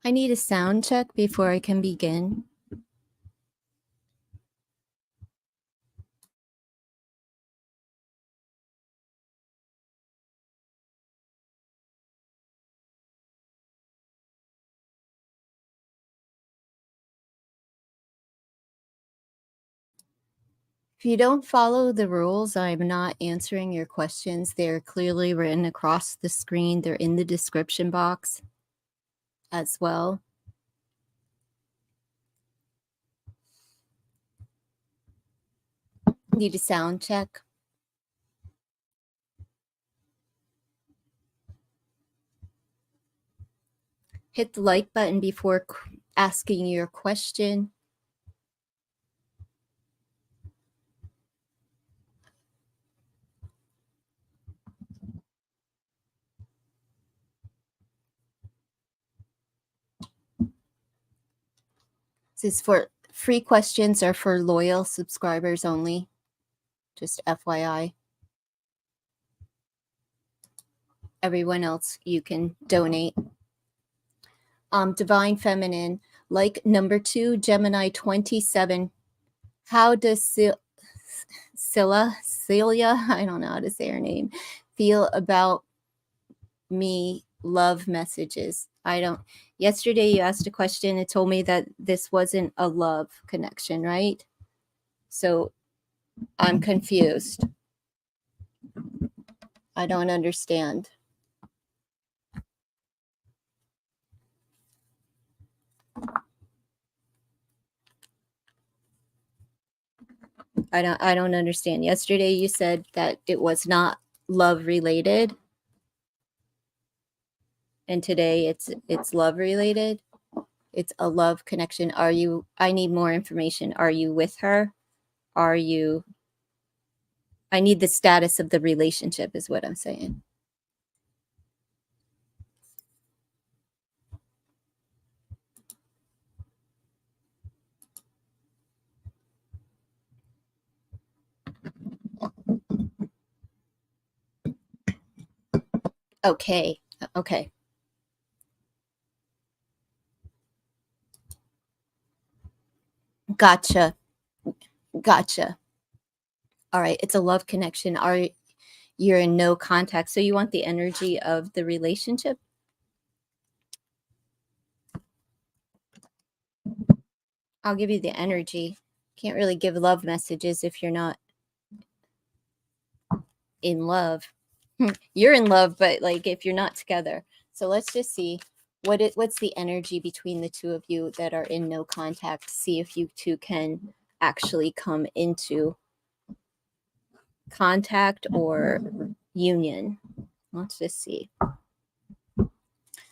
I need a sound check before I can begin. If you don't follow the rules, I'm not answering your questions. They're clearly written across the screen. They're in the description box as well. Need a sound check. Hit the like button before asking your question. This is for free questions are for loyal subscribers only. Just FYI. Everyone else, you can donate. Divine Feminine, like number 2, Gemini 27. How does Celia, I don't know how to say her name, feel about me love messages? I don't. Yesterday you asked a question. It told me that this wasn't a love connection, right? So I'm confused. I don't understand. I don't understand. Yesterday you said that it was not love related, and today it's love related. It's a love connection. Are you, I need more information. Are you with her? Are you, I need the status of the relationship is what I'm saying. Okay. Okay. Gotcha. Gotcha. All right. It's a love connection. You're in no contact. So you want the energy of the relationship? I'll give you the energy. Can't really give love messages if you're not in love. You're in love, but like if you're not together. So let's just see what's the energy between the two of you that are in no contact. See if you two can actually come into contact or union. Let's just see.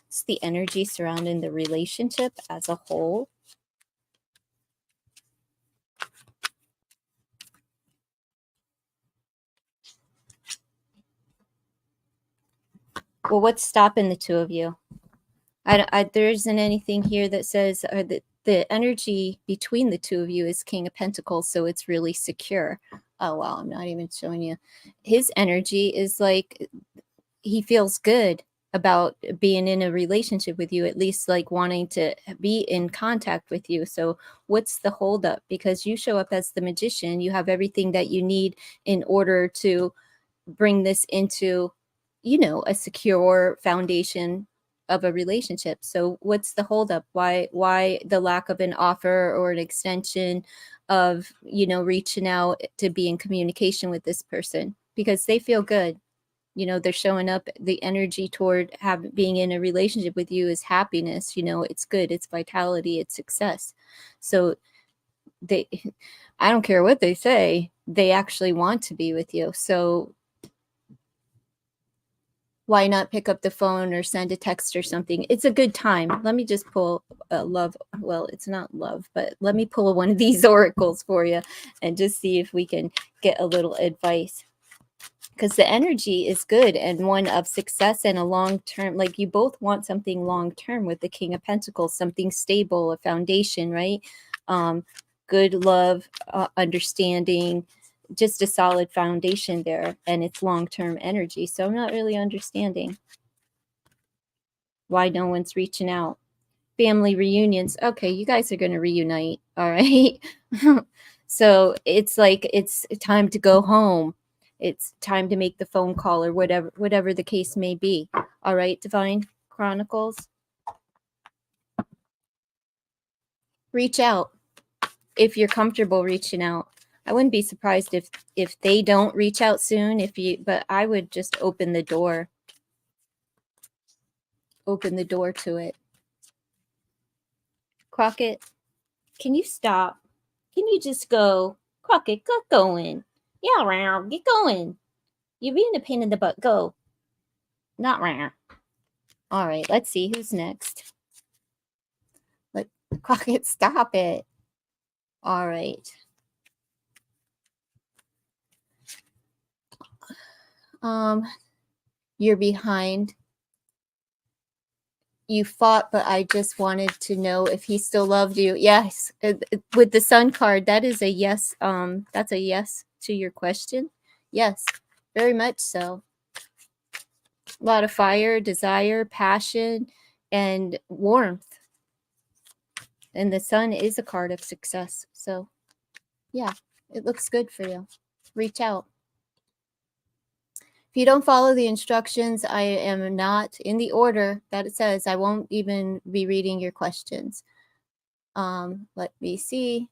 It's the energy surrounding the relationship as a whole. Well, what's stopping the two of you? There isn't anything here that says the energy between the two of you is King of Pentacles, so it's really secure. Oh, wow, I'm not even showing you. His energy is like he feels good about being in a relationship with you, at least like wanting to be in contact with you. So what's the holdup? Because you show up as the magician, you have everything that you need in order to bring this into, a secure foundation of a relationship. So what's the holdup? Why the lack of an offer or an extension of, reaching out to be in communication with this person? Because they feel good. They're showing up. The energy toward being in a relationship with you is happiness. It's good. It's vitality. It's success. So I don't care what they say. They actually want to be with you. So why not pick up the phone or send a text or something? It's a good time. Let me just pull love. Well, it's not love, but let me pull one of these oracles for you and just see if we can get a little advice. Because the energy is good and one of success and a long-term, like you both want something long-term with the King of Pentacles, something stable, a foundation, right? Good love, understanding, just a solid foundation there, and it's long-term energy. So I'm not really understanding why no one's reaching out. family reunions. Okay, you guys are going to reunite. All right. So it's like it's time to go home. It's time to make the phone call or whatever the case may be. All right, Divine Chronicles. Reach out if you're comfortable reaching out. I wouldn't be surprised if they don't reach out soon, but I would just open the door. Open the door to it. Crockett, can you stop? Can you just go? Crockett, get going. Yeah, round, get going. You're being a pain in the butt. Go. Not round. All right, let's see who's next. Let Crockett, stop it. All right. You're behind. You fought, but I just wanted to know if he still loved you. Yes, with the Sun card, that is a yes. That's a yes to your question. Yes, very much so. A lot of fire, desire, passion, and warmth. And the Sun is a card of success. So, yeah, it looks good for you. Reach out. If you don't follow the instructions, I am not in the order that it says. I won't even be reading your questions. Let me see.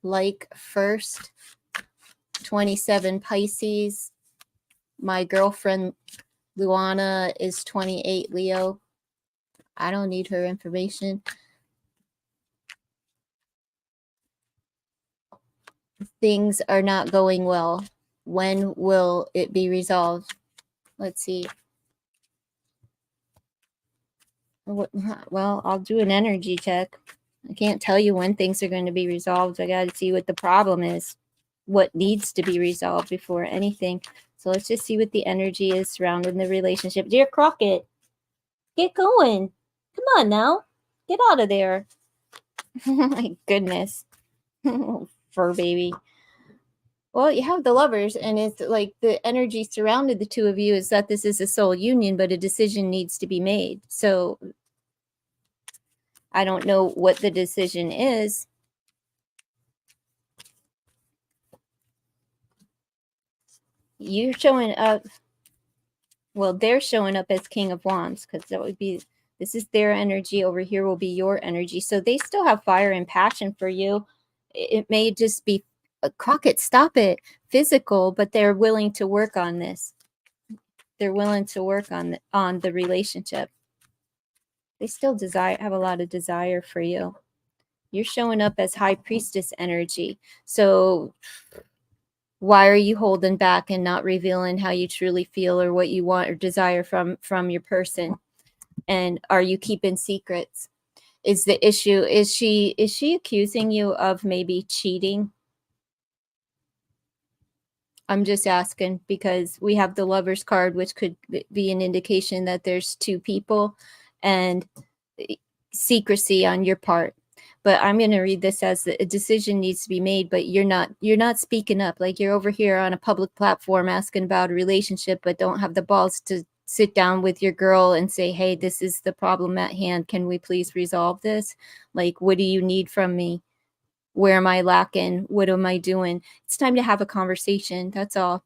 Like first, 27 Pisces. My girlfriend Luana is 28 Leo. I don't need her information. Things are not going well. When will it be resolved? Let's see. Well, I'll do an energy check. I can't tell you when things are going to be resolved. I got to see what the problem is, what needs to be resolved before anything. So let's just see what the energy is surrounding the relationship. Dear Crockett, get going. Come on now. Get out of there. Oh my goodness. Fur baby. Well, you have the Lovers, and it's like the energy surrounded the two of you is that this is a soul union, but a decision needs to be made. So I don't know what the decision is. You're showing up. Well, they're showing up as King of Wands because that would be, this is their energy. Over here will be your energy. So they still have fire and passion for you. It may just be, Crockett, stop it, physical, but they're willing to work on this. They're willing to work on the relationship. They still have a lot of desire for you. You're showing up as High Priestess energy. So why are you holding back and not revealing how you truly feel or what you want or desire from your person? And are you keeping secrets? Is the issue, is she accusing you of maybe cheating? I'm just asking because we have the Lovers card, which could be an indication that there's two people and secrecy on your part. But I'm going to read this as a decision needs to be made, but you're not speaking up. Like you're over here on a public platform asking about a relationship, but don't have the balls to sit down with your girl and say, hey, this is the problem at hand. Can we please resolve this? Like, what do you need from me? Where am I lacking? What am I doing? It's time to have a conversation. That's all.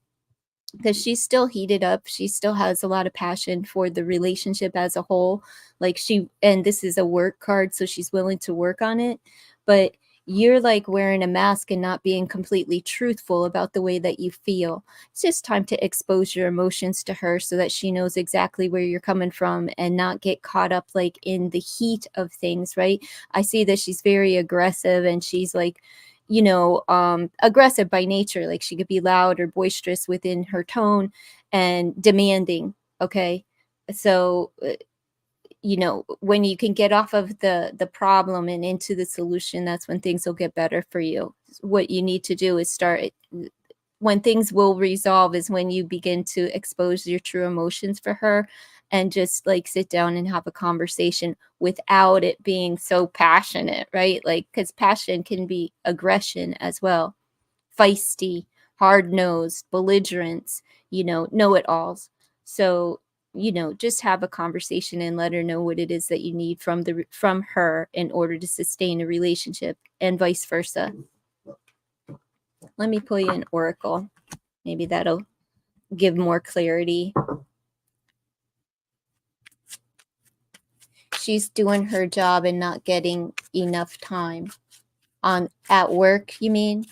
Because she's still heated up. She still has a lot of passion for the relationship as a whole. Like and this is a work card, so she's willing to work on it. But you're like wearing a mask and not being completely truthful about the way that you feel. It's just time to expose your emotions to her so that she knows exactly where you're coming from and not get caught up like in the heat of things, right? I see that she's very aggressive and she's like, aggressive by nature. Like she could be loud or boisterous within her tone and demanding. Okay. So, when you can get off of the problem and into the solution, that's when things will get better for you. What you need to do is when things will resolve is when you begin to expose your true emotions for her and just like sit down and have a conversation without it being so passionate, right? Like, because passion can be aggression as well, feisty, hard-nosed, belligerents, know-it-alls. So, just have a conversation and let her know what it is that you need from her in order to sustain a relationship, and vice versa. Let me pull you an oracle. Maybe that'll give more clarity. She's doing her job and not getting enough time. At work, you mean?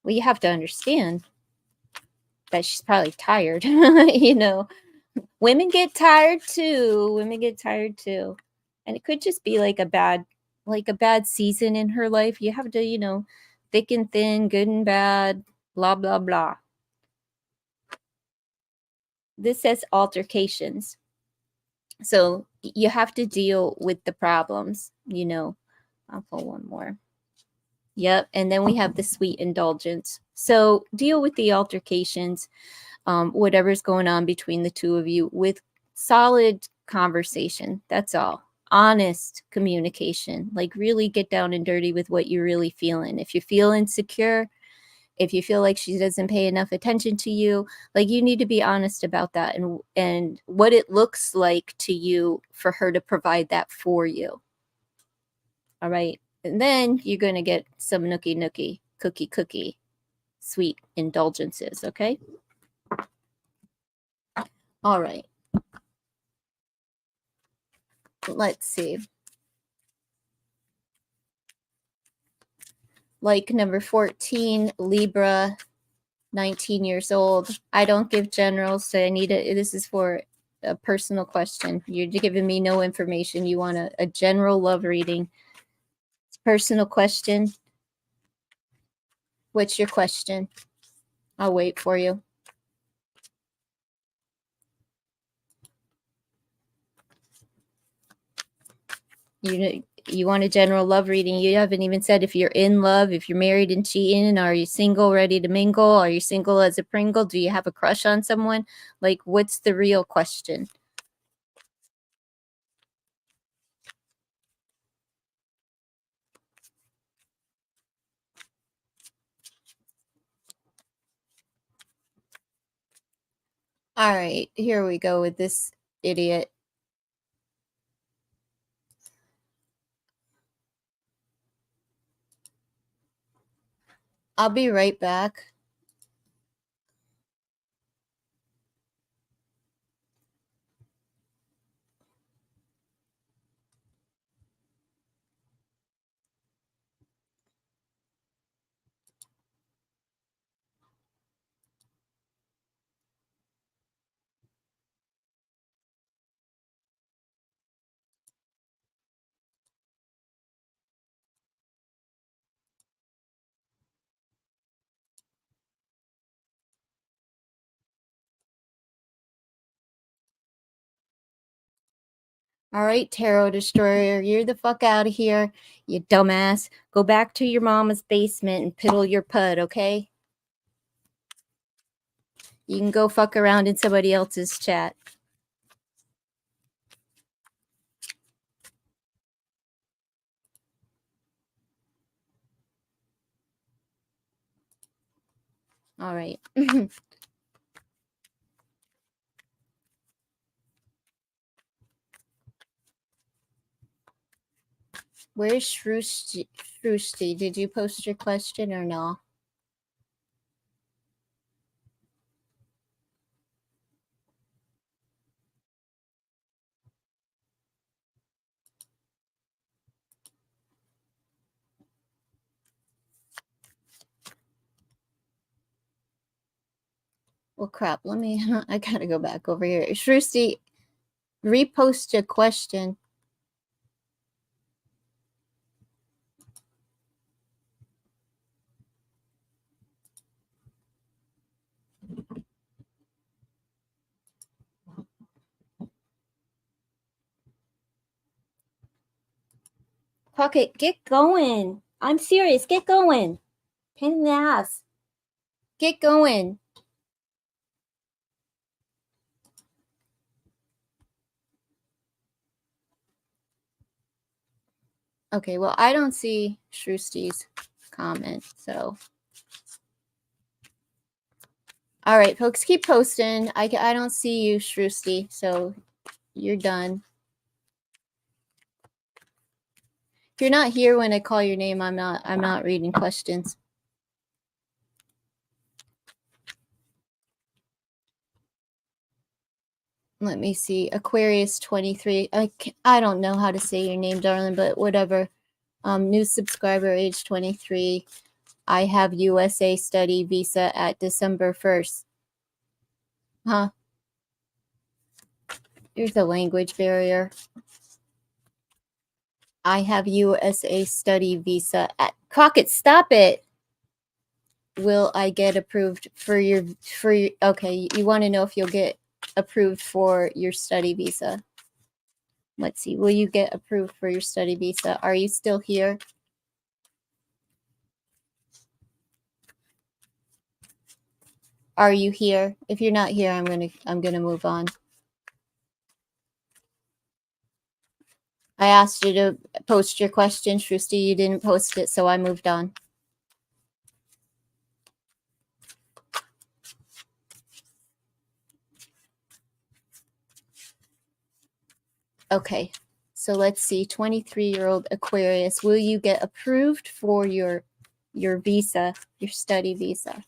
Well, you have to understand that she's probably tired. Women get tired too. And it could just be like a bad season in her life. You have to, thick and thin, good and bad, blah, blah, blah. This says altercations. So you have to deal with the problems, I'll pull one more. Yep. And then we have the sweet indulgence. So deal with the altercations, whatever's going on between the two of you, with solid conversation. That's all. Honest communication. Like, really get down and dirty with what you're really feeling. If you feel insecure, if you feel like she doesn't pay enough attention to you, like, you need to be honest about that, and what it looks like to you for her to provide that for you. All right. And then you're going to get some nookie, cookie, sweet indulgences. Okay. All right. Let's see. Like number 14, Libra, 19 years old. I don't give generals, so this is for a personal question. You're giving me no information. You want a general love reading. Personal question. What's your question? I'll wait for you. You want a general love reading. You haven't even said if you're in love, if you're married and cheating. Are you single, ready to mingle? Are you single as a Pringle? Do you have a crush on someone? Like, what's the real question? All right, here we go with this idiot. I'll be right back. All right, Tarot Destroyer, you're the fuck out of here, you dumbass. Go back to your mama's basement and piddle your pud, okay? You can go fuck around in somebody else's chat. All right. Where's Shrushti? Did you post your question or no? Well, crap. I gotta go back over here. Shrushti, repost a question. Pocket, get going. I'm serious. Get going. Pain in the ass. Get going. Okay, well, I don't see Shrusti's comment. So, all right, folks, keep posting. I don't see you, Shrusty, so you're done. If you're not here when I call your name, I'm not reading questions. Let me see. Aquarius 23. I don't know how to say your name, darling, but whatever. New subscriber, age 23. I have USA study visa at December 1st. Huh? There's a language barrier. I have USA study visa at Crockett. Stop it. Will I get approved for your okay, you want to know if you'll get approved for your study visa. Let's see. Will you get approved for your study visa? Are you still here? Are you here? If you're not here, I'm gonna move on. I asked you to post your question, Shrusty. You didn't post it, so I moved on. Okay, so let's see. 23-year-old Aquarius, will you get approved for your visa, your study visa?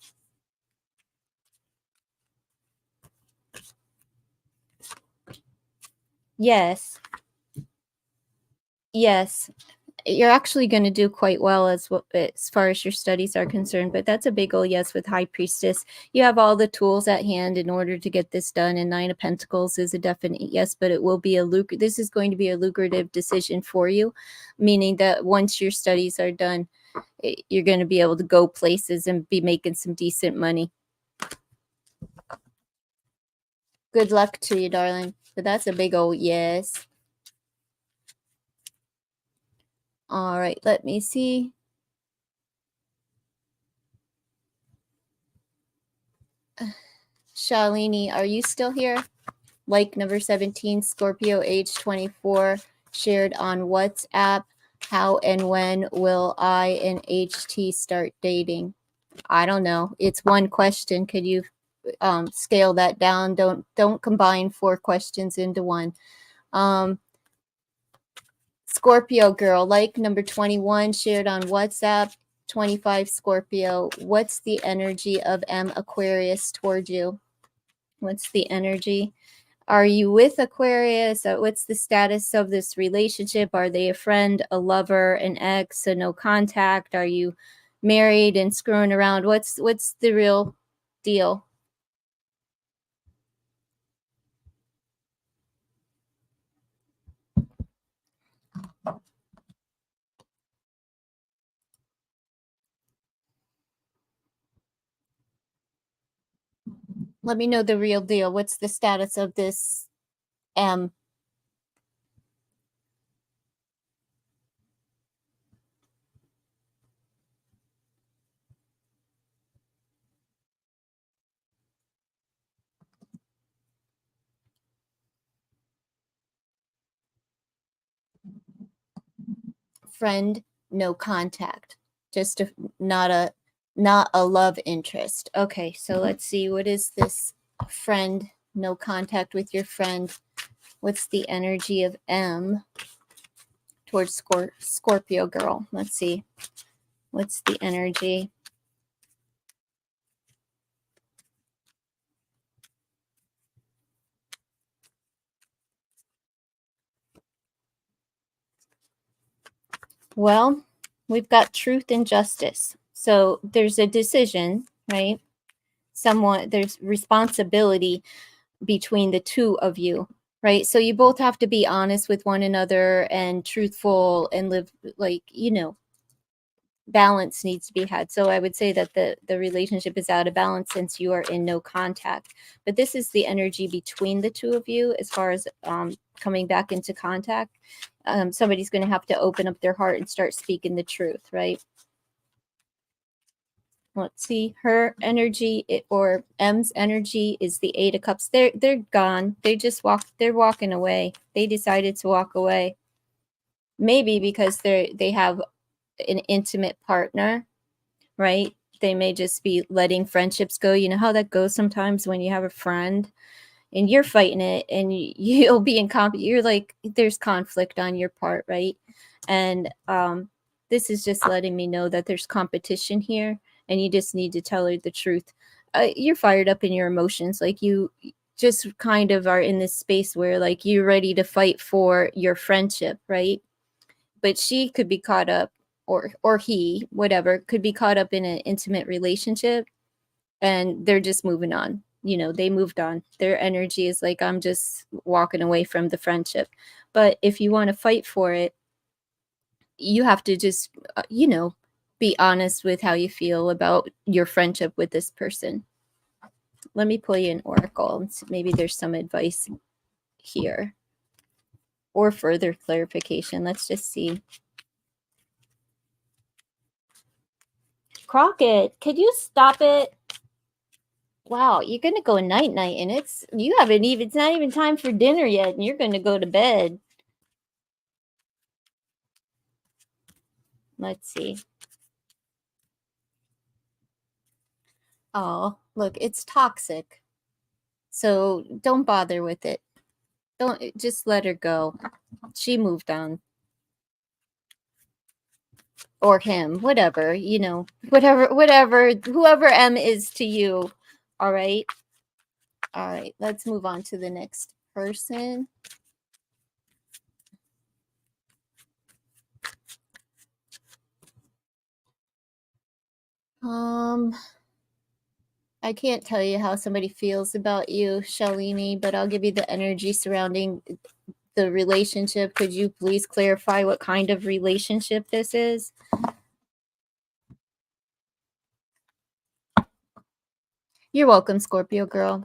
Yes. Yes. You're actually going to do quite well as far as your studies are concerned, but that's a big ol' yes with High Priestess. You have all the tools at hand in order to get this done, and Nine of Pentacles is a definite yes, but it will be this is going to be a lucrative decision for you, meaning that once your studies are done, you're going to be able to go places and be making some decent money. Good luck to you, darling. But that's a big old yes. All right, let me see. Shalini, are you still here? Like number 17, Scorpio, age 24, shared on WhatsApp. How and when will I and HT start dating? I don't know. It's one question. Could you scale that down? Don't combine 4 questions into one. Scorpio girl, like number 21, shared on WhatsApp. 25, Scorpio. What's the energy of M Aquarius toward you? What's the energy? Are you with Aquarius? What's the status of this relationship? Are they a friend, a lover, an ex, a no contact? Are you married and screwing around? What's the real deal? Let me know the real deal. What's the status of this M? Friend, no contact. Just not a love interest. Okay, so let's see. What is this friend? No contact with your friend. What's the energy of M towards Scorpio girl? Let's see. What's the energy? Well, we've got truth and justice. So there's a decision, right? There's responsibility between the two of you, right? So you both have to be honest with one another and truthful and live like, balance needs to be had. So I would say that the relationship is out of balance since you are in no contact. But this is the energy between the two of you as far as coming back into contact. Somebody's going to have to open up their heart and start speaking the truth, right? Let's see. Her energy or M's energy is the 8 of Cups. They're gone. They're walking away. They decided to walk away. Maybe because they have an intimate partner, right? They may just be letting friendships go. You know how that goes sometimes when you have a friend and you're fighting it, and you'll be in you're like, there's conflict on your part, right? And this is just letting me know that there's competition here, and you just need to tell her the truth. You're fired up in your emotions, like you just kind of are in this space where like you're ready to fight for your friendship, right? But she could be caught up, or he, whatever, could be caught up in an intimate relationship, and they're just moving on. You know, they moved on. Their energy is like, I'm just walking away from the friendship. But if you want to fight for it, you have to just, be honest with how you feel about your friendship with this person. Let me pull you an oracle. Maybe there's some advice here or further clarification. Let's just see. Crockett, could you stop it? Wow, you're gonna go night night, and it's not even time for dinner yet, and you're gonna go to bed. Let's see. Oh, look, it's toxic. So don't bother with it. Don't, just let her go. She moved on. Or him, whatever, whatever, whoever M is to you. All right. All right. Let's move on to the next person. I can't tell you how somebody feels about you, Shalini, but I'll give you the energy surrounding the relationship. Could you please clarify what kind of relationship this is? You're welcome, Scorpio girl.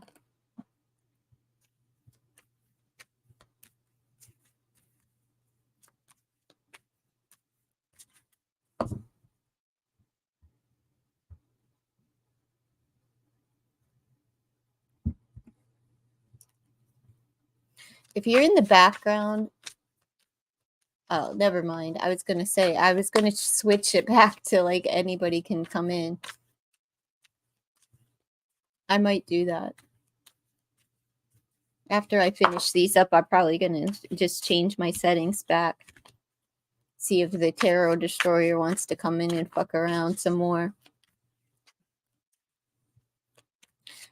If you're in the background, oh, never mind. I was going to switch it back to like anybody can come in. I might do that. After I finish these up, I'm probably going to just change my settings back. See if the Tarot Destroyer wants to come in and fuck around some more.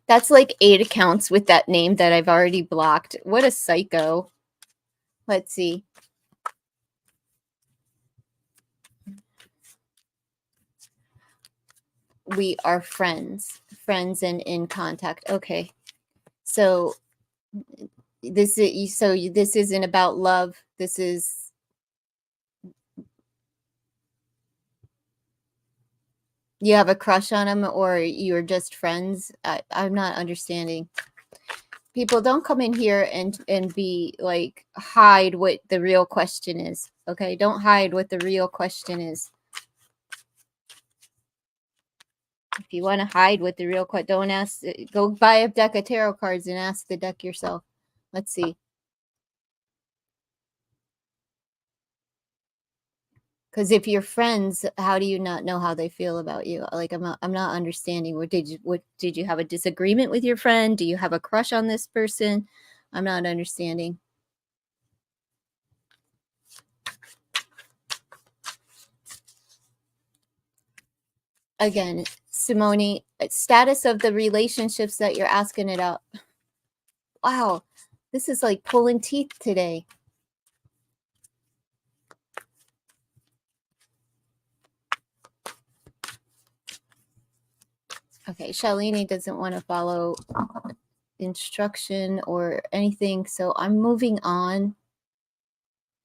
That's like 8 accounts with that name that I've already blocked. What a psycho. Let's see. We are friends and in contact. Okay. So this isn't about love. This is, you have a crush on him, or you're just friends. I'm not understanding. People, don't come in here and be like, hide what the real question is. Okay, don't hide what the real question is. If you want to hide what the real question, don't ask. Go buy a deck of tarot cards and ask the deck yourself. Let's see. Because if you're friends, how do you not know how they feel about you? Like, I'm not understanding. What did you have a disagreement with your friend? Do you have a crush on this person? I'm not understanding. Again, Simone, status of the relationships that you're asking it up. Wow, this is like pulling teeth today. Okay, Shalini doesn't want to follow instruction or anything, so I'm moving on.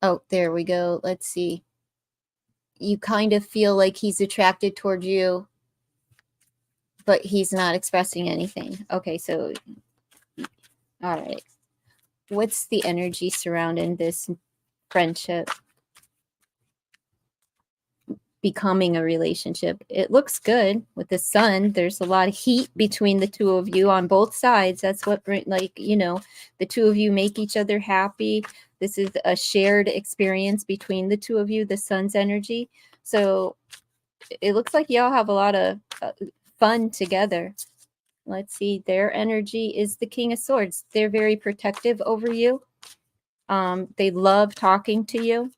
Oh, there we go. Let's see. You kind of feel like he's attracted toward you, but he's not expressing anything. Okay, so all right. What's the energy surrounding this friendship becoming a relationship? It looks good with the sun. There's a lot of heat between the two of you on both sides. That's what, like, the two of you make each other happy. This is a shared experience between the two of you, the sun's energy. So it looks like y'all have a lot of fun together. Let's see. Their energy is the King of Swords. They're very protective over you. They love talking to you.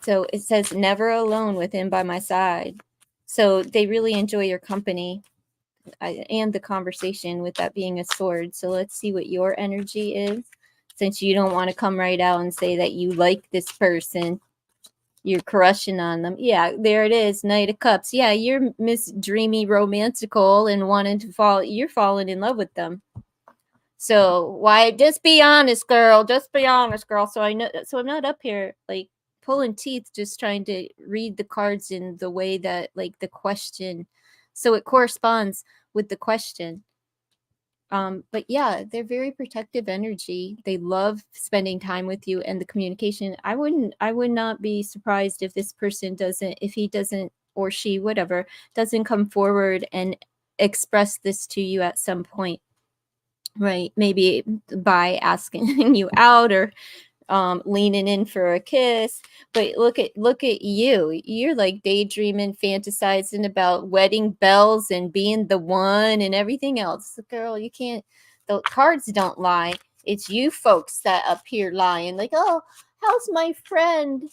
So it says, never alone with him by my side. So they really enjoy your company and the conversation, with that being a sword. So let's see what your energy is. Since you don't want to come right out and say that you like this person, you're crushing on them. Yeah, there it is. Knight of Cups. Yeah, you're Miss Dreamy Romantical and wanting to fall. You're falling in love with them. So why? Just be honest, girl. Just be honest, girl. So I know. So I'm not up here like pulling teeth, just trying to read the cards in the way that, like, the question, so it corresponds with the question. But yeah, they're very protective energy. They love spending time with you and the communication. I would not be surprised if this person doesn't, if he doesn't, or she, whatever, doesn't come forward and express this to you at some point, right? Maybe by asking you out, or leaning in for a kiss. But look at you. You're like daydreaming, fantasizing about wedding bells and being the one and everything else. Girl, you can't, the cards don't lie. It's you folks that up here lying. Like, oh, how's my friend?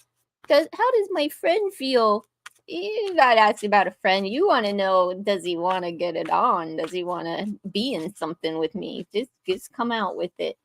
How does my friend feel? You gotta ask about a friend. You want to know, does he want to get it on? Does he want to be in something with me? Just come out with it.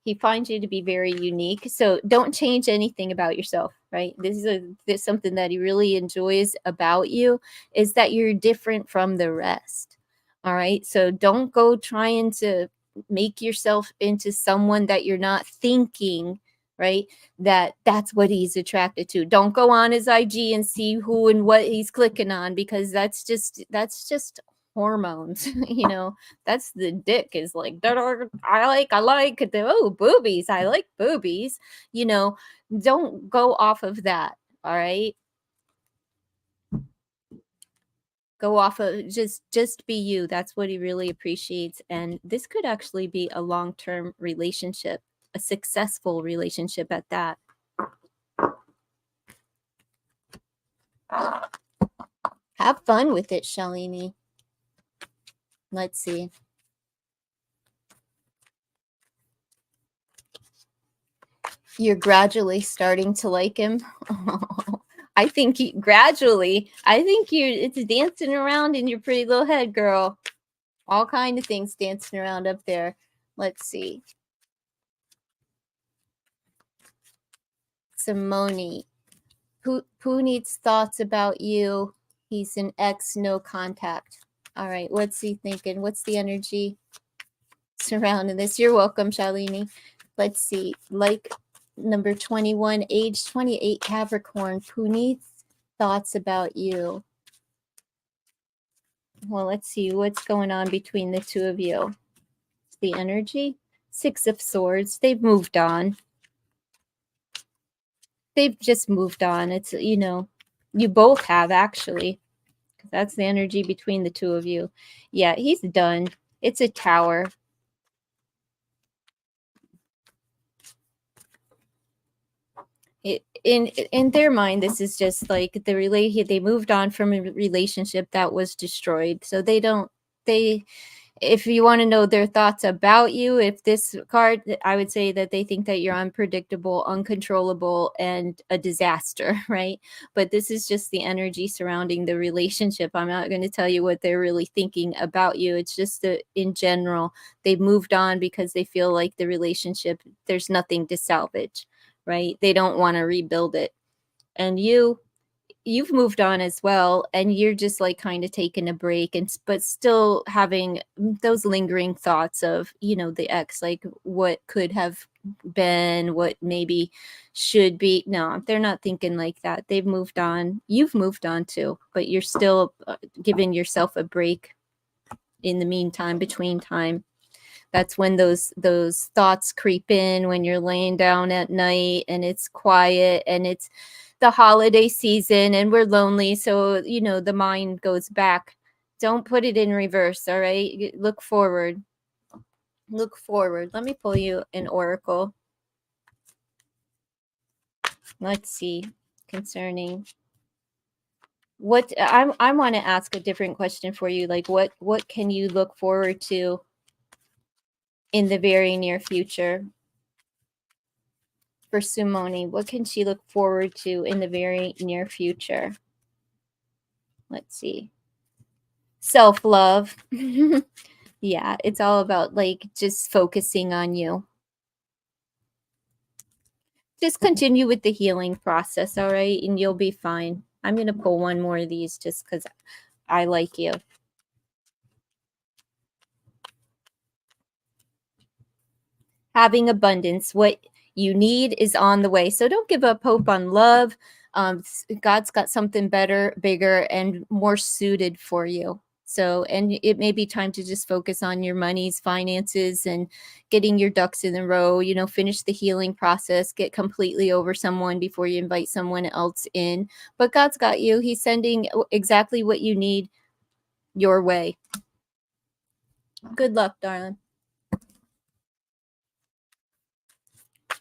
He finds you to be very unique. So don't change anything about yourself, right? This is something that he really enjoys about you, is that you're different from the rest. All right. So don't go trying to make yourself into someone that you're not thinking, right? That's what he's attracted to. Don't go on his IG and see who and what he's clicking on, because that's just hormones. You know, that's the dick is like, I like the, oh, boobies, I like boobies. You know, don't go off of that. All right, go off of, just be you. That's what he really appreciates. And this could actually be a long-term relationship, a successful relationship at that. Have fun with it, Shalini. Let's see. You're gradually starting to like him. I think gradually, I think it's dancing around in your pretty little head, girl. All kind of things dancing around up there. Let's see. Simone. Who needs thoughts about you? He's an ex, no contact. All right, what's he thinking? What's the energy surrounding this? You're welcome, Shalini. Let's see. Like number 21, age 28, Capricorn. Who needs thoughts about you? Well, let's see what's going on between the two of you. The energy. 6 of Swords. They've moved on. They've just moved on. It's, you know, you both have, actually. That's the energy between the two of you. Yeah, he's done. It's a Tower. In their mind, this is just like they moved on from a relationship that was destroyed. So they if you want to know their thoughts about you, if this card, I would say that they think that you're unpredictable, uncontrollable, and a disaster, right? But this is just the energy surrounding the relationship. I'm not going to tell you what they're really thinking about you. It's just that in general, they've moved on because they feel like the relationship, there's nothing to salvage, right? They don't want to rebuild it. And you've moved on as well, and you're just like kind of taking a break, and but still having those lingering thoughts of, you know, the ex, like what could have been, what maybe should be. No, they're not thinking like that. They've moved on. You've moved on too, but you're still giving yourself a break in the meantime, between time. That's when those thoughts creep in, when you're laying down at night and it's quiet and it's the holiday season and we're lonely, so you know the mind goes back. Don't put it in reverse. All right, look forward. Look forward. Let me pull you an oracle. Let's see. Concerning What I want to ask a different question for you. Like what can you look forward to in the very near future? For Sumoni, what can she look forward to in the very near future? Let's see. Self-love. Yeah, it's all about like just focusing on you. Just continue with the healing process, all right? And you'll be fine. I'm going to pull one more of these just because I like you. Having abundance. What you need is on the way. So don't give up hope on love. God's got something better, bigger, and more suited for you. So, and it may be time to just focus on your monies, finances, and getting your ducks in a row, you know, finish the healing process, get completely over someone before you invite someone else in. But God's got you. He's sending exactly what you need your way. Good luck, darling.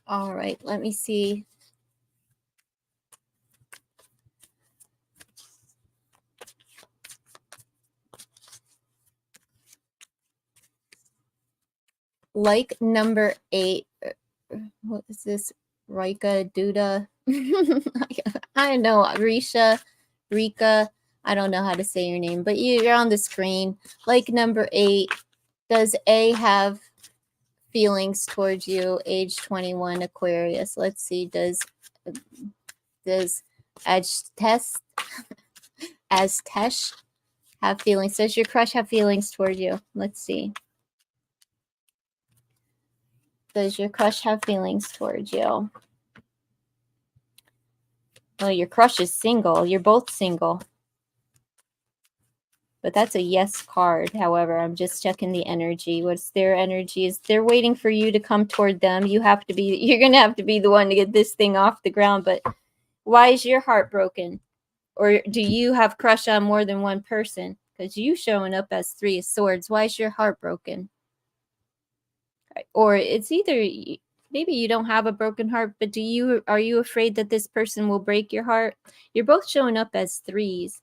All right, let me see. Like number 8. What is this? Rika Duda. I know, Rika. I don't know how to say your name, but you're on the screen. Like number 8. Does A have feelings towards you? Age 21, Aquarius. Let's see. Does Aztesh have feelings? Does your crush have feelings toward you? Let's see. Does your crush have feelings towards you? Well, your crush is single. You're both single. But that's a yes card. However, I'm just checking the energy. What's their energy? Is they're waiting for you to come toward them. You're going to have to be the one to get this thing off the ground. But why is your heart broken? Or do you have crush on more than one person? Because you showing up as 3 of Swords. Why is your heart broken? Or it's either maybe you don't have a broken heart, but are you afraid that this person will break your heart? You're both showing up as 3s,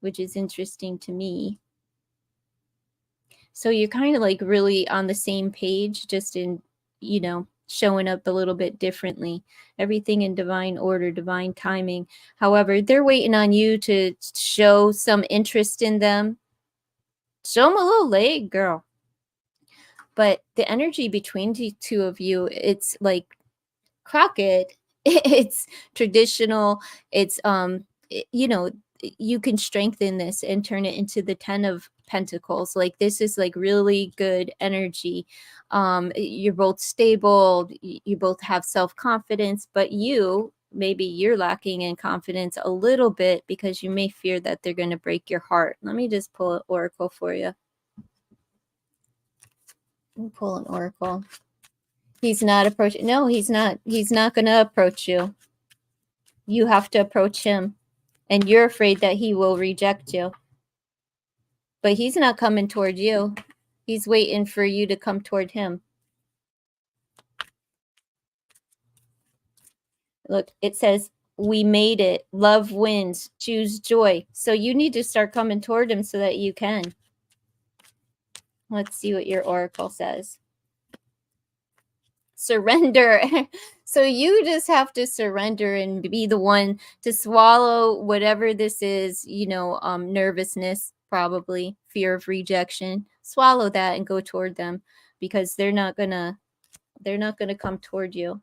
which is interesting to me. So you're kind of like really on the same page, just in, you know, showing up a little bit differently. Everything in divine order, divine timing. However, they're waiting on you to show some interest in them. Show them a little leg, girl. But the energy between the two of you, it's like Crockett. It's traditional. It's you know, you can strengthen this and turn it into the 10 of Pentacles. Like this is like really good energy. You're both stable. You both have self-confidence, but maybe you're lacking in confidence a little bit because you may fear that they're going to break your heart. Let me just pull an oracle for you. Let me pull an oracle. He's not approaching. No, he's not. He's not going to approach you. You have to approach him. And you're afraid that he will reject you. But he's not coming toward you. He's waiting for you to come toward him. Look, it says, we made it. Love wins. Choose joy. So you need to start coming toward him so that you can. Let's see what your oracle says. Surrender. So you just have to surrender and be the one to swallow whatever this is, you know, nervousness, probably fear of rejection. Swallow that and go toward them, because they're not gonna come toward you.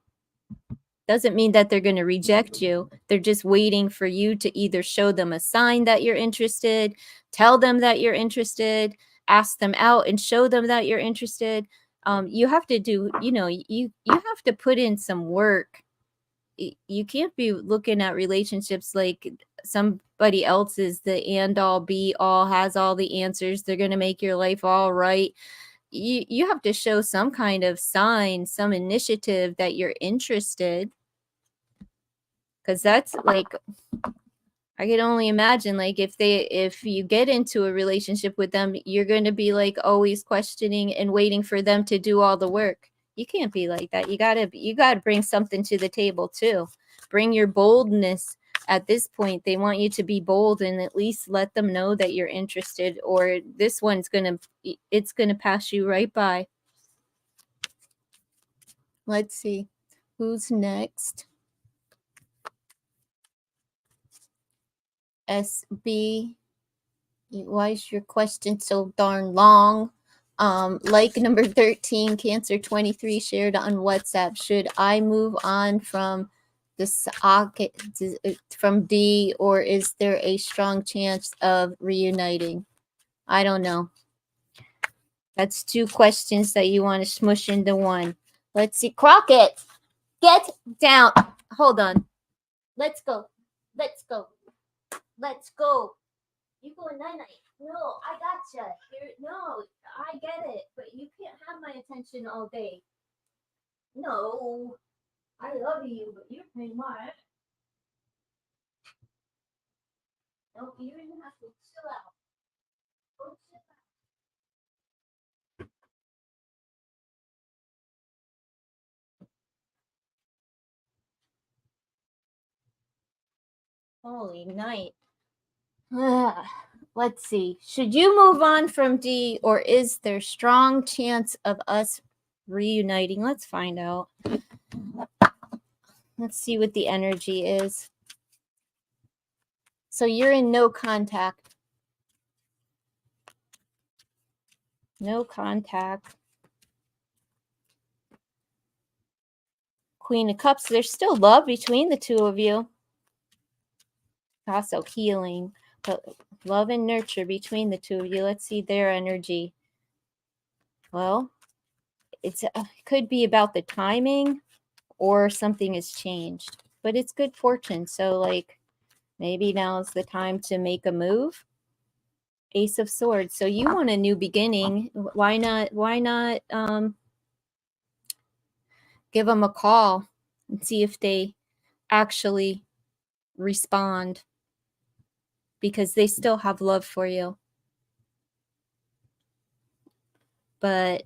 Doesn't mean that they're going to reject you. They're just waiting for you to either show them a sign that you're interested, tell them that you're interested, ask them out and show them that you're interested. You have to do, you know, you have to put in some work. You can't be looking at relationships like somebody else is the end all be all, has all the answers. They're going to make your life all right. You have to show some kind of sign, some initiative that you're interested. Because that's like, I can only imagine, like, if you get into a relationship with them, you're going to be like always questioning and waiting for them to do all the work. You can't be like that. You gotta bring something to the table too. Bring your boldness at this point, they want you to be bold and at least let them know that you're interested, or this one's it's gonna pass you right by. Let's see. Who's next? SB. Why is your question so darn long? Like number 13, Cancer 23 shared on WhatsApp. Should I move on from from D, or is there a strong chance of reuniting? I don't know. That's two questions that you want to smush into one. Let's see. Crockett, get down. Hold on. Let's go. Let's go. Let's go. You go night-night. No, I gotcha. No, I get it. But you can't have my attention all day. No. I love you, but you're pretty much. No, you even have to chill out. Go chill out. Holy night. Let's see. Should you move on from D, or is there strong chance of us reuniting? Let's find out. Let's see what the energy is. So you're in no contact. No contact. Queen of Cups. There's still love between the two of you. Also healing. But love and nurture between the two of you. Let's see their energy. Well, it could be about the timing, or something has changed. But it's good fortune. So, like, maybe now's the time to make a move. Ace of Swords. So you want a new beginning. Why not give them a call and see if they actually respond, because they still have love for you. But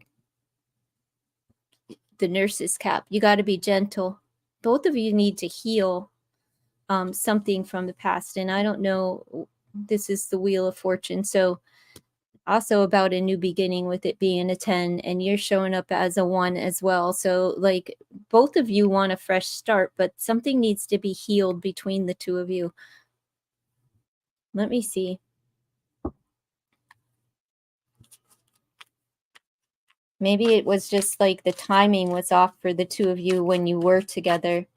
the Nurse's cap, you got to be gentle. Both of you need to heal something from the past. And I don't know, this is the Wheel of Fortune. So also about a new beginning, with it being a 10, and you're showing up as a 1 as well. So, like, both of you want a fresh start, but something needs to be healed between the two of you. Let me see. Maybe it was just like the timing was off for the two of you when you were together.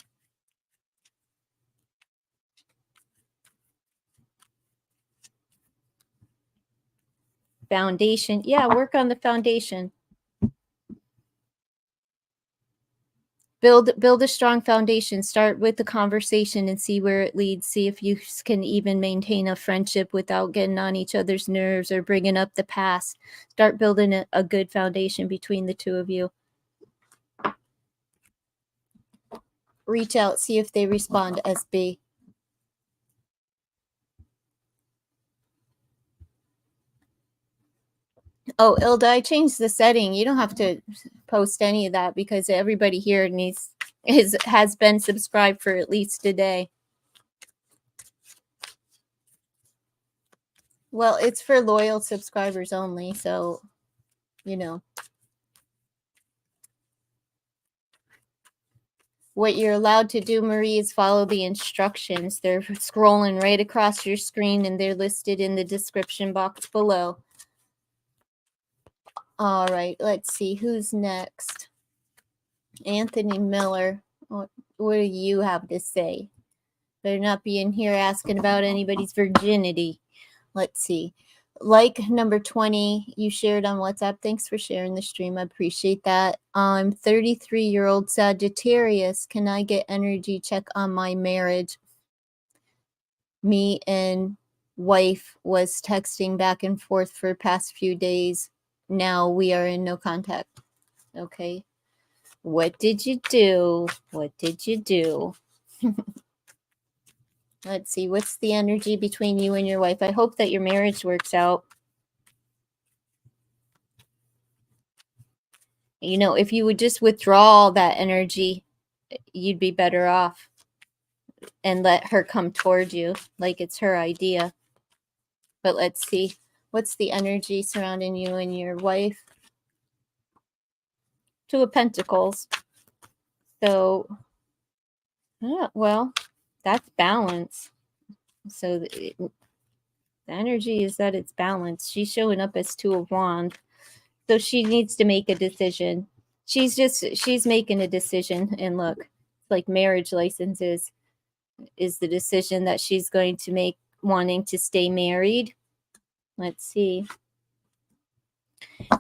Foundation. Yeah, work on the foundation. Build a strong foundation. Start with the conversation and see where it leads. See if you can even maintain a friendship without getting on each other's nerves or bringing up the past. Start building a good foundation between the two of you. Reach out, see if they respond, SB. Oh, Ilda, I changed the setting. You don't have to post any of that, because everybody here has been subscribed for at least a day. Well, it's for loyal subscribers only, so, you know. What you're allowed to do, Marie, is follow the instructions. They're scrolling right across your screen, and they're listed in the description box below. All right, let's see. Who's next? Anthony Miller. What do you have to say? Better not be in here asking about anybody's virginity. Let's see. Like number 20, you shared on WhatsApp. Thanks for sharing the stream. I appreciate that. I'm 33-year-old Sagittarius. Can I get energy check on my marriage? Me and wife was texting back and forth for the past few days. Now we are in no contact. Okay. What did you do? What did you do? Let's see. What's the energy between you and your wife? I hope that your marriage works out. You know, if you would just withdraw that energy, you'd be better off. and let her come toward you like it's her idea. But let's see, what's the energy surrounding you and your wife? Two of Pentacles. So, well, that's balance. So the energy is that it's balanced. She's showing up as Two of Wands. So she needs to make a decision. She's making a decision. And look, like marriage licenses is the decision that she's going to make, wanting to stay married. Let's see.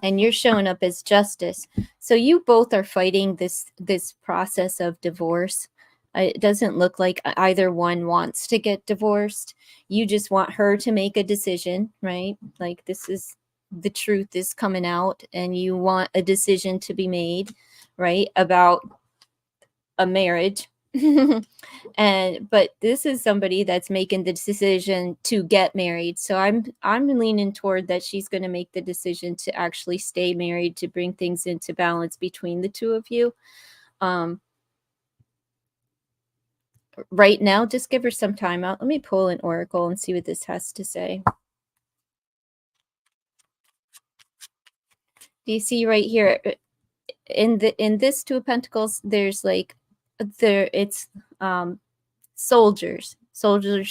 And you're showing up as Justice. So you both are fighting this process of divorce. It doesn't look like either one wants to get divorced. You just want her to make a decision, right? Like this is, the truth is coming out and you want a decision to be made, right? About a marriage. But this is somebody that's making the decision to get married. So I'm leaning toward that she's going to make the decision to actually stay married, to bring things into balance between the two of you. Right now, just give her some time out. Let me pull an oracle and see what this has to say. Do you see right here in this Two of Pentacles, there's like it's soldiers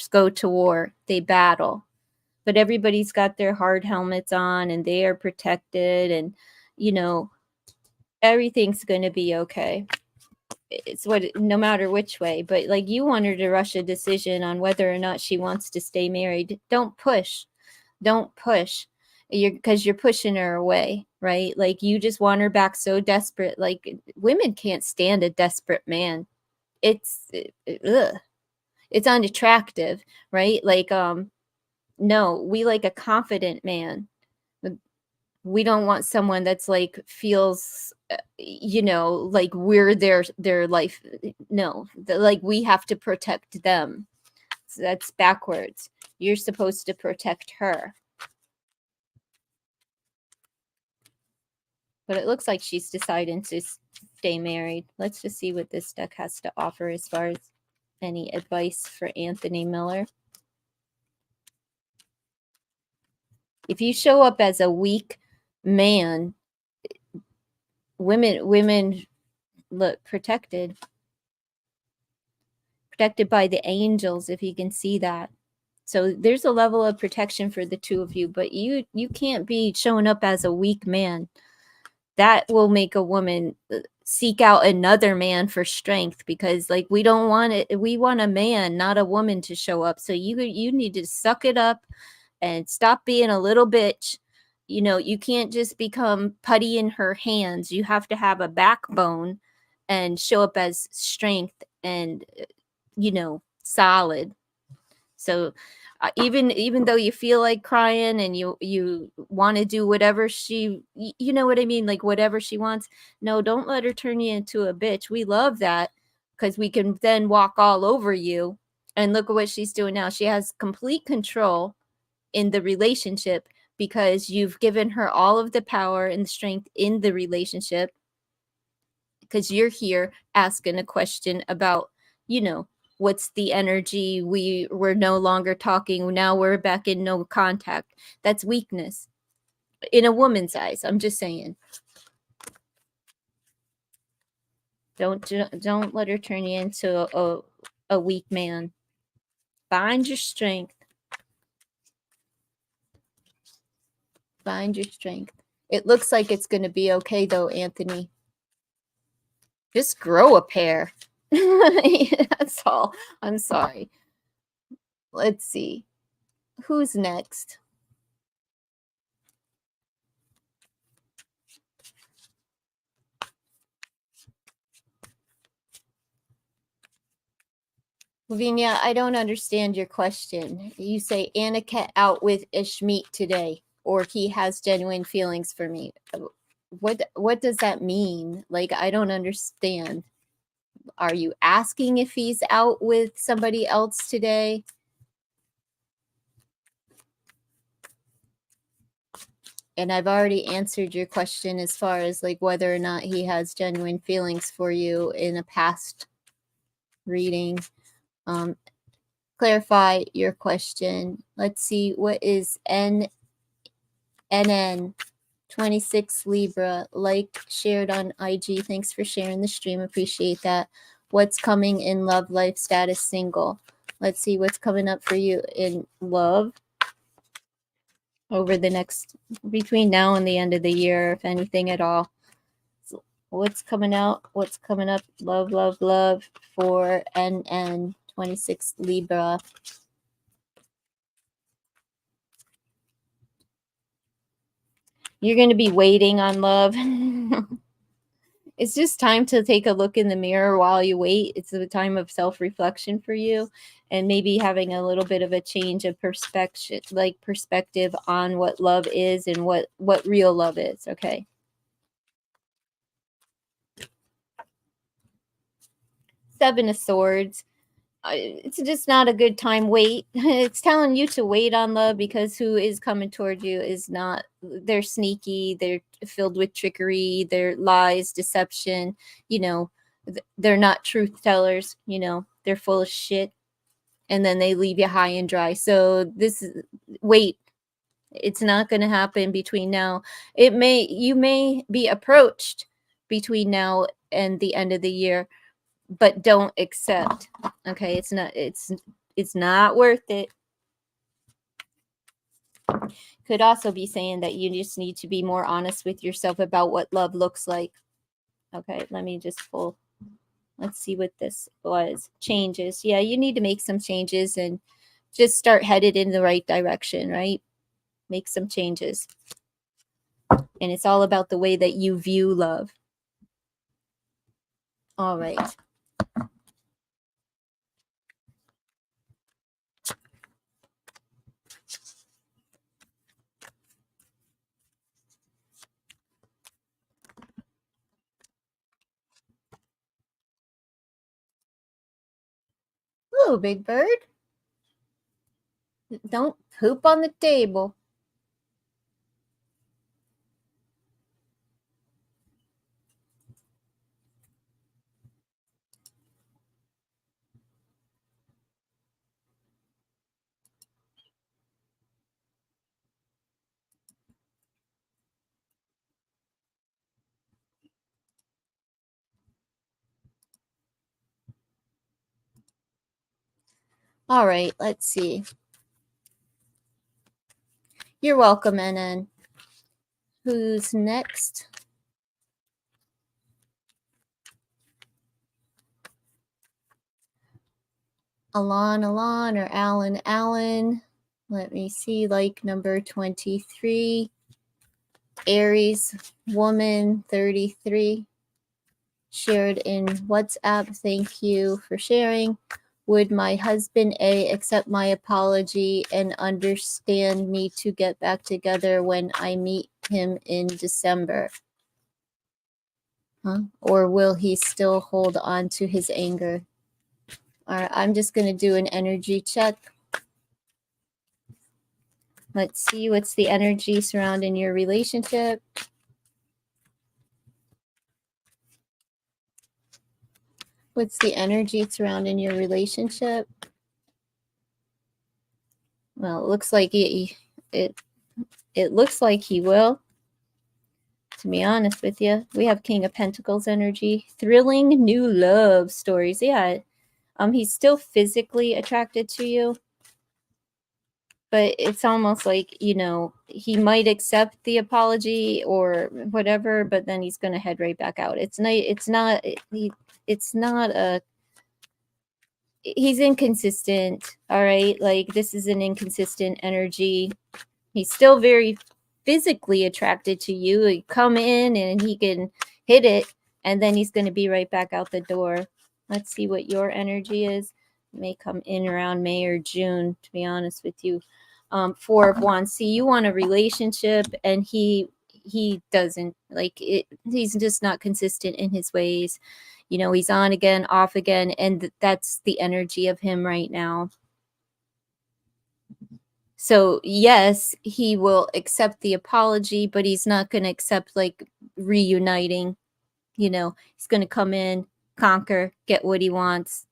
go to war, they battle, but everybody's got their hard helmets on and they are protected, and everything's going to be okay. It's no matter which way. But like, you want her to rush a decision on whether or not she wants to stay married. Don't push because you're pushing her away, right? Like, you just want her back so desperate. Like, women can't stand a desperate man. It's unattractive, right? Like, no, we like a confident man. We don't want someone that's like feels like we're their life. No, like, we have to protect them. So that's backwards. You're supposed to protect her. But it looks like she's deciding to stay married. Let's just see what this deck has to offer as far as any advice for Anthony Miller. If you show up as a weak man, women look protected by the angels, if you can see that. So there's a level of protection for the two of you, but you can't be showing up as a weak man. That will make a woman seek out another man for strength, because like, we don't want it. We want a man, not a woman, to show up. So you need to suck it up and stop being a little bitch. You can't just become putty in her hands. You have to have a backbone and show up as strength and solid. So even though you feel like crying and you want to do whatever she, you know what I mean, like whatever she wants, no, don't let her turn you into a bitch. We love that, because we can then walk all over you. And look at what she's doing now. She has complete control in the relationship, because you've given her all of the power and strength in the relationship, because you're here asking a question about, what's the energy? We're no longer talking. Now we're back in no contact. That's weakness in a woman's eyes. I'm just saying. Don't let her turn you into a weak man. Find your strength. Find your strength. It looks like it's going to be okay, though, Anthony. Just grow a pair. That's all. I'm sorry. Let's see. Who's next? Lavinia, I don't understand your question. You say Aniket out with Ishmeet today, or he has genuine feelings for me. What does that mean? Like, I don't understand. Are you asking if he's out with somebody else today? And I've already answered your question as far as like whether or not he has genuine feelings for you in a past reading. clarify your question. Let's see, what is NN 26 Libra, like, shared on IG. Thanks for sharing the stream. Appreciate that. What's coming in love life status single? Let's see what's coming up for you in love over the next, between now and the end of the year, if anything at all. So what's coming out? What's coming up? Love, love, love for NN 26 Libra. You're going to be waiting on love. It's just time to take a look in the mirror while you wait. It's a time of self-reflection for you, and maybe having a little bit of a change of perspective on what love is and what real love is. Okay. Seven of Swords. It's just not a good time. Wait. It's telling you to wait on love, because who is coming toward you is not, they're sneaky, they're filled with trickery, they're lies, deception, they're not truth tellers, they're full of shit, and then they leave you high and dry. So this is, wait. It's not going to happen between now. You may be approached between now and the end of the year, but don't accept. Okay, it's not worth it. Could also be saying that you just need to be more honest with yourself about what love looks like. Okay, let me just pull. Let's see what this was. Changes. Yeah, you need to make some changes and just start headed in the right direction, right? Make some changes. And it's all about the way that you view love. All right. Ooh, Big Bird. Don't poop on the table. All right, let's see. You're welcome, NN. Who's next? Alon or Alan. Let me see, like number 23. Aries, woman, 33. Shared in WhatsApp. Thank you for sharing. Would my husband A accept my apology and understand me to get back together when I meet him in December? Or will he still hold on to his anger? All right, I'm just going to do an energy check. Let's see, what's the energy surrounding your relationship? What's the energy surrounding your relationship? Well, it looks like it looks like he will. To be honest with you, we have King of Pentacles energy. Thrilling new love stories. Yeah, he's still physically attracted to you, but it's almost like, he might accept the apology or whatever, but then he's going to head right back out. It's not a, he's inconsistent. All right, like, this is an inconsistent energy. He's still very physically attracted to you. He come in and he can hit it, and then he's going to be right back out the door. Let's see what your energy is. It may come in around May or June, to be honest with you. Four of Wands. See, you want a relationship, and he doesn't like it. He's just not consistent in his ways. He's on again, off again, and that's the energy of him right now. So yes, he will accept the apology, but he's not going to accept like reuniting. He's going to come in, conquer, get what he wants,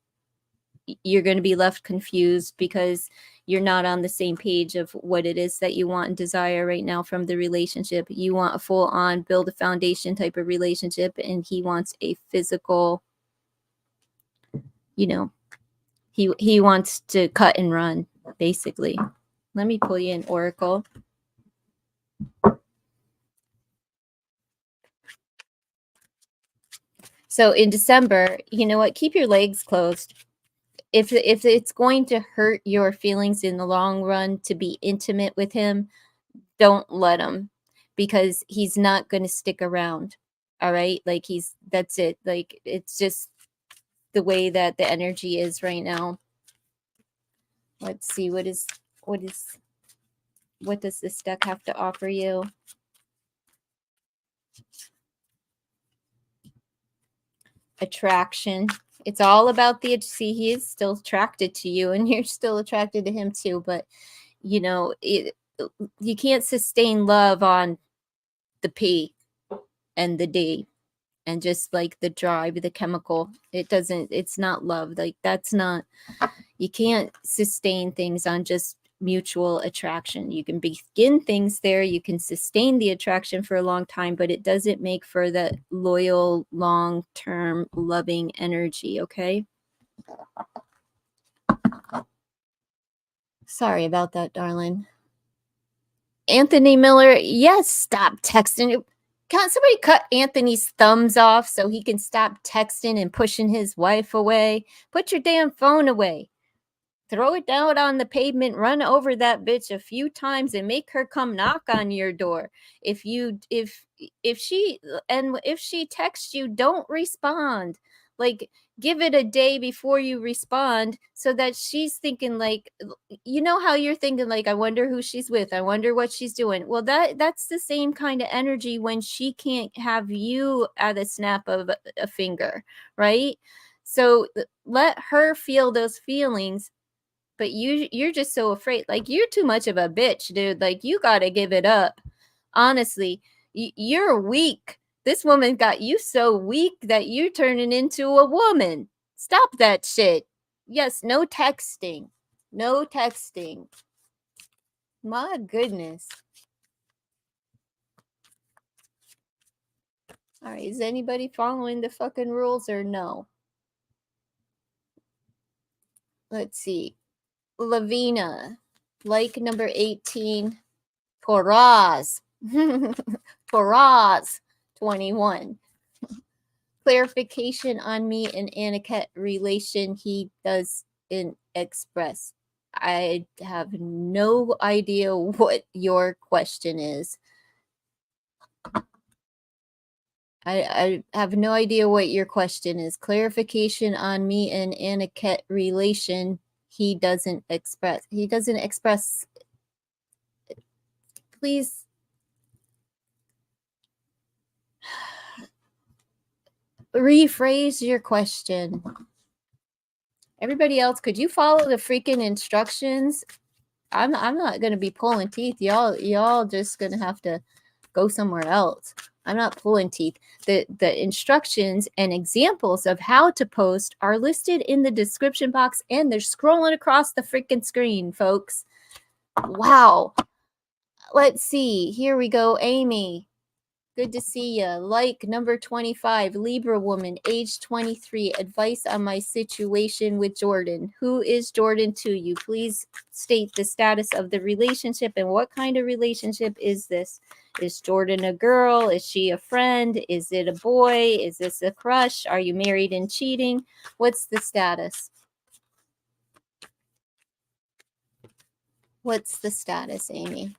you're going to be left confused because you're not on the same page of what it is that you want and desire right now from the relationship. You want a full on build a foundation type of relationship, and he wants a physical, you know, he wants to cut and run, basically. Let me pull you an oracle. So in December, you know what? Keep your legs closed. If it's going to hurt your feelings in the long run to be intimate with him, don't let him, because he's not going to stick around. All right? Like that's it. Like it's just the way that the energy is right now. Let's see what does this deck have to offer you? Attraction. It's all about the, see, he is still attracted to you and you're still attracted to him too, but you know, you can't sustain love on the P and the D and just like the drive, the chemical. It's not love. Like that's not, you can't sustain things on just mutual attraction. You can begin things there, you can sustain the attraction for a long time, but it doesn't make for that loyal, long-term loving energy. Okay, sorry about that, darling. Anthony Miller, yes, stop texting. Can't somebody cut Anthony's thumbs off so he can stop texting and pushing his wife away? Put your damn phone away. Throw it down on the pavement, run over that bitch a few times and make her come knock on your door. If she texts you, don't respond. Like, give it a day before you respond so that she's thinking like, you know how you're thinking like, I wonder who she's with, I wonder what she's doing. Well, that's the same kind of energy when she can't have you at a snap of a finger, right? So let her feel those feelings. But you're just so afraid. Like, you're too much of a bitch, dude. Like, you got to give it up. Honestly, you're weak. This woman got you so weak that you're turning into a woman. Stop that shit. Yes, no texting. No texting. My goodness. All right, is anybody following the fucking rules or no? Let's see. Lavina, like number 18. Taurus. Taurus 21. Clarification on me and Aniket relation he doesn't express. I have no idea what your question is. I have no idea what your question is. Clarification on me and Aniket relation he doesn't express. He doesn't express. Please. Rephrase your question. Everybody else, could you follow the freaking instructions? I'm not gonna be pulling teeth. Y'all just gonna have to go somewhere else. I'm not pulling teeth. The instructions and examples of how to post are listed in the description box, and they're scrolling across the freaking screen, folks. Wow. Let's see. Here we go, Amy. Good to see you. Like number 25, Libra woman, age 23. Advice on my situation with Jordan. Who is Jordan to you? Please state the status of the relationship and what kind of relationship is this? Is Jordan a girl? Is she a friend? Is it a boy? Is this a crush? Are you married and cheating? What's the status? What's the status, Amy?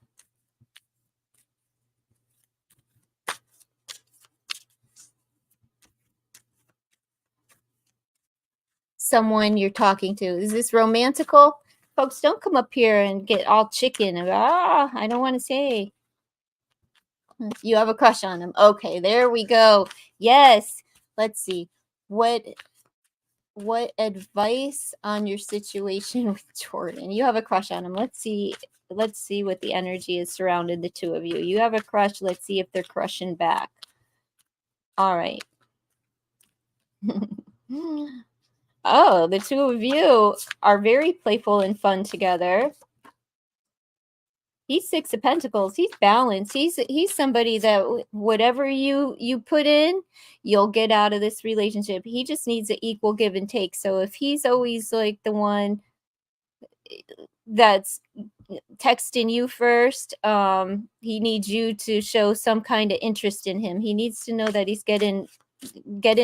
Someone you're talking to. Is this romantical? Folks, don't come up here and get all chicken. I don't want to say. You have a crush on him. Okay, there we go. Yes. Let's see. What advice on your situation with Jordan? You have a crush on him. Let's see what the energy is surrounding the two of you. You have a crush. Let's see if they're crushing back. All right. Oh, the two of you are very playful and fun together. He's Six of Pentacles. He's balanced. He's somebody that whatever you put in, you'll get out of this relationship. He just needs an equal give and take. So if he's always like the one that's texting you first, he needs you to show some kind of interest in him. He needs to know that he's getting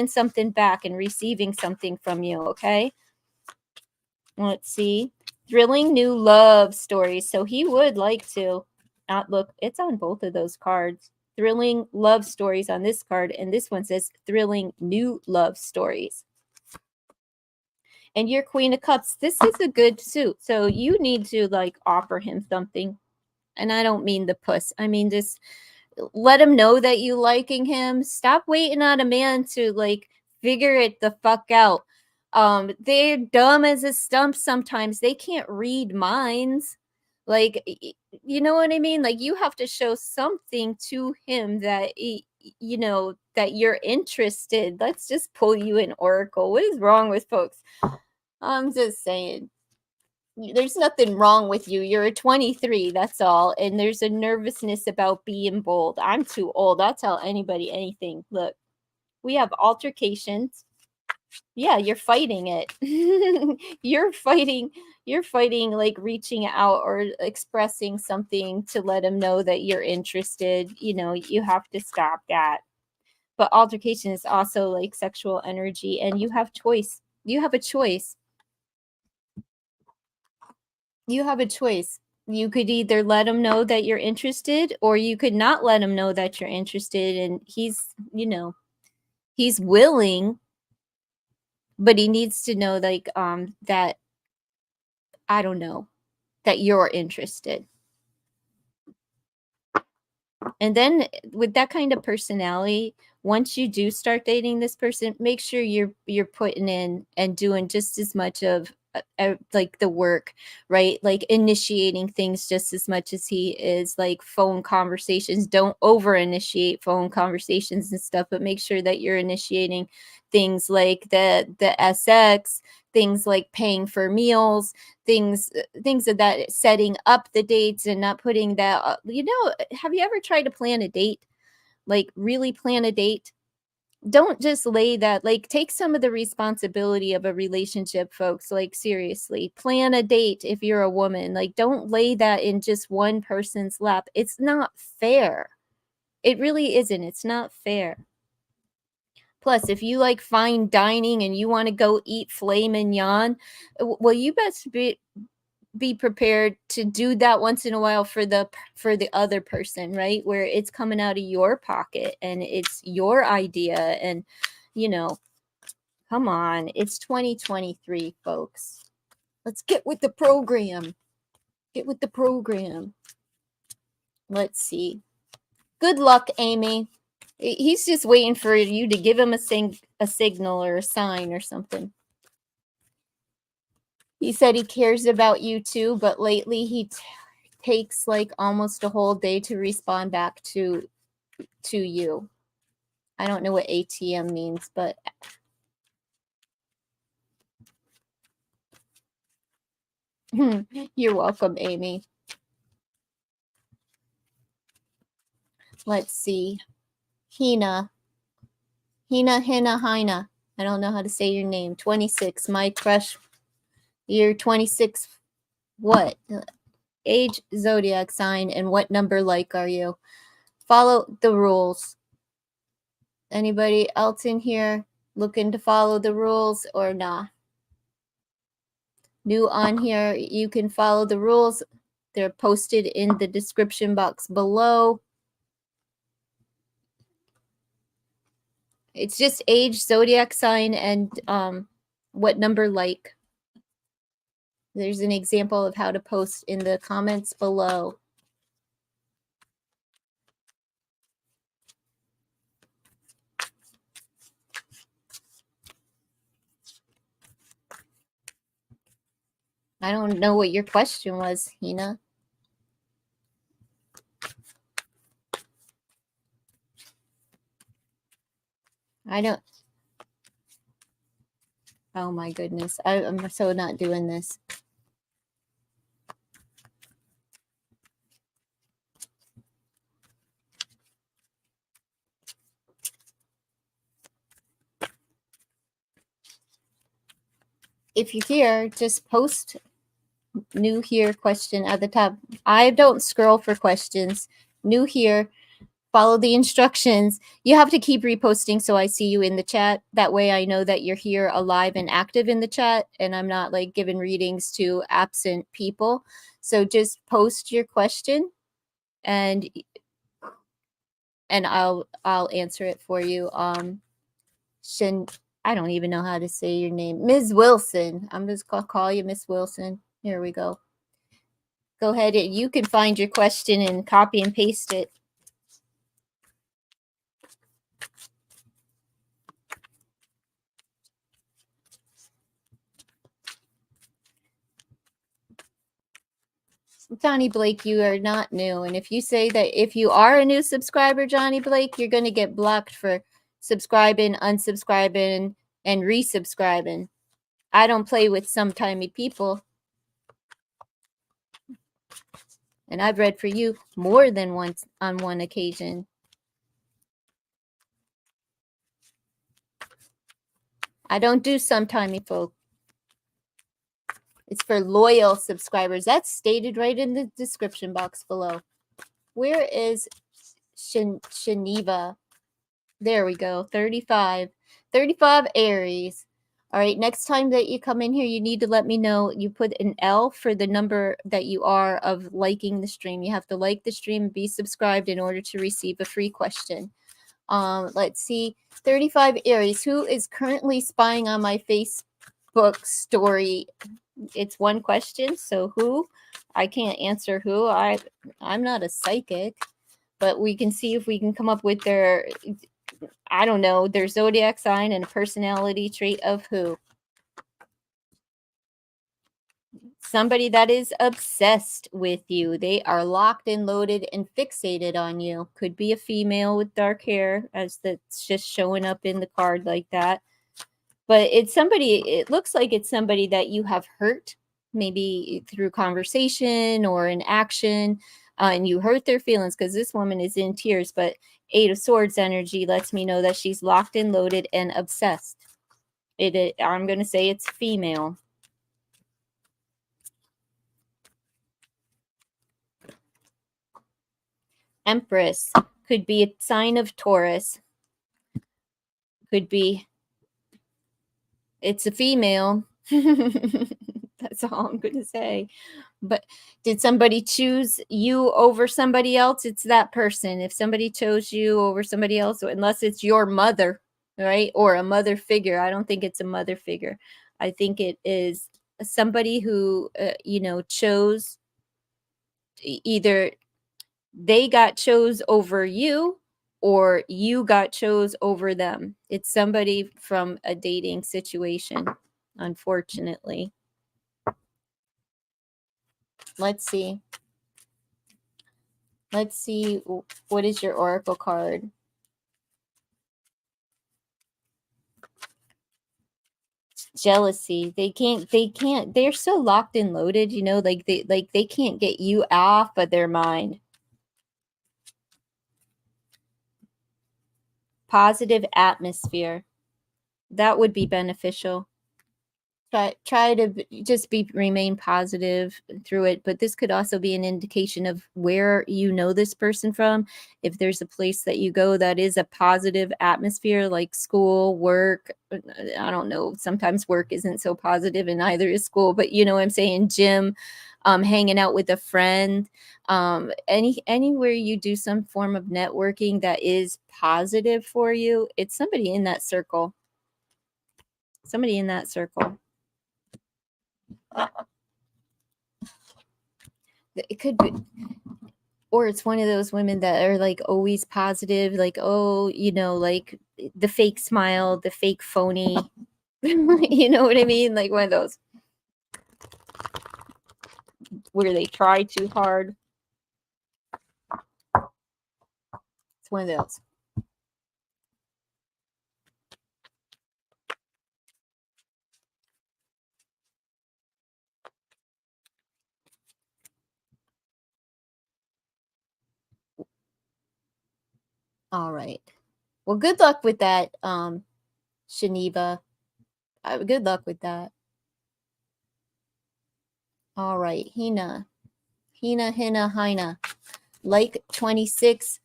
something back and receiving something from you. Okay, let's see. Thrilling new love stories. So he would like to not look, it's on both of those cards. Thrilling love stories on this card, and this one says thrilling new love stories. And your Queen of Cups, this is a good suit. So you need to like offer him something. And I don't mean the puss. I mean just let him know that you liking him. Stop waiting on a man to like figure it the fuck out. They're dumb as a stump sometimes. They can't read minds. Like, you know what I mean? Like, you have to show something to him that you know that you're interested. Let's just pull you an oracle. What is wrong with folks? I'm just saying. There's nothing wrong with you. You're a 23, that's all. And there's a nervousness about being bold. I'm too old. I'll tell anybody anything. Look, we have altercations. Yeah, you're fighting it. you're fighting like reaching out or expressing something to let him know that you're interested. You know, you have to stop that. But altercation is also like sexual energy, and you have choice. You have a choice. You have a choice. You could either let him know that you're interested, or you could not let him know that you're interested, and he's, you know, he's willing, but he needs to know like that, I don't know, that you're interested. And then with that kind of personality, once you do start dating this person, make sure you're putting in and doing just as much of like the work, right? Like initiating things just as much as he is, like phone conversations. Don't over initiate phone conversations and stuff, but make sure that you're initiating things like the SX, things like paying for meals, things of that, setting up the dates and not putting that, you know, have you ever tried to plan a date? Like really plan a date? Don't just lay that, like take some of the responsibility of a relationship, folks. Like seriously, plan a date. If you're a woman, like don't lay that in just one person's lap. It's not fair. It really isn't. It's not fair. Plus, if you like fine dining and you want to go eat filet mignon, well, you best be prepared to do that once in a while for the other person, right? Where it's coming out of your pocket and it's your idea. And you know, come on, it's 2023, folks. Let's get with the program. Get with the program. Let's see. Good luck, Amy. He's just waiting for you to give him a signal or a sign or something. He said he cares about you too, but lately he takes like almost a whole day to respond back to you. I don't know what ATM means, but you're welcome, Amy. Let's see. Hina. Hina. I don't know how to say your name. 26. My crush. You're 26. What? Age, zodiac sign, and what number like are you? Follow the rules. Anybody else in here looking to follow the rules or not? New on here, you can follow the rules. They're posted in the description box below. It's just age, zodiac sign, and what number like. There's an example of how to post in the comments below. I don't know what your question was, Hina. I don't. Oh my goodness. I'm so not doing this. If you're here, just post new here question at the top. I don't scroll for questions. New here. Follow the instructions. You have to keep reposting so I see you in the chat. That way I know that you're here alive and active in the chat and I'm not like giving readings to absent people. So just post your question and I'll answer it for you. I don't even know how to say your name. Ms. Wilson. I'm just gonna call you Miss Wilson. Here we go. Go ahead and you can find your question and copy and paste it. Johnny Blake, you are not new. And if you say that if you are a new subscriber, Johnny Blake, you're going to get blocked for subscribing, unsubscribing, and resubscribing. I don't play with sometimey people. And I've read for you more than once on one occasion. I don't do sometimey folk. It's for loyal subscribers. That's stated right in the description box below. Where is Shaniva? There we go. 35. 35 Aries. All right. Next time that you come in here, you need to let me know. You put an L for the number that you are of liking the stream. You have to like the stream and be subscribed in order to receive a free question. Let's see. 35 Aries. Who is currently spying on my Facebook story? It's one question. So who? I can't answer who. I'm not a psychic, but we can see if we can come up with their, I don't know, their zodiac sign and a personality trait of who. Somebody that is obsessed with you. They are locked and loaded and fixated on you. Could be a female with dark hair, as that's just showing up in the card like that. But it's somebody, it looks like it's somebody that you have hurt, maybe through conversation or an action, and you hurt their feelings, because this woman is in tears. But 8 of Swords energy lets me know that she's locked and loaded and obsessed. I'm going to say it's female. Empress could be a sign of Taurus. Could be it's a female. That's all I'm going to say. But did somebody choose you over somebody else? It's that person. If somebody chose you over somebody else, unless it's your mother, right? Or a mother figure. I don't think it's a mother figure. I think it is somebody who, chose, either they got chose over you or you got chose over them. It's somebody from a dating situation, unfortunately. Let's see. Let's see. What is your oracle card? Jealousy. They can't, they're so locked and loaded, like they can't get you off of their mind. Positive atmosphere. That would be beneficial. Try to just remain positive through it. But this could also be an indication of where you know this person from. If there's a place that you go that is a positive atmosphere, like school, work, I don't know, sometimes work isn't so positive and neither is school, but you know what I'm saying, gym, hanging out with a friend, anywhere you do some form of networking that is positive for you, it's somebody in that circle. Somebody in that circle. It could be, or it's one of those women that are like always positive, like, oh, like the fake smile, the fake phony. You know what I mean? Like one of those where they try too hard. It's one of those. All right. Well, good luck with that, Shaniva. Good luck with that. All right, Hina. Hina. Like 26.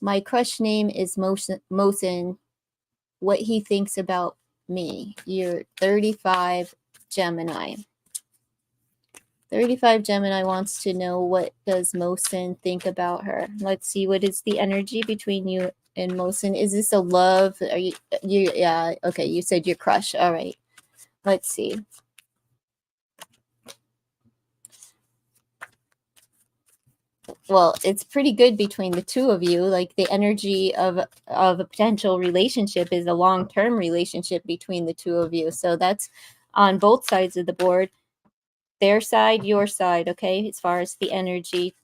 My crush name is Mosin. What he thinks about me. You're 35 Gemini. 35 Gemini wants to know, what does Mosin think about her? Let's see, what is the energy between you and Mosin? Is this a love? Are you yeah, okay, you said your crush. All right. Let's see. Well, it's pretty good between the two of you. Like, the energy of a potential relationship is a long-term relationship between the two of you. So that's on both sides of the board. Their side, your side, okay? As far as the energy,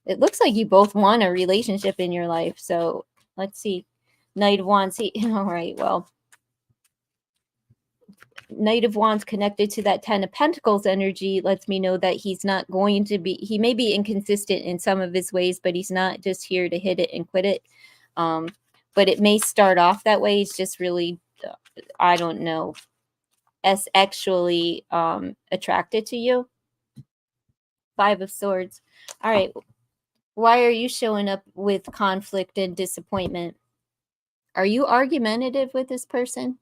it looks like you both want a relationship in your life. So let's see. Knight of Wands. All right, well, Knight of Wands connected to that Ten of Pentacles energy lets me know that he's not going to be, he may be inconsistent in some of his ways, but he's not just here to hit it and quit it. But it may start off that way. He's just really, I don't know, actually attracted to you. Five of Swords. All right. Why are you showing up with conflict and disappointment? Are you argumentative with this person?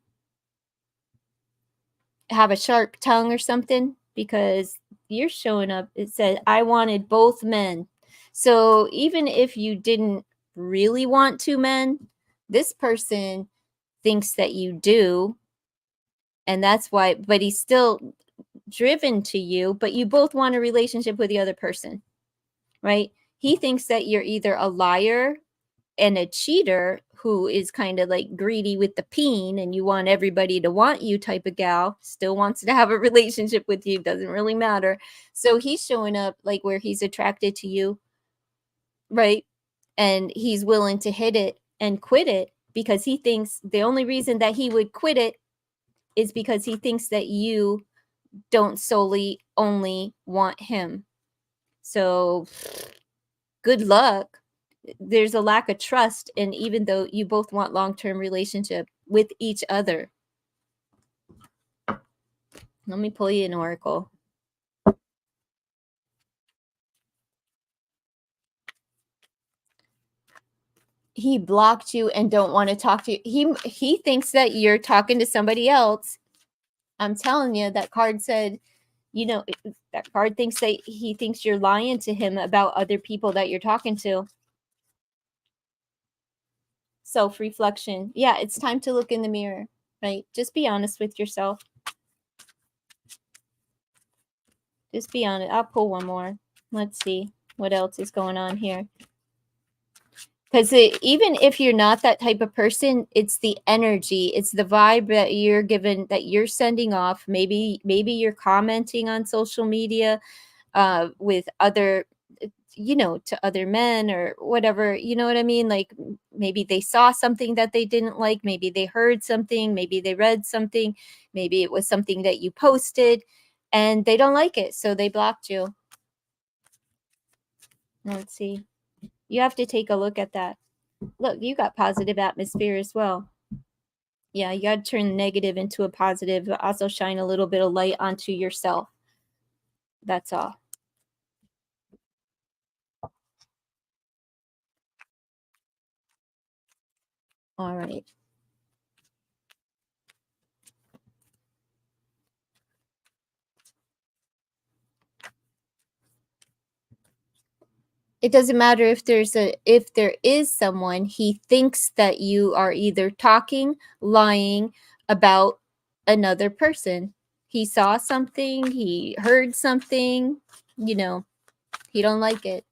Have a sharp tongue or something? Because you're showing up, it said, I wanted both men. So even if you didn't really want two men, this person thinks that you do. And that's why, but he's still driven to you, but you both want a relationship with the other person, right? He thinks that you're either a liar and a cheater who is kind of like greedy with the peen and you want everybody to want you type of gal, still wants to have a relationship with you, doesn't really matter. So he's showing up like where he's attracted to you, right? And he's willing to hit it and quit it because he thinks the only reason that he would quit it is because he thinks that you don't solely only want him. So good luck. There's a lack of trust, and even though you both want long-term relationship with each other. Let me pull you an oracle. He blocked you and don't want to talk to you. He thinks that you're talking to somebody else. I'm telling you, that card said, you know, that card thinks that he thinks you're lying to him about other people that you're talking to. Self-reflection. Yeah, it's time to look in the mirror, right? Just be honest with yourself. Just be honest. I'll pull one more. Let's see what else is going on here. Because even if you're not that type of person, it's the energy, it's the vibe that you're given, that you're sending off. Maybe you're commenting on social media with other, you know, to other men or whatever, you know what I mean? Like maybe they saw something that they didn't like, maybe they heard something, maybe they read something, maybe it was something that you posted and they don't like it, so they blocked you. Let's see. You have to take a look at that. Look, you got positive atmosphere as well. Yeah, you got to turn the negative into a positive, but also shine a little bit of light onto yourself. That's all. All right. It doesn't matter if there is someone, he thinks that you are either talking, lying about another person. He saw something, he heard something, you know, he don't like it.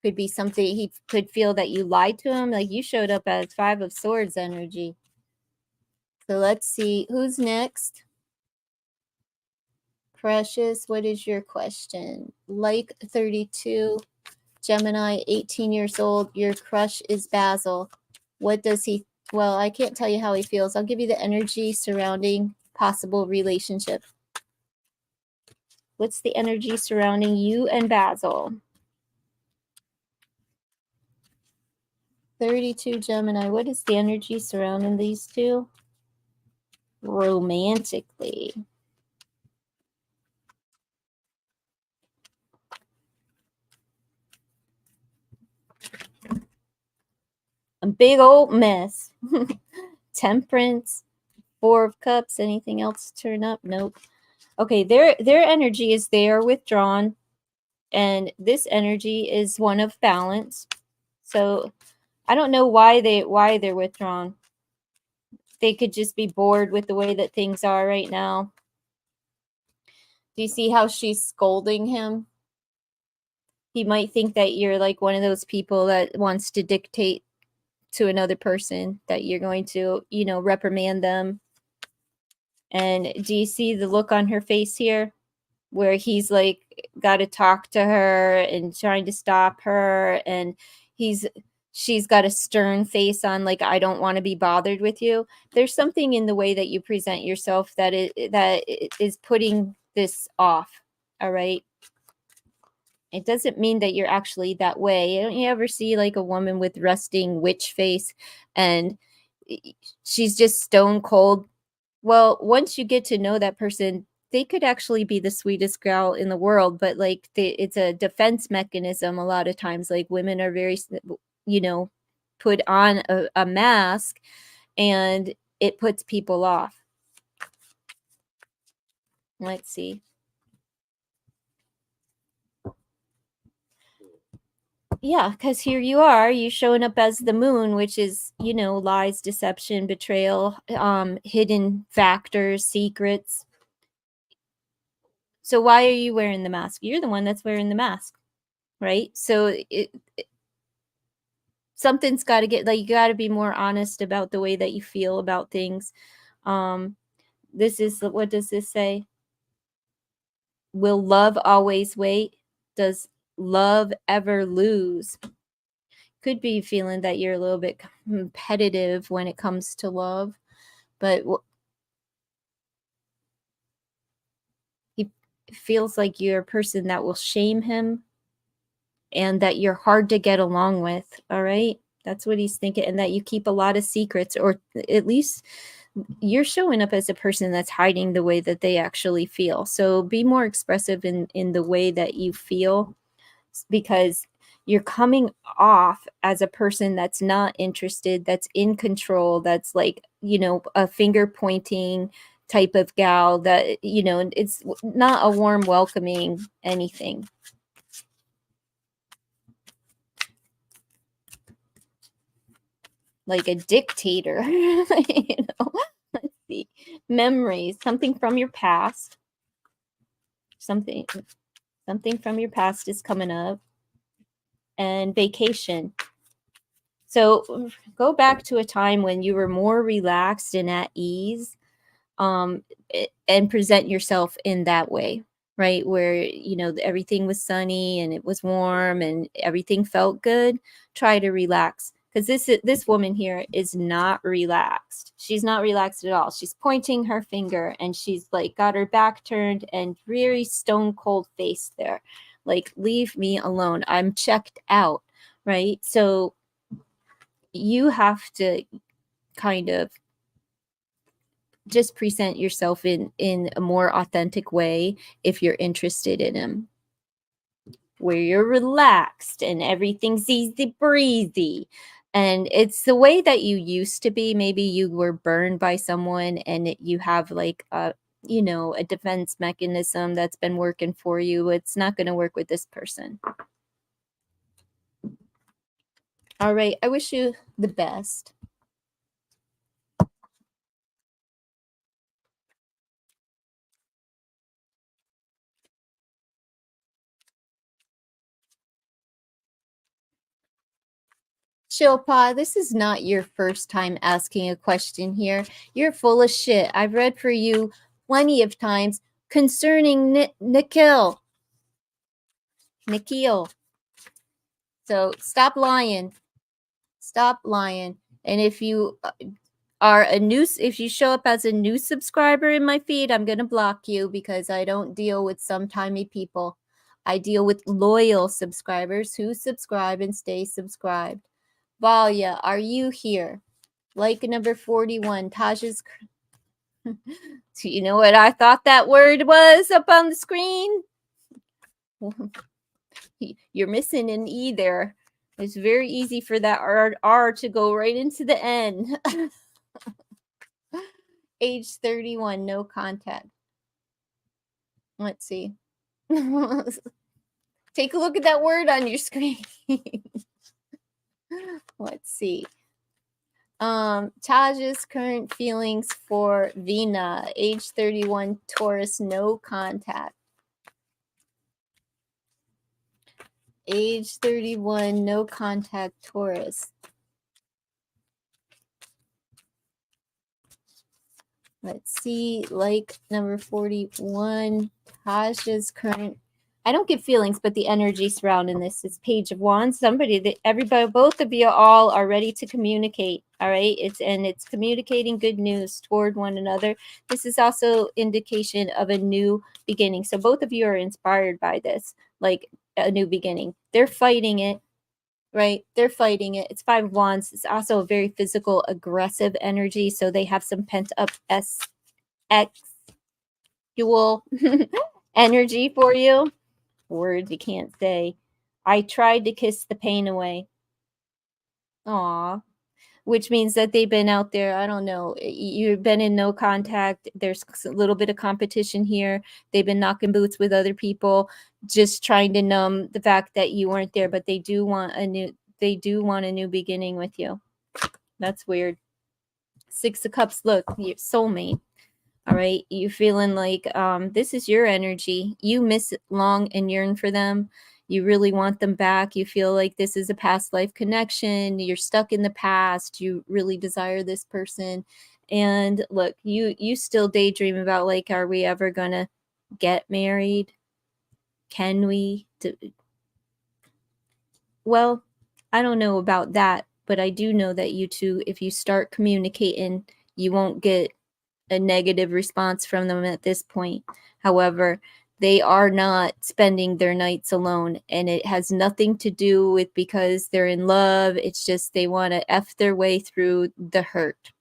Could be something, he could feel that you lied to him, like you showed up as Five of Swords energy. So let's see who's next. Precious, what is your question? Like 32, Gemini, 18 years old. Your crush is Basil. What does he, well, I can't tell you how he feels. I'll give you the energy surrounding possible relationship. What's the energy surrounding you and Basil? 32 Gemini. What is the energy surrounding these two? Romantically. A big old mess. Temperance, Four of Cups. Anything else turn up? Nope. Okay, their energy is they are withdrawn, and this energy is one of balance. So I don't know why they're withdrawn. They could just be bored with the way that things are right now. Do you see how she's scolding him? He might think that you're like one of those people that wants to dictate to another person, that you're going to, reprimand them. And do you see the look on her face here where he's like got to talk to her and trying to stop her, and she's got a stern face on, like, I don't want to be bothered with you. There's something in the way that you present yourself that is putting this off. All right. It doesn't mean that you're actually that way. Don't you ever see like a woman with resting witch face and she's just stone cold? Well, once you get to know that person, they could actually be the sweetest gal in the world, but like it's a defense mechanism a lot of times. Like women are very, put on a mask, and it puts people off. Let's see. Yeah, because here you showing up as the moon, which is, lies, deception, betrayal, hidden factors, secrets. So why are you wearing the mask? You're the one that's wearing the mask, right? So something's got to get, like, you got to be more honest about the way that you feel about things. This is, what does this say? Will love always wait? Does love ever lose? Could be feeling that you're a little bit competitive when it comes to love, but he feels like you're a person that will shame him and that you're hard to get along with. All right. That's what he's thinking. And that you keep a lot of secrets, or at least you're showing up as a person that's hiding the way that they actually feel. So be more expressive in the way that you feel, because you're coming off as a person that's not interested, that's in control, that's like, a finger pointing type of gal, that, it's not a warm welcoming anything. Like a dictator. Let's see. Memories, something from your past. Something from your past is coming up. And vacation. So go back to a time when you were more relaxed and at ease, and present yourself in that way, right? Where, everything was sunny and it was warm and everything felt good. Try to relax, because this woman here is not relaxed. She's not relaxed at all. She's pointing her finger and she's like got her back turned and very stone cold face there. Like, leave me alone. I'm checked out, right? So you have to kind of just present yourself in a more authentic way if you're interested in him, where you're relaxed and everything's easy breezy. And it's the way that you used to be. Maybe you were burned by someone and you have like a defense mechanism that's been working for you. It's not going to work with this person. All right, I wish you the best. Shilpa, this is not your first time asking a question here. You're full of shit. I've read for you plenty of times concerning Nikhil. So stop lying. Stop lying. And if you if you show up as a new subscriber in my feed, I'm going to block you, because I don't deal with sometimey people. I deal with loyal subscribers who subscribe and stay subscribed. Valia, are you here? Like number 41, Taj's. So you know what I thought that word was up on the screen? You're missing an E there. It's very easy for that R to go right into the N. Age 31, no contact. Let's see. Take a look at that word on your screen. Let's see. Taj's current feelings for Vina, age 31, Taurus, no contact. Age 31, no contact, Taurus. Let's see, like number 41, Tasha's current. I don't get feelings, but the energy surrounding this is Page of Wands. Somebody that everybody, both of you all are ready to communicate. All right. It's communicating good news toward one another. This is also indication of a new beginning. So both of you are inspired by this, like a new beginning. They're fighting it. Right? They're fighting it. It's Five of Wands. It's also a very physical, aggressive energy. So they have some pent up sexual energy for you. Words you can't say. I tried to kiss the pain away. Aw. Which means that they've been out there. I don't know. You've been in no contact. There's a little bit of competition here. They've been knocking boots with other people, just trying to numb the fact that you weren't there. But they do want a new. They do want a new beginning with you. That's weird. Six of Cups. Look, your soulmate. All right, you feeling like this is your energy. You miss long and yearn for them. You really want them back. You feel like this is a past life connection. You're stuck in the past. You really desire this person. And look, you still daydream about, like, are we ever gonna get married? Can we? Well, I don't know about that, but I do know that you two, if you start communicating, you won't get a negative response from them at this point. However, they are not spending their nights alone, and it has nothing to do with because they're in love. It's just they want to F their way through the hurt.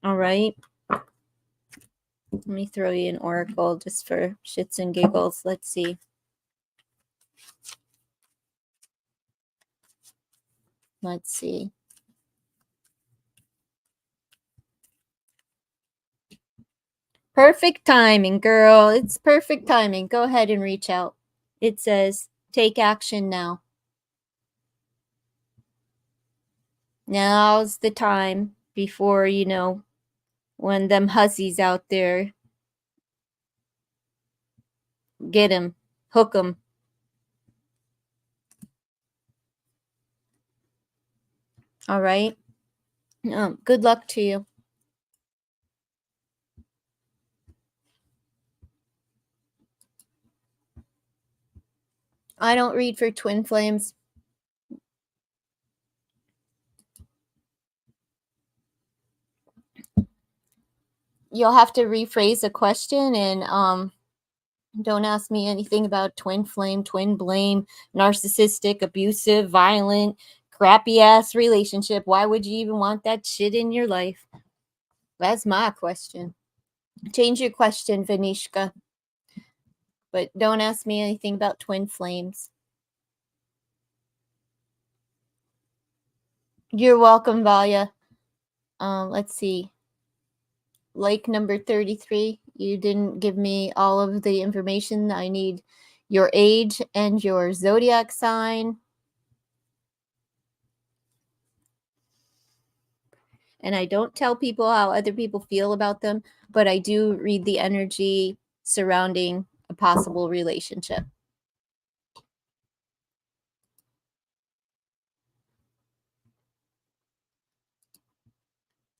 All right. Let me throw you an oracle just for shits and giggles. Let's see. Let's see. Perfect timing, girl. It's perfect timing. Go ahead and reach out. It says, take action now. Now's the time before, when them hussies out there, get him, hook him. All right. Good luck to you. I don't read for twin flames. You'll have to rephrase a question, and don't ask me anything about twin flame, twin blame, narcissistic, abusive, violent, crappy ass relationship. Why would you even want that shit in your life? That's my question. Change your question, Vanishka. But don't ask me anything about twin flames. You're welcome, Valia. Let's see. Like number 33, you didn't give me all of the information. I need your age and your zodiac sign. And I don't tell people how other people feel about them, but I do read the energy surrounding a possible relationship.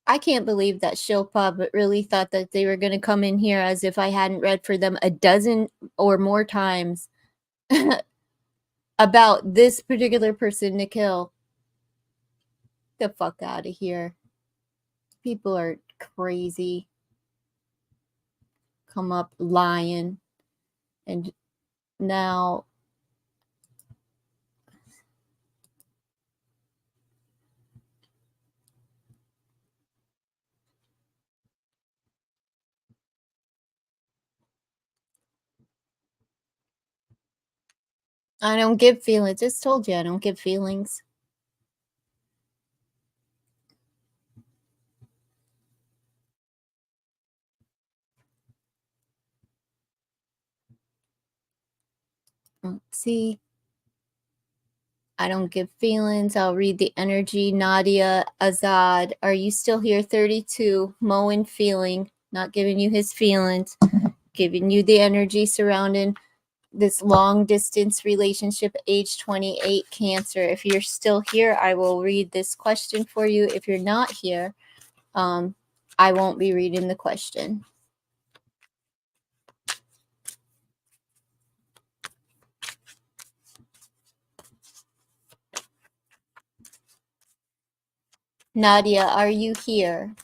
I can't believe that Shilpa but really thought that they were going to come in here as if I hadn't read for them a dozen or more times about this particular person to kill. The fuck out of here. People are crazy. Come up lying. And now I don't give feelings. Just told you I don't give feelings. Let's see. I don't give feelings. I'll read the energy. Nadia Azad, are you still here? 32. Moen feeling, not giving you his feelings, giving you the energy surrounding this long distance relationship, age 28, Cancer. If you're still here, I will read this question for you. If you're not here, I won't be reading the question. Nadia, are you here?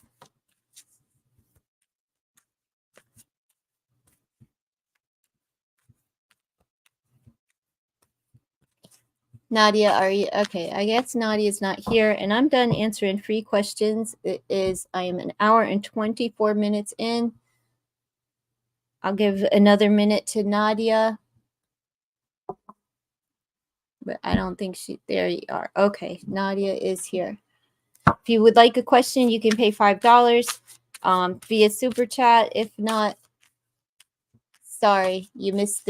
Nadia, are you okay? I guess Nadia's not here, and I'm done answering free questions. I am an hour and 24 minutes in. I'll give another minute to Nadia, but I don't think there you are. Okay, Nadia is here. If you would like a question, you can pay $5 via super chat. If not, sorry, you missed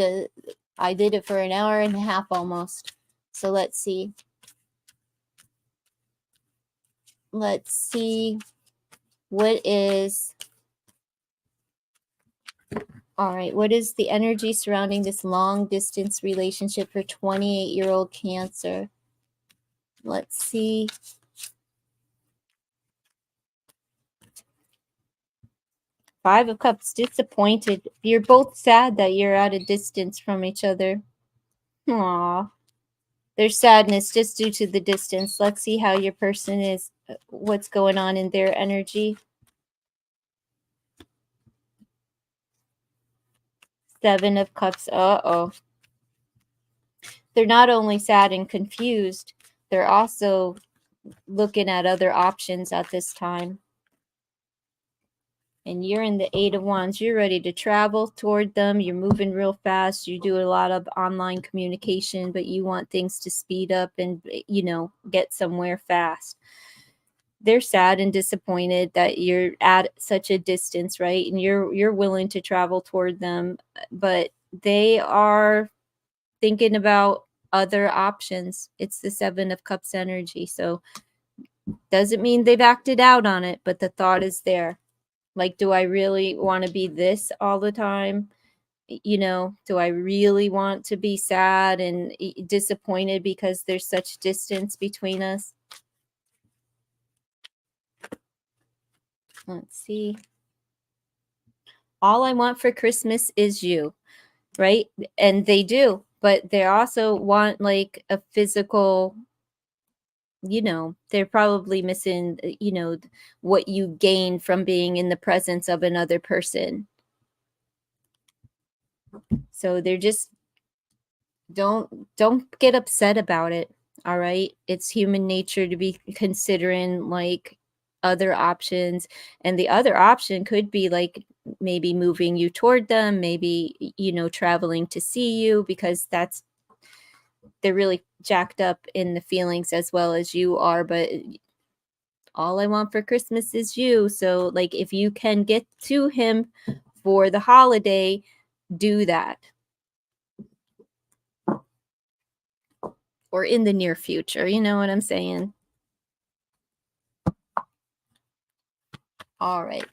I did it for an hour and a half almost. So let's see. Let's see. What is All right. What is the energy surrounding this long distance relationship for 28-year-old Cancer? Let's see. Five of Cups, disappointed. You're both sad that you're at a distance from each other. Aww. There's sadness just due to the distance. Let's see how your person is, what's going on in their energy. Seven of Cups. Uh-oh. They're not only sad and confused, they're also looking at other options at this time. And you're in the Eight of Wands. You're ready to travel toward them. You're moving real fast. You do a lot of online communication, but you want things to speed up and, get somewhere fast. They're sad and disappointed that you're at such a distance, right? And you're willing to travel toward them, but they are thinking about other options. It's the Seven of Cups energy. So doesn't mean they've acted out on it, but the thought is there. Like, do I really want to be this all the time? Do I really want to be sad and disappointed because there's such distance between us? Let's see. All I want for Christmas is you, right? And they do, but they also want like a physical, they're probably missing, what you gain from being in the presence of another person. So they're just don't get upset about it. All right, it's human nature to be considering like other options, and the other option could be like maybe moving you toward them, maybe traveling to see you, because they're really jacked up in the feelings as well as you are. But all I want for Christmas is you. So like, if you can get to him for the holiday, do that. Or in the near future, you know what I'm saying? All right.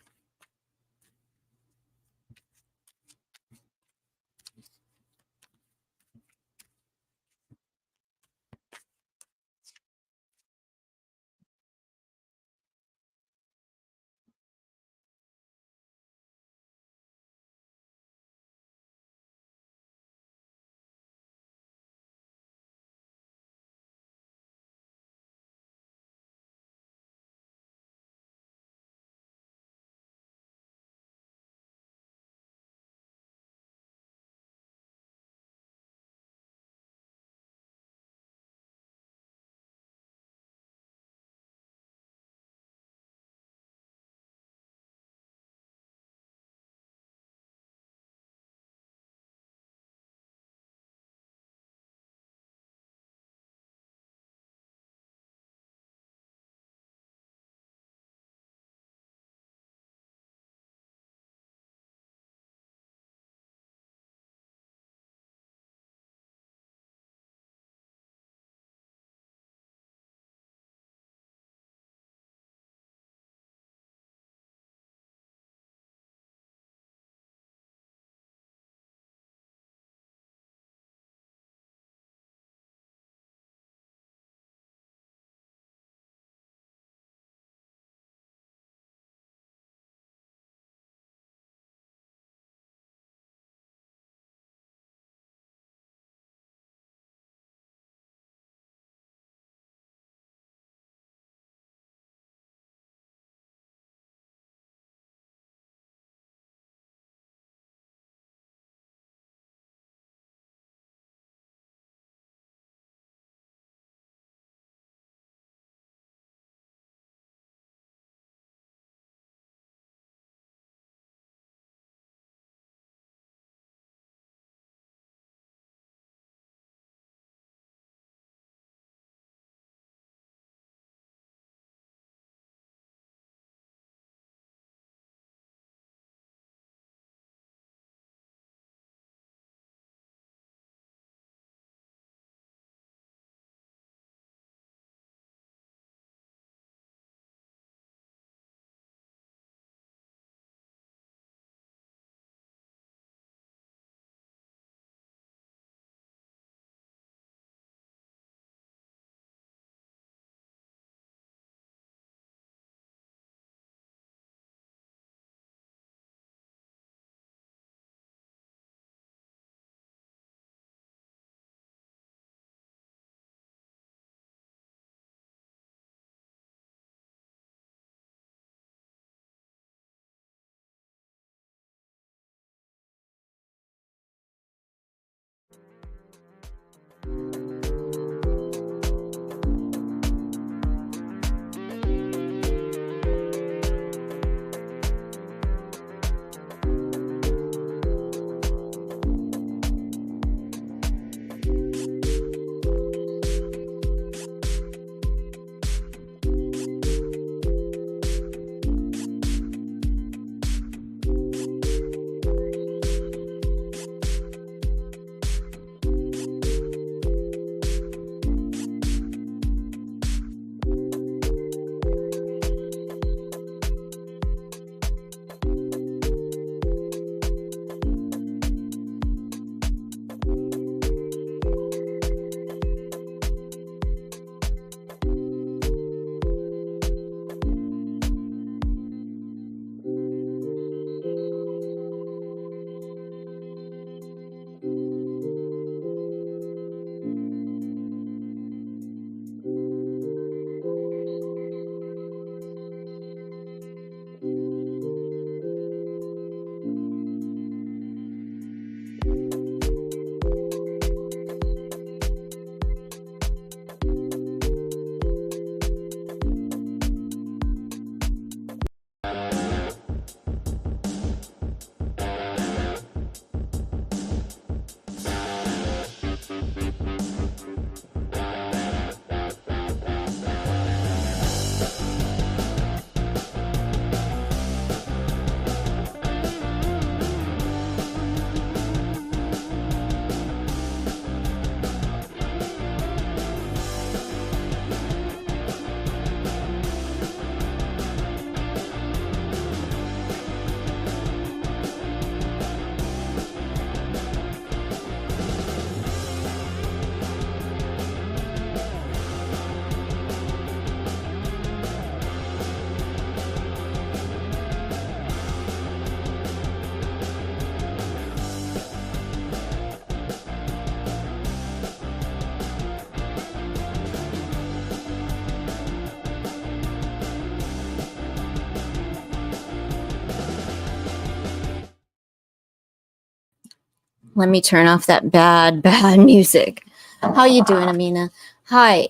Let me turn off that bad music. How you doing, Amina? Hi.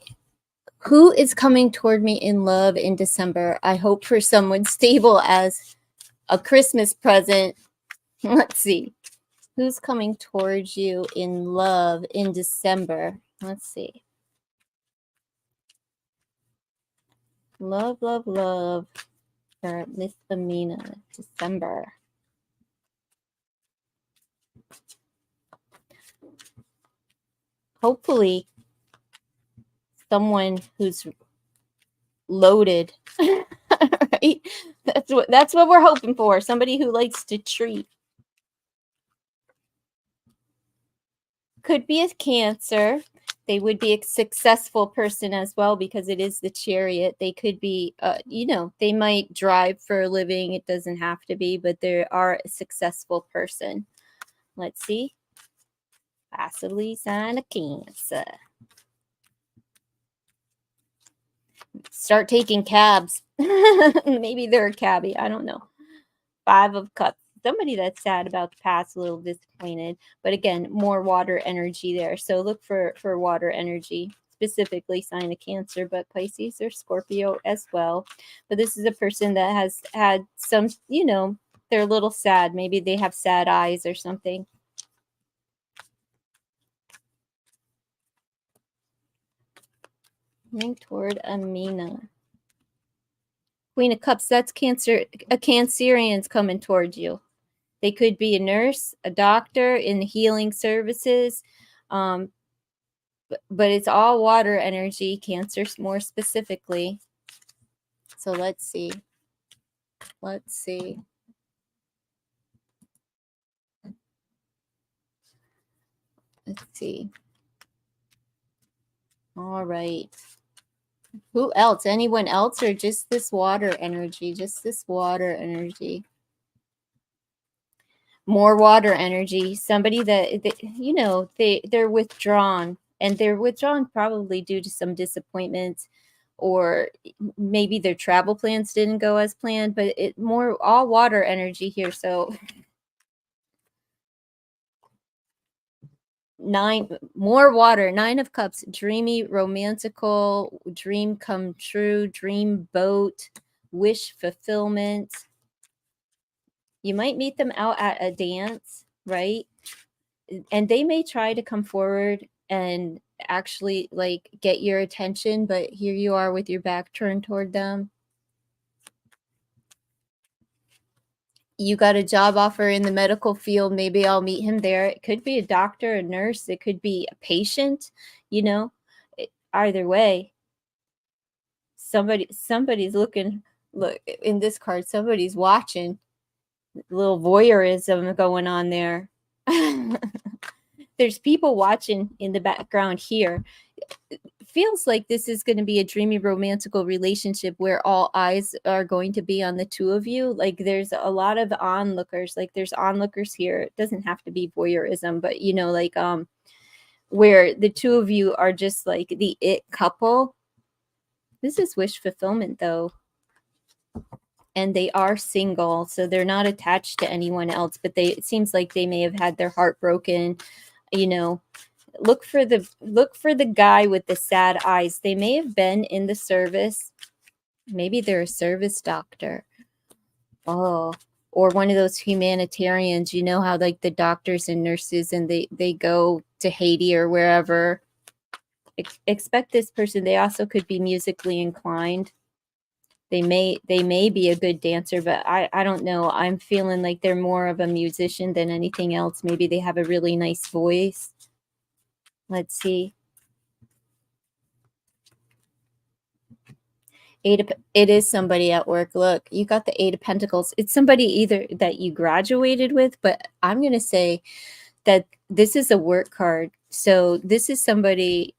Who is coming toward me in love in December? I hope for someone stable as a Christmas present. Let's see. Who's coming towards you in love in December? Let's see. Love, love, love for Miss Amina, December. Hopefully, someone who's loaded. Right? That's what we're hoping for. Somebody who likes to treat. Could be a Cancer. They would be a successful person as well because it is the Chariot. They could be, they might drive for a living. It doesn't have to be, but they are a successful person. Let's see. Possibly sign a Cancer. Start taking cabs. Maybe they're a cabbie. I don't know. 5 of Cups. Somebody that's sad about the past, a little disappointed. But again, more water energy there. So look for water energy, specifically sign of Cancer, but Pisces or Scorpio as well. But this is a person that has had some, they're a little sad. Maybe they have sad eyes or something. Coming toward Amina. Queen of Cups, that's Cancer. A Cancerian's coming towards you. They could be a nurse, a doctor in healing services, but it's all water energy, Cancer more specifically. So let's see. Let's see. Let's see. All right. Who else? Anyone else or just this water energy? Just this water energy. More water energy. Somebody that they're withdrawn, and they're withdrawn probably due to some disappointments, or maybe their travel plans didn't go as planned, but it more all water energy here. So 9 more water, 9 of Cups, dreamy, romantical, dream come true, dream boat, wish fulfillment. You might meet them out at a dance, right? And they may try to come forward and actually like get your attention, but here you are with your back turned toward them. You got a job offer in the medical field, maybe I'll meet him there. It could be a doctor, a nurse, it could be a patient, either way. Somebody's looking. Look in this card, somebody's watching. A little voyeurism going on there. There's people watching in the background here. It feels like this is going to be a dreamy romantical relationship where all eyes are going to be on the two of you. Like there's a lot of onlookers. Like there's onlookers here. It doesn't have to be voyeurism, but where the two of you are just like the it couple. This is wish fulfillment though. And they are single, so they're not attached to anyone else, but it seems like they may have had their heart broken. Look for the guy with the sad eyes. They may have been in the service. Maybe they're a service doctor. Oh, or one of those humanitarians. You know how like the doctors and nurses, and they go to Haiti or wherever. Expect this person. They also could be musically inclined. They may be a good dancer, but I don't know. I'm feeling like they're more of a musician than anything else. Maybe they have a really nice voice. Let's see. It is somebody at work. Look, you got the 8 of Pentacles. It's somebody either that you graduated with, but I'm going to say that this is a work card. So this is somebody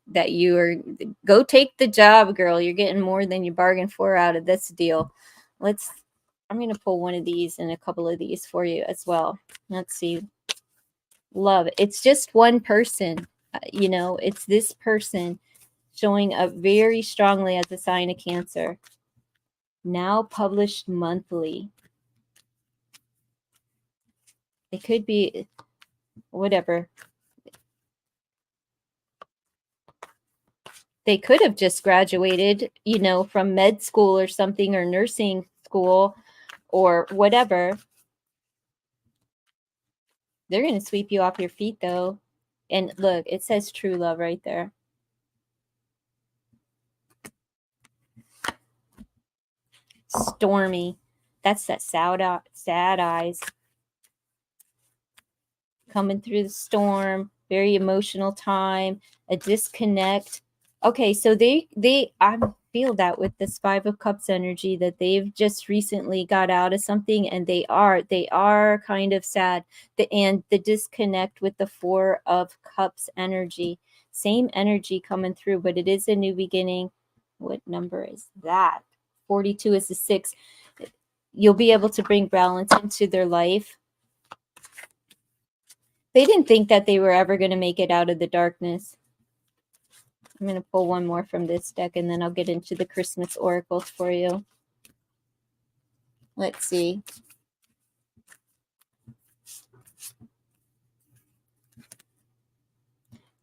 that you are, go take the job, girl. You're getting more than you bargained for out of this deal. I'm going to pull one of these and a couple of these for you as well. Let's see. Love. It's just one person. It's this person showing up very strongly as a sign of Cancer. Now published monthly. It could be whatever. They could have just graduated, from med school or something, or nursing school or whatever. They're going to sweep you off your feet, though. And look, it says true love right there. Stormy. That's that sad eyes. Coming through the storm, very emotional time, a disconnect. Okay, so I feel that with this 5 of Cups energy, that they've just recently got out of something, and they are kind of sad. And the disconnect with the 4 of Cups energy, same energy coming through, but it is a new beginning. What number is that? 42 is the 6. You'll be able to bring balance into their life. They didn't think that they were ever going to make it out of the darkness. I'm going to pull one more from this deck, and then I'll get into the Christmas oracles for you. Let's see.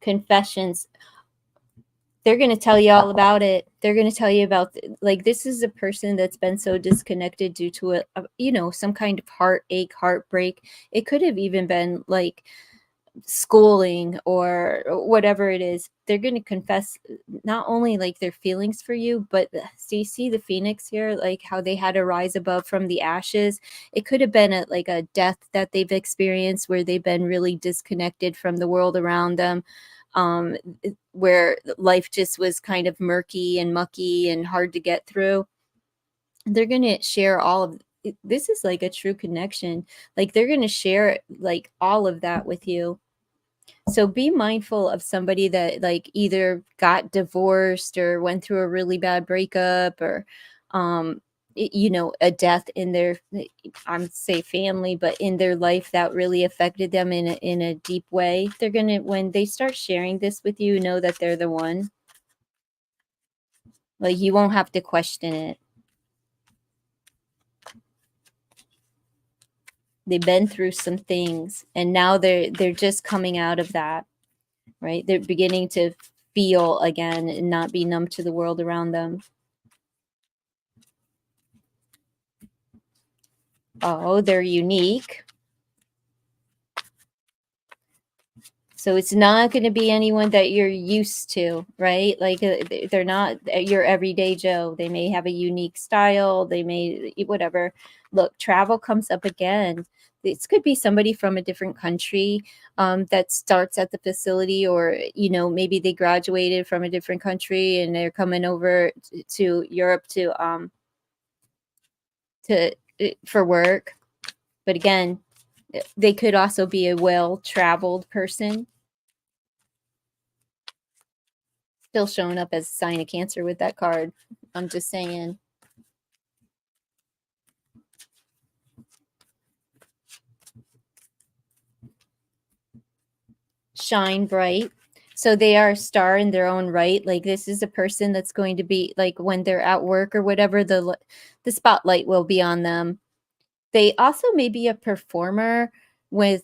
Confessions. They're going to tell you all about it. They're going to tell you about, like, this is a person that's been so disconnected due to some kind of heartache, heartbreak. It could have even been like schooling or whatever it is. They're going to confess not only like their feelings for you, but so you see the phoenix here, like how they had to rise above from the ashes. It could have been like a death that they've experienced where they've been really disconnected from the world around them, where life just was kind of murky and mucky and hard to get through. They're going to share all of this. Is like a true connection. Like they're going to share like all of that with you. So be mindful of somebody that like either got divorced or went through a really bad breakup, or a death in their, I'm say family, but in their life that really affected them in a deep way. They're gonna, when they start sharing this with you, know that they're the one. Like you won't have to question it. They've been through some things, and now they're just coming out of that. Right? They're beginning to feel again and not be numb to the world around them. Oh, they're unique. So it's not going to be anyone that you're used to, right? Like they're not your everyday Joe. They may have a unique style. They may, whatever. Look, travel comes up again. This could be somebody from a different country that starts at the facility, or, maybe they graduated from a different country and they're coming over to Europe to for work. But again, they could also be a well-traveled person. Still showing up as a sign of Cancer with that card. I'm just saying. Shine bright. So they are a star in their own right. Like this is a person that's going to be like, when they're at work or whatever, the spotlight will be on them. They also may be a performer with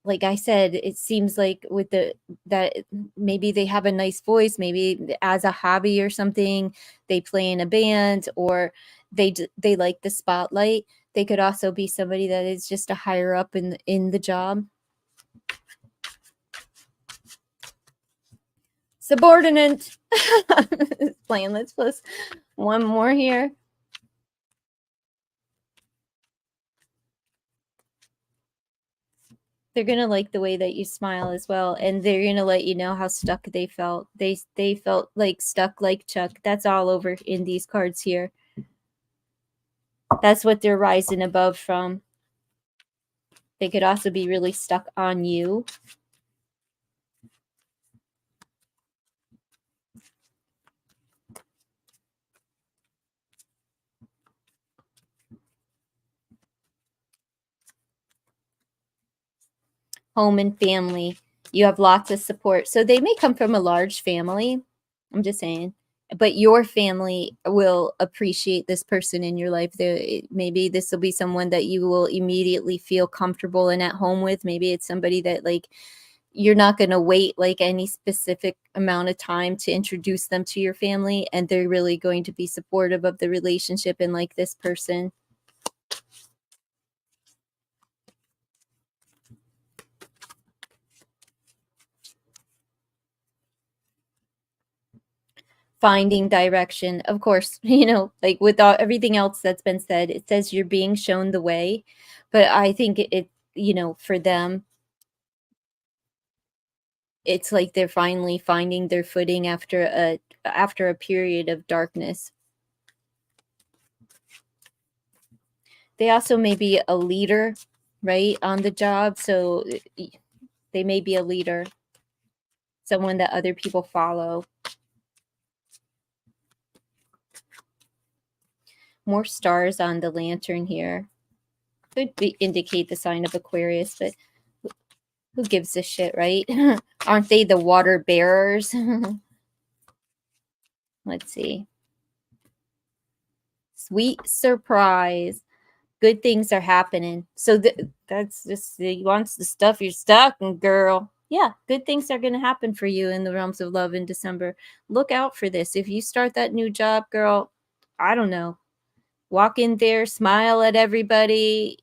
like I said, it seems like with that maybe they have a nice voice, maybe as a hobby or something, they play in a band, or they like the spotlight. They could also be somebody that is just a higher up in the job. Subordinate. Playing. Let's plus one more here. They're gonna like the way that you smile as well, and they're gonna let you know how stuck they felt. They felt like stuck like Chuck. That's all over in these cards here. That's what they're rising above from. They could also be really stuck on you. Home and family. You have lots of support. So they may come from a large family. I'm just saying. but your family will appreciate this person in your life. Maybe this will be someone that you will immediately feel comfortable and at home with. Maybe it's somebody that like you're not going to wait like any specific amount of time to introduce them to your family, and they're really going to be supportive of the relationship and like this person. Finding direction, of course, like with everything else that's been said, it says you're being shown the way, but I think for them, it's like they're finally finding their footing after a period of darkness. They also may be a leader, right, on the job, so they may be a leader, someone that other people follow. More stars on the lantern here. Could indicate the sign of Aquarius, but who gives a shit, right? Aren't they the water bearers? Let's see. Sweet surprise. Good things are happening. So that's just, he wants the stuff you're stuck in, girl. Yeah, good things are going to happen for you in the realms of love in December. Look out for this. If you start that new job, girl, I don't know. Walk in there, smile at everybody,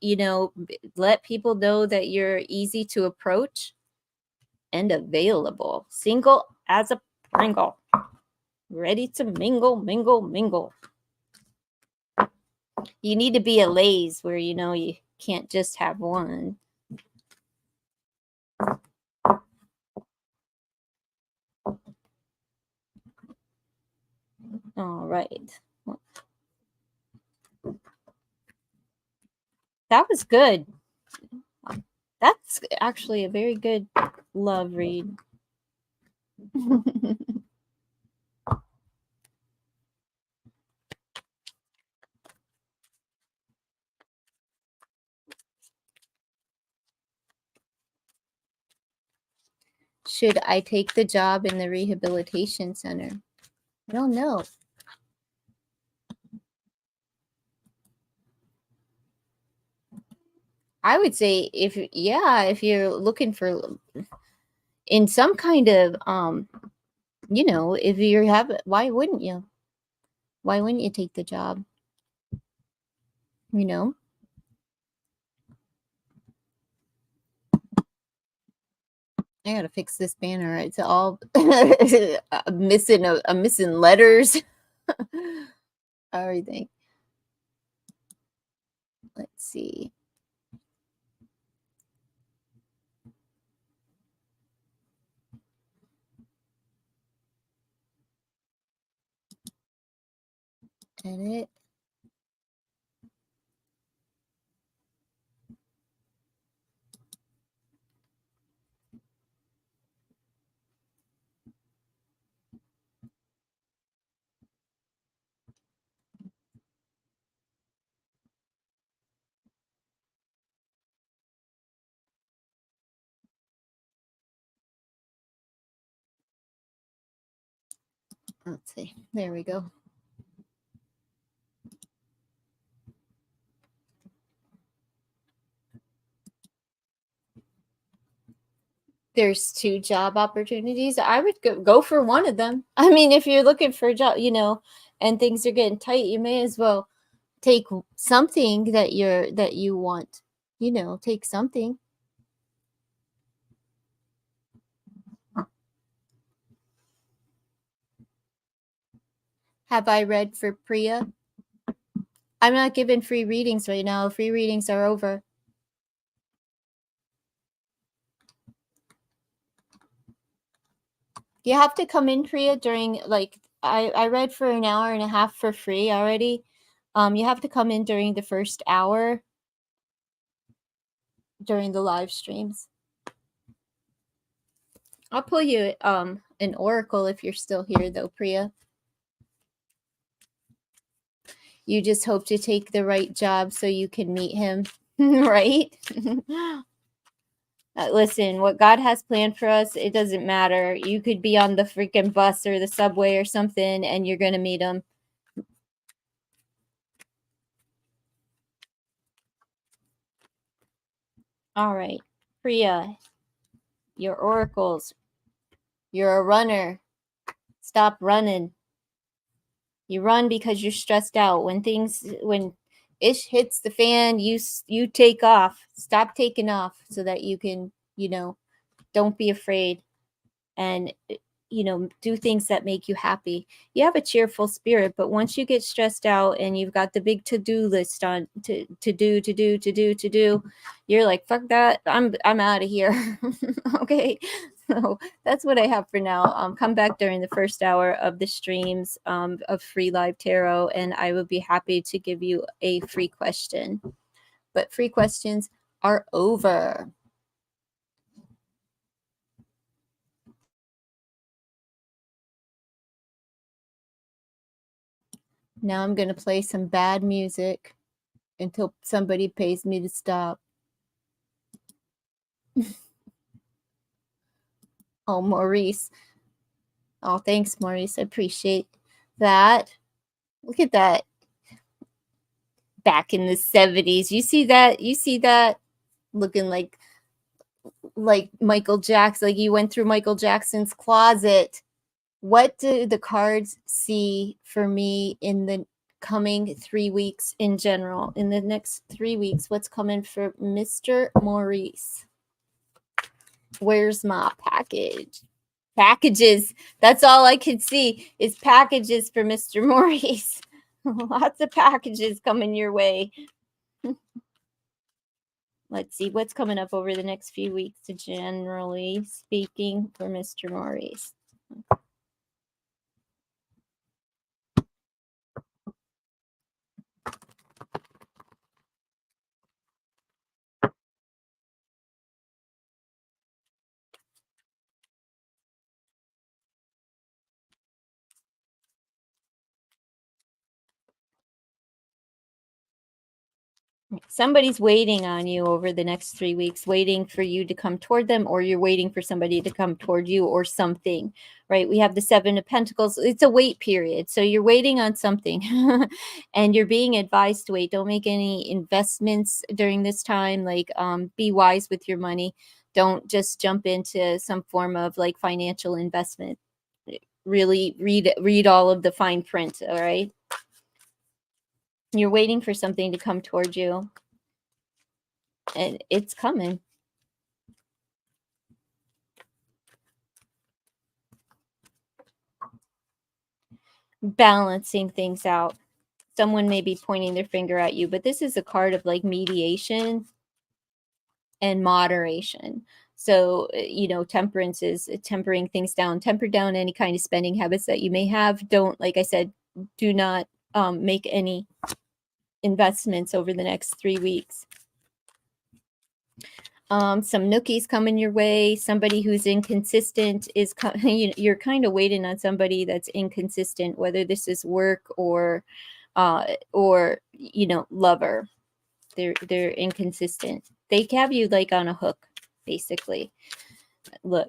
let people know that you're easy to approach and available. Single as a Pringle. Ready to mingle, mingle, mingle. You need to be a laze where you can't just have one. All right. That was good. That's actually a very good love read. Should I take the job in the rehabilitation center? I don't know. I would say if you're looking for in some kind of if you have, why wouldn't you? Why wouldn't you take the job? I gotta fix this banner. It's all missing letters. Everything. Let's see. Edit. Let's see. There we go. There's 2 job opportunities. I would go for one of them. I mean, if you're looking for a job, and things are getting tight, you may as well take something that you want. Take something. Have I read for Priya? I'm not giving free readings right now. Free readings are over. You have to come in, Priya, during like I read for an hour and a half for free already. You have to come in during the first hour during the live streams. I'll pull you an oracle if you're still here though, Priya. You just hope to take the right job so you can meet him, right? Listen, what God has planned for us, it doesn't matter. You could be on the freaking bus or the subway or something, and you're going to meet him. All right. Priya, your oracles. You're a runner. Stop running. You run because you're stressed out. When ish hits the fan, you take off. Stop taking off so that you can, don't be afraid. And do things that make you happy. You have a cheerful spirit, but once you get stressed out and you've got the big to-do list on to do, you're like, fuck that, I'm out of here. Okay, so that's what I have for now. Come back during the first hour of the streams of free live tarot, and I will be happy to give you a free question. But free questions are over. Now I'm going to play some bad music until somebody pays me to stop. Oh, Maurice. Oh, thanks, Maurice. I appreciate that. Look at that. Back in the 70s. You see that? You see that? Looking like Michael Jackson, like you went through Michael Jackson's closet. What do the cards see for me in the coming 3 weeks in general? In the next 3 weeks, what's coming for Mr. Maurice? Where's my package? Packages. That's all I could see is packages for Mr. Maurice. Lots of packages coming your way. Let's see what's coming up over the next few weeks, generally speaking, for Mr. Maurice. Somebody's waiting on you over the next 3 weeks, waiting for you to come toward them, or you're waiting for somebody to come toward you or something, right? We have the 7 of Pentacles. It's a wait period. So you're waiting on something and you're being advised to wait. Don't make any investments during this time. Like, be wise with your money. Don't just jump into some form of like financial investment. Really read all of the fine print. All right. You're waiting for something to come toward you, and it's coming. Balancing things out. Someone may be pointing their finger at you, but this is a card of like mediation and moderation. So, temperance is tempering things down. Temper down any kind of spending habits that you may have. Don't, like I said, do not make any investments over the next 3 weeks. Some nookies coming your way. Somebody who's inconsistent is you're kind of waiting on somebody that's inconsistent, whether this is work or lover. They're inconsistent. They have you like on a hook, basically. Look,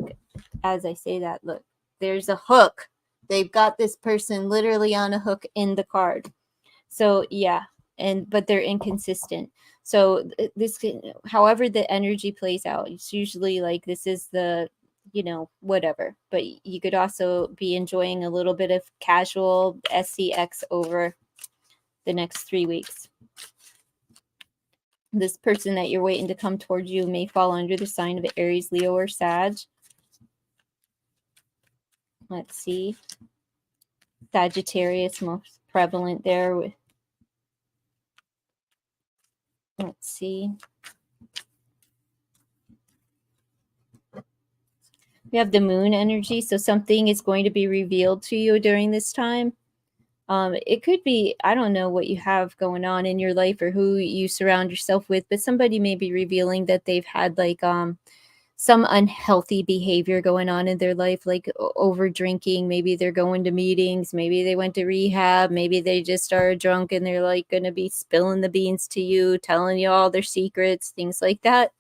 as I say that, look, there's a hook. They've got this person literally on a hook in the card. So yeah, but they're inconsistent. So this can, however the energy plays out, it's usually like this is the, whatever. But you could also be enjoying a little bit of casual SCX over the next 3 weeks. This person that you're waiting to come towards you may fall under the sign of Aries, Leo, or Sag. Let's see. Sagittarius, most prevalent there. Let's see. We have the moon energy, so something is going to be revealed to you during this time. It could be, I don't know what you have going on in your life or who you surround yourself with, but somebody may be revealing that they've had like some unhealthy behavior going on in their life, like over drinking. Maybe they're going to meetings, maybe they went to rehab, maybe they just are drunk and they're like going to be spilling the beans to you, telling you all their secrets, things like that.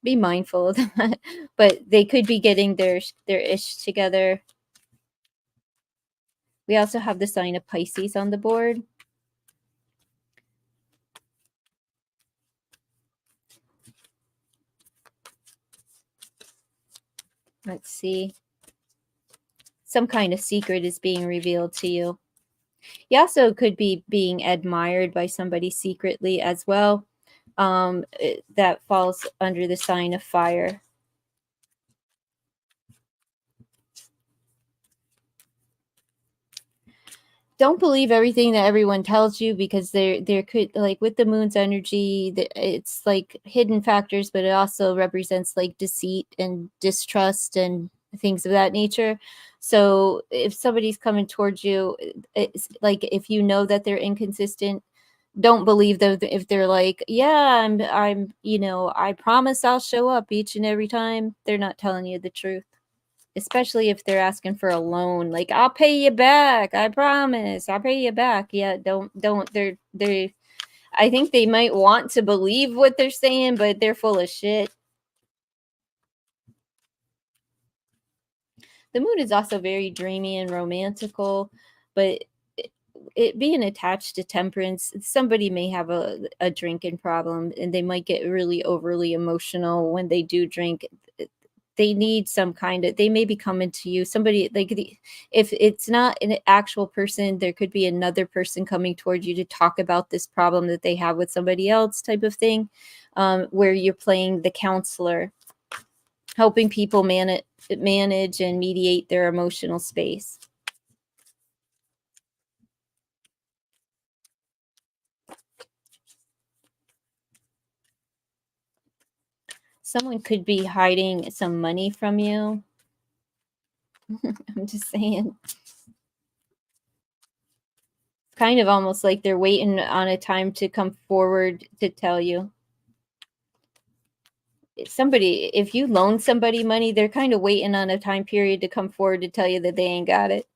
Be mindful of that. But they could be getting their ish together. We also have the sign of Pisces on the board. Let's see. Some kind of secret is being revealed to you. You also could be being admired by somebody secretly as well. That falls under the sign of fire. Don't believe everything that everyone tells you, because there could, like with the moon's energy, it's like hidden factors, but it also represents like deceit and distrust and things of that nature. So if somebody's coming towards you, it's like, if you know that they're inconsistent, don't believe them if they're like, yeah, I'm I promise I'll show up each and every time. They're not telling you the truth, especially if they're asking for a loan, like, I'll pay you back, I promise I'll pay you back. Yeah, don't they're I think they might want to believe what they're saying, but they're full of shit. The moon is also very dreamy and romantical, but it being attached to temperance, somebody may have a drinking problem, and they might get really overly emotional when they do drink. They need some kind of, they may be coming to you, somebody like if it's not an actual person, there could be another person coming towards you to talk about this problem that they have with somebody else, type of thing, where you're playing the counselor, helping people manage and mediate their emotional space. Someone could be hiding some money from you. I'm just saying. Kind of almost like they're waiting on a time to come forward to tell you. Somebody, if you loan somebody money, they're kind of waiting on a time period to come forward to tell you that they ain't got it.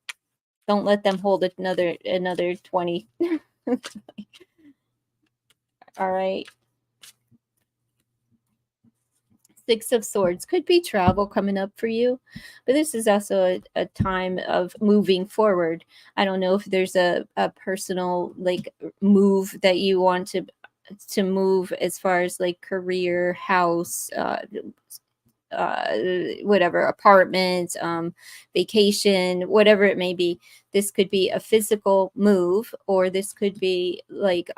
Don't let them hold another 20. All right. Six of Swords could be travel coming up for you, but this is also a time of moving forward. I don't know if there's a personal like move that you want to move, as far as like career, house, whatever, apartment, vacation, whatever it may be. This could be a physical move, or this could be like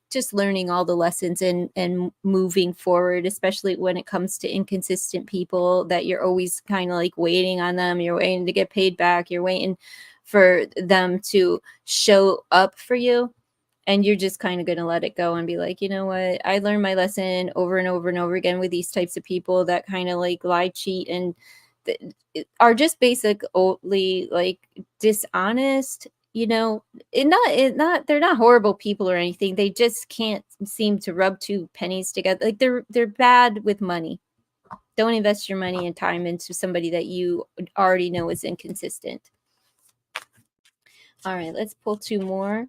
just learning all the lessons and moving forward, especially when it comes to inconsistent people that you're always kind of like waiting on them. You're waiting to get paid back. You're waiting for them to show up for you, and you're just kind of going to let it go and be like, you know what, I learned my lesson over and over and over again with these types of people that kind of like lie, cheat, and are just basically like dishonest. They're not horrible people or anything, they just can't seem to rub two pennies together. Like they're bad with money. Don't invest your money and time into somebody that you already know is inconsistent. All right, let's pull two more.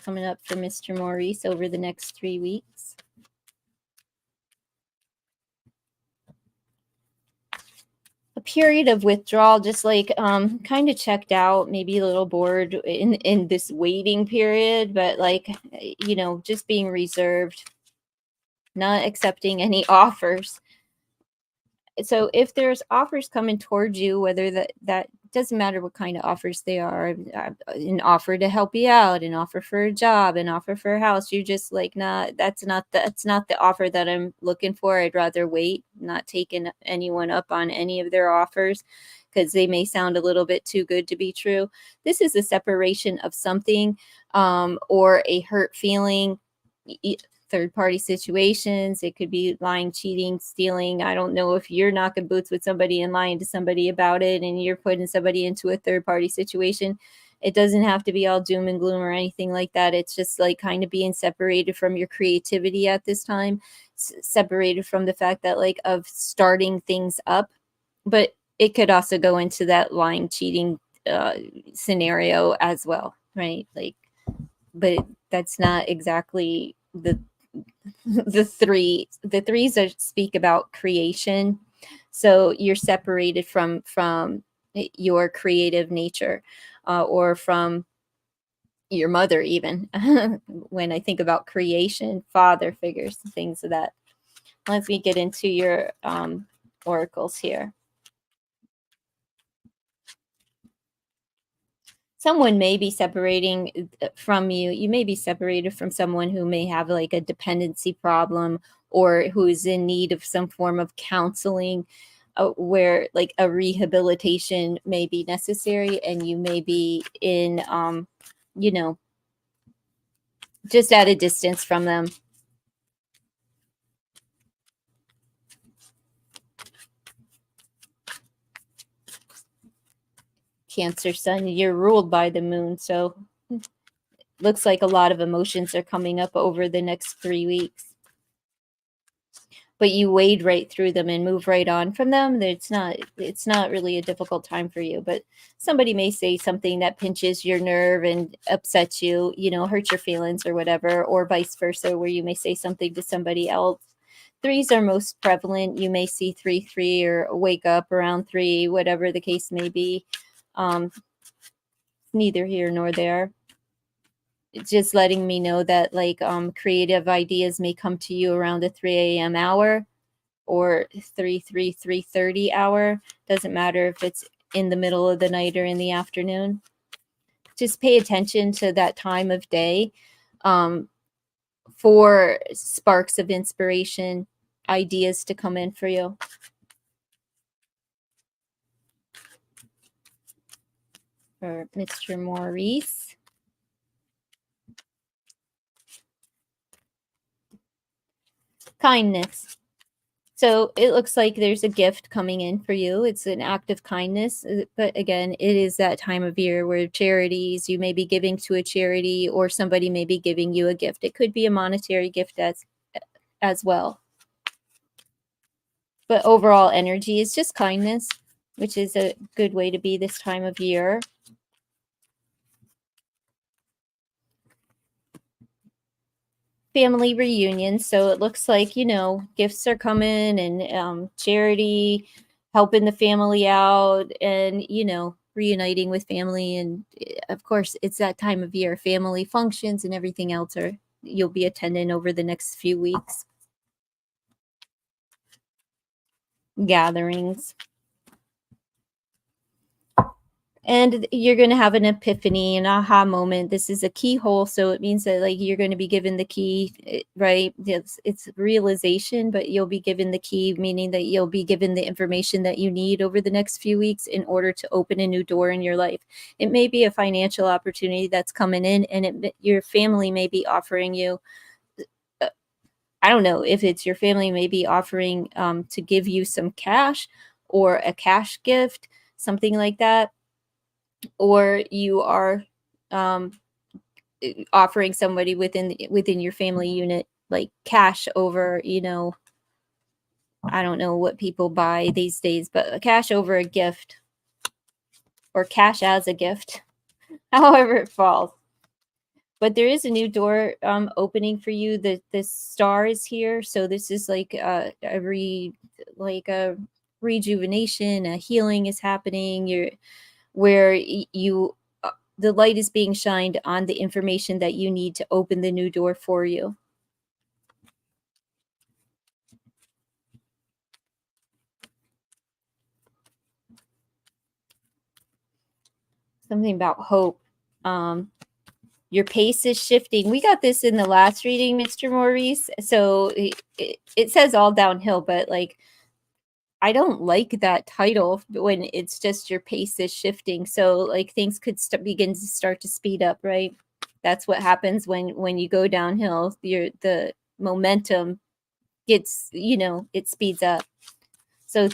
Coming up for Mr. Maurice over the next 3 weeks. A period of withdrawal, just like kind of checked out, maybe a little bored in this waiting period, but like just being reserved, not accepting any offers. So if there's offers coming towards you, whether that doesn't matter what kind of offers they are, an offer to help you out, an offer for a job, an offer for a house, you're just like, nah, that's not the offer that I'm looking for. I'd rather wait, not taking anyone up on any of their offers, because they may sound a little bit too good to be true. This is a separation of something, or a hurt feeling. Third party situations. It could be lying, cheating, stealing. I don't know if you're knocking boots with somebody and lying to somebody about it, and you're putting somebody into a third party situation. It doesn't have to be all doom and gloom or anything like that. It's just like kind of being separated from your creativity at this time, separated from the fact that like of starting things up. But it could also go into that lying, cheating scenario as well, right? Like, but that's not exactly the threes that speak about creation. So you're separated from your creative nature, or from your mother even. When I think about creation, father figures, things of that. Let me get into your oracles here. Someone may be separating from you. You may be separated from someone who may have like a dependency problem, or who's in need of some form of counseling, where like a rehabilitation may be necessary, and you may be in, you know, just at a distance from them. Cancer sun, you're ruled by the moon, so looks like a lot of emotions are coming up over the next 3 weeks. But you wade right through them and move right on from them. It's not really a difficult time for you. But somebody may say something that pinches your nerve and upsets you, hurts your feelings or whatever, or vice versa, where you may say something to somebody else. Threes are most prevalent. You may see 3-3 or wake up around 3, whatever the case may be. Neither here nor there. It's just letting me know that like creative ideas may come to you around the 3 a.m. hour, or 3:30 hour. Doesn't matter if it's in the middle of the night or in the afternoon. Just pay attention to that time of day, for sparks of inspiration, ideas to come in for you. For Mr. Maurice. Kindness. So it looks like there's a gift coming in for you. It's an act of kindness. But again, it is that time of year where charities, you may be giving to a charity, or somebody may be giving you a gift. It could be a monetary gift as well. But overall energy is just kindness, which is a good way to be this time of year. Family reunions. So it looks like, gifts are coming, and charity, helping the family out, and, reuniting with family. And of course, it's that time of year, family functions and everything else you'll be attending over the next few weeks. Gatherings. And you're going to have an epiphany, an aha moment. This is a keyhole, so it means that like you're going to be given the key, right? It's realization, but you'll be given the key, meaning that you'll be given the information that you need over the next few weeks in order to open a new door in your life. It may be a financial opportunity that's coming in, and your family may be offering you. I don't know if it's your family may be offering to give you some cash, or a cash gift, something like that. Or you are offering somebody within your family unit like cash over, I don't know what people buy these days, but cash over a gift, or cash as a gift, however it falls. But there is a new door opening for you. The star is here, so this is like a rejuvenation, a healing is happening. Where you the light is being shined on the information that you need to open the new door for you. Something about hope. Your pace is shifting. We got this in the last reading, Mr. Maurice. So it says all downhill, but like, I don't like that title when it's just your pace is shifting. So like things could begin to start to speed up, right? That's what happens when you go downhill. The momentum gets, it speeds up. So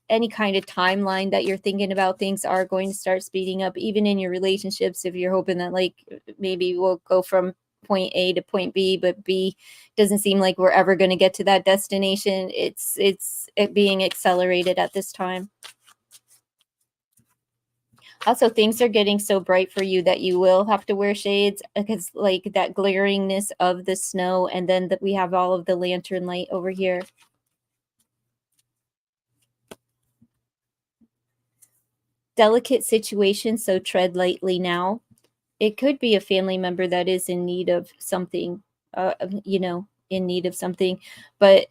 any kind of timeline that you're thinking about, things are going to start speeding up, even in your relationships. If you're hoping that like maybe we'll go from point A to point B, but B doesn't seem like we're ever going to get to that destination. It's being accelerated at this time. Also, things are getting so bright for you that you will have to wear shades because, like, that glaringness of the snow, and then we have all of the lantern light over here. Delicate situation, so tread lightly now. It could be a family member that is in need of something, in need of something, but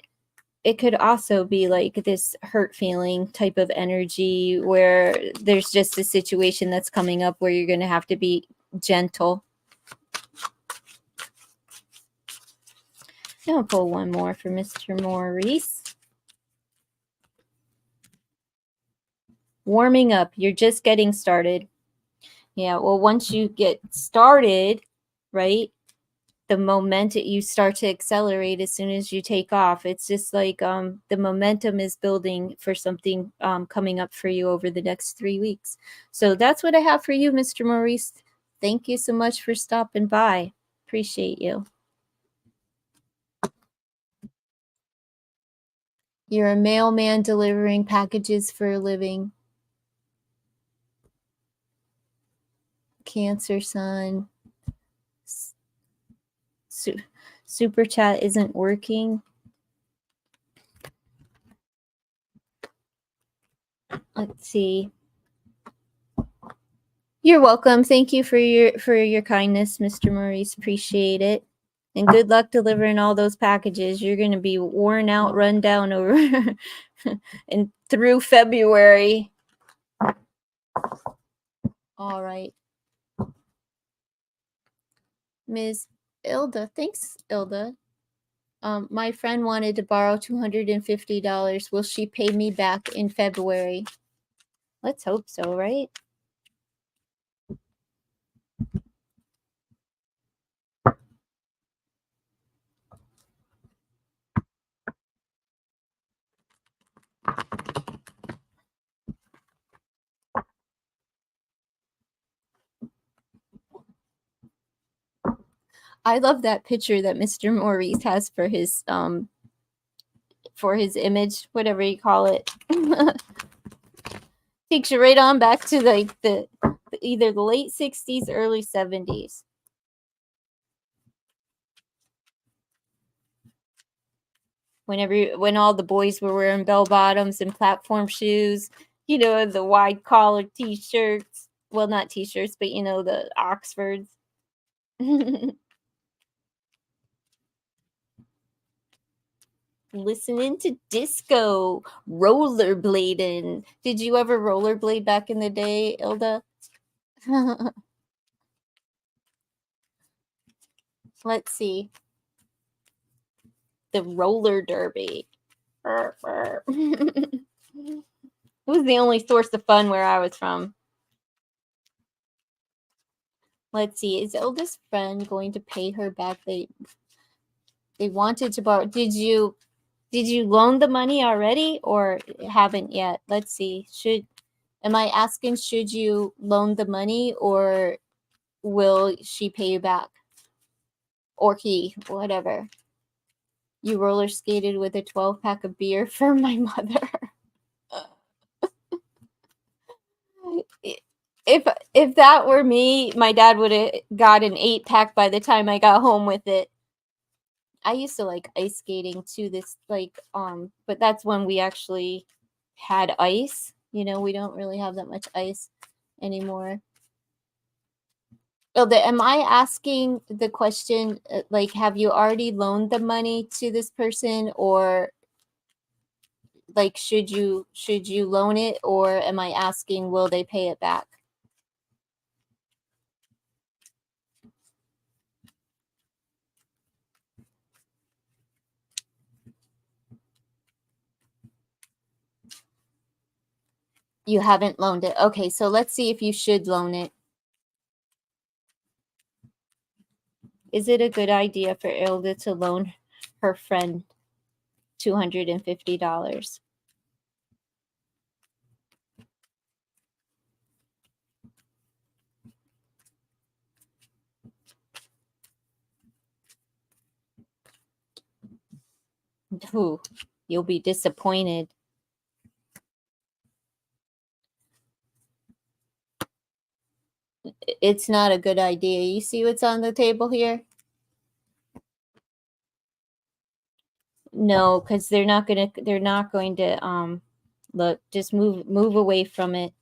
it could also be like this hurt feeling type of energy where there's just a situation that's coming up where you're going to have to be gentle. I'll pull one more for Mr. Maurice. Warming up. You're just getting started. Yeah, well, once you get started, right, the momentum, you start to accelerate as soon as you take off. It's just like the momentum is building for something coming up for you over the next 3 weeks. So that's what I have for you, Mr. Maurice. Thank you so much for stopping by. Appreciate you. You're a mailman delivering packages for a living. Cancer sun. Super chat isn't working. Let's see. You're welcome. Thank you for your kindness, Mr. Maurice. Appreciate it. And good luck delivering all those packages. You're going to be worn out, run down over and through February. All right. Ms. Ilda. Thanks, Ilda. My friend wanted to borrow $250. Will she pay me back in February? Let's hope so, right? I love that picture that Mr. Maurice has for his image, whatever you call it. Takes you right on back to like the either the late 60s, early 70s. When all the boys were wearing bell bottoms and platform shoes, the wide collar t-shirts. Well, not t-shirts, but the Oxfords. Listening to disco, rollerblading. Did you ever rollerblade back in the day, Ilda? Let's see. The roller derby. It was the only source of fun where I was from. Let's see. Is Ilda's friend going to pay her back? They wanted to borrow. Did you loan the money already or haven't yet? Let's see. Am I asking, should you loan the money or will she pay you back? Or he, whatever. You roller skated with a 12-pack of beer for my mother. If that were me, my dad would have got an 8-pack by the time I got home with it. I used to like ice skating too. But that's when we actually had ice. We don't really have that much ice anymore. Am I asking the question, like, have you already loaned the money to this person, or like, should you loan it, or am I asking, will they pay it back? You haven't loaned it. Okay, so let's see if you should loan it. Is it a good idea for Ilda to loan her friend $250? Ooh, you'll be disappointed. It's not a good idea. You see what's on the table here? No, because they're not going to look, just move away from it.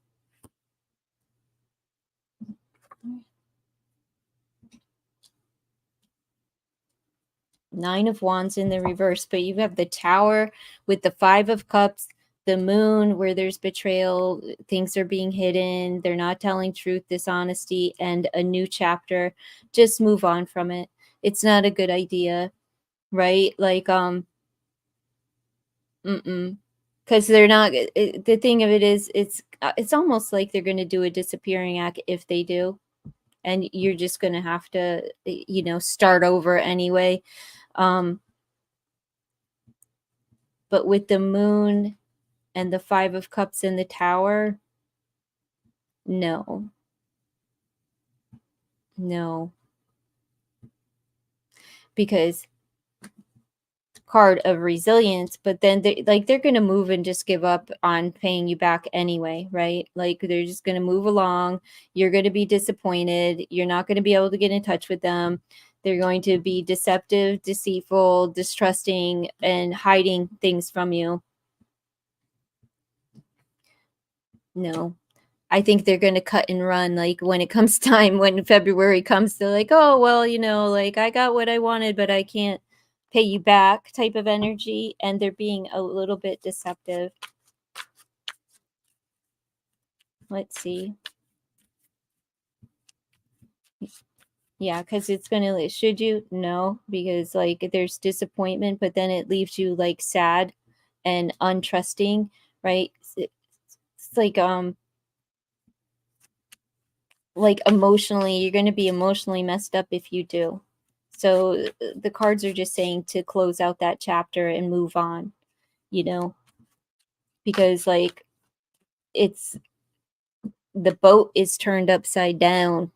Nine of Wands in the reverse, but you have the Tower with the Five of Cups, the Moon where there's betrayal, things are being hidden, they're not telling truth, dishonesty, and a new chapter. Just move on from it. It's not a good idea, right? Like mm-mm. Because they're not. The thing of it is, it's almost like they're going to do a disappearing act if they do, and you're just going to have to, start over anyway. Um, but with the Moon and the Five of Cups in the Tower, no, no, because card of resilience, but then they're going to move and just give up on paying you back anyway, right? Like they're just going to move along. You're going to be disappointed. You're not going to be able to get in touch with them. They're going to be deceptive, deceitful, distrusting, and hiding things from you. No, I think they're going to cut and run. Like when it comes time, when February comes, they're like, oh, well, like I got what I wanted, but I can't pay you back type of energy. And they're being a little bit deceptive. Let's see. Yeah, because it's going to, should you? No, because like there's disappointment, but then it leaves you like sad and untrusting, right? It's like emotionally, you're going to be emotionally messed up if you do. So the cards are just saying to close out that chapter and move on, because like it's the boat is turned upside down.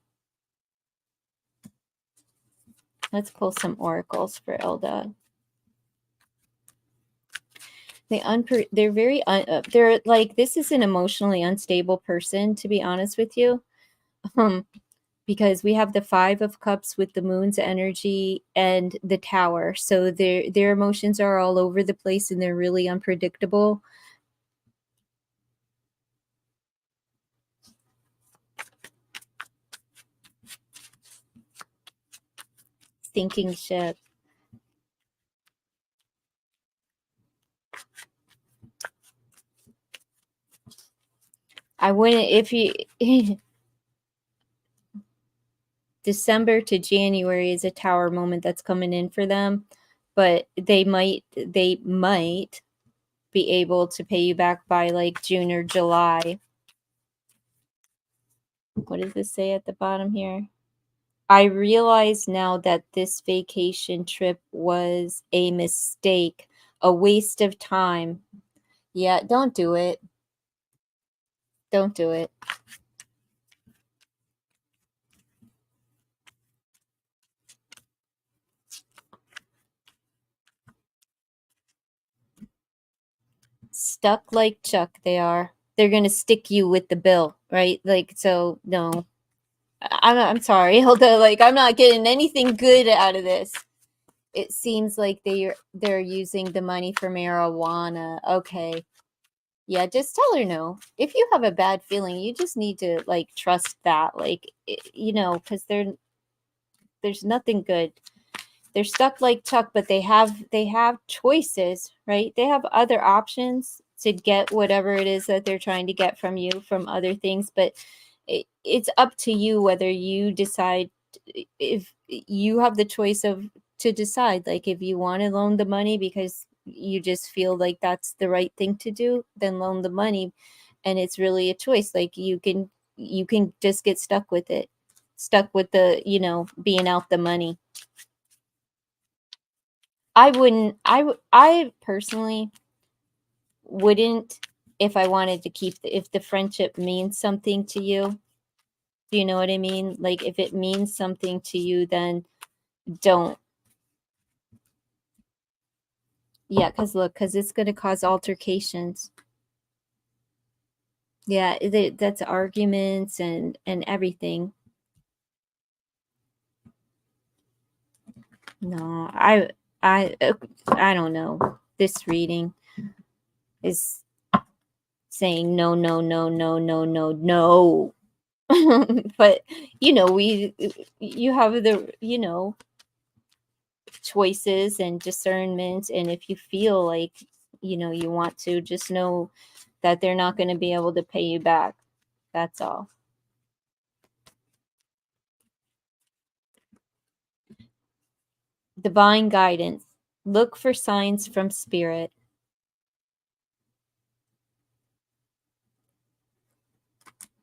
Let's pull some oracles for Elda. They're very they're like, this is an emotionally unstable person, to be honest with you. Because we have the Five of Cups with the Moon's energy and the Tower. So their emotions are all over the place and they're really unpredictable. Sinking ship. I wouldn't, if you December to January is a Tower moment that's coming in for them, but they might be able to pay you back by like June or July. What does this say at the bottom here? I realize now that this vacation trip was a mistake, a waste of time. Yeah, don't do it. Don't do it. Stuck like Chuck, they are. They're going to stick you with the bill, right? Like, so no. I'm sorry, Hilda. Like, I'm not getting anything good out of this. It seems like they're using the money for marijuana. Okay. Yeah, just tell her no. If you have a bad feeling, you just need to like trust that. Like, because there's nothing good. They're stuck like Chuck, but they have choices, right? They have other options to get whatever it is that they're trying to get from you from other things, but it's up to you whether you decide, if you have the choice of to decide, like if you want to loan the money because you just feel like that's the right thing to do, then loan the money. And it's really a choice. Like you can just get stuck with it, stuck with the being out the money. I wouldn't. I personally wouldn't, if I wanted to keep if the friendship means something to you. Do you know what I mean? Like if it means something to you, then don't. Yeah, because it's going to cause altercations. Yeah, that's arguments and everything. No, I don't know. This reading is saying no, no, no, no, no, no, no. But you have the choices and discernment, and if you feel like you want to, just know that they're not going to be able to pay you back. That's all. Divine guidance. Look for signs from spirit.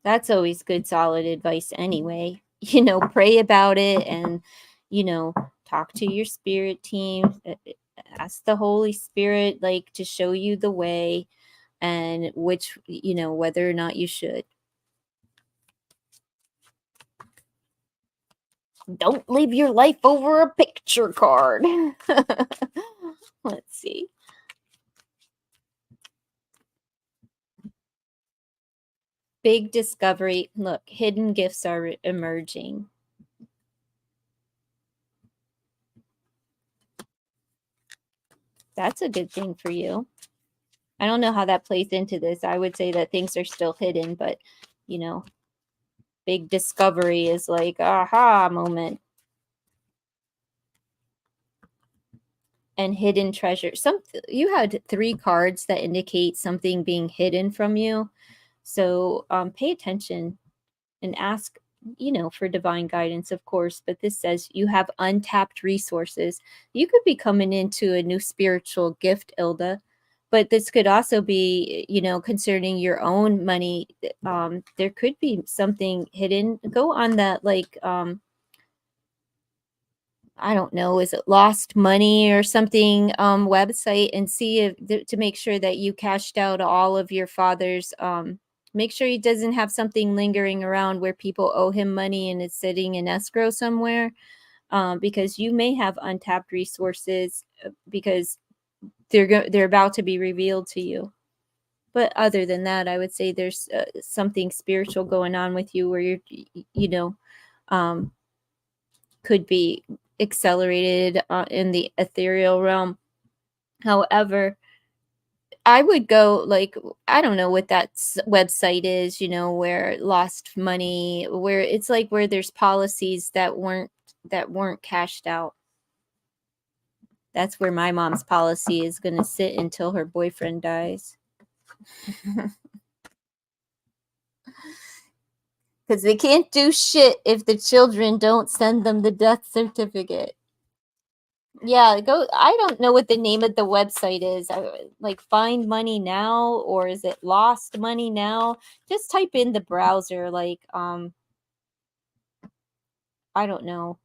That's always good, solid advice anyway. Pray about it, and talk to your spirit team. Ask the Holy Spirit like to show you the way, and which whether or not you should. Don't leave your life over a picture card. Let's see. Big discovery. Look, hidden gifts are emerging. That's a good thing for you. I don't know how that plays into this. I would say that things are still hidden, but you know, big discovery is like aha moment. And hidden treasure. You had 3 cards that indicate something being hidden from you. So pay attention and ask, for divine guidance, of course. But this says you have untapped resources. You could be coming into a new spiritual gift, Ilda. But this could also be, concerning your own money. There could be something hidden. Go on that, like, I don't know, is it Lost Money or something website, and see if to make sure that you cashed out all of your father's make sure he doesn't have something lingering around where people owe him money and it's sitting in escrow somewhere, because you may have untapped resources, because they're about to be revealed to you. But other than that, I would say there's something spiritual going on with you where you're um could be accelerated in the ethereal realm. However, I would go, like, I don't know what that website is, where lost money, where it's like where there's policies that weren't cashed out. That's where my mom's policy is going to sit until her boyfriend dies. Because they can't do shit if the children don't send them the death certificate. Yeah, go. I don't know what the name of the website is. Like Find Money Now, or is it Lost Money Now? Just type in the browser, like, I don't know.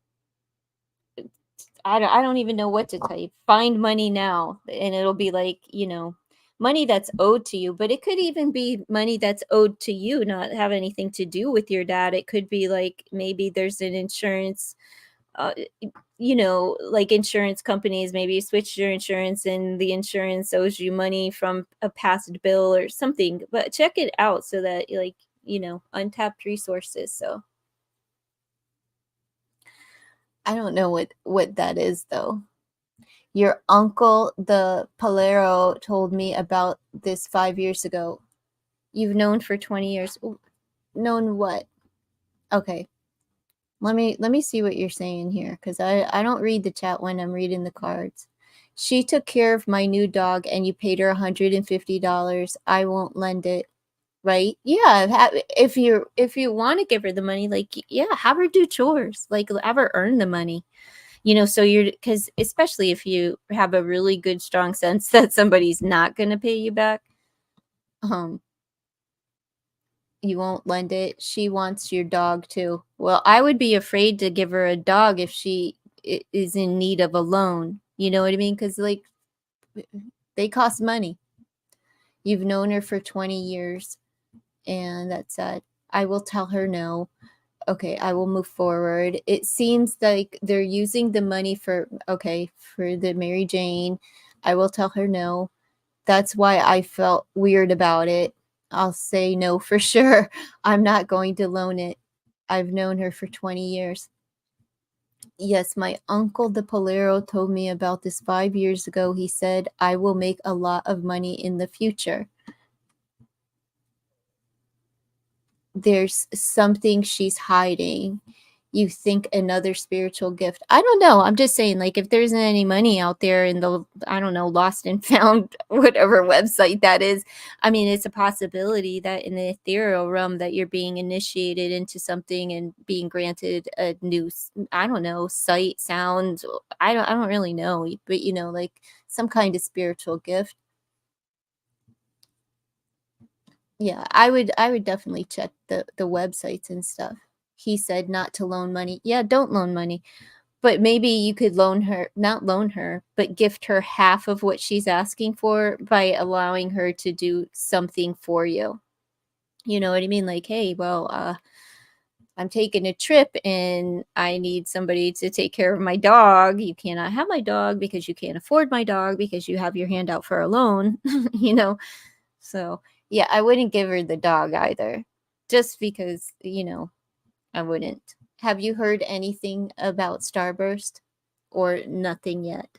I don't even know what to type. Find Money Now, and it'll be like, money that's owed to you, but it could even be money that's owed to you, not have anything to do with your dad. It could be like maybe there's an insurance, uh, like insurance companies, maybe you switch your insurance and the insurance owes you money from a past bill or something. But check it out so that, like, untapped resources. So I don't know what that is though. Your uncle, the Palero, told me about this 5 years ago. You've known for 20 years. Known what? Okay. Let me see what you're saying here, because I don't read the chat when I'm reading the cards. She took care of my new dog and you paid her $150. I won't lend it. Right? Yeah. If you want to give her the money, like, yeah, have her do chores. Like, have her earn the money. So because especially if you have a really good, strong sense that somebody's not going to pay you back, um, you won't lend it. She wants your dog too. Well, I would be afraid to give her a dog if she is in need of a loan. You know what I mean? Because, like, they cost money. You've known her for 20 years, and that's sad. I will tell her no. Okay, I will move forward. It seems like they're using the money for the Mary Jane. I will tell her no. That's why I felt weird about it. I'll say no for sure. I'm not going to loan it. I've known her for 20 years. Yes, my uncle the Polero told me about this 5 years ago. He said, I will make a lot of money in the future. There's something she's hiding. You think another spiritual gift. I don't know. I'm just saying, like, if there isn't any money out there in the, I don't know, lost and found, whatever website that is, I mean, it's a possibility that in the ethereal realm that you're being initiated into something and being granted a new, I don't know, sight, sound. I don't really know, but like some kind of spiritual gift. Yeah, I would definitely check the websites and stuff. He said not to loan money. Yeah, don't loan money. But maybe you could not loan her, but gift her half of what she's asking for by allowing her to do something for you. You know what I mean? Like, hey, well, I'm taking a trip and I need somebody to take care of my dog. You cannot have my dog because you can't afford my dog because you have your hand out for a loan, you know? So, yeah, I wouldn't give her the dog either, just because, I wouldn't. Have you heard anything about Starburst or nothing yet?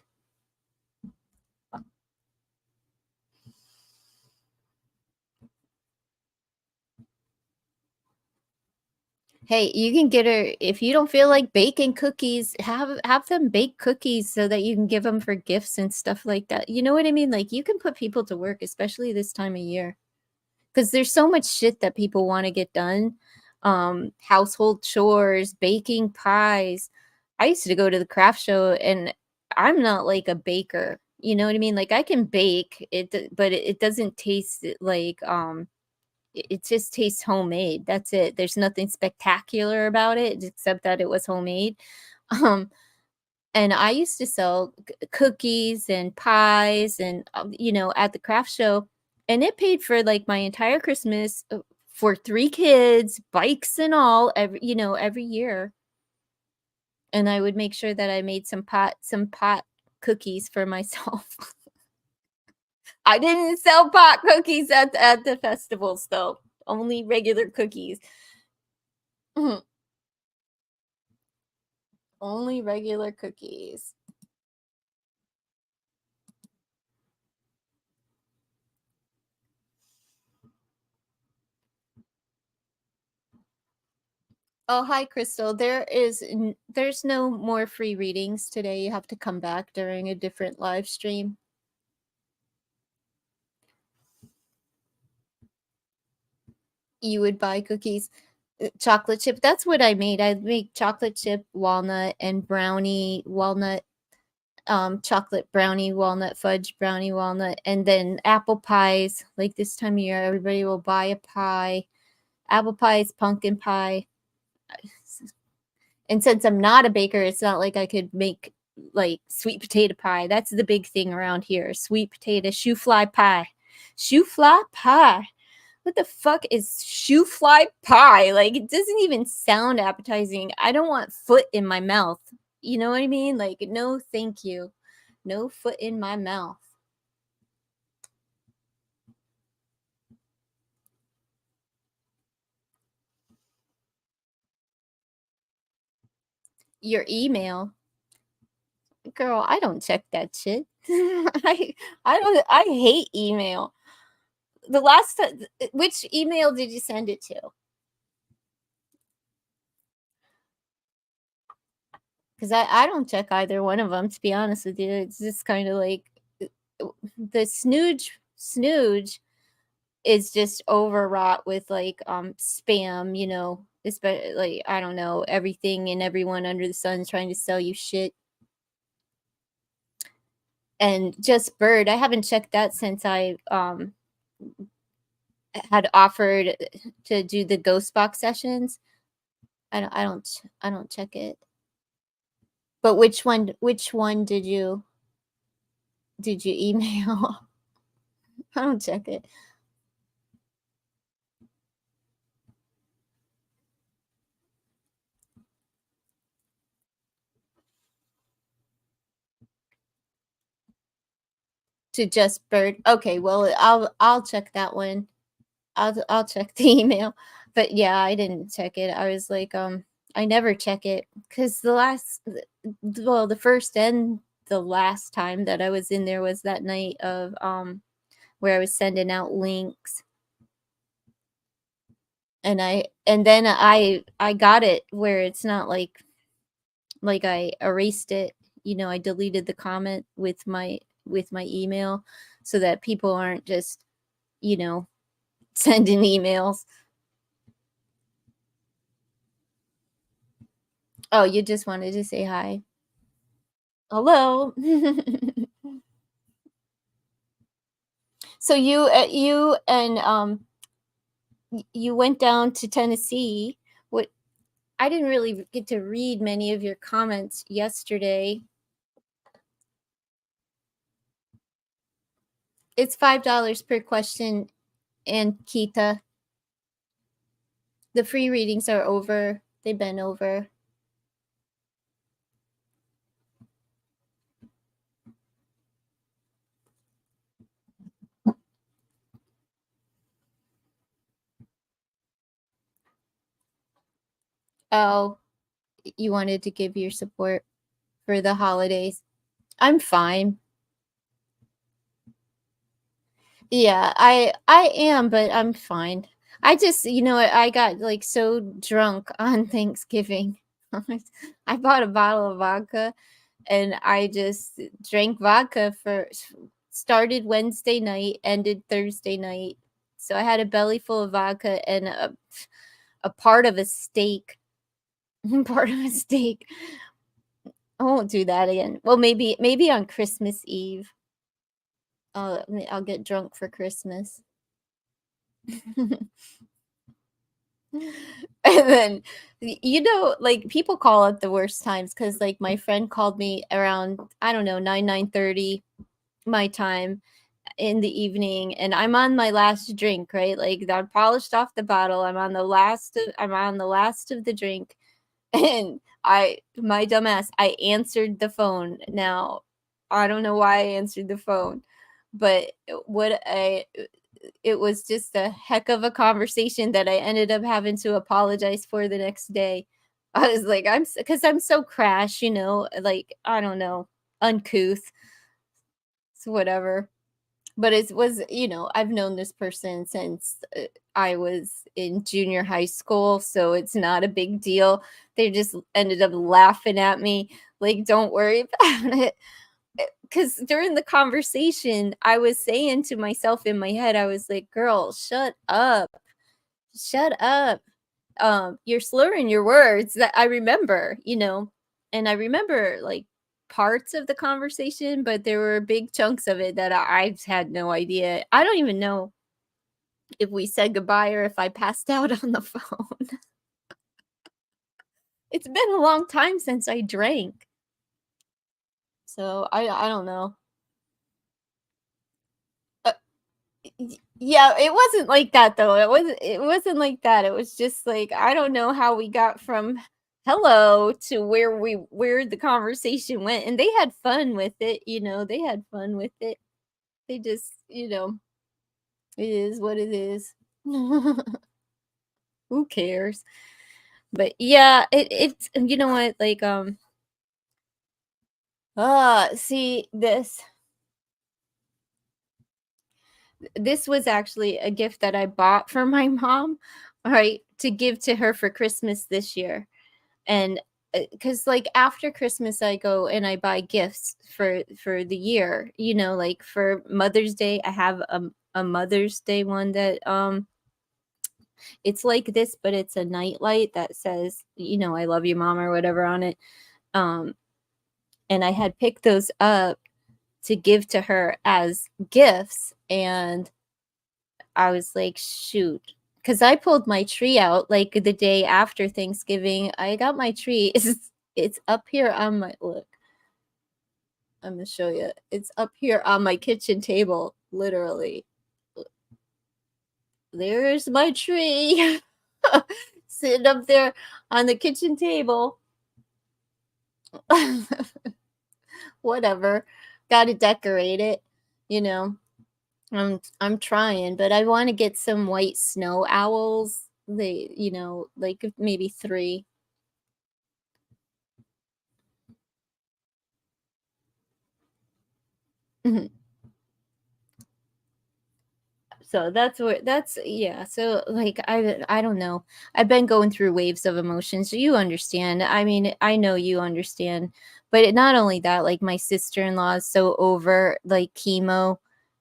Hey, you can get her if you don't feel like baking cookies, have them bake cookies so that you can give them for gifts and stuff like that. You know what I mean? Like you can put people to work, especially this time of year. Because there's so much shit that people want to get done. Household chores, baking pies. I used to go to the craft show and I'm not like a baker. You know what I mean? Like I can bake it, but it doesn't taste like it just tastes homemade. That's it. There's nothing spectacular about it except that it was homemade. Um, and I used to sell cookies and pies and at the craft show, and it paid for like my entire Christmas for 3 kids, bikes and all every year. And I would make sure that I made some pot cookies for myself. I didn't sell pot cookies at the festivals though. Only regular cookies. Only regular cookies. Oh, hi, Crystal. There's no more free readings today. You have to come back during a different live stream. You would buy cookies, chocolate chip. That's what I made. I'd make chocolate chip, walnut, and brownie walnut, chocolate brownie, walnut fudge, brownie walnut, and then apple pies. Like this time of year, everybody will buy a pie. Apple pies, pumpkin pie. And since I'm not a baker, it's not like I could make like sweet potato pie. That's the big thing around here. Sweet potato shoe fly pie. Shoe fly pie. What the fuck is shoe fly pie? Like it doesn't even sound appetizing. I don't want foot in my mouth. You know what I mean? Like no, thank you. No foot in my mouth. Your email. Girl, I don't check that shit. I hate email. The last which email did you send it to? Because I don't check either one of them, to be honest with you. It's just kind of like the snooge is just overwrought with like spam, especially like I don't know, everything and everyone under the sun is trying to sell you shit. And just bird, I haven't checked that since I had offered to do the ghost box sessions. I don't check it. But which one did you email? I don't check it. To just bird. Okay, well, I'll check that one. I'll check the email. But yeah, I didn't check it. I was like, I never check it because the first and the last time that I was in there was that night of where I was sending out links, and then I got it where it's not like I erased it. I deleted the comment with my email so that people aren't just, you know, sending emails. Oh, you just wanted to say hi. Hello. So you and you went down to Tennessee. What I didn't really get to read many of your comments yesterday. It's $5 per question, and Kita. The free readings are over. They've been over. Oh, you wanted to give your support for the holidays. I'm fine. Yeah, I am, but I'm fine. I just, I got like so drunk on Thanksgiving. I bought a bottle of vodka and I just drank vodka for started Wednesday night, ended Thursday night. So I had a belly full of vodka and a part of a steak. Part of a steak. I won't do that again. Well, maybe on Christmas Eve. I'll get drunk for Christmas. And then, like people call at the worst times because like my friend called me around, I don't know, 9:30 my time in the evening, and I'm on my last drink, right? Like I polished off the bottle. I'm on the last of the drink, and my dumbass, I answered the phone. Now, I don't know why I answered the phone, but what I it was just a heck of a conversation that I ended up having to apologize for the next day. I was like, because I'm so crash, like I don't know, uncouth, so whatever. But it was, I've known this person since I was in junior high school, so it's not a big deal. They just ended up laughing at me, like, don't worry about it. Because during the conversation, I was saying to myself in my head, I was like, girl, shut up. Shut up. You're slurring your words. That I remember, and I remember like parts of the conversation, but there were big chunks of it that I had no idea. I don't even know if we said goodbye or if I passed out on the phone. It's been a long time since I drank. So I don't know. Uh, yeah, it wasn't like that though. It wasn't like that. It was just like I don't know how we got from hello to where the conversation went, and they had fun with it, they had fun with it. They just, it is what it is. Who cares? But yeah, it's you know what, like see this was actually a gift that I bought for my mom, right, to give to her for Christmas this year. And because like after Christmas I go and I buy gifts for the year, like for Mother's Day I have a Mother's Day one that it's like this, but it's a nightlight that says, I love you mom or whatever on it. um and I had picked those up to give to her as gifts, and I was like, shoot. Because I pulled my tree out like the day after Thanksgiving. I got my tree. It's up here on my look. I'm gonna show you. It's up here on my kitchen table, literally. There's my tree. Sitting up there on the kitchen table. Whatever. Gotta decorate it, you know. I'm trying, but I want to get some white snow owls. They, like maybe 3. Mhm. So yeah. So like I don't know. I've been going through waves of emotions. You understand. I mean, I know you understand. But not only that, like my sister-in-law is so over like chemo.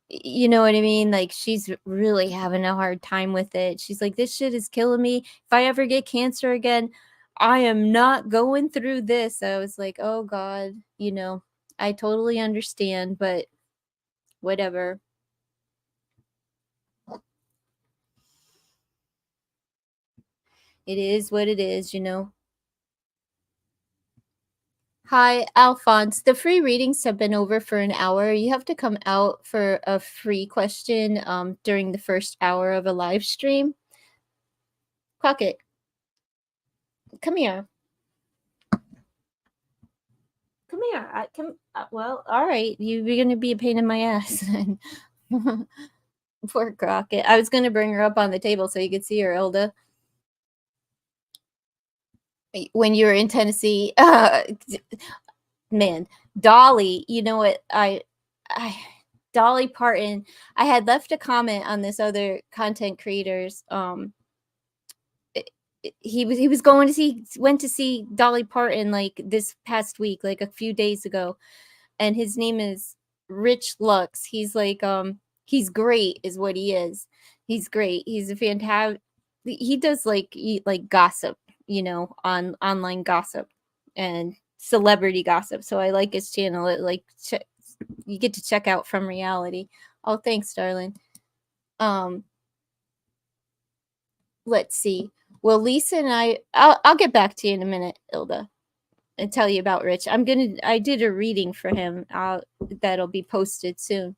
You know what I mean? Like she's really having a hard time with it. She's like, this shit is killing me. If I ever get cancer again, I am not going through this. I was like, oh God, I totally understand, but whatever. It is what it is. Hi, Alphonse. The free readings have been over for an hour. You have to come out for a free question during the first hour of a live stream. Crockett, come here. Come here. Well, all right. You're going to be a pain in my ass. Poor Crockett. I was going to bring her up on the table so you could see her, Ilda. When you were in Tennessee, man, Dolly, you know what? Dolly Parton, I had left a comment on this other content creators. He went to see Dolly Parton like this past week, like a few days ago, and his name is Rich Lux. He's like he's great, is what he is. He's great. He's a fantastic. He does like gossip, on online gossip and celebrity gossip. So I like his channel. You get to check out From Reality. Oh, thanks, darling. Let's see. Well, Lisa and I'll get back to you in a minute, Ilda, and tell you about Rich. I did a reading for him. That'll be posted soon.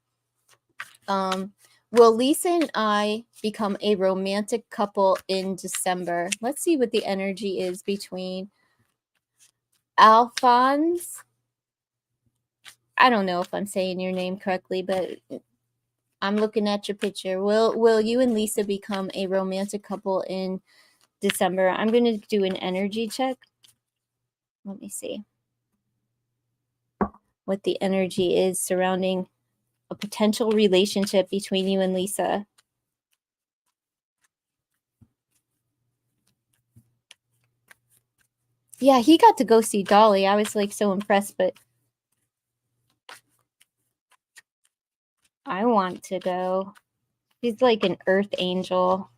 Will Lisa and I become a romantic couple in December? Let's see what the energy is between Alphonse. I don't know if I'm saying your name correctly, but I'm looking at your picture. Will you and Lisa become a romantic couple in December? I'm going to do an energy check. Let me see what the energy is surrounding a potential relationship between you and Lisa. Yeah, he got to go see Dolly. I was like so impressed, but I want to go. She's like an earth angel,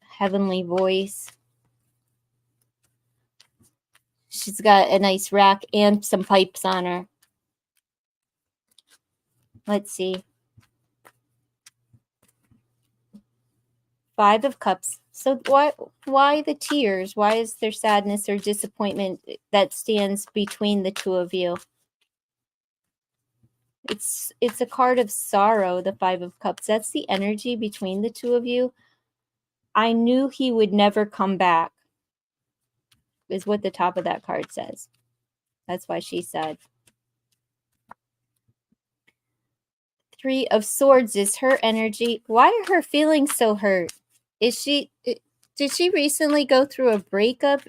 heavenly voice. She's got a nice rack and some pipes on her. Let's see. 5 of Cups. So why the tears? Why is there sadness or disappointment that stands between the two of you? It's a card of sorrow, the 5 of Cups. That's the energy between the two of you. I knew he would never come back, is what the top of that card says. That's why she said. 3 of Swords is her energy. Why are her feelings so hurt? Did she recently go through a breakup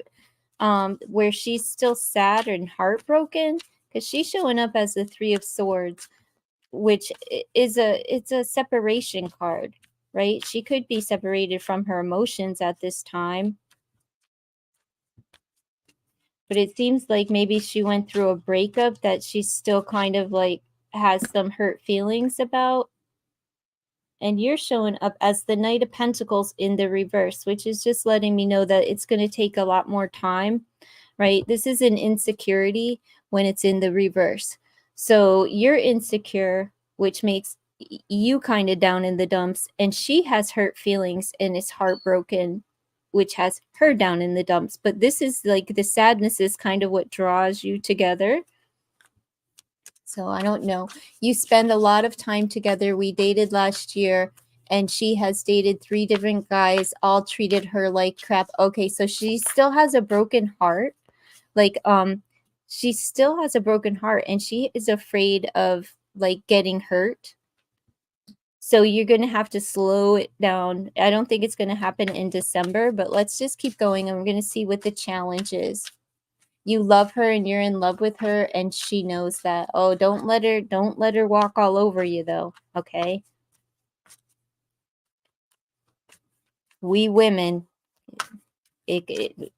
where she's still sad and heartbroken? Because she's showing up as the 3 of Swords, which it's a separation card, right? She could be separated from her emotions at this time. But it seems like maybe she went through a breakup that she's still kind of like has some hurt feelings about. And you're showing up as the Knight of Pentacles in the reverse, which is just letting me know that it's going to take a lot more time, right? This is an insecurity when it's in the reverse. So you're insecure, which makes you kind of down in the dumps, and she has hurt feelings and is heartbroken, which has her down in the dumps. But this is like the sadness is kind of what draws you together. So I don't know. You spend a lot of time together. We dated last year, and she has dated 3 different guys, all treated her like crap. Okay, so she still has a broken heart. Like she still has a broken heart, and she is afraid of like getting hurt. So you're going to have to slow it down. I don't think it's going to happen in December, but let's just keep going, and we're going to see what the challenge is. You love her and you're in love with her, and she knows that. Oh, don't let her walk all over you though, okay? We women, it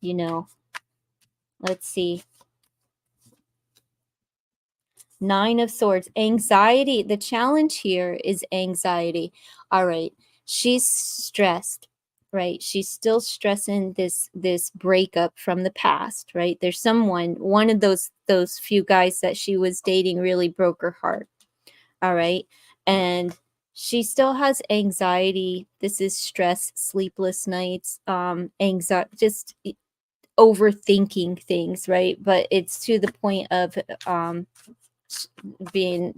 you know, let's see. Nine of Swords, anxiety. The challenge here is anxiety. All right. She's stressed, right? She's still stressing this breakup from the past, right? There's one of those few guys that she was dating really broke her heart. All right. And she still has anxiety. This is stress, sleepless nights, anxiety, just overthinking things, right? But it's to the point of being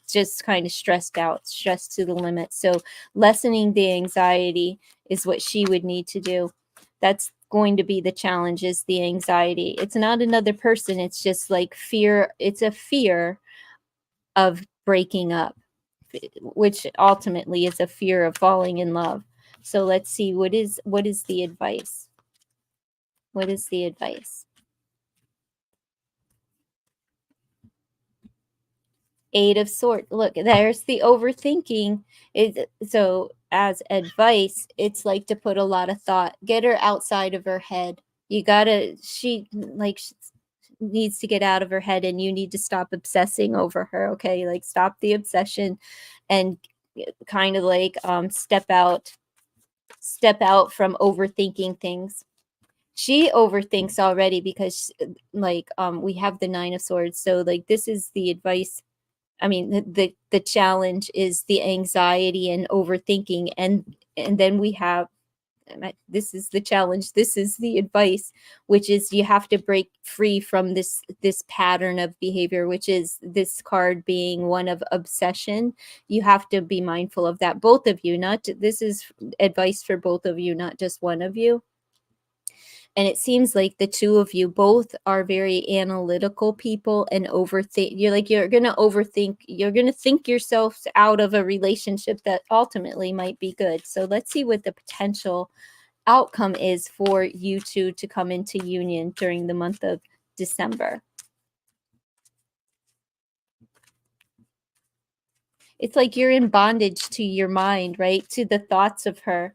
just kind of stressed out, stressed to the limit. So lessening the anxiety is what she would need to do. That's going to be the challenge, is the anxiety. It's not another person, it's just like fear. It's a fear of breaking up, which ultimately is a fear of falling in love. So let's see, what is the advice? What is the advice? Eight of Swords. Look, there's the overthinking. So as advice, it's like to put a lot of thought. Get her outside of her head. You gotta. She needs to get out of her head, and you need to stop obsessing over her. Okay, like stop the obsession, and kind of like step out from overthinking things. She overthinks already because we have the Nine of Swords. So like this is the advice. I mean, the challenge is the anxiety and overthinking, and then we have, this is the challenge. This is the advice, which is you have to break free from this pattern of behavior, which is this card being one of obsession. You have to be mindful of that. Both of you, this is advice for both of you, not just one of you. And it seems like the two of you both are very analytical people and overthink. You're going to overthink. You're going to think yourself out of a relationship that ultimately might be good. So let's see what the potential outcome is for you two to come into union during the month of December. It's like you're in bondage to your mind, right? To the thoughts of her.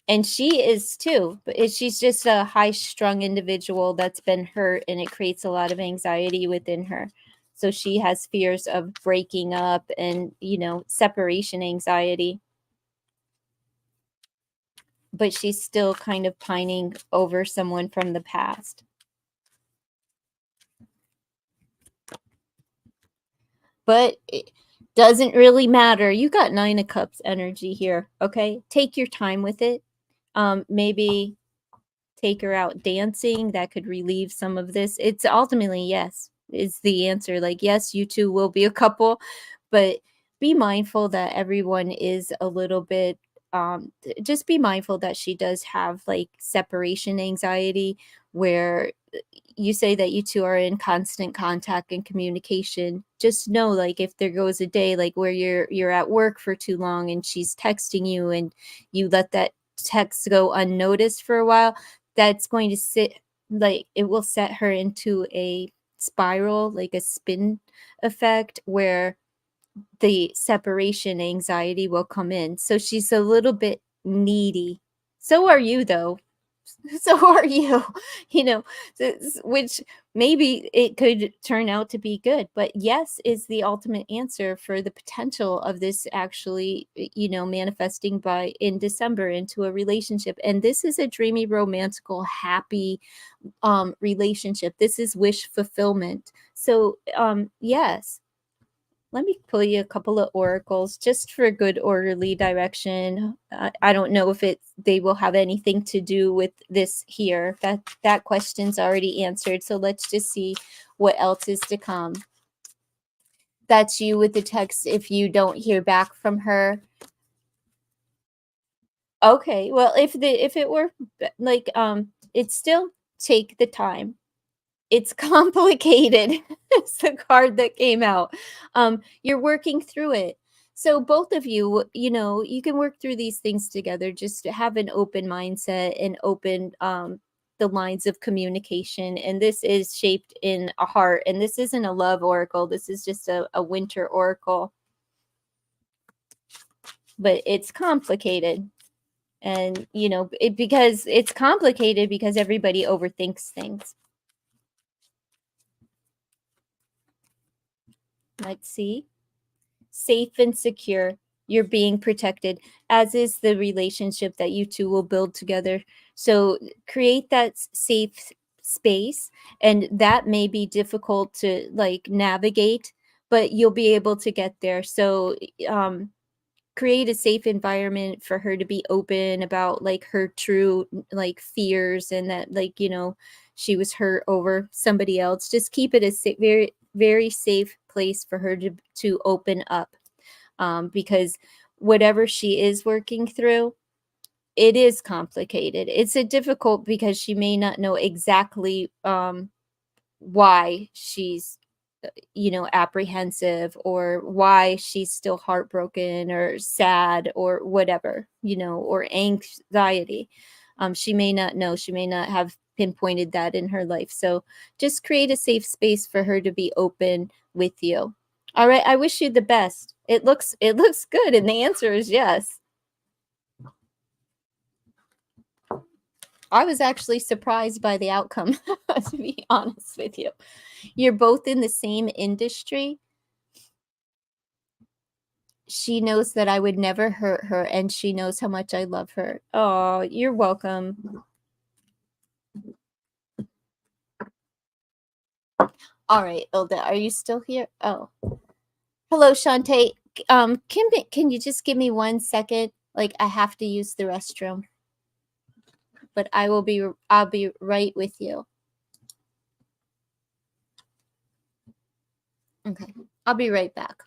And she is too, but she's just a high-strung individual that's been hurt, and it creates a lot of anxiety within her. So she has fears of breaking up and, separation anxiety. But she's still kind of pining over someone from the past. But it doesn't really matter. You got Nine of Cups energy here, okay? Take your time with it. Maybe take her out dancing. That could relieve some of this. It's ultimately yes is the answer. Like, yes, you two will be a couple, but be mindful that everyone is a little bit just be mindful that she does have like separation anxiety, where you say that you two are in constant contact and communication. Just know, like, if there goes a day like where you're at work for too long and she's texting you and you let that text go unnoticed for a while, that's going to it will set her into a spiral, like a spin effect, where the separation anxiety will come in. So she's a little bit needy. So are you, though. So are you, which maybe it could turn out to be good. But yes is the ultimate answer for the potential of this actually, manifesting in December into a relationship. And this is a dreamy, romantical, happy relationship. This is wish fulfillment. So yes, let me pull you a couple of oracles just for good orderly direction. I don't know if they will have anything to do with this here. That question's already answered. So let's just see what else is to come. That's you with the text if you don't hear back from her. Okay, well, if it were like it's still take the time. It's complicated. It's the card that came out. You're working through it. So both of you, you can work through these things together. Just to have an open mindset and open the lines of communication. And this is shaped in a heart. And this isn't a love oracle. This is just a winter oracle. But it's complicated. And, you know, because it's complicated because everybody overthinks things. Let's see. Safe and secure. You're being protected, as is the relationship that you two will build together. So create that safe space, and that may be difficult to like navigate, but you'll be able to get there. So create a safe environment for her to be open about like her true like fears, and that, like, you know, she was hurt over somebody else. Just keep it a very, very safe place for her to open up, because whatever she is working through, it is complicated. It's a difficult because she may not know exactly why she's, you know, apprehensive, or why she's still heartbroken or sad or whatever, you know, or anxiety. She may not know, she may not have pinpointed that in her life. So just create a safe space for her to be open with you. All right, I wish you the best. It looks good, and the answer is yes. I was actually surprised by the outcome, to be honest with you. You're both in the same industry. She knows that I would never hurt her, and she knows how much I love her. Oh, you're welcome. All right, Ilda, are you still here? Oh, hello, Shantae. Can you just give me 1 second? Like, I have to use the restroom, but I'll be right with you. Okay, I'll be right back.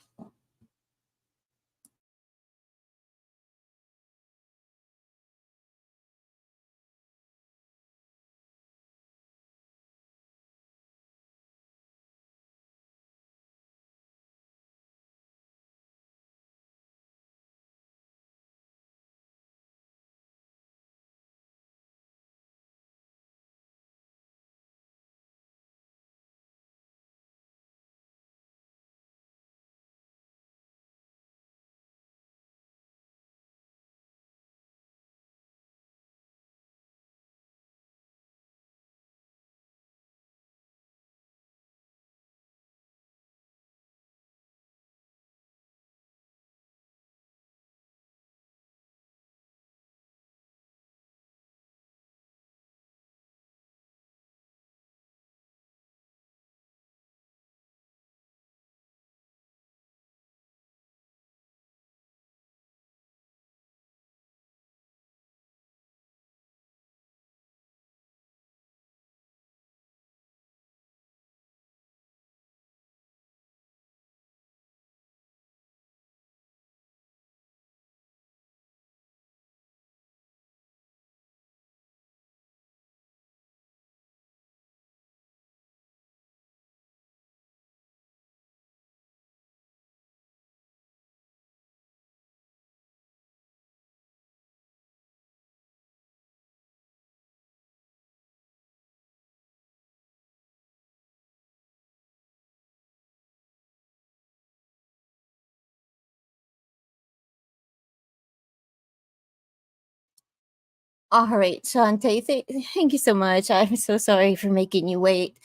All right, Shantae, thank you so much. I'm so sorry for making you wait,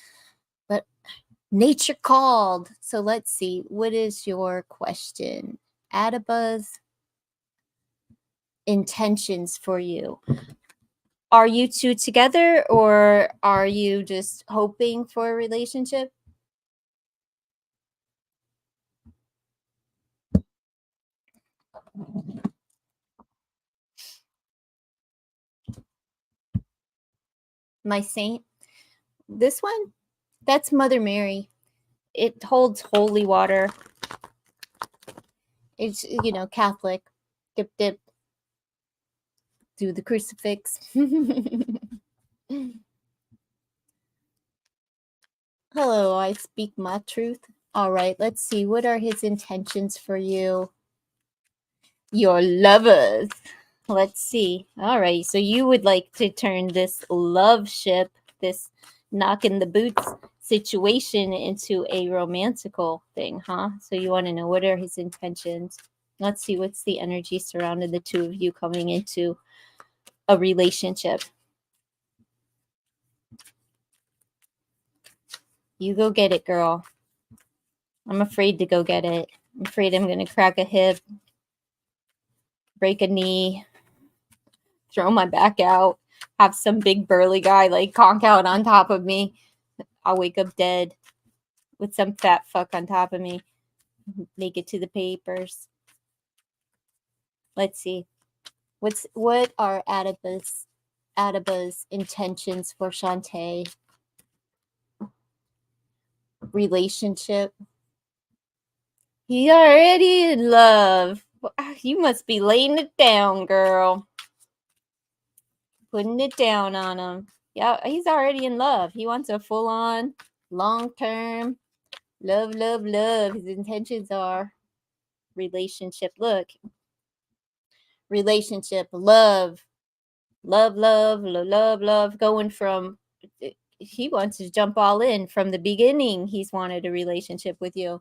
but nature called. So let's see. What is your question? Adabuzz intentions for you. Are you two together, or are you just hoping for a relationship? My saint. This one, that's Mother Mary. It holds holy water. It's, you know, Catholic. Dip, dip. Do the crucifix. Hello, I speak my truth. All right, let's see. What are his intentions for you? Your lovers. Let's see. All right. So you would like to turn this love ship, this knocking the boots situation into a romantical thing, huh? So you want to know what are his intentions? Let's see what's the energy surrounding the two of you coming into a relationship. You go get it, girl. I'm afraid to go get it. I'm afraid I'm going to crack a hip, break a knee, throw my back out, have some big burly guy like conk out on top of me. I'll wake up dead with some fat fuck on top of me. Make it to the papers. Let's see. What are Adaba's intentions for Shantae? Relationship. He already in love. You must be laying it down, girl. Putting it down on him. Yeah, he's already in love. He wants a full-on, long-term love, love, love. His intentions are relationship. Look, relationship, love, love, love, love, love, love. Going from, he wants to jump all in from the beginning. He's wanted a relationship with you.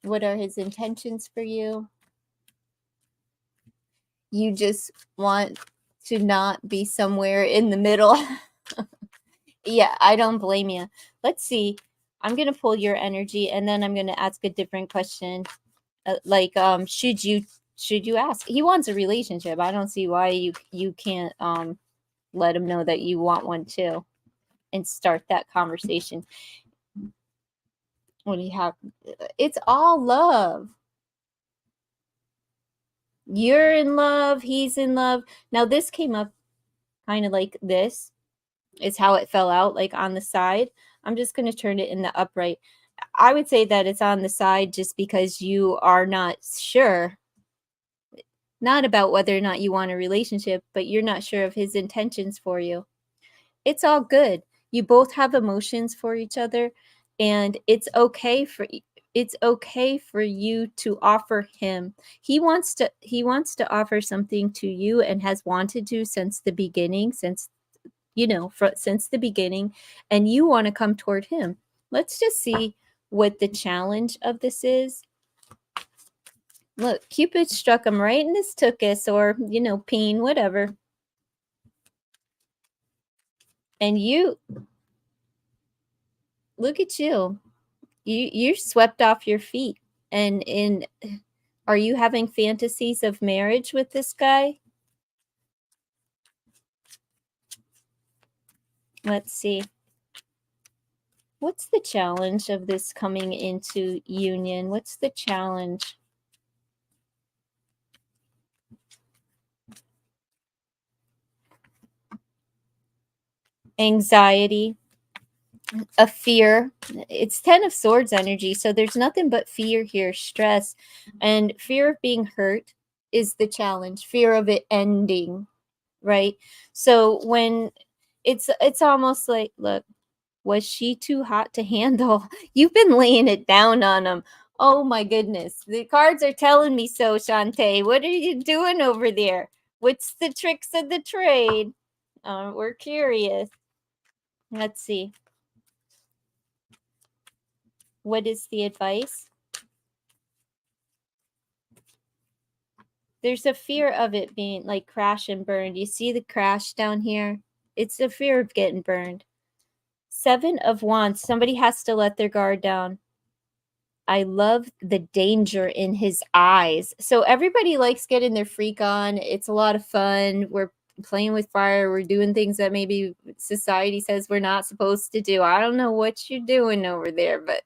What are his intentions for you? You just want to not be somewhere in the middle. Yeah, I don't blame you. Let's see. I'm going to pull your energy and then I'm going to ask a different question. Should you ask? He wants a relationship. I don't see why you can't let him know that you want one too and start that conversation. What do you have? It's all love. You're in love, he's in love. Now this came up kind of like this. Is how it fell out, like on the side. I'm just going to turn it in the upright. I would say that it's on the side just because you are not sure, not about whether or not you want a relationship, but you're not sure of his intentions for you. It's all good. You both have emotions for each other, and it's okay for you to offer him. He wants to offer something to you and has wanted to since the beginning, since the beginning, and you want to come toward him. Let's just see what the challenge of this is. Look, Cupid struck him right in his tuchus, or peen, whatever. And you look at you. You're swept off your feet. And are you having fantasies of marriage with this guy? Let's see. What's the challenge of this coming into union? What's the challenge? Anxiety, a fear. It's 10 of Swords energy, so there's nothing but fear here, stress, and fear of being hurt is the challenge, fear of it ending, right? So when it's almost like, look, was she too hot to handle? You've been laying it down on him. Oh my goodness, the cards are telling me so. Shantae, what are you doing over there? What's the tricks of the trade? We're curious. Let's see. What is the advice? There's a fear of it being like crash and burn. You see the crash down here? It's a fear of getting burned. 7 of Wands. Somebody has to let their guard down. I love the danger in his eyes. So everybody likes getting their freak on. It's a lot of fun. We're playing with fire. We're doing things that maybe society says we're not supposed to do. I don't know what you're doing over there, but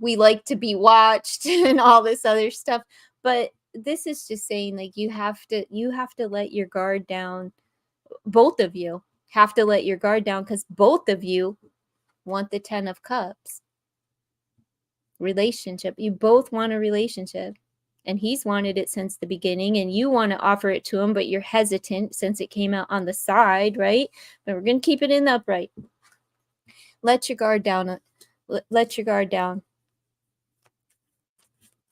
we like to be watched and all this other stuff. But this is just saying, like, you have to let your guard down. Both of you have to let your guard down because both of you want the 10 of Cups. Relationship. You both want a relationship. And he's wanted it since the beginning, and you want to offer it to him, but you're hesitant since it came out on the side, right? But we're going to keep it in the upright. Let your guard down. Let your guard down.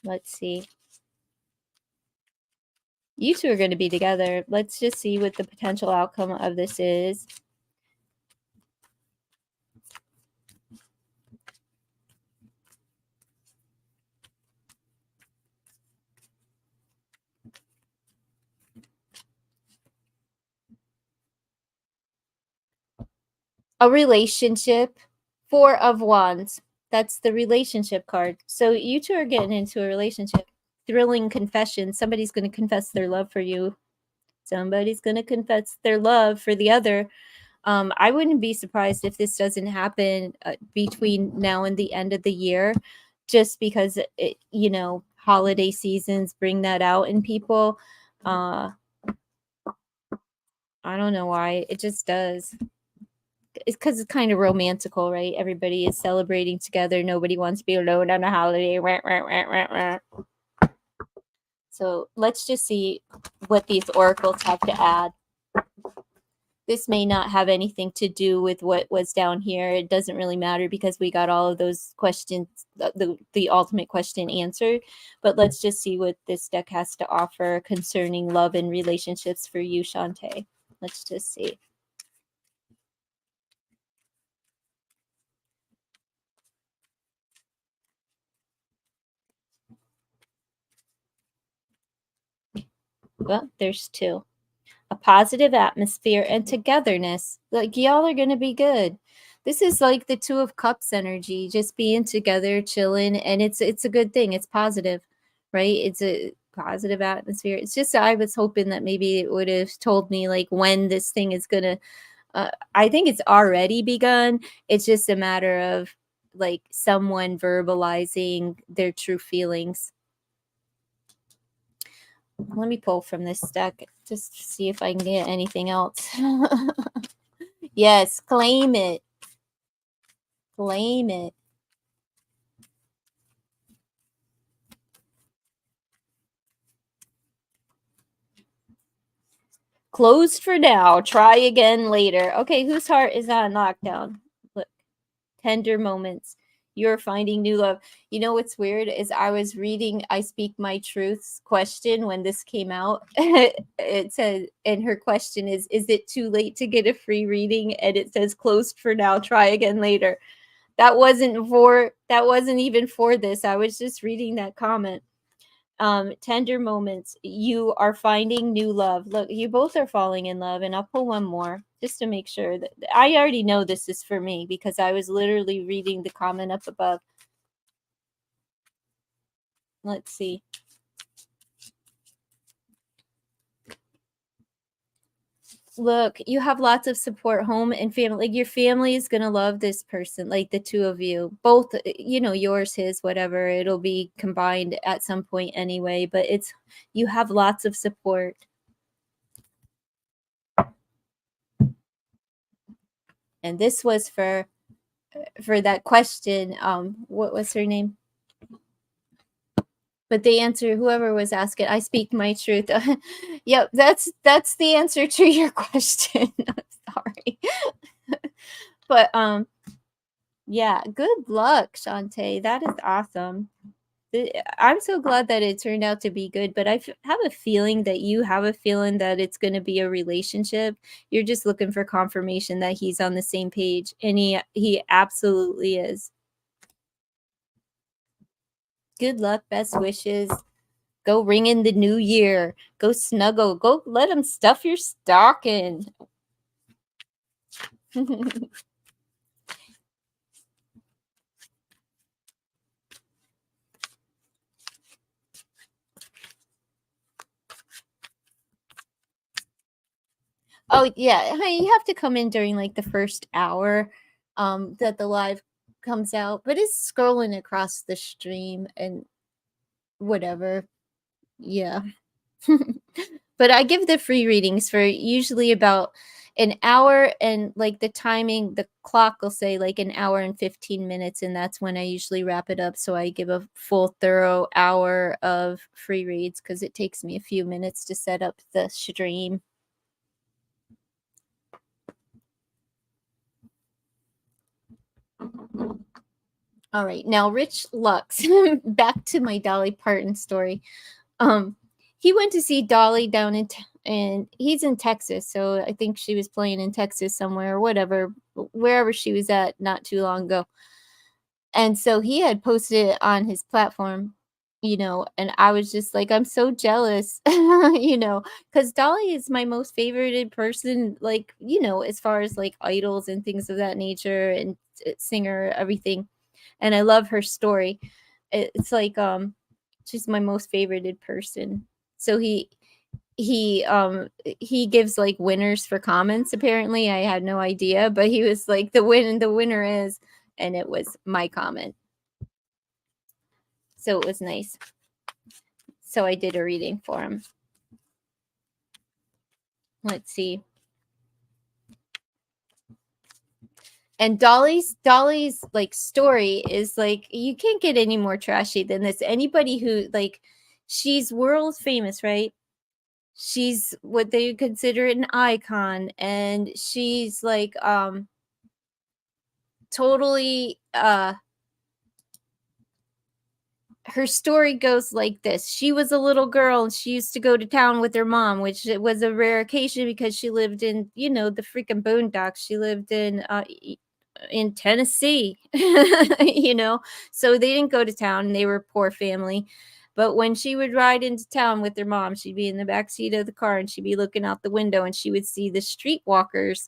Let's see. You two are going to be together. Let's just see what the potential outcome of this is. A relationship. 4 of Wands. That's the relationship card. So you two are getting into a relationship. Thrilling confession. Somebody's going to confess their love for you. Somebody's going to confess their love for the other. I wouldn't be surprised if this doesn't happen between now and the end of the year, just because holiday seasons bring that out in people. I don't know why, it just does. It's because it's kind of romantical, right? Everybody is celebrating together. Nobody wants to be alone on a holiday. So let's just see what these oracles have to add. This may not have anything to do with what was down here. It doesn't really matter because we got all of those questions, the ultimate question answered. But let's just see what this deck has to offer concerning love and relationships for you, Shantae. Let's just see. Well, there's 2. A positive atmosphere and togetherness. Like, y'all are going to be good. This is like the 2 of Cups energy, just being together, chilling, and it's a good thing. It's positive, right? It's a positive atmosphere. It's just I was hoping that maybe it would have told me like when this thing is going to I think it's already begun. It's just a matter of like someone verbalizing their true feelings. Let me pull from this deck just to see if I can get anything else. Yes, claim it. Claim it. Closed for now. Try again later. Okay, whose heart is on lockdown? Look, tender moments. You're finding new love. You know what's weird is I was reading I Speak My Truth's question when this came out. It says, and her question is it too late to get a free reading? And it says closed for now. Try again later. That wasn't even for this. I was just reading that comment. Tender moments. You are finding new love. Look, you both are falling in love, and I'll pull one more just to make sure that I already know this is for me because I was literally reading the comment up above. Let's see. Look, you have lots of support, home and family. Like your family is gonna love this person, like the 2 of you, both. Yours, his, whatever. It'll be combined at some point anyway. But you have lots of support. And this was for that question. What was her name? But the answer, whoever was asking, I speak my truth. Yep, that's the answer to your question. I'm sorry. But yeah, good luck, Shantae. That is awesome. I'm so glad that it turned out to be good, but I have a feeling that you have a feeling that it's going to be a relationship. You're just looking for confirmation that he's on the same page, and he absolutely is. Good luck, best wishes. Go ring in the new year. Go snuggle. Go let him stuff your stocking. Oh yeah, honey, you have to come in during like the first hour that the live comes out, but it's scrolling across the stream and whatever. Yeah. But I give the free readings for usually about an hour, and like the timing, the clock will say like an hour and 15 minutes, and that's when I usually wrap it up. So I give a full thorough hour of free reads because it takes me a few minutes to set up the stream. All right, now Rich Lux. Back to my Dolly Parton story. Um, he went to see Dolly down and he's in Texas, so I think she was playing in Texas somewhere or whatever, wherever she was at not too long ago. And so he had posted it on his platform, and I was just like, I'm so jealous, because Dolly is my most favorited person, like, as far as like idols and things of that nature, and singer, everything. And I love her story. It's like, she's my most favorited person. So he gives like winners for comments. Apparently, I had no idea, but he was like, the winner is, and it was my comment. So it was nice. So I did a reading for him. Let's see. And Dolly's like story is like, you can't get any more trashy than this. Anybody who, like, she's world famous, right? She's what they consider an icon, and she's like totally her story goes like this. She was a little girl and she used to go to town with her mom, which it was a rare occasion because she lived in, the freaking boondocks. She lived in Tennessee, so they didn't go to town and they were a poor family. But when she would ride into town with her mom, she'd be in the back seat of the car and she'd be looking out the window and she would see the streetwalkers,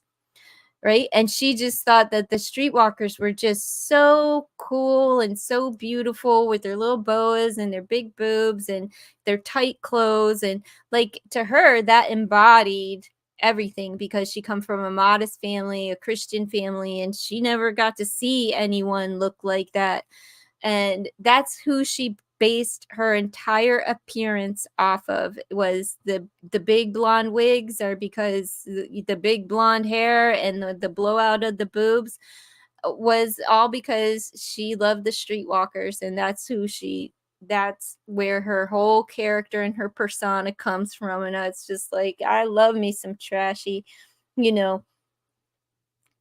right? And she just thought that the streetwalkers were just so cool and so beautiful with their little boas and their big boobs and their tight clothes. And like, to her, that embodied everything, because she come from a modest family, a Christian family, and she never got to see anyone look like that. And that's who she based her entire appearance off of, was the big blonde wigs, or because the big blonde hair and the blowout of the boobs was all because she loved the streetwalkers, and that's where her whole character and her persona comes from. And it's just like, I love me some trashy, you know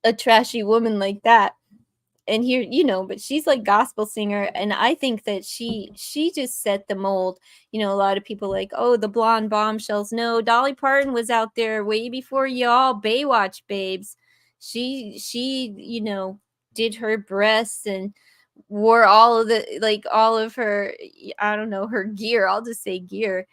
a trashy woman like that. And here, but she's like gospel singer, and I think that she just set the mold. A lot of people like, oh, the blonde bombshells. No, Dolly Parton was out there way before y'all Baywatch babes. She did her breasts and wore all of her, I don't know, her gear. I'll just say gear.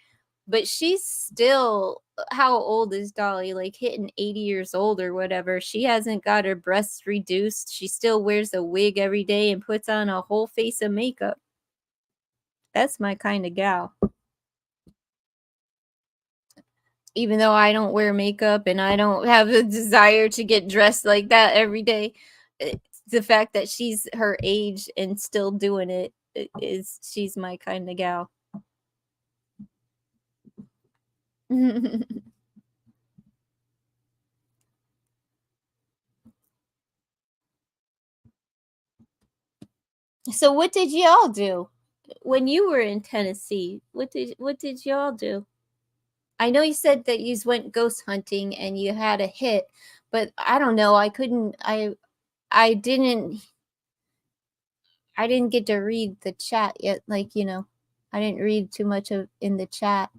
But she's still, how old is Dolly? Like hitting 80 years old or whatever. She hasn't got her breasts reduced. She still wears a wig every day and puts on a whole face of makeup. That's my kind of gal. Even though I don't wear makeup and I don't have a desire to get dressed like that every day, the fact that she's her age and still doing it is, she's my kind of gal. So what did y'all do when you were in Tennessee? What did y'all do? I know you said that you went ghost hunting and you had a hit, but I don't know. I didn't get to read the chat yet. Like, I didn't read too much of in the chat.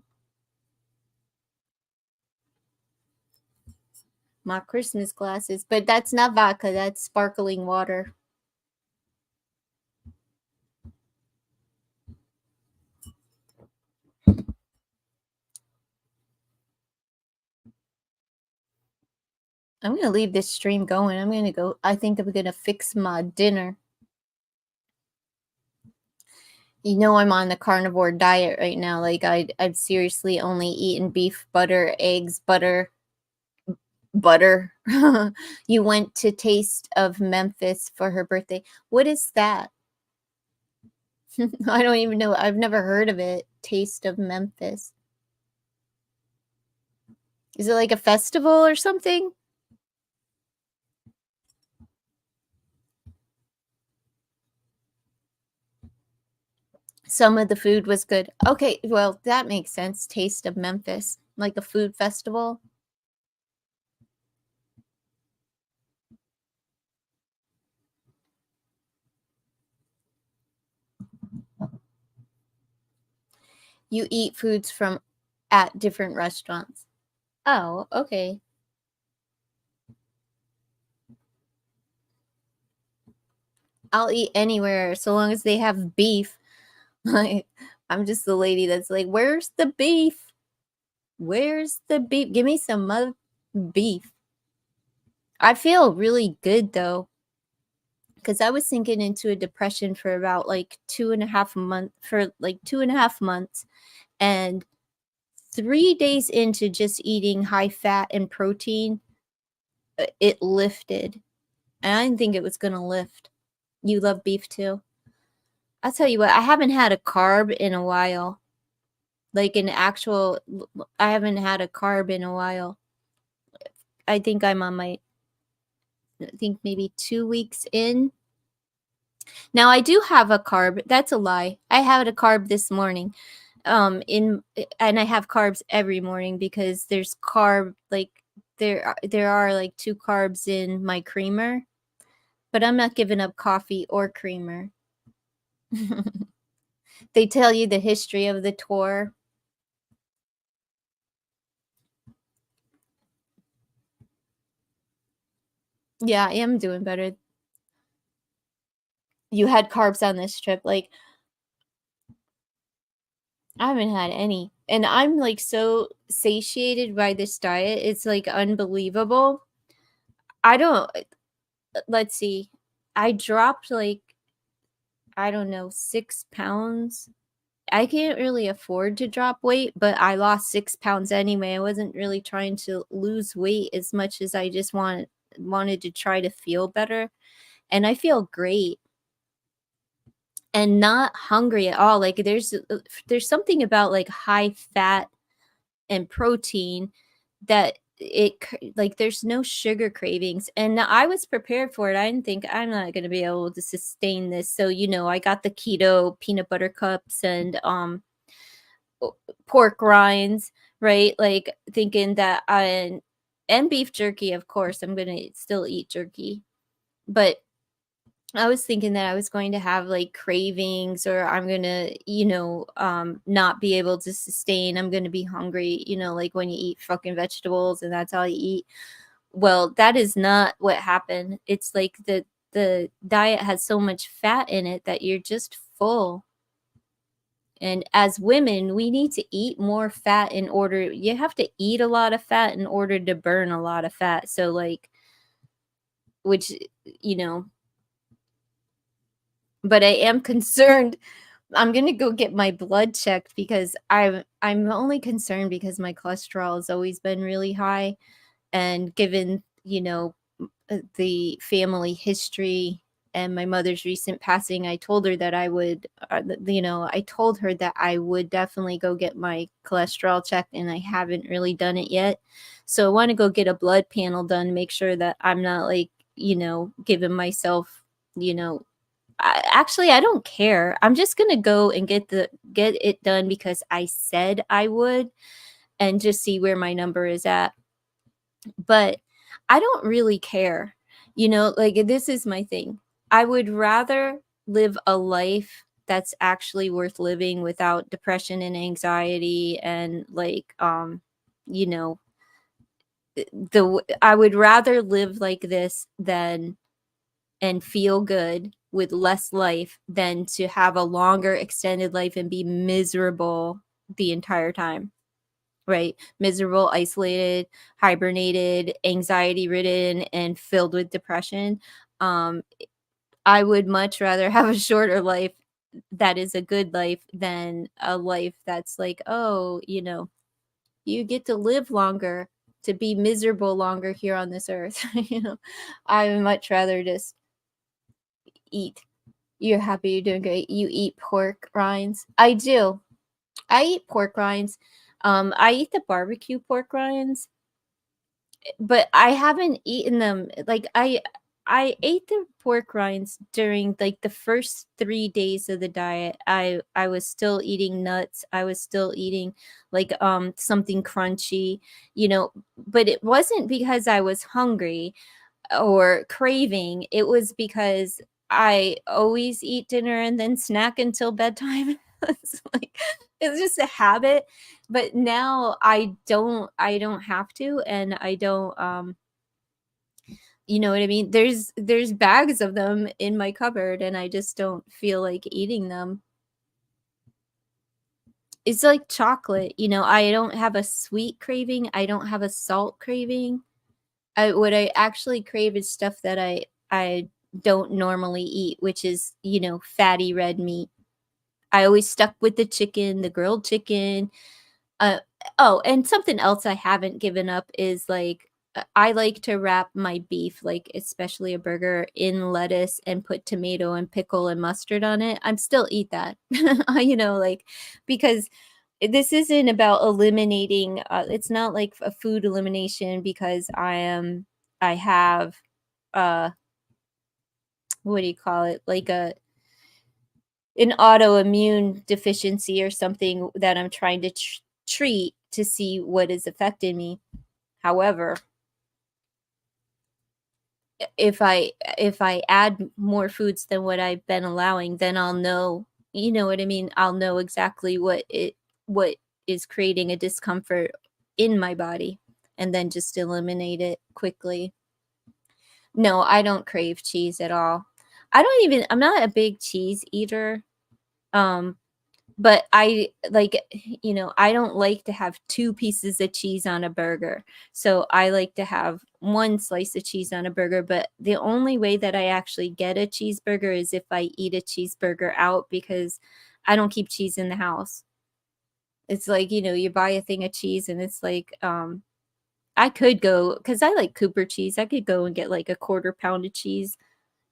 My Christmas glasses, but that's not vodka. That's sparkling water. I'm going to leave this stream going. I think I'm going to fix my dinner. I'm on the carnivore diet right now. Like, I've seriously only eaten beef, butter, eggs, butter. You went to Taste of Memphis for her birthday. What is that? I don't even know. I've never heard of it. Taste of Memphis. Is it like a festival or something? Some of the food was good. Okay, well, that makes sense. Taste of Memphis, like a food festival. You eat foods from at different restaurants. Oh, okay. I'll eat anywhere so long as they have beef. Like, I'm just the lady that's like, "Where's the beef? Where's the beef? Give me some mother beef." I feel really good though, because I was sinking into a depression for about like 2.5 months, and 3 days into just eating high fat and protein, it lifted. And I didn't think it was gonna lift. You love beef too? I'll tell you what, I haven't had a carb in a while. Like an actual, I haven't had a carb in a while. I think I'm on my, I think maybe 2 weeks in. Now I do have a carb. That's a lie. I had a carb this morning. In and I have carbs every morning because there's carb like there are like 2 carbs in my creamer, but I'm not giving up coffee or creamer. They tell you the history of the tour. Yeah, I am doing better. You had carbs on this trip. Like, I haven't had any. And I'm like so satiated by this diet. It's like unbelievable. I don't, let's see. I dropped like, I don't know, 6 pounds. I can't really afford to drop weight, but I lost 6 pounds anyway. I wasn't really trying to lose weight as much as I just wanted to try to feel better. And I feel great and not hungry at all. Like there's something about like high fat and protein that like there's no sugar cravings, and I was prepared for it. I didn't think I'm not going to be able to sustain this, so I got the keto peanut butter cups and pork rinds, right? Like thinking that I and beef jerky, of course I'm going to still eat jerky, but I was thinking that I was going to have like cravings, or I'm going to, not be able to sustain. I'm going to be hungry, like when you eat fucking vegetables and that's all you eat. Well, that is not what happened. It's like the diet has so much fat in it that you're just full. And as women, we need to eat more fat in order, you have to eat a lot of fat in order to burn a lot of fat. So like, which, you know, but I am concerned. I'm gonna go get my blood checked because I'm only concerned because my cholesterol has always been really high, and given the family history and my mother's recent passing, I told her that I would, I told her that I would definitely go get my cholesterol checked, and I haven't really done it yet. So I want to go get a blood panel done, make sure that I'm not like giving myself you know actually, I don't care. I'm just gonna go and get it done because I said I would, and just see where my number is at. But I don't really care. Like this is my thing. I would rather live a life that's actually worth living without depression and anxiety and like you know I would rather live like this than and feel good with less life than to have a longer extended life and be miserable the entire time, right? Miserable, isolated, hibernated, anxiety ridden, and filled with depression. um I would much rather have a shorter life that is a good life than a life that's like, oh, you get to live longer to be miserable longer here on this earth. I would much rather just eat. You're happy, you're doing great. You eat pork rinds? I do. I eat pork rinds. I eat the barbecue pork rinds, but I haven't eaten them. Like I ate the pork rinds during like the first 3 days of the diet. I was still eating nuts. I was still eating like something crunchy, but it wasn't because I was hungry or craving. It was because I always eat dinner and then snack until bedtime. It's like it's just a habit. But now I don't have to, and I don't you know what I mean? There's bags of them in my cupboard, and I just don't feel like eating them. It's like chocolate, I don't have a sweet craving, I don't have a salt craving. What I actually crave is stuff that I don't normally eat, which is, fatty red meat. I always stuck with the chicken, the grilled chicken. Uh, oh, and something else I haven't given up is like I like to wrap my beef, like especially a burger, in lettuce and put tomato and pickle and mustard on it. I'm still eat that, like because this isn't about eliminating. It's not like a food elimination because I have uh what do you call it, like an autoimmune deficiency or something that I'm trying to treat to see what is affecting me. However, if I add more foods than what I've been allowing, then I'll know, you know what I mean? I'll know exactly what is creating a discomfort in my body, and then just eliminate it quickly. No, I don't crave cheese at all. I'm not a big cheese eater. Um but I like, I don't like to have two pieces of cheese on a burger. So I like to have one slice of cheese on a burger, but the only way that I actually get a cheeseburger is if I eat a cheeseburger out, because I don't keep cheese in the house. It's like, you buy a thing of cheese and it's like I could go, cuz I like Cooper cheese. I could go and get like a quarter pound of cheese,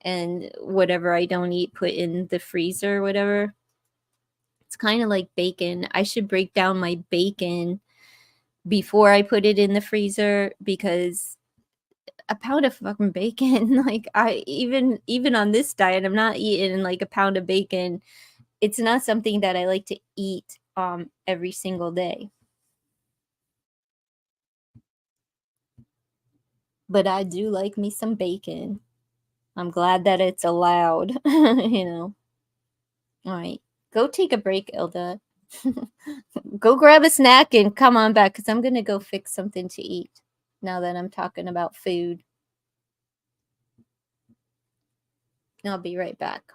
and whatever I don't eat put in the freezer or whatever. It's kind of like bacon. I should break down my bacon before I put it in the freezer, because a pound of fucking bacon, like I even on this diet, I'm not eating like a pound of bacon. It's not something that I like to eat every single day. But I do like me some bacon. I'm glad that it's allowed, All right. Go take a break, Ilda. Go grab a snack and come on back, because I'm going to go fix something to eat now that I'm talking about food. I'll be right back.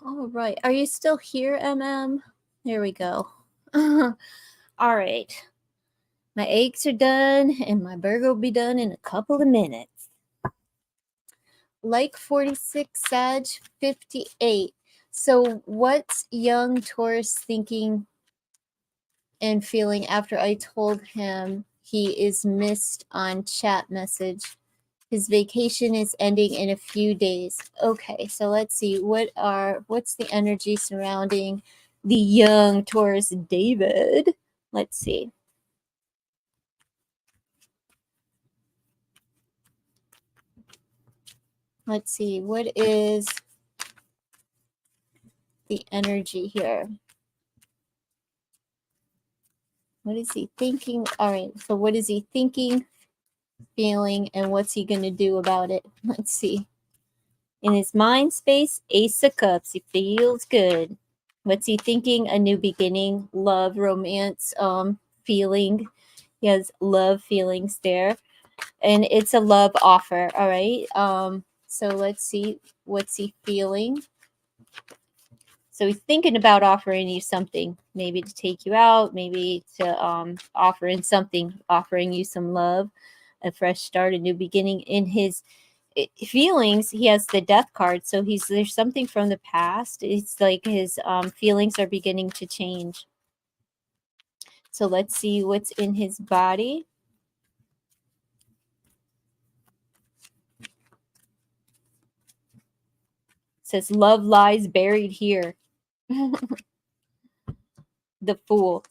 All right. Are you still here, MM? There we go. All right. My eggs are done and my burger will be done in a couple of minutes. Like 46, Sag 58. So what's young Taurus thinking and feeling after I told him he is missed on chat message? His vacation is ending in a few days. Okay, so let's see what's the energy surrounding the young Taurus David. Let's see. Let's see, what is the energy here? What is he thinking? All right, so what is he thinking, feeling, and what's he going to do about it? Let's see. In his mind space, Ace of Cups. He feels good. What's he thinking? A new beginning, love, romance, feeling. He has love feelings there. And it's a love offer, all right? So let's see, what's he feeling? So he's thinking about offering you something, maybe to take you out, maybe to offer in something, offering you some love, a fresh start, a new beginning. In his feelings, he has the Death card, so there's something from the past. It's like his feelings are beginning to change. So let's see what's in his body. It says love lies buried here. The Fool.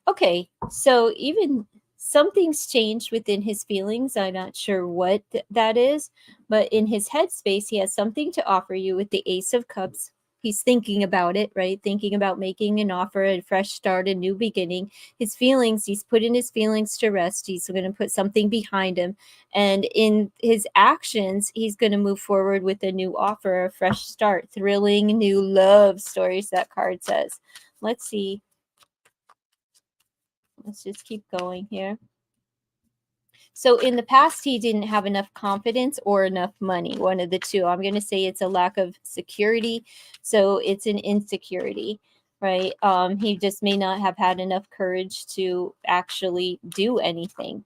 Okay, so even something's changed within his feelings. I'm not sure what that is, but in his headspace, he has something to offer you with the Ace of Cups. He's thinking about it, right? Thinking about making an offer, a fresh start, a new beginning. His feelings, he's putting his feelings to rest. He's going to put something behind him. And in his actions, he's going to move forward with a new offer, a fresh start, thrilling new love stories, that card says. Let's see. Let's just keep going here. So in the past, he didn't have enough confidence or enough money, one of the two. I'm going to say it's a lack of security. So it's an insecurity, right? He just may not have had enough courage to actually do anything,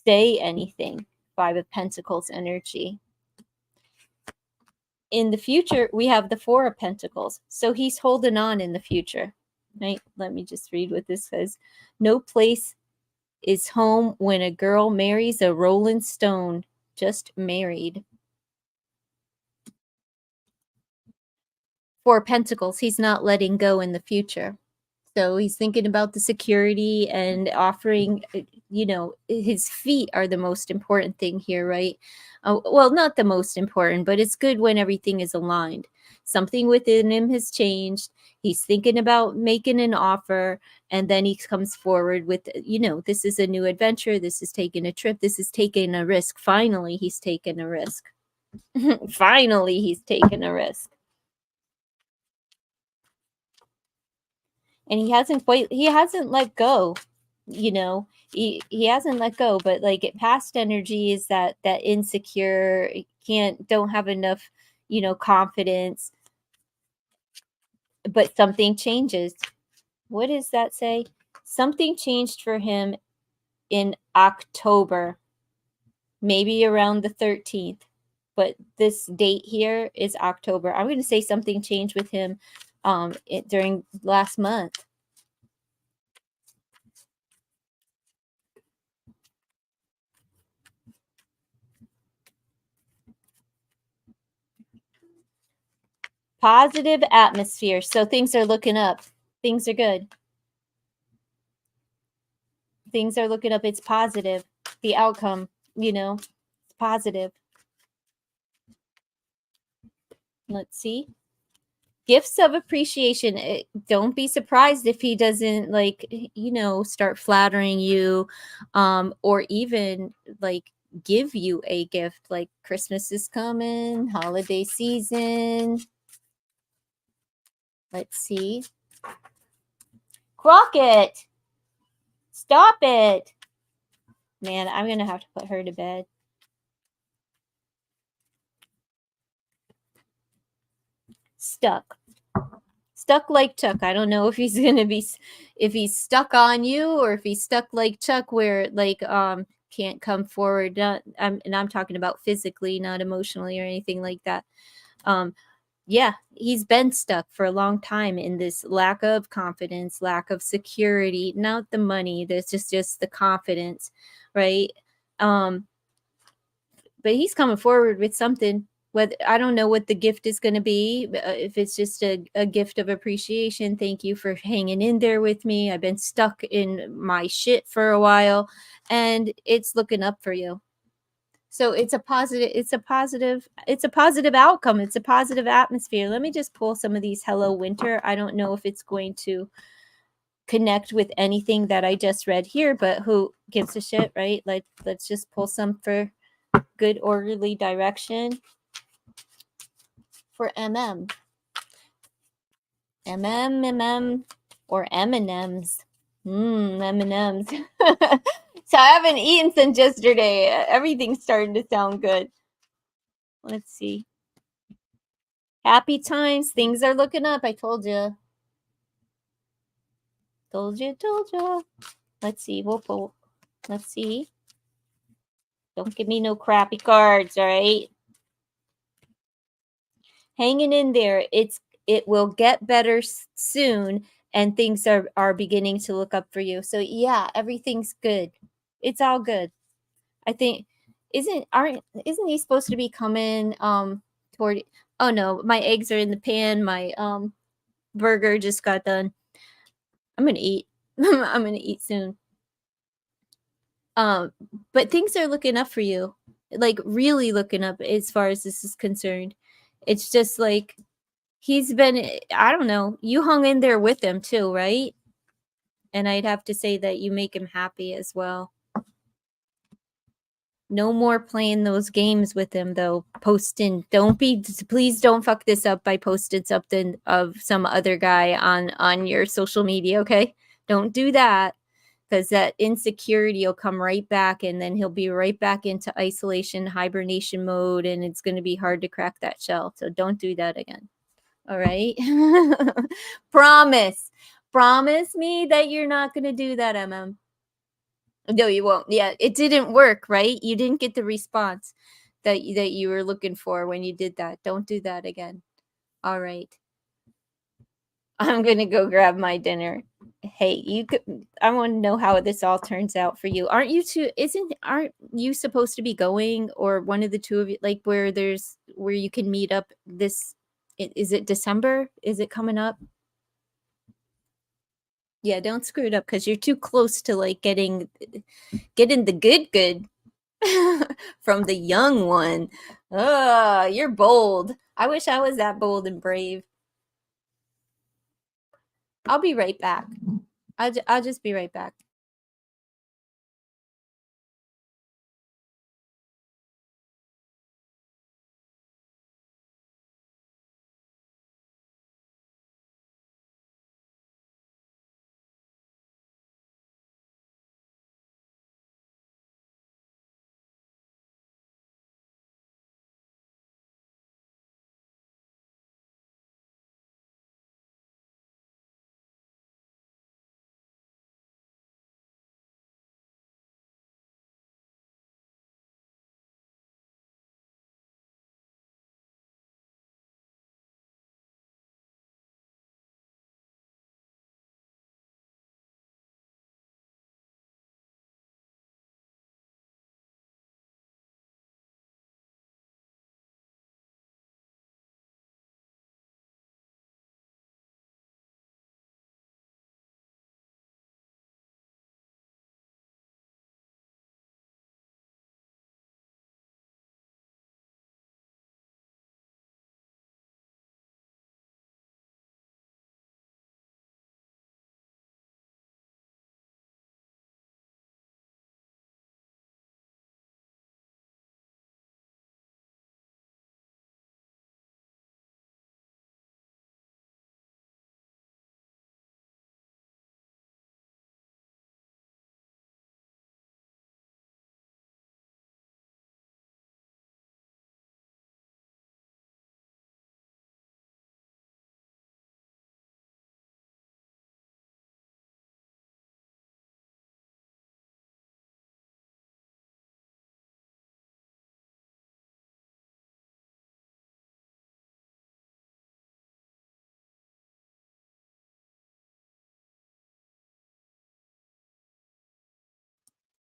say anything. Five of Pentacles energy. In the future, we have the Four of Pentacles. So he's holding on in the future, right? Let me just read what this says. No place is home when a girl marries a rolling stone, just married. Four Pentacles, he's not letting go in the future. So he's thinking about the security and offering, his feet are the most important thing here, right? Well, not the most important, but it's good when everything is aligned. Something within him has changed. He's thinking about making an offer, and then he comes forward with, this is a new adventure. This is taking a trip. This is taking a risk. Finally, he's taken a risk. Finally, he's taken a risk. And he hasn't let go, he hasn't let go, but like past energy is that insecure, don't have enough, confidence, but something changes. What does that say? Something changed for him in October, maybe around the 13th, but this date here is October. I'm going to say something changed with him during last month. Positive atmosphere. So things are looking up. Things are good. Things are looking up. It's positive. The outcome, it's positive. Let's see. Gifts of appreciation. Don't be surprised if he doesn't start flattering you, or even give you a gift. Like Christmas is coming, holiday season. Let's see. Crockett, stop it. Man, I'm going to have to put her to bed. Stuck. Stuck like Chuck. I don't know if he's gonna be, if he's stuck on you, or if he's stuck like Chuck, where like can't come forward. And I'm talking about physically, not emotionally or anything like that. Um, yeah, he's been stuck for a long time in this lack of confidence, lack of security, not the money. There's just the confidence, right? Um, but he's coming forward with something. Whether, I don't know what the gift is going to be, if it's just a gift of appreciation. Thank you for hanging in there with me. I've been stuck in my shit for a while, and it's looking up for you. So it's a positive, it's a positive outcome. It's a positive atmosphere. Let me just pull some of these Hello Winter. I don't know if it's going to connect with anything that I just read here, but who gives a shit, right? Like, let's just pull some for good orderly direction for MM, or M&Ms. M&Ms. So I haven't eaten since yesterday. Everything's starting to sound good. Let's see. Happy times. Things are looking up. I told you. Told you. Let's see. We'll pull. Let's see. Don't give me no crappy cards, all right? Hanging in there. It will get better soon, and things are beginning to look up for you. So yeah, everything's good. It's all good. I think isn't he supposed to be coming toward, oh no, my eggs are in the pan. My burger just got done. I'm gonna eat. I'm gonna eat soon. Um, but things are looking up for you, like really looking up as far as this is concerned. It's just like he's been, I don't know, you hung in there with him too, right? And I'd have to say that you make him happy as well. No more playing those games with him though. Posting, please don't fuck this up by posting something of some other guy on your social media, okay? Don't do that, because that insecurity will come right back, and then he'll be right back into isolation, hibernation mode, and it's going to be hard to crack that shell. So don't do that again. All right? Promise me that you're not going to do that, MM. No, you won't. Yeah, it didn't work, right? You didn't get the response that you were looking for when you did that. Don't do that again. All right. I'm gonna go grab my dinner. Hey, you could, I want to know how this all turns out for you. Aren't you supposed to be going, or one of the two of you, like where you can meet up this, is it December? Is it coming up? Yeah, don't screw it up, because you're too close to like getting the good from the young one. You're bold. I wish I was that bold and brave. I'll be right back. I'll just be right back.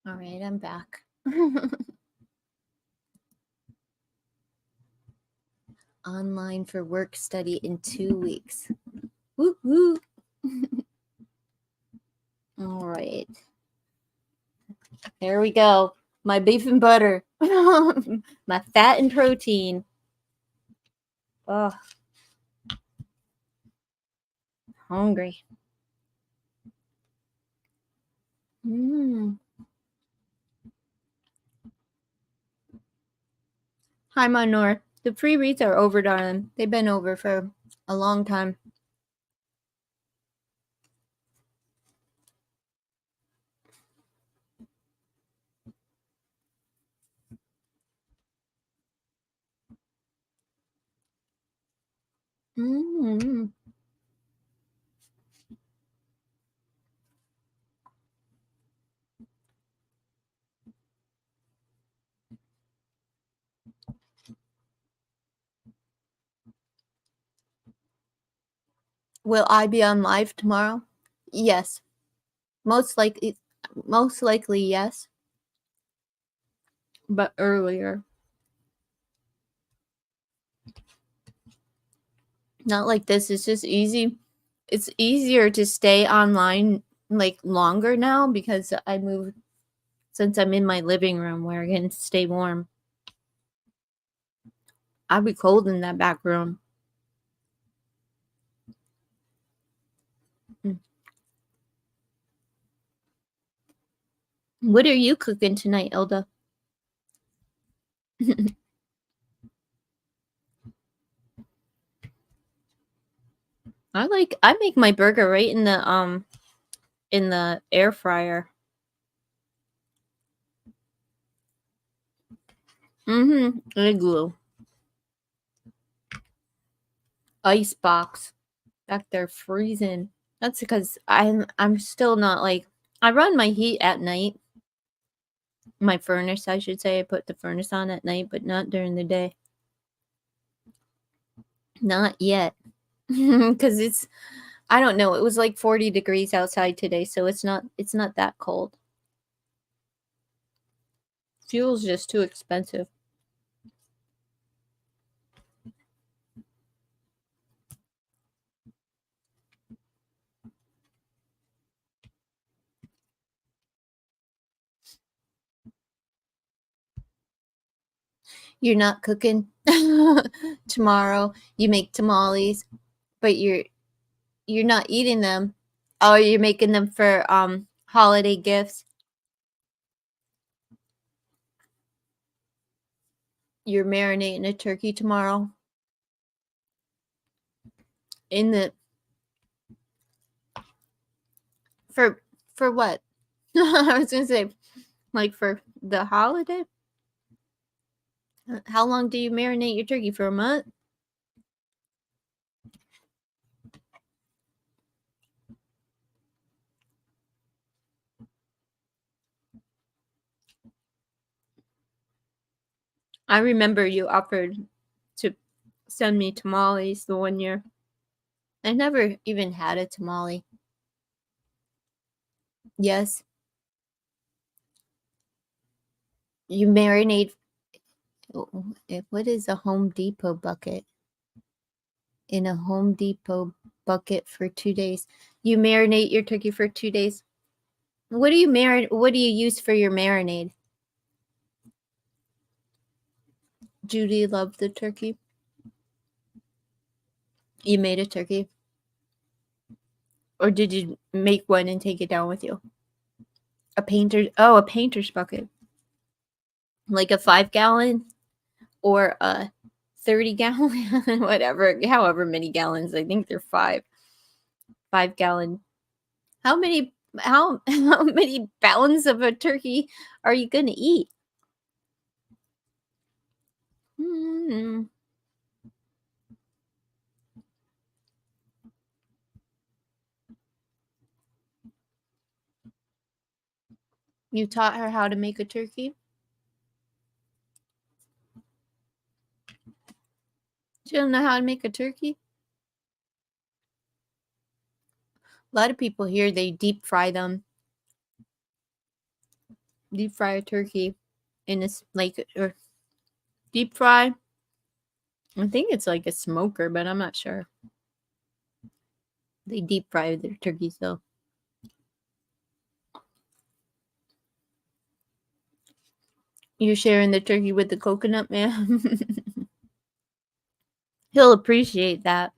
All right, I'm back. Online for work study in 2 weeks. Woo woo. All right. There we go. My beef and butter. My fat and protein. Oh, hungry. Mm. Hi, Manor. The free reads are over, darling. They've been over for a long time. Mm. Will I be on live tomorrow? Yes. Most likely yes, but earlier. Not like this. It's just easy. It's easier to stay online like longer now because I moved since I'm in my living room where I can stay warm. I'll be cold in that back room. Mm. What are you cooking tonight, Elda? I make my burger right in the air fryer. Igloo. Ice box. Back there freezing. That's because I'm still not like I run my heat at night. My furnace, I should say. I put the furnace on at night, but not during the day. Not yet. Cuz I don't know. It was like 40 degrees outside today, so it's not that cold. Fuel's just too expensive. You're not cooking tomorrow. You make tamales, but you're not eating them. Oh, you're making them for holiday gifts. You're marinating a turkey tomorrow in the for what? I was gonna say like for the holiday. How long do you marinate your turkey for? A month? I remember you offered to send me tamales the one year. I never even had a tamale. Yes, you marinate. What is a Home Depot bucket? In a Home Depot bucket for 2 days. You marinate your turkey for 2 days. What do you What do you use for your marinade? Judy loved the turkey. You made a turkey, or did you make one and take it down with you? A painter. Oh, a painter's bucket, like a 5 gallon or a 30 gallon, whatever, however many gallons. I think they're 5 gallon. How many pounds of a turkey are you gonna eat? Mm. You taught her how to make a turkey? She don't know how to make a turkey? A lot of people here, they deep fry them. deep fry a turkey in this, like, or deep fry. I think it's like a smoker, but I'm not sure. They deep fry their turkeys though. You're sharing the turkey with the coconut man. He'll appreciate that.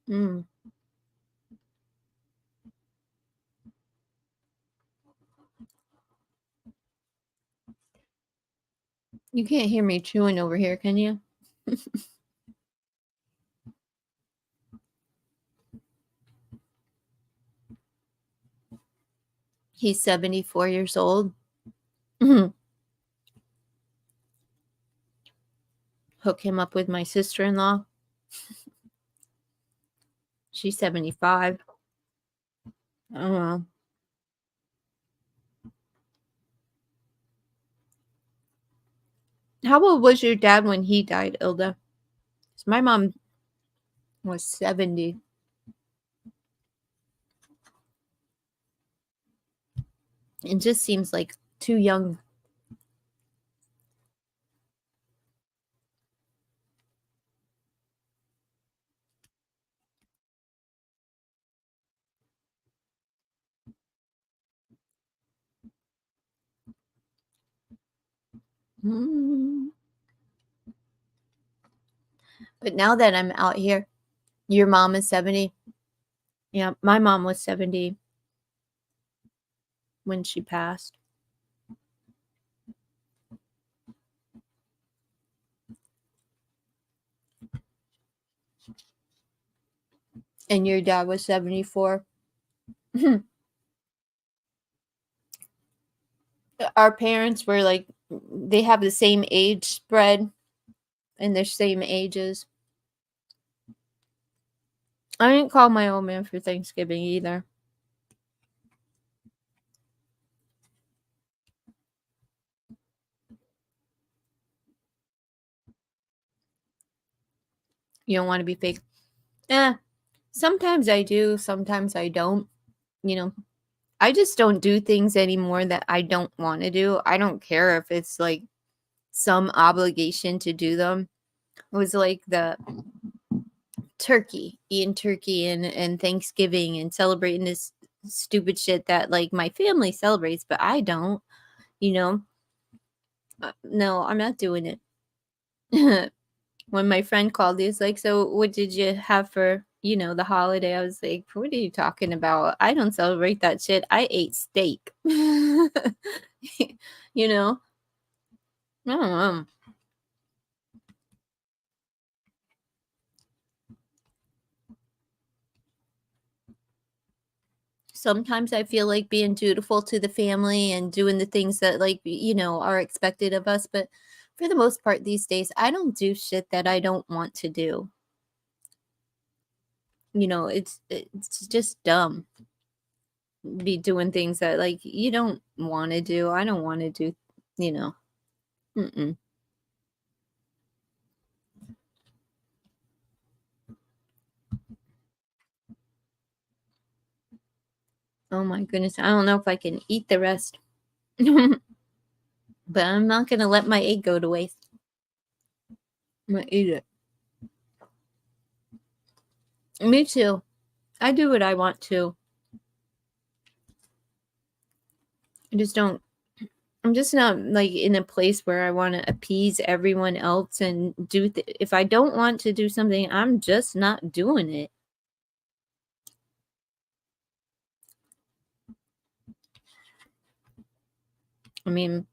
Mm. You can't hear me chewing over here, can you? He's 74 years old. Hook him up with my sister-in-law. She's 75. Oh, well. How old was your dad when he died, Ilda? 'Cause my mom was 70. It just seems like too young. Mm. But now that I'm out here, your mom is 70. Yeah, my mom was 70 when she passed. And your dad was 74. Our parents were like, they have the same age spread and they're same ages. I didn't call my old man for Thanksgiving either. You don't want to be fake. Eh, sometimes I do, sometimes I don't. You know, I just don't do things anymore that I don't want to do. I don't care if it's like some obligation to do them. It was like the turkey, eating turkey and Thanksgiving and celebrating this stupid shit that like my family celebrates, but I don't, you know. No, I'm not doing it. When my friend called, he was like, "So, what did you have for, the holiday?" I was like, "What are you talking about? I don't celebrate that shit. I ate steak." you know, I don't know. Sometimes I feel like being dutiful to the family and doing the things that, like, are expected of us. But for the most part, these days, I don't do shit that I don't want to do. It's just dumb. Be doing things that like you don't want to do. I don't want to do, you know. Mm-mm. Oh my goodness. I don't know if I can eat the rest. But I'm not going to let my egg go to waste. I'm going to eat it. Me too. I do what I want to. I just don't. I'm just not like in a place where I want to appease everyone else and if I don't want to do something, I'm just not doing it. I mean,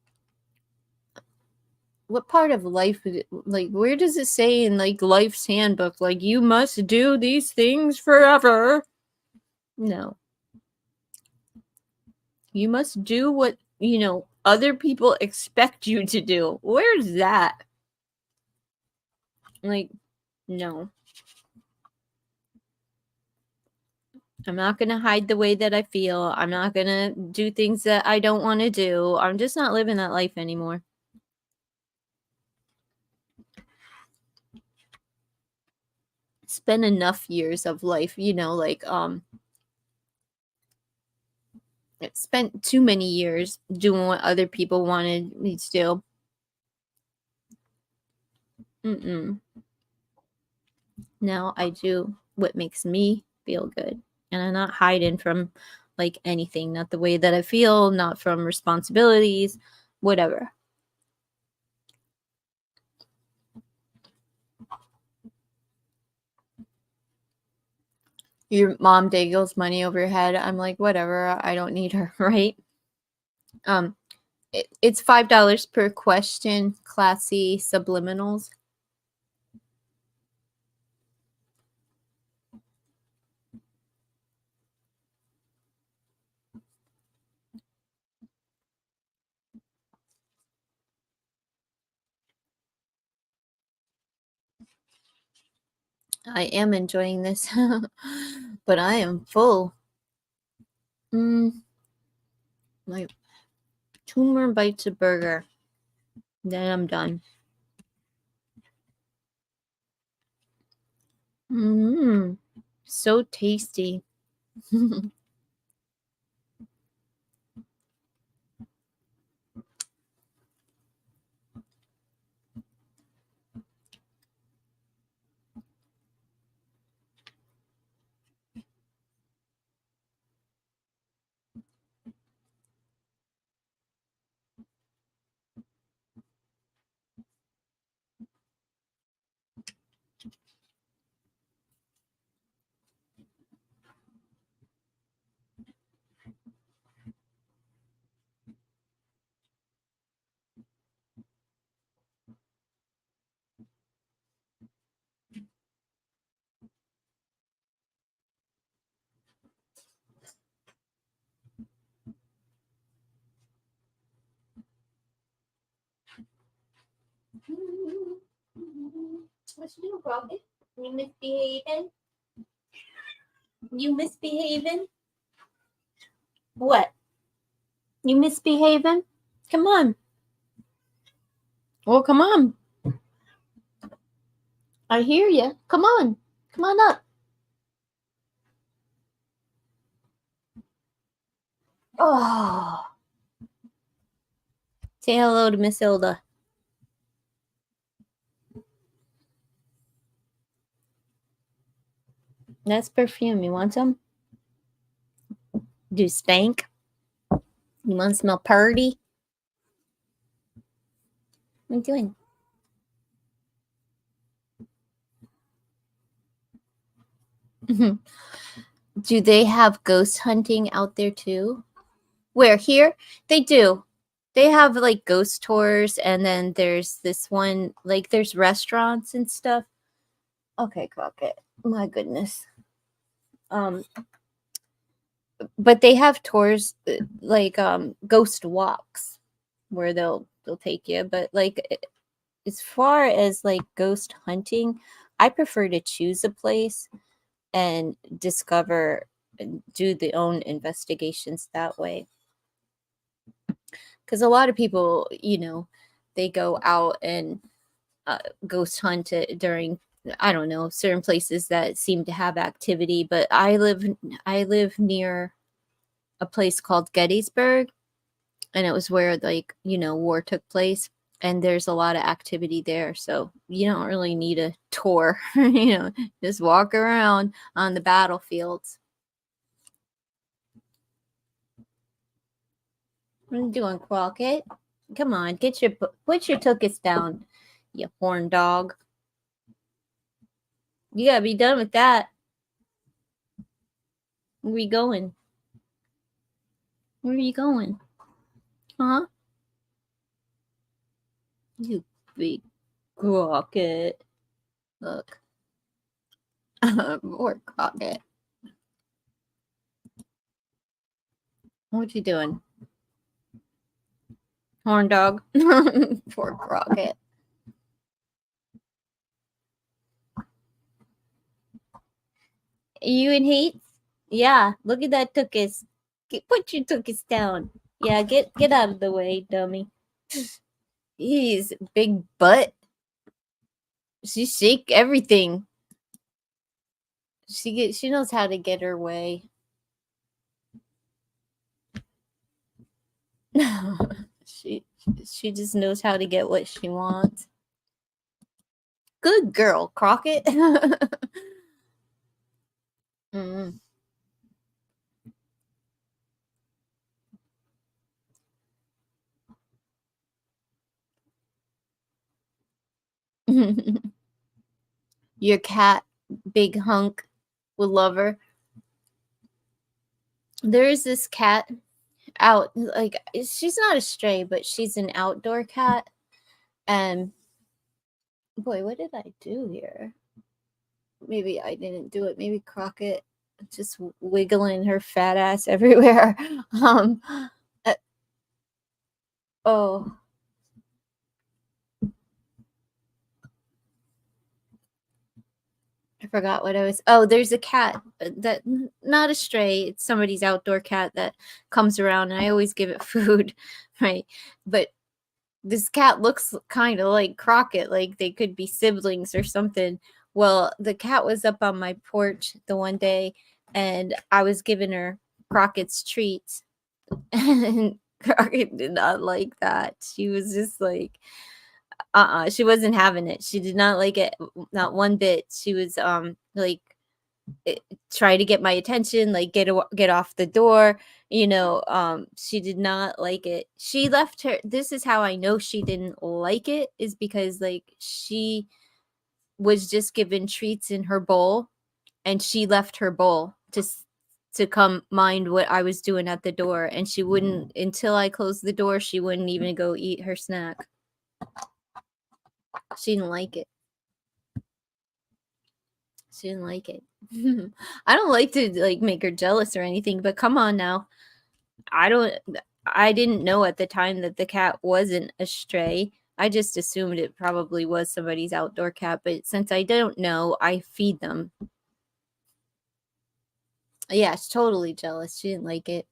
what part of life is it, like where does it say in like life's handbook like you must do these things forever? No. You must do what, other people expect you to do. Where's that? Like, no. I'm not going to hide the way that I feel. I'm not going to do things that I don't want to do. I'm just not living that life anymore. Spend enough years of life, like spent too many years doing what other people wanted me to do. Now I do what makes me feel good. And I'm not hiding from like anything, not the way that I feel, not from responsibilities, whatever. Your mom dangles money over your head. I'm like, whatever, I don't need her, right? It's $5 per question, classy subliminals. I am enjoying this, but I am full. Like 2 more bites of burger, then I'm done. So tasty. What you doing, Rocket? You misbehaving? You misbehaving? What? You misbehaving? Come on. Well, come on. I hear you. Come on. Come on up. Oh. Say hello to Miss Hilda. That's perfume. You want some? Do stank? You want to smell purty? What are you doing? Do they have ghost hunting out there too? Where? Here? They do. They have like ghost tours, and then there's this one, like there's restaurants and stuff. Okay, Crockett. My goodness. But they have tours like ghost walks where they'll take you, but like as far as like ghost hunting, I prefer to choose a place and discover and do the own investigations that way. Because a lot of people, they go out and ghost hunt it during, I don't know, certain places that seem to have activity. But I live near a place called Gettysburg, and it was where like war took place, and there's a lot of activity there, so you don't really need a tour. Just walk around on the battlefields. What are you doing, Crockett? Come on, put your tuchus down, you horn dog. You gotta be done with that. Where are you going? Where are you going? Huh? You big Crockett. Look. Poor Crockett. What you doing? Horn dog. Poor Crockett. You in heat? Yeah, look at that tuchus. Put your tuchus down. Yeah, get out of the way, dummy. He's big butt. She shake everything. She knows how to get her way. she she just knows how to get what she wants. Good girl, Crockett. Mm. Your cat, big hunk, would love her. There is this cat out, like, she's not a stray, but she's an outdoor cat. And boy, what did I do here? Maybe I didn't do it. Maybe Crockett just wiggling her fat ass everywhere. Um, uh, oh, I forgot what I was. Oh, there's a cat that, not a stray. It's somebody's outdoor cat that comes around, and I always give it food, right? But this cat looks kind of like Crockett, like they could be siblings or something. Well, the cat was up on my porch the one day, and I was giving her Crockett's treats, and Crockett did not like that. She was just like, she wasn't having it. She did not like it, not one bit. She was like, try to get my attention, like get off the door. She did not like it. She left her. This is how I know she didn't like it, is because like she was just given treats in her bowl, and she left her bowl to come mind what I was doing at the door, and she wouldn't, until I closed the door, she wouldn't even go eat her snack. She didn't like it. She didn't like it. I don't like to like make her jealous or anything, but come on now. I didn't know at the time that the cat wasn't a stray. I just assumed it probably was somebody's outdoor cat, but since I don't know, I feed them. Yeah, she's totally jealous. She didn't like it.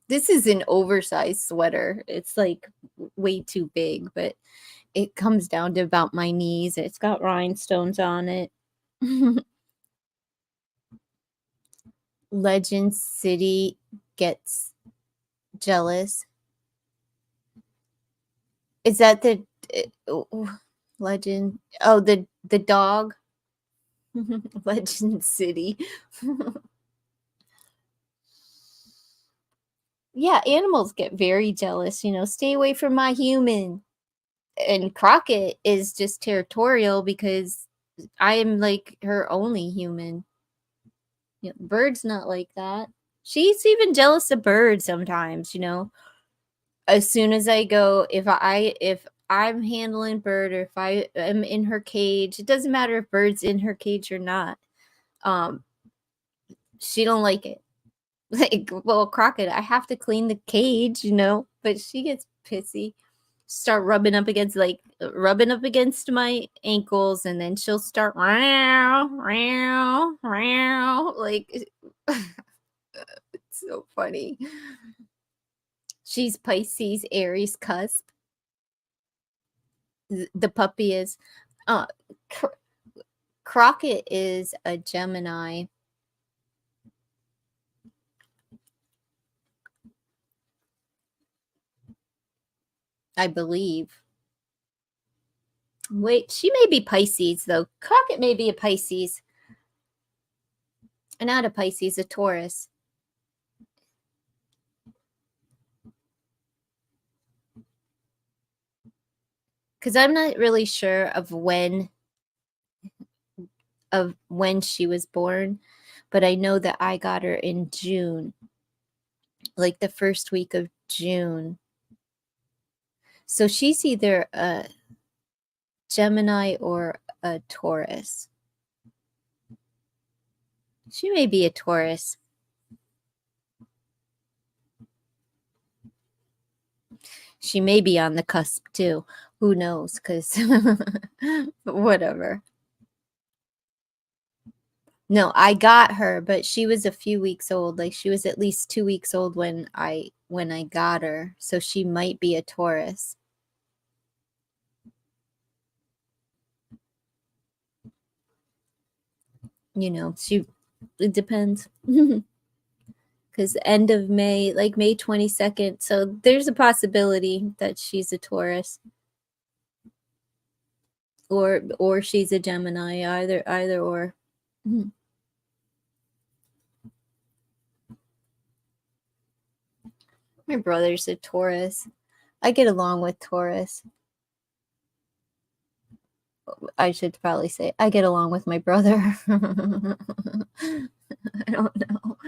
This is an oversized sweater. It's like way too big, but it comes down to about my knees. It's got rhinestones on it. Legend City gets jealous. Is that the legend? Oh, the dog. Legend City. Yeah, animals get very jealous. Stay away from my human. And Crockett is just territorial because I am like her only human. Bird's not like that. She's even jealous of birds sometimes. As soon as I go, if I'm handling Bird, or if I am in her cage, it doesn't matter if Bird's in her cage or not. She don't like it. Like, well, Crockett, I have to clean the cage, but she gets pissy. Start rubbing up against my ankles, and then she'll start meow, meow, meow. Like, it's so funny. She's Pisces, Aries cusp. The puppy is. Uh, Crockett is a Gemini. I believe. Wait, she may be Pisces, though. Crockett may be a Pisces. Not a Pisces, a Taurus. Because I'm not really sure of when she was born, but I know that I got her in June, like the first week of June. So she's either a Gemini or a Taurus. She may be a Taurus. She may be on the cusp too. Who knows? Because whatever. No, I got her, but she was a few weeks old. Like, she was at least 2 weeks old when I got her. So she might be a Taurus. It depends. because end of May, like May 22nd. So there's a possibility that she's a Taurus or she's a Gemini, either or. Mhm. My brother's a Taurus. I get along with Taurus. I should probably say I get along with my brother. I don't know.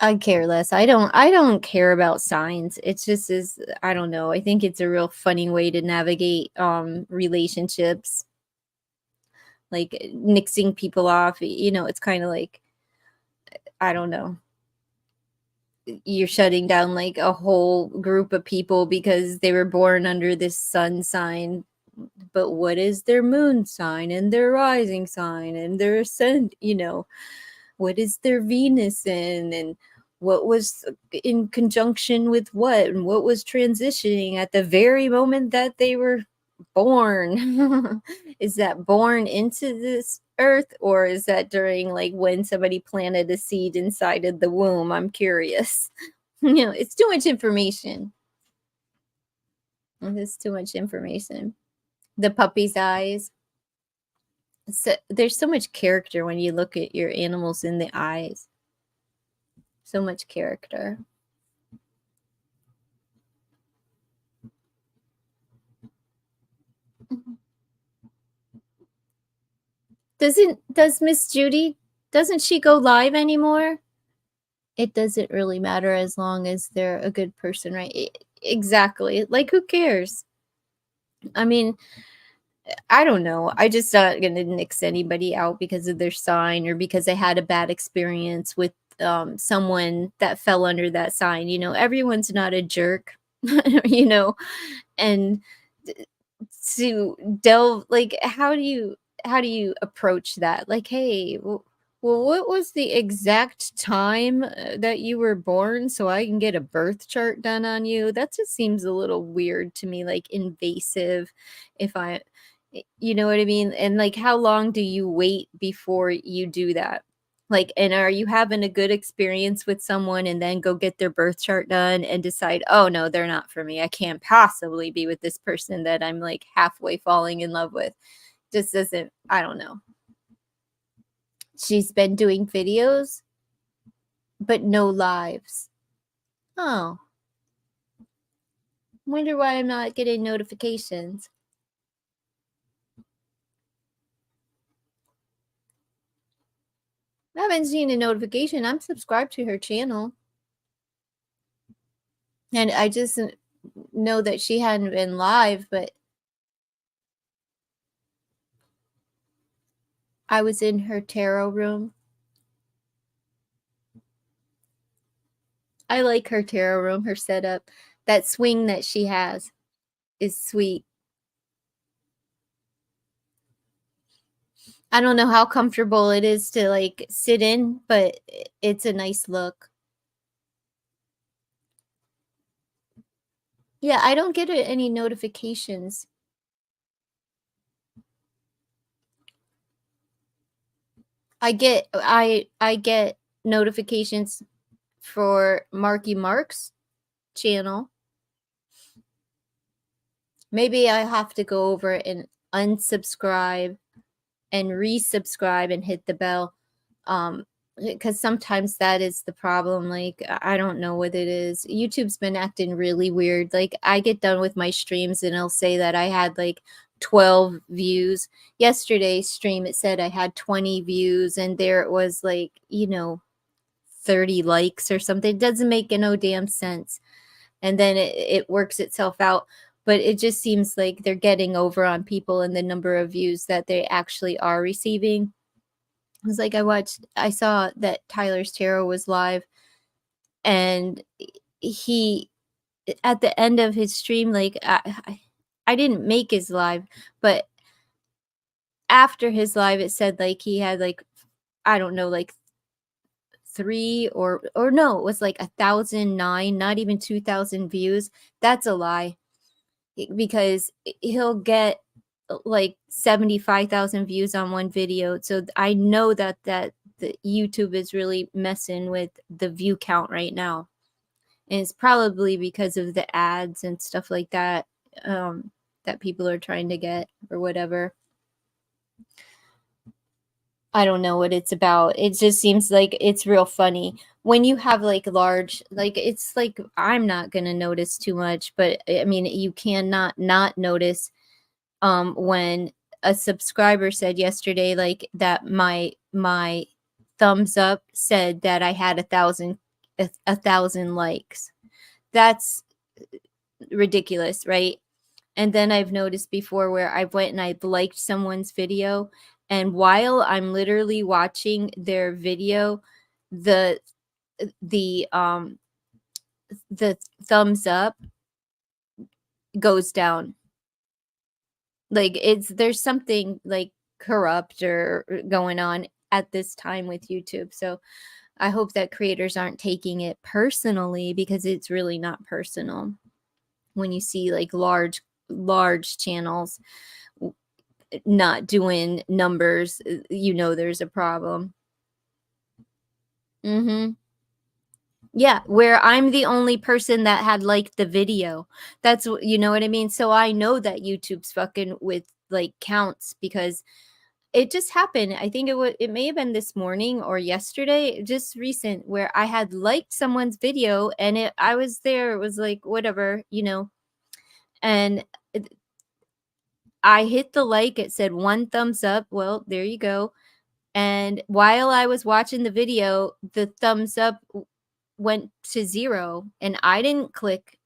I care less. I don't care about signs. It's just is I don't know. I think it's a real funny way to navigate relationships, like nixing people off. It's kind of like I don't know. You're shutting down like a whole group of people because they were born under this sun sign. But what is their moon sign and their rising sign and their ascend? What is their Venus in, and what was in conjunction with what, and what was transitioning at the very moment that they were born? Is that born into this earth, or is that during like when somebody planted a seed inside of the womb? I'm curious. It's too much information. It's too much information. The puppy's eyes. So there's so much character when you look at your animals in the eyes. So much character. Does Miss Judy, doesn't she go live anymore? It doesn't really matter as long as they're a good person, right? Exactly. Like, who cares? I mean, I don't know. I just not gonna nix anybody out because of their sign or because they had a bad experience with someone that fell under that sign. Everyone's not a jerk, you know, and to delve, like, how do you approach that? Like, hey, well, what was the exact time that you were born so I can get a birth chart done on you? That just seems a little weird to me, like invasive. If you know what I mean? And like, how long do you wait before you do that? Like, and are you having a good experience with someone and then go get their birth chart done and decide, oh no, they're not for me. I can't possibly be with this person that I'm like halfway falling in love with. Just doesn't, I don't know. She's been doing videos, but no lives. Oh, wonder why I'm not getting notifications. I haven't seen a notification. I'm subscribed to her channel. And I just know that she hadn't been live, but I was in her tarot room. I like her tarot room, her setup. That swing that she has is sweet. I don't know how comfortable it is to like sit in, but it's a nice look. Yeah, I don't get any notifications. I get notifications for Marky Mark's channel. Maybe I have to go over and unsubscribe and resubscribe and hit the bell. Because sometimes that is the problem. Like, I don't know what it is. YouTube's been acting really weird. Like, I get done with my streams and it'll say that I had like 12 views. Yesterday's stream, it said I had 20 views, and there it was like, 30 likes or something. It doesn't make no damn sense. And then it works itself out. But it just seems like they're getting over on people and the number of views that they actually are receiving. It's like I saw that Tyler's Tarot was live, and he, at the end of his stream, like I didn't make his live, but after his live, it said like he had like, I don't know, like 3 or no, it was like 1,009, not even 2,000 views. That's a lie, because he'll get like 75,000 views on one video. So I know that the YouTube is really messing with the view count right now. And it's probably because of the ads and stuff like that, that people are trying to get or whatever. I don't know what it's about. It just seems like it's real funny when you have like large, like it's like I'm not gonna notice too much, but I mean you cannot not notice when a subscriber said yesterday like that my thumbs up said that I had 1,000 likes. That's ridiculous, right? And then I've noticed before where I went and I've liked someone's video, and while I'm literally watching their video, the the um the thumbs up goes down. Like there's something like corrupt or going on at this time with YouTube. So I hope that creators aren't taking it personally, because it's really not personal. When you see like large channels not doing numbers, there's a problem. Yeah, where I'm the only person that had liked the video. You know what I mean? So I know that YouTube's fucking with like counts, because it just happened. I think it may have been this morning or yesterday, just recent, where I had liked someone's video and I was there. It was like whatever, and I hit the like. It said 1 thumbs up. Well, there you go. And while I was watching the video, the thumbs up went to 0, and I didn't click.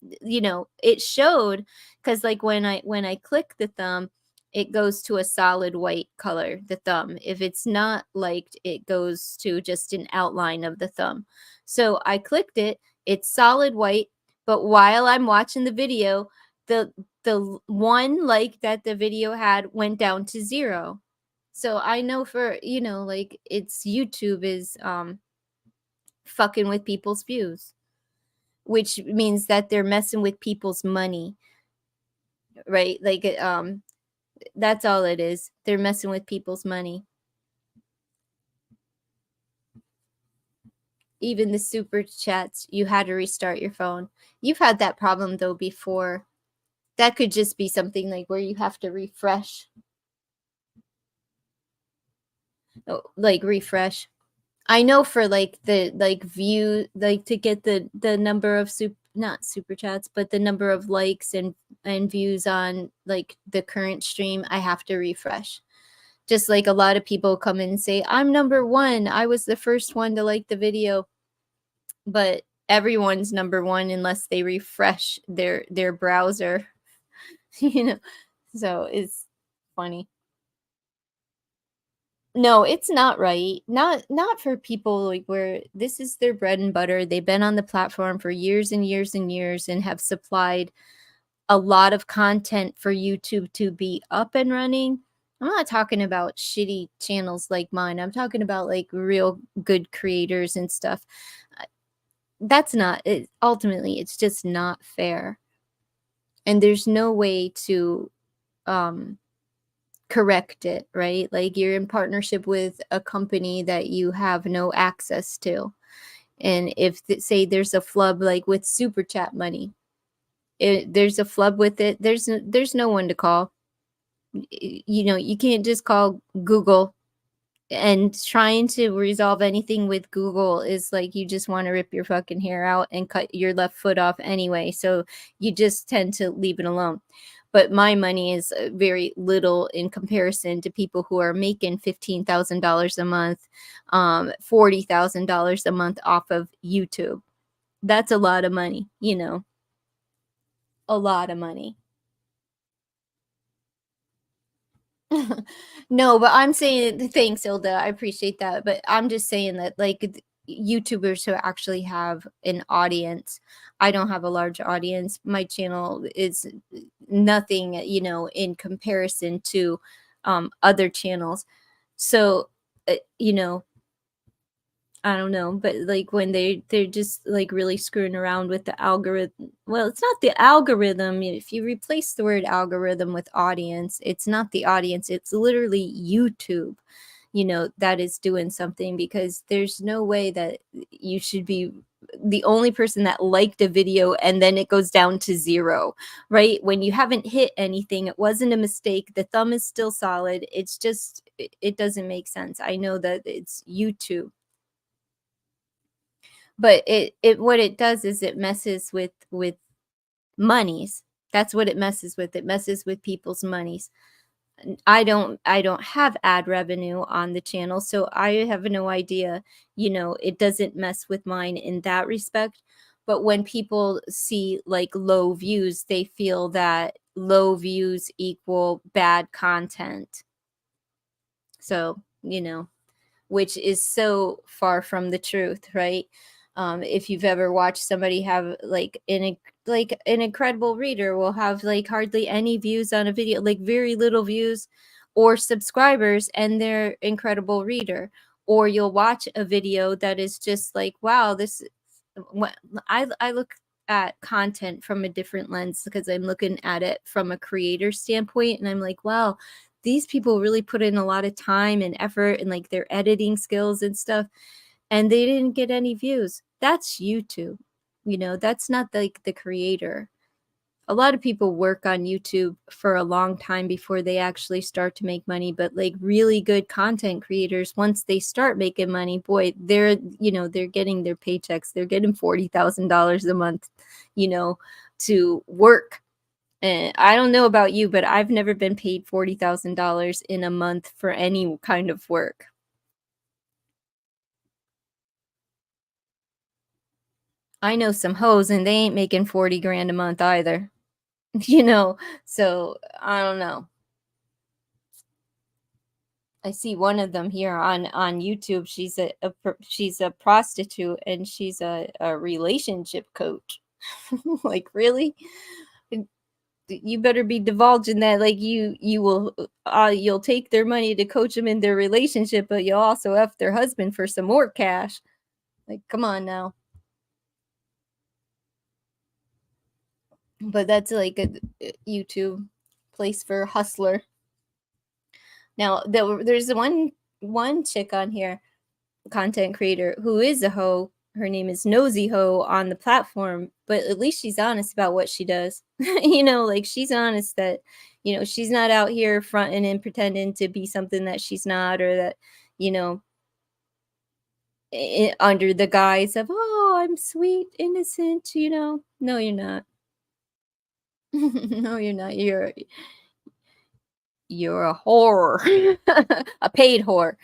It showed, because like when I click the thumb, it goes to a solid white color, the thumb. If it's not liked, it goes to just an outline of the thumb. So I clicked it, it's solid white, but while I'm watching the video, the one like that the video had went down to 0. So I know for, like it's YouTube is fucking with people's views, which means that they're messing with people's money, right? Like that's all it is. They're messing with people's money. Even the super chats, you had to restart your phone. You've had that problem though before. That could just be something like where you have to refresh. Oh, like refresh. I know for like the like view, like to get the number of not super chats, but the number of likes and views on like the current stream, I have to refresh. Just like a lot of people come in and say, I'm number 1. I was the first one to like the video. But everyone's number 1 unless they refresh their browser. So it's funny. No, it's not right. Not for people like where this is their bread and butter. They've been on the platform for years and years and years and have supplied a lot of content for YouTube to be up and running. I'm not talking about shitty channels like mine. I'm talking about like real good creators and stuff. That's not it. Ultimately, it's just not fair. And there's no way to correct it, right? Like you're in partnership with a company that you have no access to. And if say there's a flub like with super chat money, there's a flub with it, there's no one to call. You can't just call Google, and trying to resolve anything with Google is like you just want to rip your fucking hair out and cut your left foot off anyway. So you just tend to leave it alone. But my money is very little in comparison to people who are making $15,000 a month, $40,000 a month off of YouTube. That's a lot of money, a lot of money. No, but I'm saying thanks, Ilda. I appreciate that. But I'm just saying that like YouTubers who actually have an audience. I don't have a large audience. My channel is nothing, in comparison to other channels. So, I don't know, but like when they're just like really screwing around with the algorithm. Well, it's not the algorithm. If you replace the word algorithm with audience, it's not the audience. It's literally YouTube. that is doing something, because there's no way that you should be the only person that liked a video and then it goes down to 0, right? When you haven't hit anything, it wasn't a mistake, the thumb is still solid. It's just, it doesn't make sense. I know that it's YouTube, but it what it does is it messes with monies. That's what it messes with. It messes with people's monies. I don't have ad revenue on the channel, so I have no idea. It doesn't mess with mine in that respect. But when people see like low views, they feel that low views equal bad content. So, which is so far from the truth, right? If you've ever watched somebody have like an incredible reader will have like hardly any views on a video, like very little views or subscribers, and they're incredible reader. Or you'll watch a video that is just like, wow, this I look at content from a different lens, because I'm looking at it from a creator standpoint, and I'm like, wow, these people really put in a lot of time and effort and like their editing skills and stuff, and they didn't get any views. That's YouTube. That's not like the creator. A lot of people work on YouTube for a long time before they actually start to make money, but like really good content creators, once they start making money, boy, they're getting their paychecks. They're getting $40,000 a month, to work. And I don't know about you, but I've never been paid $40,000 in a month for any kind of work. I know some hoes and they ain't making 40 grand a month either. So I don't know. I see one of them here on YouTube. She's a prostitute, and she's a relationship coach. Like, really? You better be divulging that, like, you'll take their money to coach them in their relationship, but you'll also F their husband for some more cash. Like, come on now. But that's like a YouTube place for hustler. Now, there's one chick on here, content creator, who is a hoe. Her name is Nosy Ho on the platform, but at least she's honest about what she does. Like, she's honest that, she's not out here fronting and pretending to be something that she's not, or that, under the guise of, oh, I'm sweet, innocent, No, you're not. No, you're not. You're a whore, a paid whore,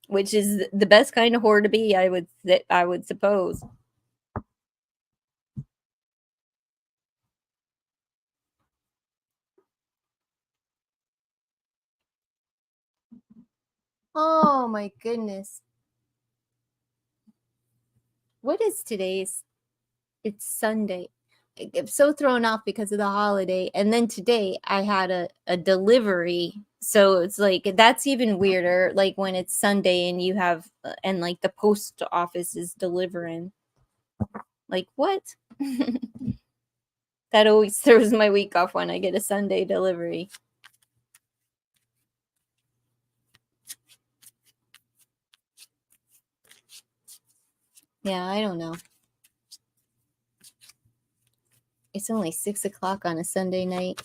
which is the best kind of whore to be, I would suppose. Oh my goodness. What is today's? It's Sunday. I'm so thrown off because of the holiday. And then today I had a delivery. So it's like, that's even weirder. Like, when it's Sunday and you have, and like the post office is delivering. Like, what? That always throws my week off when I get a Sunday delivery. Yeah, I don't know. It's only 6 o'clock on a Sunday night.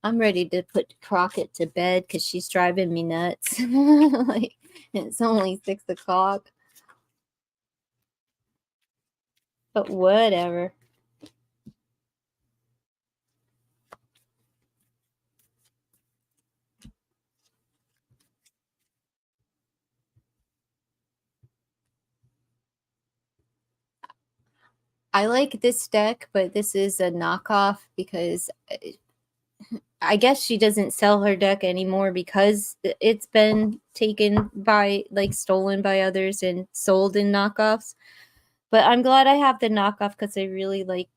I'm ready to put Crockett to bed because she's driving me nuts. Like, it's only 6 o'clock. But whatever. I like this deck, but this is a knockoff, because I guess she doesn't sell her deck anymore because it's been taken by, like, stolen by others and sold in knockoffs. But I'm glad I have the knockoff, because I really like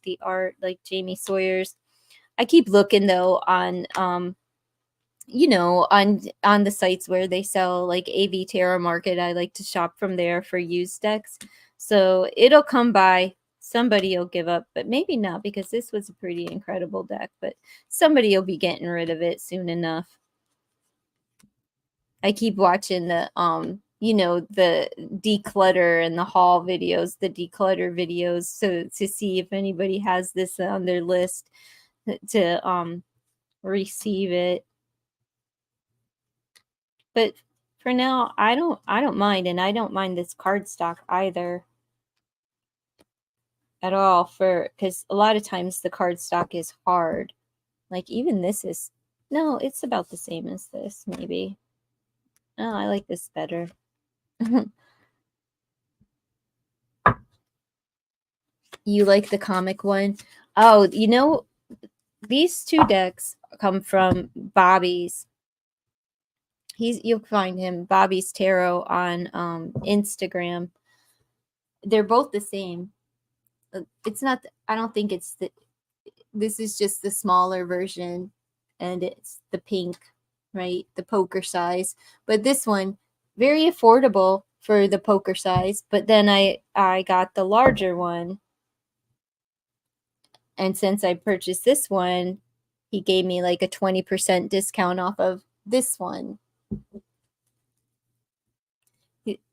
the art, like Jamie Sawyer's. I keep looking though on on the sites where they sell, like AV Tarot Market. I like to shop from there for used decks. So it'll come by. Somebody will give up, but maybe not, because this was a pretty incredible deck. But somebody will be getting rid of it soon enough. I keep watching the the declutter and the haul videos, the declutter videos, so to see if anybody has this on their list to receive it. But for now, I don't mind, and I don't mind this cardstock either at all, for because a lot of times the cardstock is hard. Like even this is, no, it's about the same as this maybe. Oh, I like this better. You like the comic one? Oh, these two decks come from Bobby's. You'll find him, Bobby's Tarot, on Instagram. They're both the same. It's not. I don't think it's the. This is just the smaller version, and it's the pink, right? The poker size. But this one, very affordable for the poker size. But then I got the larger one, and since I purchased this one, he gave me like a 20% discount off of this one.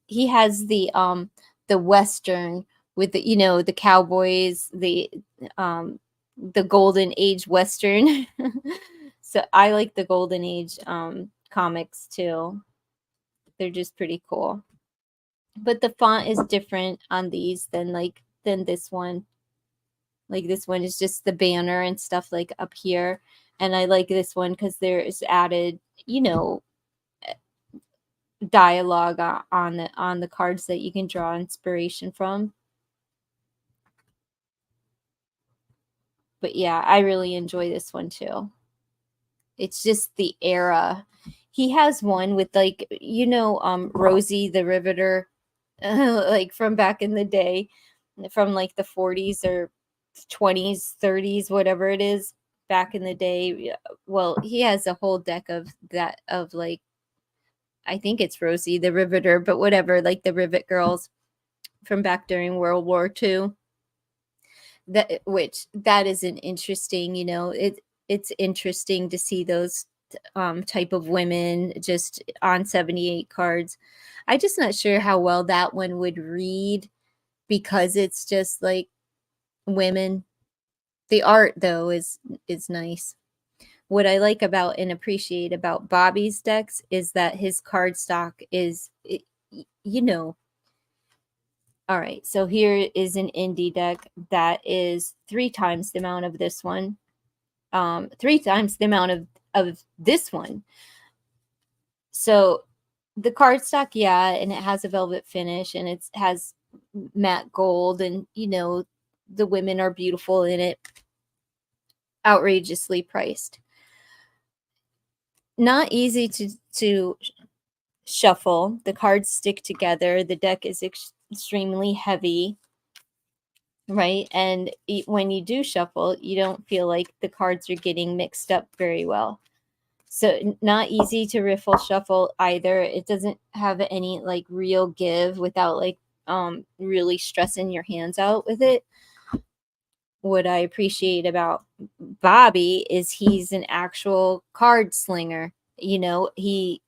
He has the western with the cowboys, the golden age western. So I like the golden age comics too. They're just pretty cool. But the font is different on these than this one. Like this one is just the banner and stuff like up here. And I like this one because there is added, dialogue on the cards that you can draw inspiration from. But yeah, I really enjoy this one too. It's just the era. He has one with Rosie the Riveter, like from back in the day, from like the 40s or 20s, 30s, whatever it is, back in the day. Well, he has a whole deck of that, of like, I think it's Rosie the Riveter, but whatever, like the Rivet Girls from back during World War II. That is an interesting, it's interesting to see those type of women just on 78 cards. I just not sure how well that one would read, because it's just like women. The art though is nice. What I like about and appreciate about Bobby's decks is that his card stock is, you know, all right, so here is an indie deck that is 3 times the amount of this one, 3 times the amount of this one. So the cardstock, yeah, and it has a velvet finish, and it has matte gold, and the women are beautiful in it. Outrageously priced. Not easy to shuffle. The cards stick together. The deck is extremely heavy, right? And when you do shuffle, you don't feel like the cards are getting mixed up very well. So not easy to riffle shuffle either. It doesn't have any like real give without like really stressing your hands out with it. What I appreciate about Bobby is he's an actual card slinger. He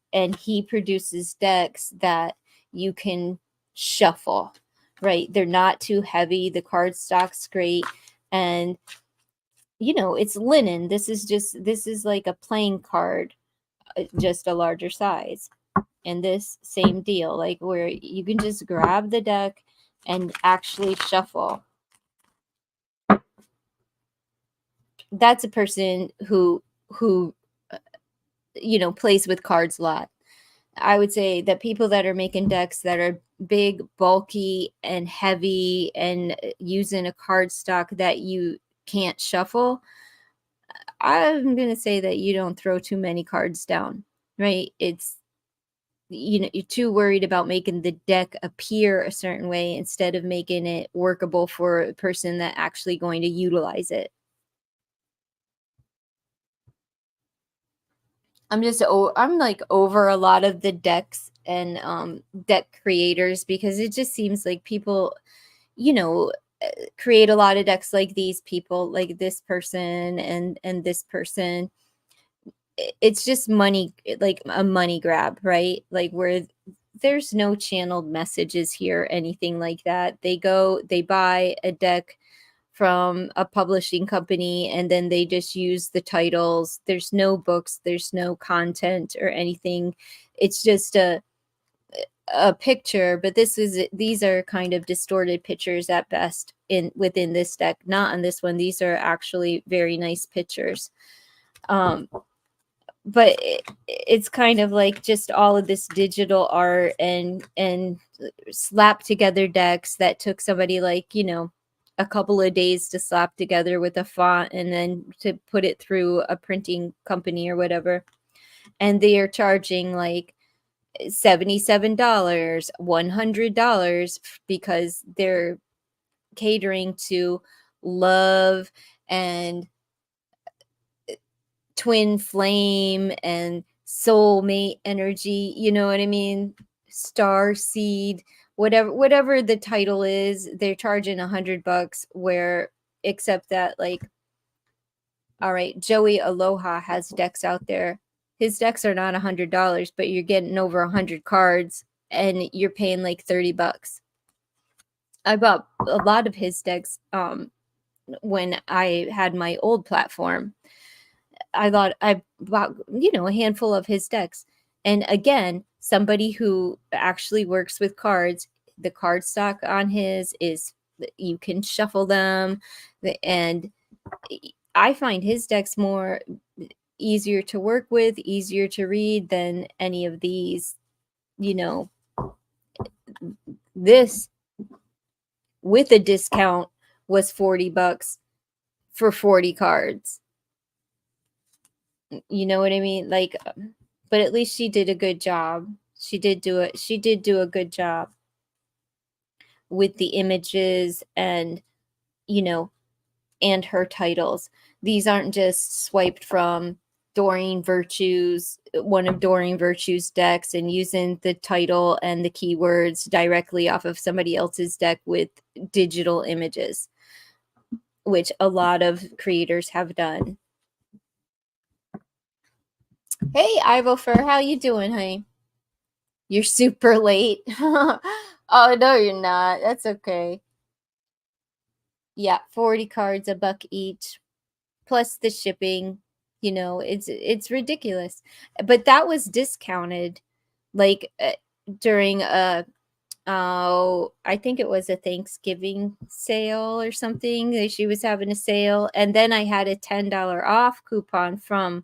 produces decks that you can shuffle, right? They're not too heavy. The card stock's great, and it's linen. This is like a playing card, just a larger size. And this same deal, like where you can just grab the deck and actually shuffle. That's a person who plays with cards a lot. I would say that people that are making decks that are big, bulky, and heavy, and using a card stock that you can't shuffle, I'm going to say that you don't throw too many cards down, right? It's, you're too worried about making the deck appear a certain way instead of making it workable for a person that actually going to utilize it. I'm like over a lot of the decks and deck creators, because it just seems like people, create a lot of decks like these people, like this person and this person. it's just money, like a money grab, right? Like where there's no channeled messages here, anything like that. They buy a deck from a publishing company, and then they just use the titles. There's no books, there's no content or anything. It's just a picture, but these are kind of distorted pictures at best in within this deck. Not on this one. These are actually very nice pictures. But it's kind of like just all of this digital art and slap together decks that took somebody like, a couple of days to slap together with a font and then to put it through a printing company or whatever. And they are charging like $77, $100 because they're catering to love and twin flame and soulmate energy, you know what I mean? Star seed, whatever the title is, they're charging $100, where except that, like, all right, Joey Aloha has decks out there. His decks are not $100, but you're getting over 100 cards and you're paying like $30. I bought a lot of his decks when I had my old platform. I bought, a handful of his decks. And again, somebody who actually works with cards, the card stock on his is, you can shuffle them. And I find his decks more easier to work with, easier to read than any of these. This with a discount was $40 for 40 cards. You know what I mean? Like, but at least she did a good job. She did do a good job with the images and, and her titles. These aren't just swiped from one of Doreen Virtue's decks, and using the title and the keywords directly off of somebody else's deck with digital images, which a lot of creators have done. Hey, Ivofer, how you doing, honey? You're super late. Oh, no, you're not. That's okay. Yeah, 40 cards, $1 each, plus the shipping. It's ridiculous. But that was discounted, like during I think it was a Thanksgiving sale or something. She was having a sale, and then I had a $10 off coupon from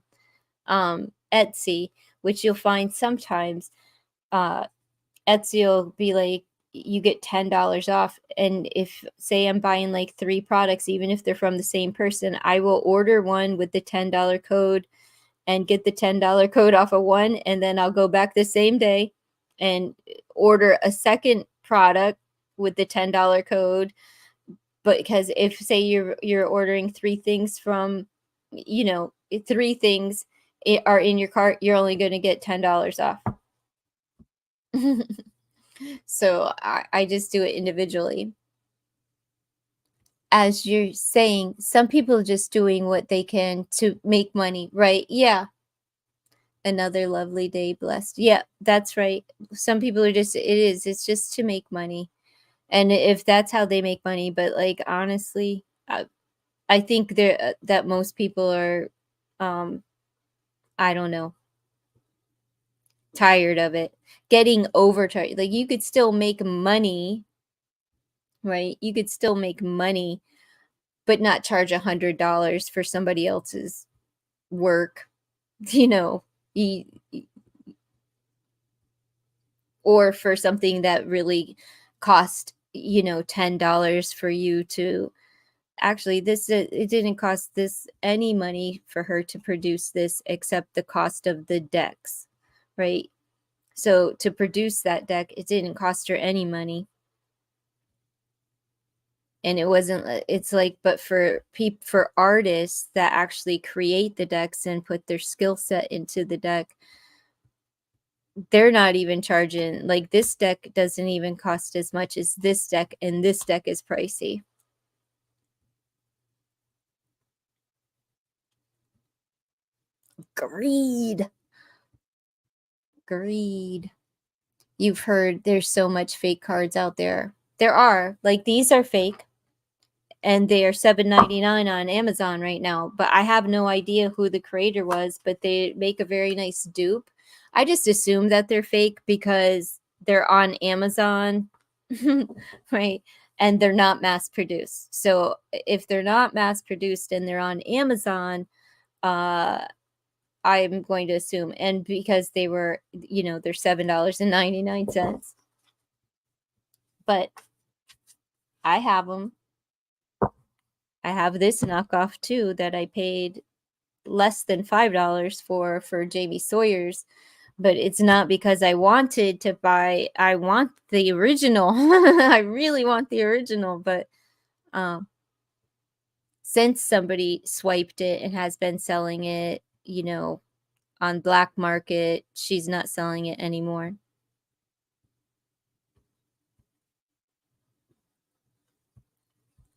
Etsy, which you'll find sometimes. Etsy will be like, you get $10 off, and if, say, I'm buying like 3 products, even if they're from the same person, I will order one with the $10 code and get the $10 code off of one, and then I'll go back the same day and order a second product with the $10 code. But because if, say, you're ordering 3 things from, 3 things are in your cart, you're only going to get $10 off. So I just do it individually. As you're saying, some people are just doing what they can to make money, right? Yeah. Another lovely day, blessed. Yeah, that's right. Some people are just, it's just to make money. And if that's how they make money, but like, honestly, I think that most people are, I don't know, tired of it, getting overcharged. Like, you could still make money, right? You could still make money, but not charge $100 for somebody else's work, or for something that really cost, $10 for you to actually, it didn't cost this any money for her to produce this except the cost of the decks, right? So to produce that deck, it didn't cost her any money. And it wasn't, it's like, but for artists that actually create the decks and put their skill set into the deck, they're not even charging. Like, this deck doesn't even cost as much as this deck, and this deck is pricey. Greed. Greed. You've heard there's so much fake cards out there. There are. Like, these are fake, and they are $7.99 on Amazon right now. But I have no idea who the creator was, but they make a very nice dupe. I just assume that they're fake because they're on Amazon, right? And they're not mass produced. So if they're not mass produced and they're on Amazon, I'm going to assume, and because they were, they're $7.99. But I have them. I have this knockoff too that I paid less than $5 for Jamie Sawyer's, but it's not because I wanted to buy. I want the original. I really want the original, but um, since somebody swiped it and has been selling it, on black market, she's not selling it anymore.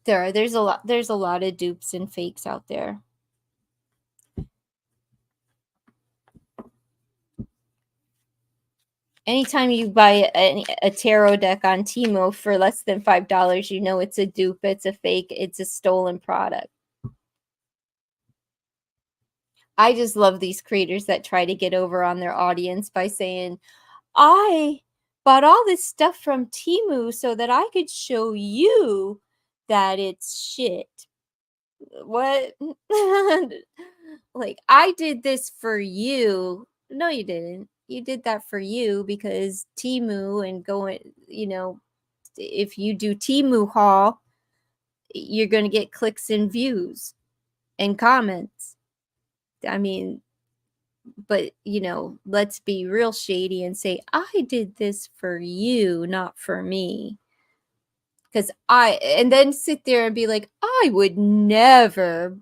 There's a lot of dupes and fakes out there. Anytime you buy a tarot deck on Temu for less than $5, it's a dupe, it's a fake, it's a stolen product. I just love these creators that try to get over on their audience by saying, I bought all this stuff from Temu so that I could show you that it's shit. What? Like, I did this for you. No, you didn't. You did that for you because Temu and going, if you do Temu haul, you're going to get clicks and views and comments. I mean, but let's be real shady and say, I did this for you, not for me. Because and then sit there and be like, I would never,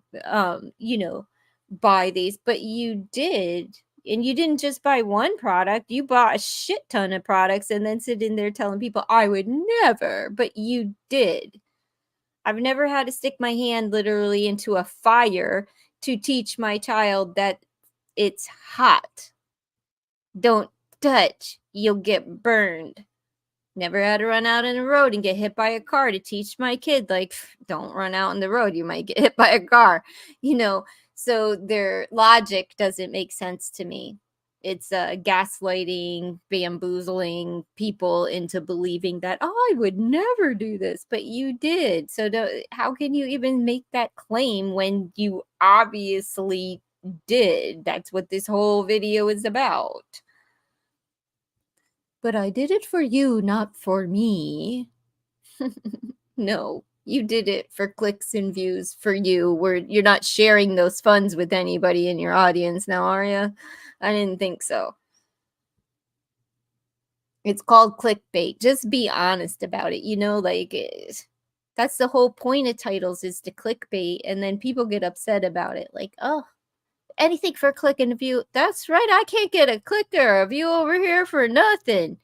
buy these, but you did. And you didn't just buy one product, you bought a shit ton of products and then sit in there telling people, I would never, but you did. I've never had to stick my hand literally into a fire to teach my child that it's hot. Don't touch, you'll get burned. Never had to run out in the road and get hit by a car to teach my kid, like, don't run out in the road, you might get hit by a car. So their logic doesn't make sense to me. It's gaslighting, bamboozling people into believing that, oh, I would never do this, but you did. So how can you even make that claim when you obviously did? That's what this whole video is about. But I did it for you, not for me. No, you did it for clicks and views for you. Where you're not sharing those funds with anybody in your audience now, are you? I didn't think so. It's called clickbait. Just be honest about it. That's the whole point of titles, is to clickbait, and then people get upset about it. Like, oh, anything for a click and a view. That's right. I can't get a click or a view over here for nothing.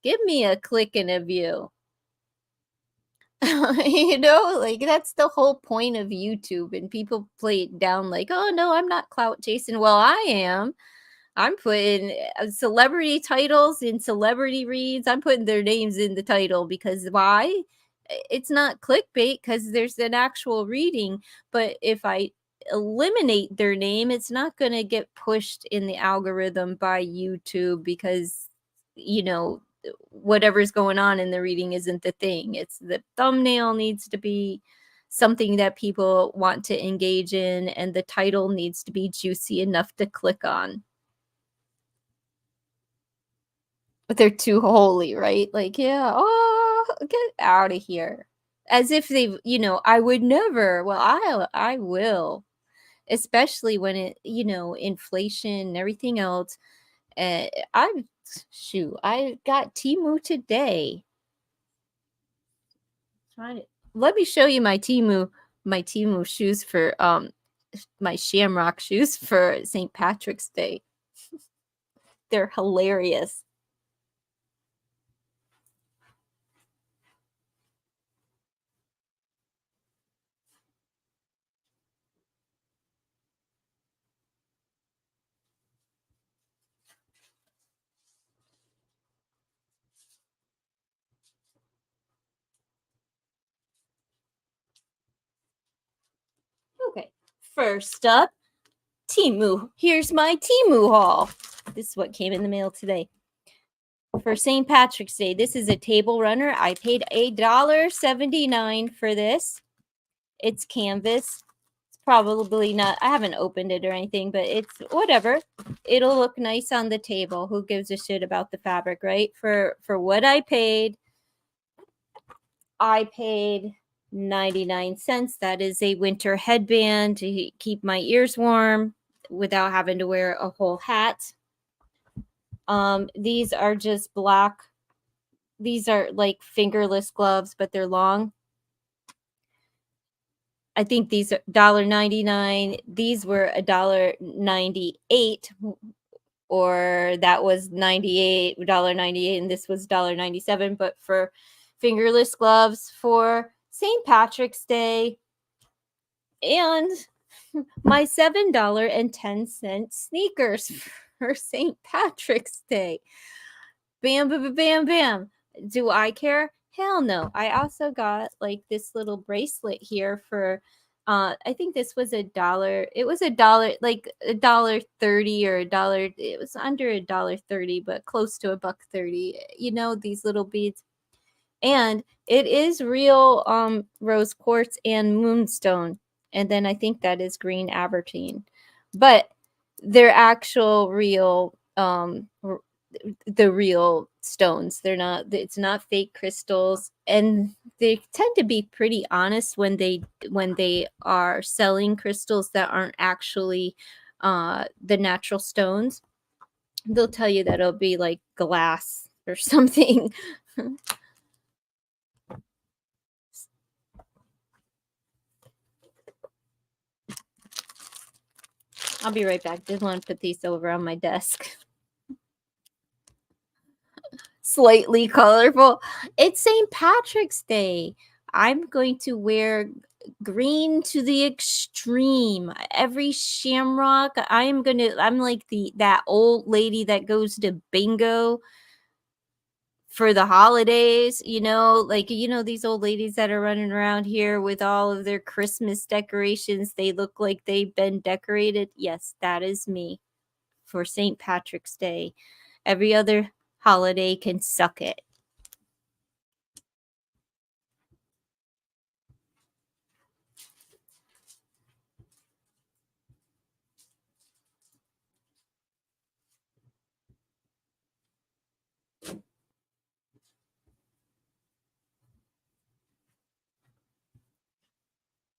Give me a click and a view. Like, that's the whole point of YouTube, and people play it down like, oh no, I'm not clout chasing. Well, I am. I'm putting celebrity titles in celebrity reads. I'm putting their names in the title because why? It's not clickbait because there's an actual reading. But if I eliminate their name, it's not going to get pushed in the algorithm by YouTube because, whatever's going on in the reading isn't the thing. It's the thumbnail needs to be something that people want to engage in, and the title needs to be juicy enough to click on. But they're too holy, right? Like, yeah, oh, get out of here. As if they've, I would never. Well, I will. Especially when inflation and everything else. I got Temu today. Let me show you my Temu shoes for my Shamrock shoes for St. Patrick's Day. They're hilarious. First up, Temu. Here's my Temu haul. This is what came in the mail today. For St. Patrick's Day, this is a table runner. I paid $1.79 for this. It's canvas. It's probably not, I haven't opened it or anything, but it's whatever. It'll look nice on the table. Who gives a shit about the fabric, right? For what I paid 99 cents. That is a winter headband to keep my ears warm without having to wear a whole hat. These are just black. These are like fingerless gloves, but they're long. I think these are $1.99. These were $1.98, or that was $98, and this was $1.97. But for fingerless gloves for St. Patrick's Day, and my $7.10 sneakers for St. Patrick's Day. Bam, bam, bam, bam. Do I care? Hell no. I also got like this little bracelet here for I think this was $1. It was $1, like $1.30 or $1. It was under $1.30, but close to $1.30. You know, these little beads. And it is real rose quartz and moonstone. And then I think that is green avertine. But they're actual real the real stones. They're not, it's not fake crystals, and they tend to be pretty honest when they are selling crystals that aren't actually the natural stones. They'll tell you that it'll be like glass or something. I'll be right back. Just want to put these over on my desk. Slightly colorful. It's St. Patrick's Day. I'm going to wear green to the extreme. Every shamrock. I'm like that old lady that goes to bingo for the holidays, like, these old ladies that are running around here with all of their Christmas decorations. They look like they've been decorated. Yes, that is me for St. Patrick's Day. Every other holiday can suck it.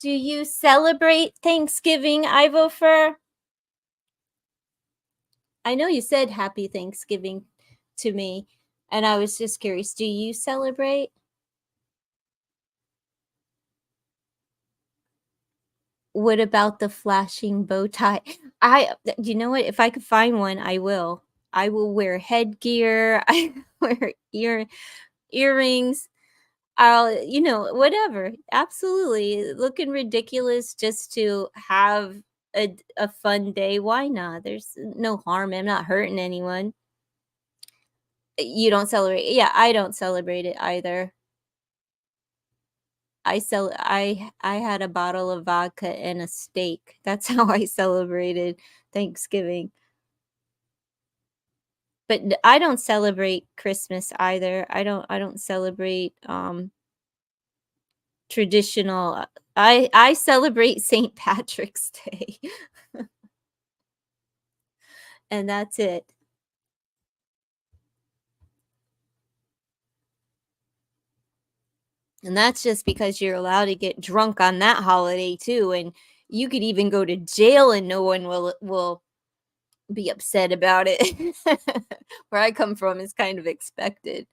Do you celebrate Thanksgiving, Ivo Fur? I know you said happy Thanksgiving to me, and I was just curious. Do you celebrate? What about the flashing bow tie? You know what? If I could find one, I will. I will wear headgear. I wear earrings. I'll, whatever. Absolutely. Looking ridiculous just to have a fun day. Why not? There's no harm. I'm not hurting anyone. You don't celebrate. Yeah, I don't celebrate it either. I had a bottle of vodka and a steak. That's how I celebrated Thanksgiving. But I don't celebrate Christmas either. I don't celebrate traditional. I celebrate St. Patrick's Day. And that's it. And that's just because you're allowed to get drunk on that holiday too, and you could even go to jail and no one will be upset about it. Where I come from is kind of expected.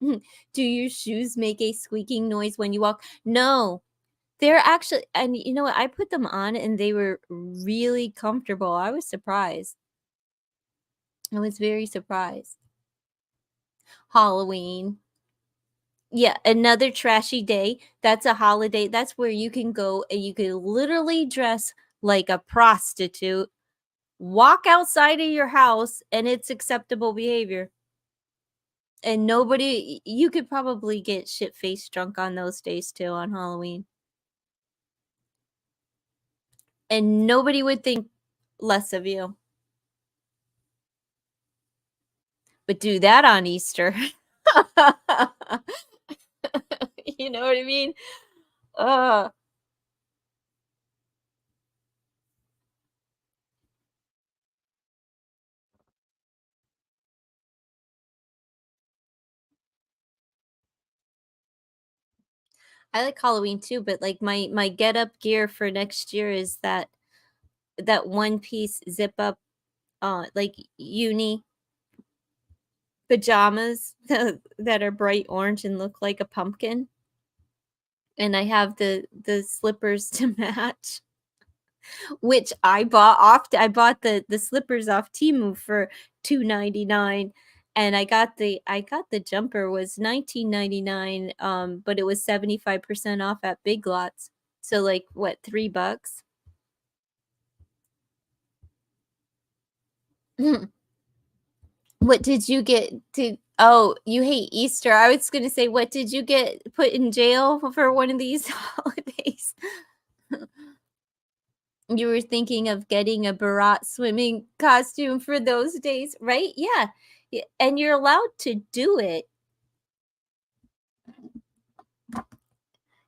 Do your shoes make a squeaking noise when you walk? No. They're actually, and you know what? I put them on and they were really comfortable. I was surprised. I was very surprised. Halloween. Yeah, another trashy day. That's a holiday. That's where you can go and you can literally dress like a prostitute, walk outside of your house, and it's acceptable behavior. And nobody, you could probably get shit-faced drunk on those days too, on Halloween. and nobody would think less of you. But do that on Easter. You know what I mean? Uh, I like Halloween too, but like my get up gear for next year is that one piece zip up like uni pajamas that are bright orange and look like a pumpkin. And I have the slippers to match, which I bought the slippers off Temu for 2.99, and I got the jumper was 19.99, but it was 75% off at Big Lots. So like what, $3? What did you get to Oh, you hate Easter. I was gonna say, what did you get put in jail for one of these holidays? You were thinking of getting a Barat swimming costume for those days, right? Yeah. And you're allowed to do it.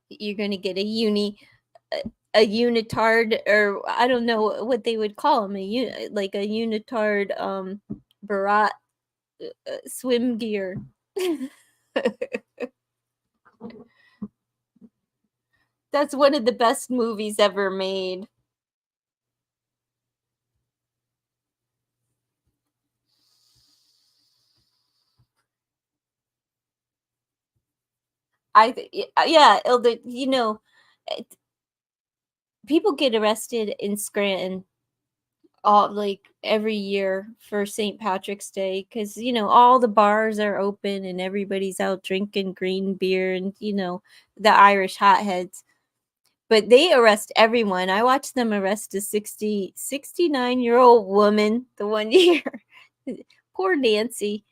You're gonna get a unitard, or I don't know what they would call them, like a unitard Barat swim gear. That's one of the best movies ever made. Yeah, eh, people get arrested in Scranton all like every year for St. Patrick's Day, because all the bars are open and everybody's out drinking green beer, and the Irish hotheads. But they arrest everyone. I watched them arrest a 69-year-old woman the one year. Poor Nancy.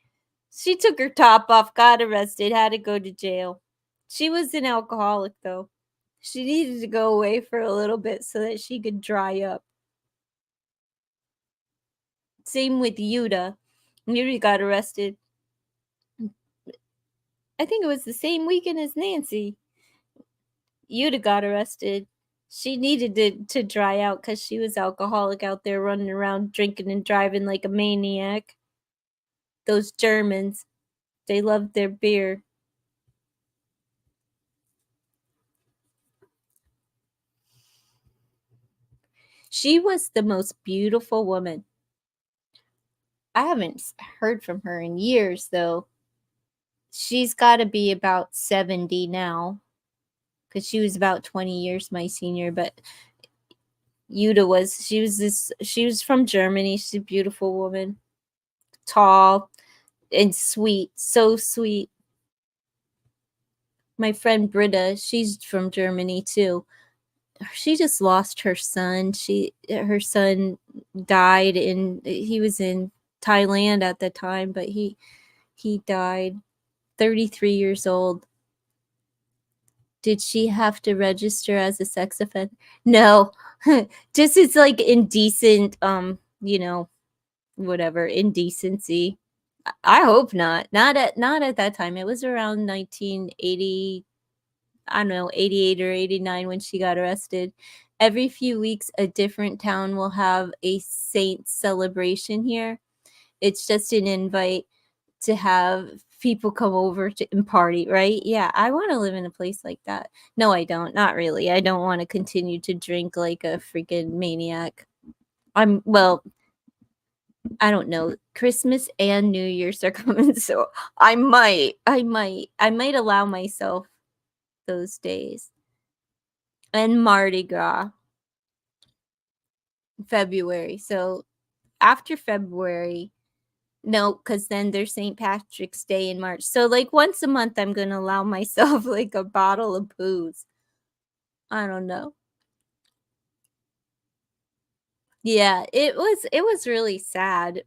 She took her top off, got arrested, had to go to jail. She was an alcoholic though. She needed to go away for a little bit so that she could dry up. Same with Yuta. Yuta got arrested. I think it was the same weekend as Nancy. Yuta got arrested. She needed to dry out because she was alcoholic out there running around drinking and driving like a maniac. Those Germans, they loved their beer. She was the most beautiful woman. I haven't heard from her in years though. She's got to be about 70 now, because she was about 20 years my senior. But she was from Germany. She's a beautiful woman, tall and sweet, so sweet. My friend Britta, she's from Germany too. She just lost her son. Her son died, and he was in Thailand at the time, but he died 33 years old. Did she have to register as a sex offender? No. Just it's like indecent, whatever, indecency. I hope not. Not at that time. It was around 1980, I don't know, 88 or 89 when she got arrested. Every few weeks a different town will have a saint celebration here. It's just an invite to have people come over and party, right? Yeah, I want to live in a place like that. No, I don't. Not really. I don't want to continue to drink like a freaking maniac. Well, I don't know. Christmas and New Year's are coming, so I might allow myself those days. And Mardi Gras, February. So after February, no, because then there's St. Patrick's Day in March. So like once a month, I'm gonna allow myself like a bottle of booze. I don't know. Yeah, it was really sad.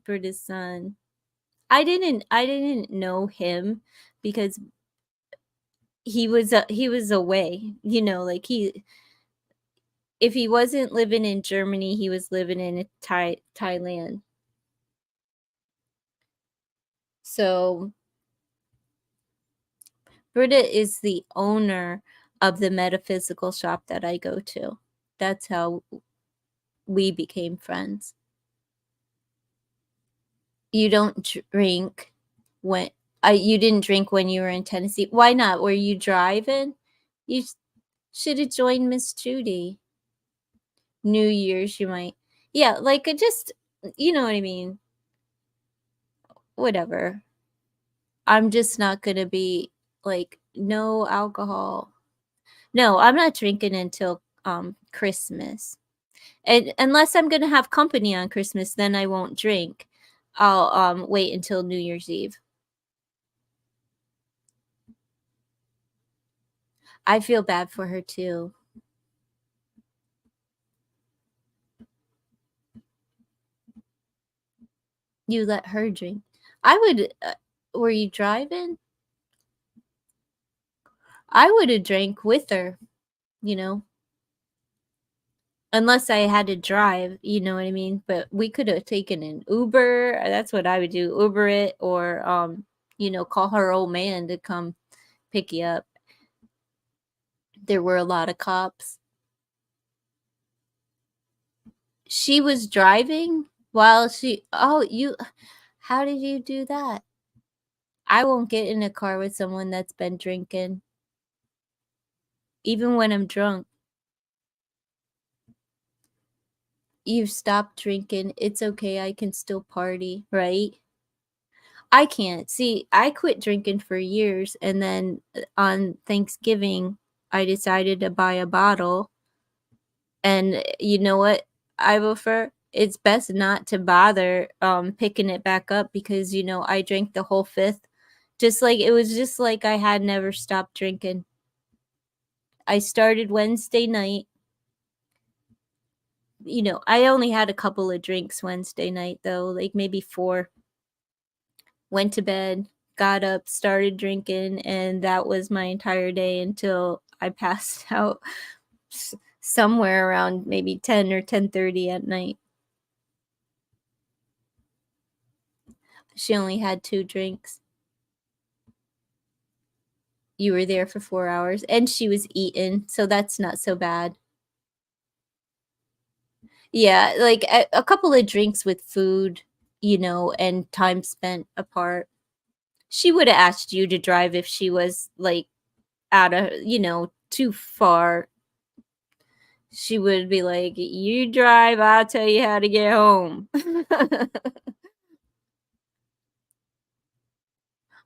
Britta's son. I didn't know him because he was away. Like if he wasn't living in Germany, he was living in Thailand. So Britta is the owner of the metaphysical shop that I go to. That's how we became friends. You don't drink when you didn't drink when you were in Tennessee. Why not? Were you driving? You should have joined Miss Judy. New Year's, you might. Yeah, like it just, you know what I mean? Whatever. I'm just not going to be like, no alcohol. No, I'm not drinking until Christmas. And unless I'm going to have company on Christmas, then I won't drink. I'll wait until New Year's Eve. I feel bad for her too. You let her drink. I would. Were you driving? I would have drank with her. You know, unless I had to drive. You know what I mean? But we could have taken an Uber. That's what I would do. Uber it, or call her old man to come pick you up. There were a lot of cops. She was driving while she. Oh, you. How did you do that? I won't get in a car with someone that's been drinking, even when I'm drunk. You've stopped drinking. It's okay. I can still party, right? I can't. See, I quit drinking for years, and then on Thanksgiving, I decided to buy a bottle. And you know what, I prefer? It's best not to bother picking it back up, because I drank the whole fifth. It was just like I had never stopped drinking. I started Wednesday night. I only had a couple of drinks Wednesday night, though, like maybe 4. Went to bed, got up, started drinking, and that was my entire day until I passed out somewhere around maybe 10 or 10:30 at night. She only had 2 drinks. You were there for 4 hours, and she was eating, so that's not so bad. Yeah, like a couple of drinks with food, and time spent apart. She would have asked you to drive if she was like out of, too far. She would be like, "You drive, I'll tell you how to get home."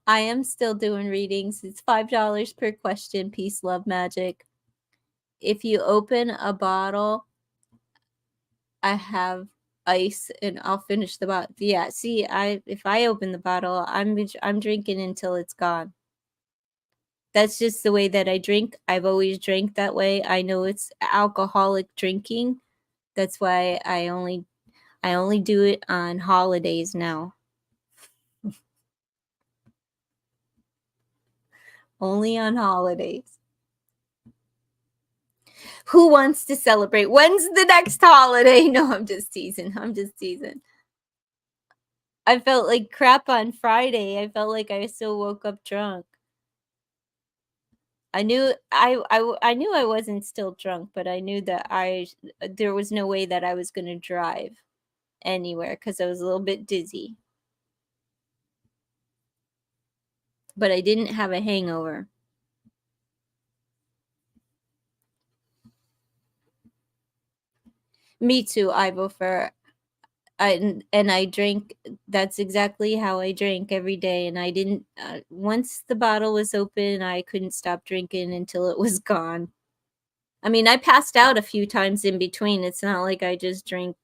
I am still doing readings. It's $5 per question. Peace, love, magic. If you open a bottle, I have ice, and I'll finish the bottle. Yeah, see, if I open the bottle, I'm drinking until it's gone. That's just the way that I drink. I've always drank that way. I know it's alcoholic drinking. That's why I only do it on holidays now. Only on holidays. Who wants to celebrate? When's the next holiday? No, I'm just teasing. I felt like crap on Friday. I felt like I still woke up drunk. I knew I knew I wasn't still drunk, but I knew that there was no way that I was going to drive anywhere, because I was a little bit dizzy. But I didn't have a hangover. Me too, I prefer. I drink. That's exactly how I drank every day, and I didn't. Once the bottle was open, I couldn't stop drinking until it was gone. I mean, I passed out a few times in between. It's not like I just drink,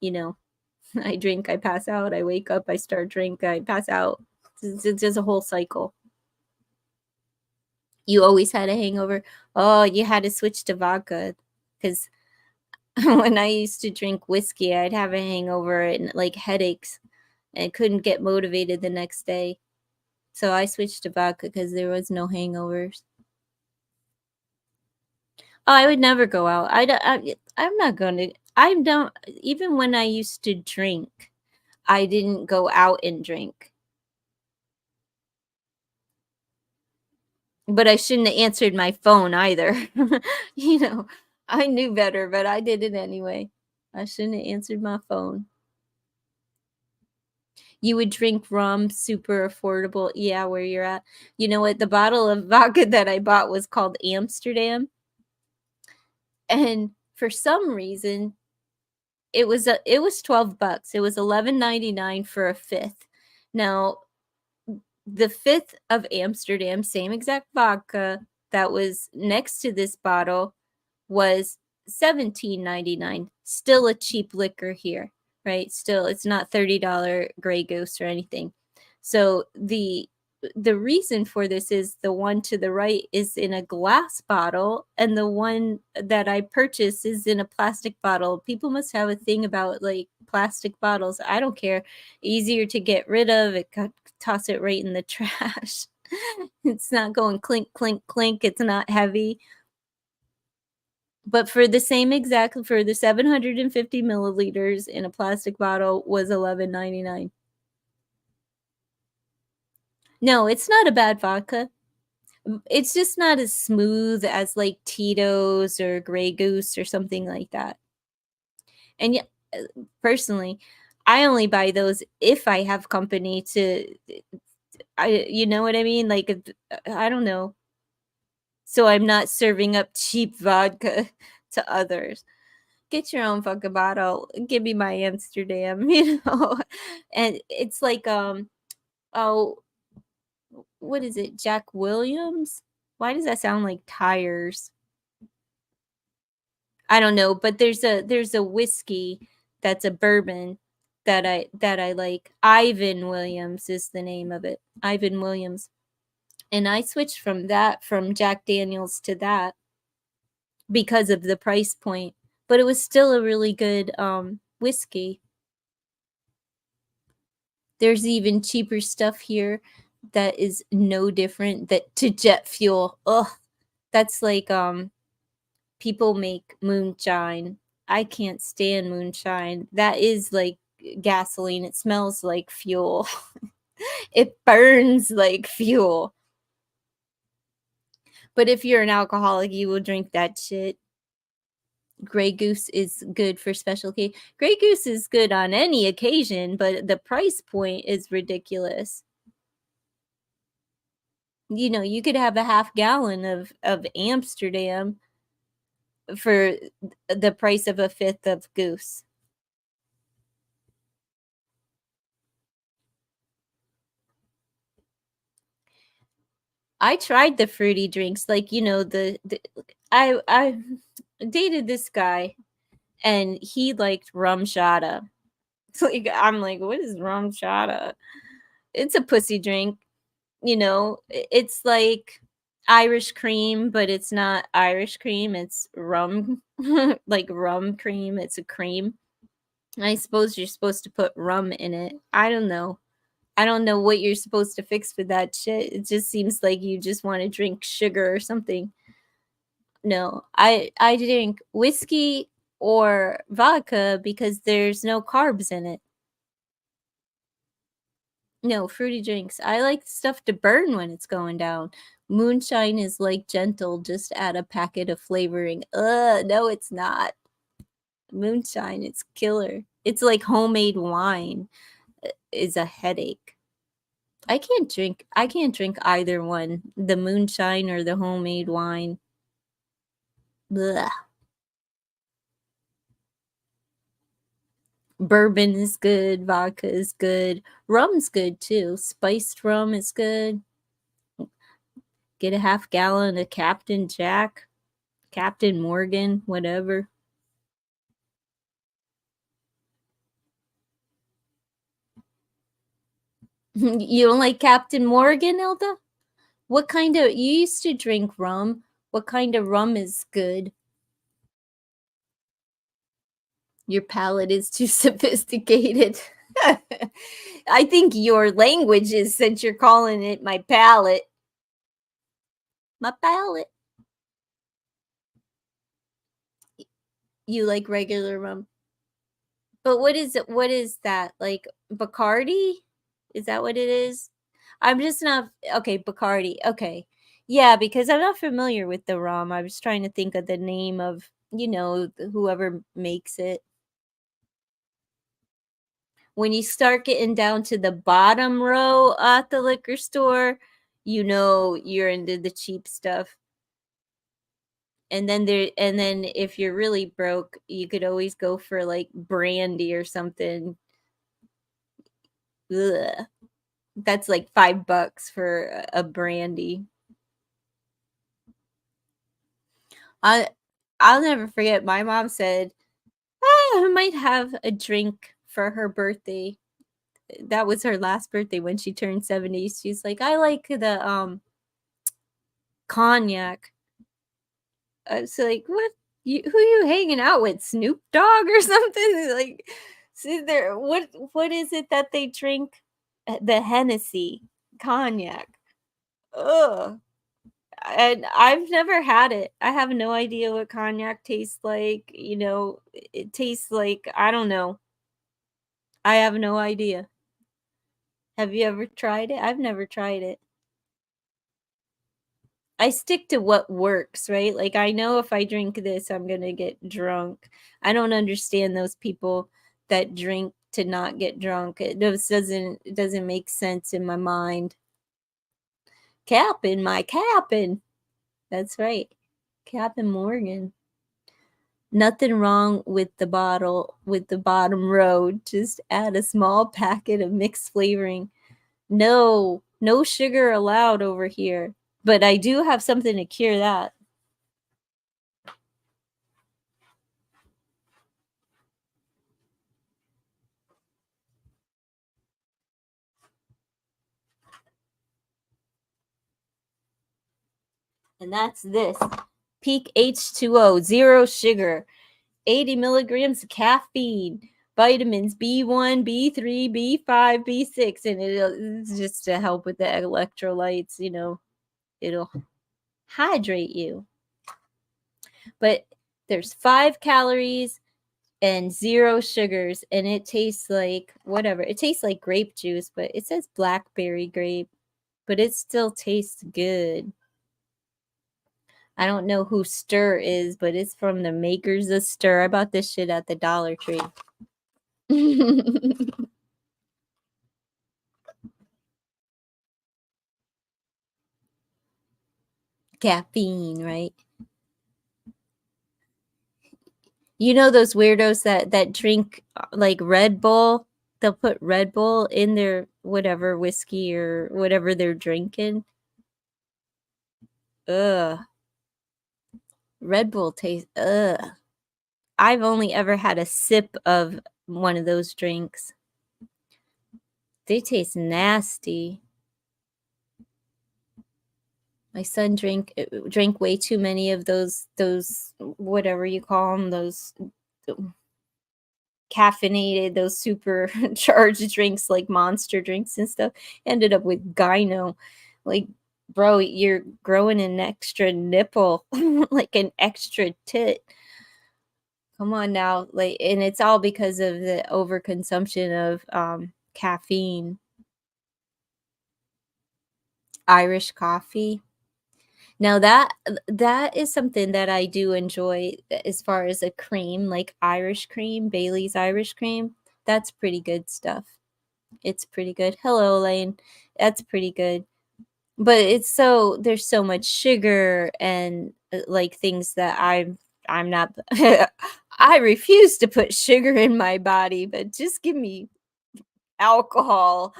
you know. I drink, I pass out, I wake up, I start drink, I pass out. It's just a whole cycle. You always had a hangover. Oh, you had to switch to vodka, because when I used to drink whiskey, I'd have a hangover and like headaches, and couldn't get motivated the next day. So I switched to vodka because there was no hangovers. Oh, I would never go out. I'm not gonna. I don't. Even when I used to drink, I didn't go out and drink. But I shouldn't have answered my phone either. You know, I knew better, but I did it anyway. I shouldn't have answered my phone. You would drink rum, super affordable. Yeah, where you're at. You know what? The bottle of vodka that I bought was called Amsterdam. And for some reason, it was $12. It was $11.99 for a fifth. Now, the fifth of Amsterdam, same exact vodka that was next to this bottle, was $17.99. Still a cheap liquor here, right? Still, it's not $30 Grey Goose or anything. So the reason for this is the one to the right is in a glass bottle and the one that I purchased is in a plastic bottle. People must have a thing about like plastic bottles. I don't care. Easier to get rid of. Toss it right in the trash. It's not going clink clink clink. It's not heavy. But for the same exact for the 750 milliliters in a plastic bottle was $11.99. No, it's not a bad vodka. It's just not as smooth as like Tito's or Grey Goose or something like that. And yeah, personally, I only buy those if I have company to you know what I mean? Like I don't know. So I'm not serving up cheap vodka to others. Get your own fucking bottle. Give me my Amsterdam, you know. And it's like oh, what is it? Jack Williams? Why does that sound like tires? I don't know, but there's a whiskey that's a bourbon that I like. Ivan Williams is the name of it. Ivan Williams. And I switched from Jack Daniels to that because of the price point, but it was still a really good whiskey. There's even cheaper stuff here that is no different that to jet fuel. Ugh, that's like people make moonshine. I can't stand moonshine. That is like gasoline. It smells like fuel. It burns like fuel. But if you're an alcoholic, you will drink that shit. Grey Goose is good for specialty. Grey Goose is good on any occasion, but the price point is ridiculous. You know, you could have a half gallon of Amsterdam for the price of a fifth of Goose. I tried the fruity drinks, like you know the I dated this guy and he liked rum shada. Like I'm like, what is rum shada? It's a pussy drink, you know. It's like Irish cream, but it's not Irish cream. It's rum, like rum cream. It's a cream. I suppose you're supposed to put rum in it. I don't know. I don't know what you're supposed to fix with that shit. It just seems like you just want to drink sugar or something. No, I drink whiskey or vodka because there's no carbs in it. No, fruity drinks. I like stuff to burn when it's going down. Moonshine is like gentle, just add a packet of flavoring. No, it's not. Moonshine, it's killer. It's like homemade wine is a headache. I can't drink either one, the moonshine or the homemade wine. Blech. Bourbon is good, vodka is good, rum's good too. Spiced rum is good. Get a half gallon of Captain Jack, Captain Morgan, whatever. You don't like Captain Morgan, Elda? What kind of you used to drink rum? What kind of rum is good? Your palate is too sophisticated. I think your language is since you're calling it my palate. My palate. You like regular rum. But what is it? What is that? Like Bacardi? Is that what it is? I'm just not okay, Bacardi. Okay. Yeah, because I'm not familiar with the rum. I was trying to think of the name of, whoever makes it. When you start getting down to the bottom row at the liquor store, you're into the cheap stuff. And then if you're really broke, you could always go for like brandy or something. Ugh. That's like $5 for a brandy. I I'll never forget. My mom said, "Ah, I might have a drink for her birthday." That was her last birthday when she turned 70. She's like, "I like the cognac." I was like, "What? Who you hanging out with? Snoop Dogg or something?" Like, see there. What is it that they drink? The Hennessy cognac. Ugh. And I've never had it. I have no idea what cognac tastes like. It tastes like, I don't know. I have no idea. Have you ever tried it? I've never tried it. I stick to what works, right? Like I know if I drink this, I'm going to get drunk. I don't understand those people that drink to not get drunk. It doesn't make sense in my mind. Cap'n. That's right. Captain Morgan. Nothing wrong with the bottle with the bottom row. Just add a small packet of mixed flavoring. No, no sugar allowed over here. But I do have something to cure that. And that's this. Peak H2O, zero sugar, 80 milligrams of caffeine, vitamins B1, B3, B5, B6, and it's just to help with the electrolytes, it'll hydrate you. But there's 5 calories and zero sugars, and it tastes like whatever. It tastes like grape juice, but it says blackberry grape, but it still tastes good. I don't know who Stir is, but it's from the makers of Stir. I bought this shit at the Dollar Tree. Caffeine, right? You know those weirdos that drink like Red Bull? They'll put Red Bull in their whatever whiskey or whatever they're drinking. Ugh. Red Bull tastes ugh. I've only ever had a sip of one of those drinks. They taste nasty. My son drank way too many of those whatever you call them, those caffeinated, those super charged drinks like monster drinks and stuff. Ended up with gyno. Like, bro, you're growing an extra nipple, like an extra tit. Come on now, like, and it's all because of the overconsumption of caffeine. Irish coffee. Now that is something that I do enjoy as far as a cream, like Irish cream, Bailey's Irish cream. That's pretty good stuff. It's pretty good. Hello, Elaine. That's pretty good. But there's so much sugar and like things that I'm not I refuse to put sugar in my body, but just give me alcohol,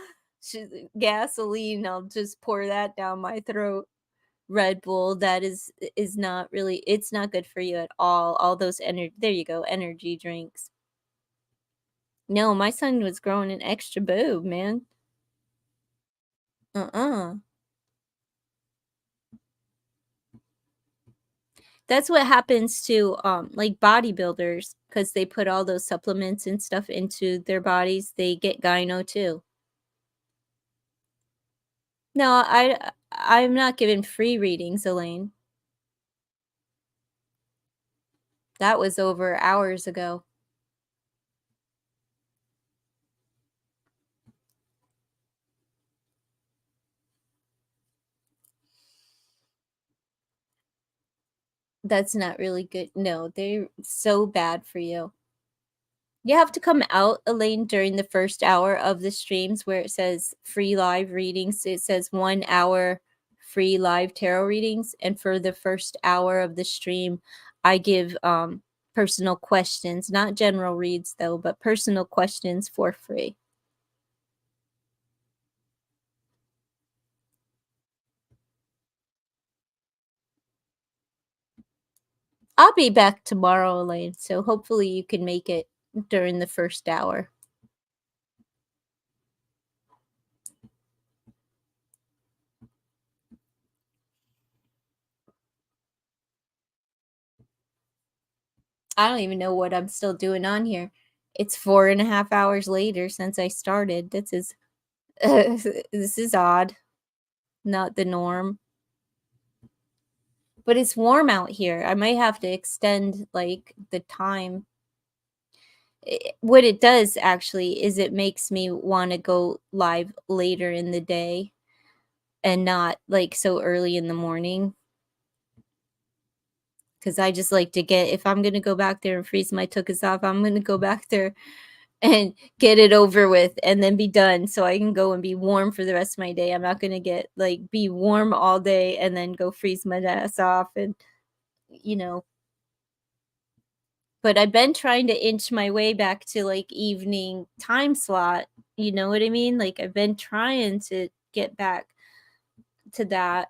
gasoline, I'll just pour that down my throat. Red Bull, that is not really, it's not good for you at all. All those energy, there you go, energy drinks. No, my son was growing an extra boob, man. Uh-uh. That's what happens to like bodybuilders because they put all those supplements and stuff into their bodies. They get gyno too. No, I'm not giving free readings, Elaine. That was over hours ago. That's not really good. No, they're so bad for you. You have to come out, Elaine, during the first hour of the streams where it says free live readings. It says 1 hour free live tarot readings. And for the first hour of the stream, I give personal questions, not general reads though, but personal questions for free. I'll be back tomorrow, Elaine, so hopefully you can make it during the first hour. I don't even know what I'm still doing on here. It's 4.5 hours later since I started. This is odd, not the norm. But it's warm out here. I might have to extend like the time. What it does actually is it makes me want to go live later in the day and not like so early in the morning. Because I just like to get, if I'm going to go back there and freeze my tuchus off, I'm going to go back there and get it over with and then be done so I can go and be warm for the rest of my day. I'm not going to get like be warm all day and then go freeze my ass off and you know. But I've been trying to inch my way back to like evening time slot, you know what I mean? Like I've been trying to get back to that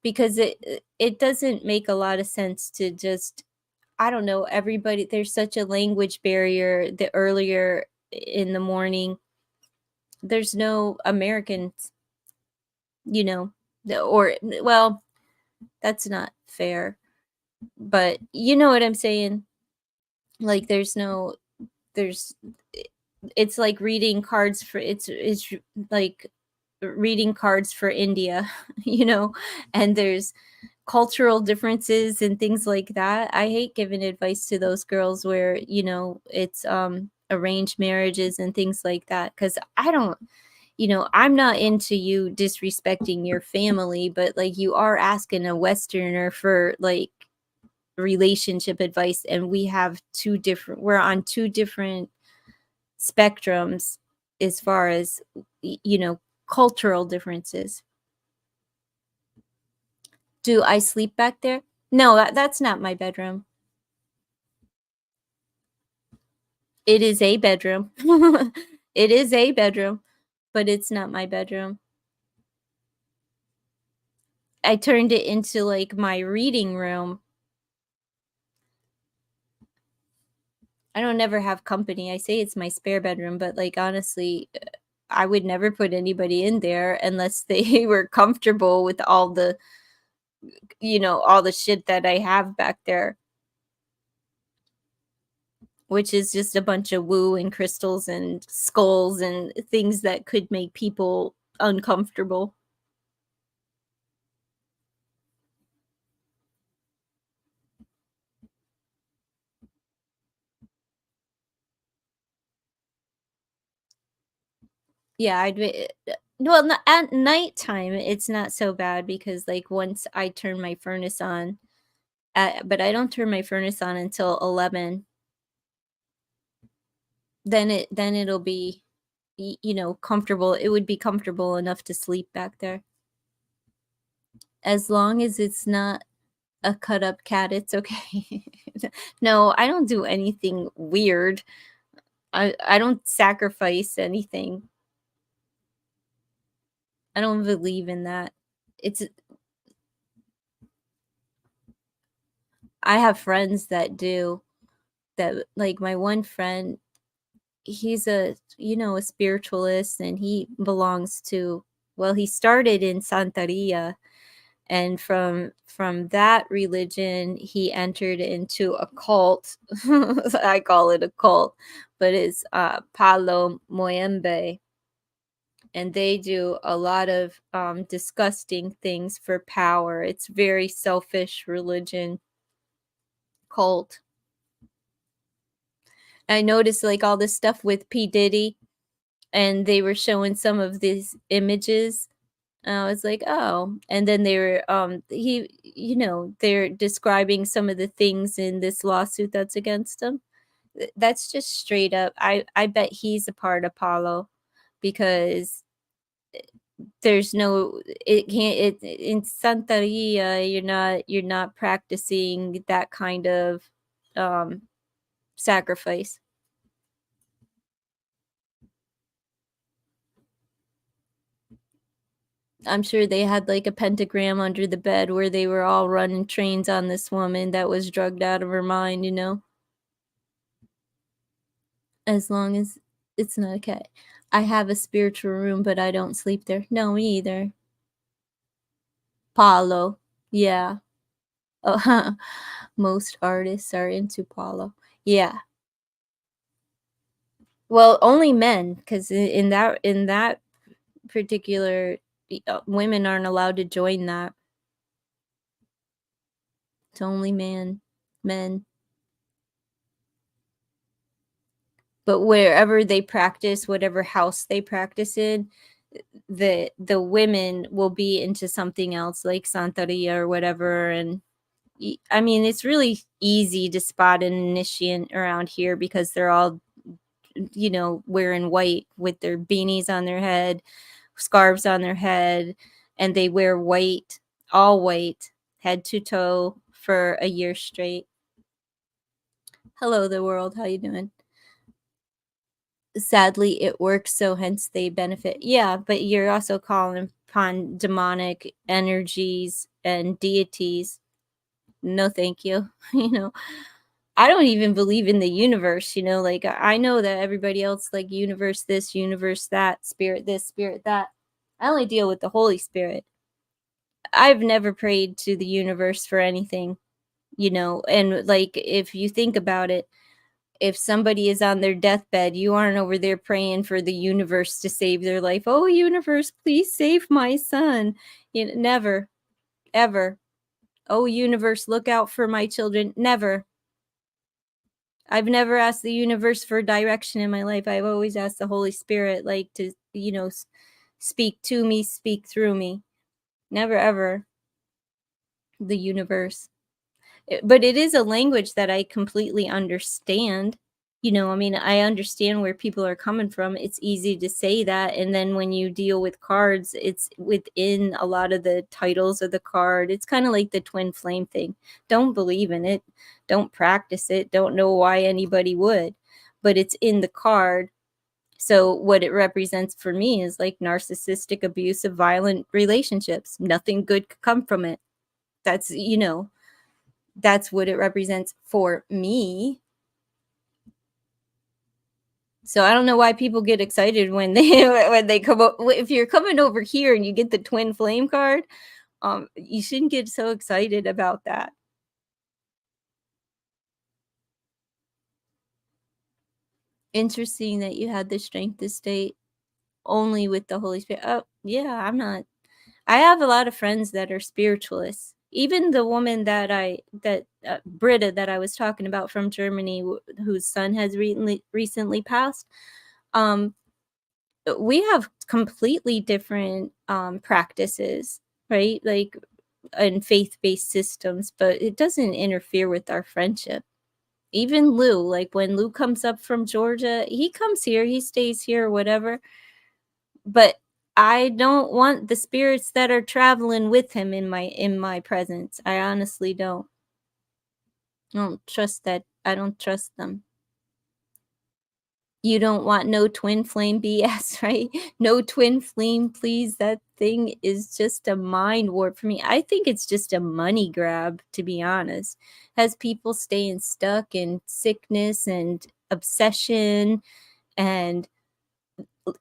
because it doesn't make a lot of sense to just, I don't know, everybody, there's such a language barrier the earlier in the morning. There's no Americans, you know, or, well, that's not fair, but you know what I'm saying? Like, there's, it's like reading cards for, it's like reading cards for India, you know, and there's cultural differences and things like that. I hate giving advice to those girls where, you know, it's arranged marriages and things like that cuz I don't, you know, I'm not into you disrespecting your family, but like you are asking a westerner for like relationship advice and we have we're on two different spectrums as far as you know, cultural differences. Do I sleep back there? No, that's not my bedroom. It is a bedroom. It is a bedroom, but it's not my bedroom. I turned it into like my reading room. I don't never have company. I say it's my spare bedroom, but like honestly, I would never put anybody in there unless they were comfortable with all the, you know, all the shit that I have back there, which is just a bunch of woo and crystals and skulls and things that could make people uncomfortable. Yeah, I'd be, well, at nighttime it's not so bad because like once I turn my furnace on, but I don't turn my furnace on until 11. Then it'll be you know, comfortable. It would be comfortable enough to sleep back there. As long as it's not a cut up cat, it's okay. No, I don't do anything weird. I don't sacrifice anything. I don't believe in that. It's I have friends that do that, like my one friend, he's a, you know, a spiritualist and he belongs to, well, he started in Santeria, and from that religion he entered into a cult. I call it a cult, but it's Palo Moembe, and they do a lot of disgusting things for power. It's very selfish religion cult. I noticed like all this stuff with P. Diddy, and they were showing some of these images. And I was like, oh. And then they were they're describing some of the things in this lawsuit that's against him. That's just straight up. I bet he's a part of Apollo, because there's no it can't it in Santeria, you're not practicing that kind of um sacrifice. I'm sure they had like a pentagram under the bed where they were all running trains on this woman that was drugged out of her mind. As long as it's not okay. I have a spiritual room, but I don't sleep there. No, me either. Paulo. Yeah. Oh, most artists are into Paulo. Yeah. Well, only men, because in that particular, women aren't allowed to join that. It's only men. But wherever they practice, whatever house they practice in, the women will be into something else like Santeria or whatever. And I mean, it's really easy to spot an initiate around here because they're all, wearing white with their beanies on their head, scarves on their head, and they wear white, all white, head to toe for a year straight. Hello, the world. How you doing? Sadly, it works, so hence they benefit. Yeah, but you're also calling upon demonic energies and deities. No, thank you. I don't even believe in the universe, like I know that everybody else like universe this, universe that, spirit this, spirit that. I only deal with the Holy Spirit. I've never prayed to the universe for anything, and like if you think about it, if somebody is on their deathbed, you aren't over there praying for the universe to save their life. Oh, universe, please save my son. Never, ever. Oh, universe, look out for my children. Never. I've never asked the universe for direction in my life. I've always asked the Holy Spirit, like, to, speak to me, speak through me. Never, ever the universe. But it is a language that I completely understand. I mean, I understand where people are coming from. It's easy to say that. And then when you deal with cards, it's within a lot of the titles of the card. It's kind of like the twin flame thing. Don't believe in it. Don't practice it. Don't know why anybody would. But it's in the card. So what it represents for me is like narcissistic, abusive, violent relationships. Nothing good could come from it. That's what it represents for me. So I don't know why people get excited when they come up. If you're coming over here and you get the twin flame card, you shouldn't get so excited about that. Interesting that you had the strength to stay only with the Holy Spirit. Oh, yeah, I'm not. I have a lot of friends that are spiritualists. Even the woman that Britta that I was talking about from Germany, whose son has recently passed. We have completely different practices, right? Like in faith-based systems, but it doesn't interfere with our friendship. Even Lou, like when Lou comes up from Georgia, he comes here, he stays here, whatever. But I don't want the spirits that are traveling with him in my presence. I honestly don't. I don't trust them. You don't want no twin flame BS, right? No twin flame, please. That thing is just a mind warp for me. I think it's just a money grab, to be honest. Has people staying stuck in sickness and obsession and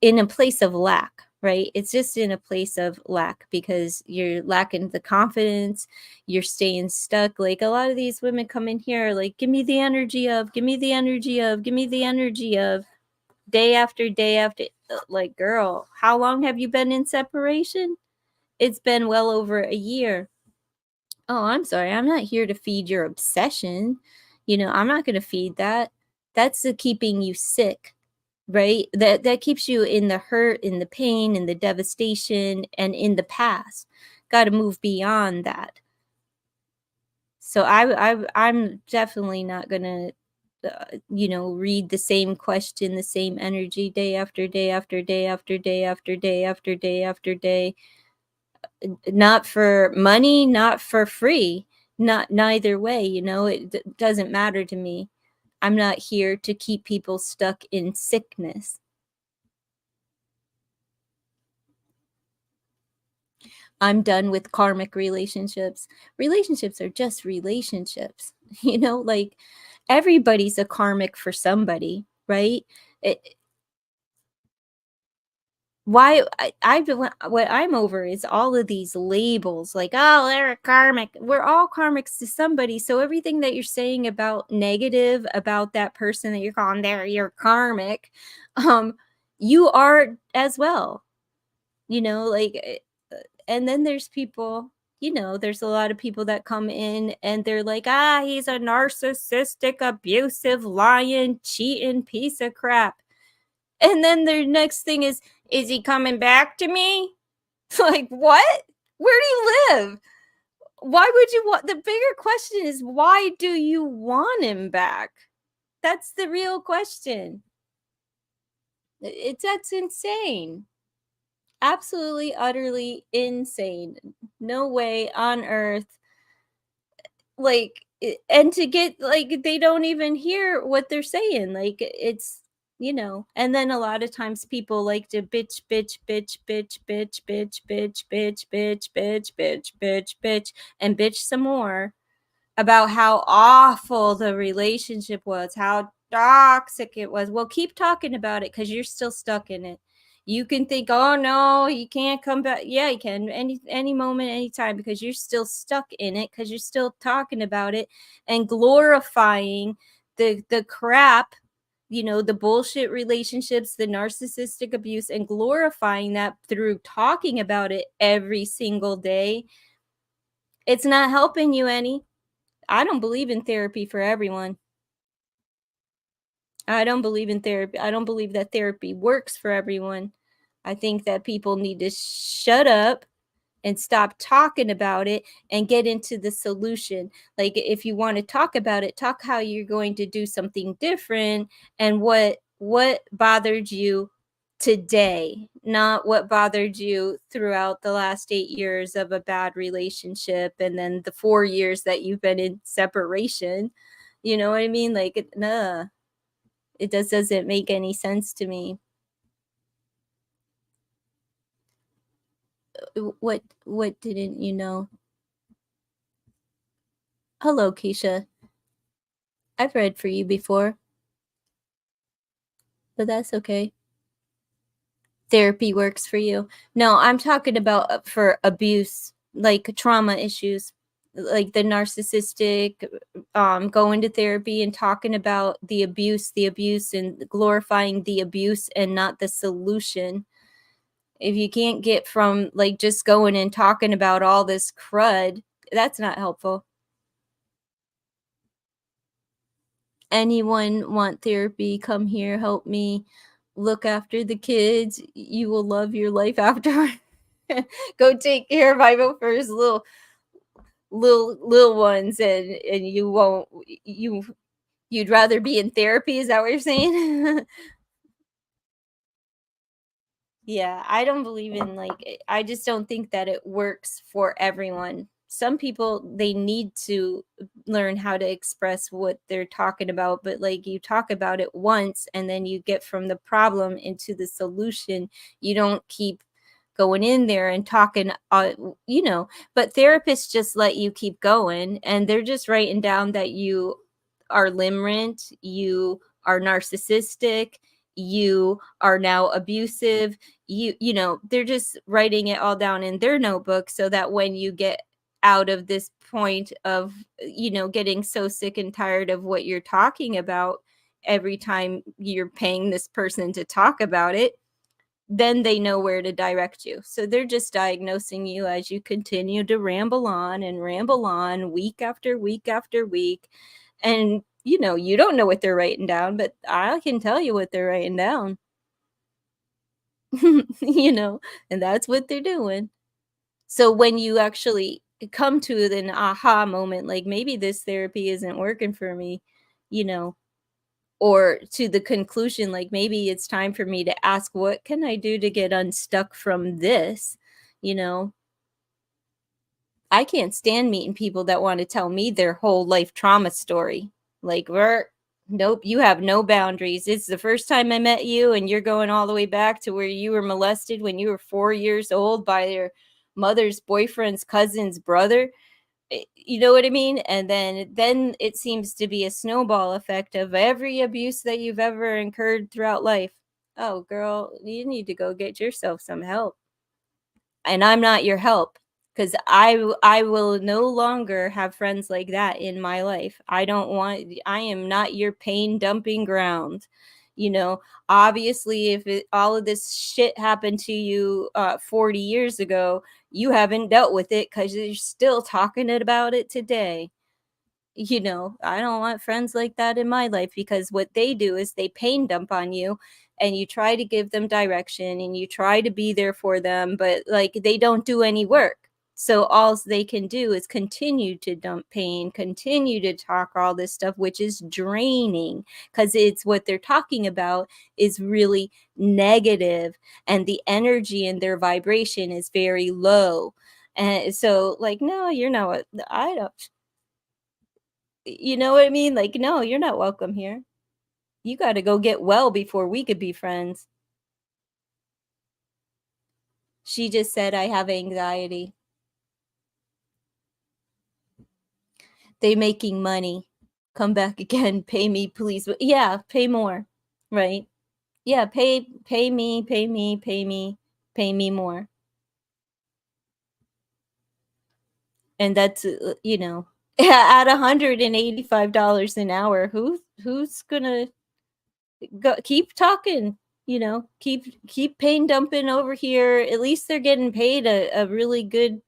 in a place of lack, right? It's just in a place of lack because you're lacking the confidence, you're staying stuck. Like a lot of these women come in here, like, give me the energy of, give me the energy of, give me the energy of, day after day after. Like, girl, how long have you been in separation? It's been well over a year. Oh, I'm sorry, I'm not here to feed your obsession. I'm not going to feed that. That's the keeping you sick, right? That keeps you in the hurt, in the pain, in the devastation, and in the past. Got to move beyond that. So I'm definitely not gonna, read the same question, the same energy day after day after day after day after day after day after day. Not for money, not for free, not neither way. It doesn't matter to me. I'm not here to keep people stuck in sickness. I'm done with karmic relationships. Relationships are just relationships. Like everybody's a karmic for somebody, right? It, why what I'm over is all of these labels like, oh, they're a karmic. We're all karmics to somebody. So everything that you're saying about negative about that person that you're calling there, you're karmic, um, you are as well. Like and then there's people, there's a lot of people that come in and they're like, he's a narcissistic, abusive, lying, cheating piece of crap. And then their next thing is he coming back to me? Like, what? Where do you live? Why would you want? The bigger question is, why do you want him back? That's the real question. That's insane. Absolutely, utterly insane. No way on earth. Like, and to get, like, they don't even hear what they're saying. Like, and then a lot of times people like to bitch, bitch, bitch, bitch, bitch, bitch, bitch, bitch, bitch, bitch, bitch, bitch, bitch, and bitch some more about how awful the relationship was, how toxic it was. Well, keep talking about it because you're still stuck in it. You can think, oh no, you can't come back. Yeah, you can any moment, anytime, because you're still stuck in it, because you're still talking about it and glorifying the crap, the bullshit relationships, the narcissistic abuse, and glorifying that through talking about it every single day. It's not helping you any. I don't believe in therapy for everyone. I don't believe in therapy. I don't believe that therapy works for everyone. I think that people need to shut up and stop talking about it and get into the solution. Like, if you want to talk about it, talk how you're going to do something different and what bothered you today, not what bothered you throughout the last 8 years of a bad relationship and then the 4 years that you've been in separation. You know what I mean? Like, nah, it just doesn't make any sense to me. What didn't you know? Hello, Keisha. I've read for you before, but that's okay. Therapy works for you. No, I'm talking about for abuse, like trauma issues, like the narcissistic, going to therapy and talking about the abuse, and glorifying the abuse and not the solution. If you can't get from like just going and talking about all this crud, that's not helpful. Anyone want therapy, come here, help me, look after the kids. You will love your life afterward. Go take care of Ivo for his little ones, and you won't, you'd rather be in therapy. Is that what you're saying? Yeah, I don't believe in, like, I just don't think that it works for everyone. Some people, they need to learn how to express what they're talking about, but like, you talk about it once and then you get from the problem into the solution. You don't keep going in there and talking, but therapists just let you keep going, and they're just writing down that you are limerent, you are narcissistic, you are now abusive, they're just writing it all down in their notebook so that when you get out of this point of, getting so sick and tired of what you're talking about every time you're paying this person to talk about it, then they know where to direct you. So they're just diagnosing you as you continue to ramble on and ramble on week after week after week. And You don't know what they're writing down, but I can tell you what they're writing down. And that's what they're doing. So when you actually come to an aha moment, like maybe this therapy isn't working for me, you know, or to the conclusion, like maybe it's time for me to ask, what can I do to get unstuck from this? You know, I can't stand meeting people that want to tell me their whole life trauma story. Like, nope, you have no boundaries. It's the first time I met you, and you're going all the way back to where you were molested when you were 4 years old by your mother's boyfriend's cousin's brother. You know what I mean? And then it seems to be a snowball effect of every abuse that you've ever incurred throughout life. Oh, girl, you need to go get yourself some help. And I'm not your help, because I will no longer have friends like that in my life. I am not your pain dumping ground. You know, obviously, if all of this shit happened to you 40 years ago, you haven't dealt with it because you're still talking about it today. I don't want friends like that in my life, because what they do is they pain dump on you, and you try to give them direction and you try to be there for them, but like they don't do any work. So all they can do is continue to dump pain, continue to talk all this stuff, which is draining, because it's what they're talking about is really negative, and the energy in their vibration is very low. And so, like, no, you're not. I don't. You know what I mean? Like, no, you're not welcome here. You got to go get well before we could be friends. She just said, I have anxiety. They making money. Come back again. Pay me, please. Yeah, pay more. Right? Yeah, pay me, pay me, pay me, pay me more. And that's at $185 an hour, who's gonna go keep talking, keep pain dumping over here. At least they're getting paid a really good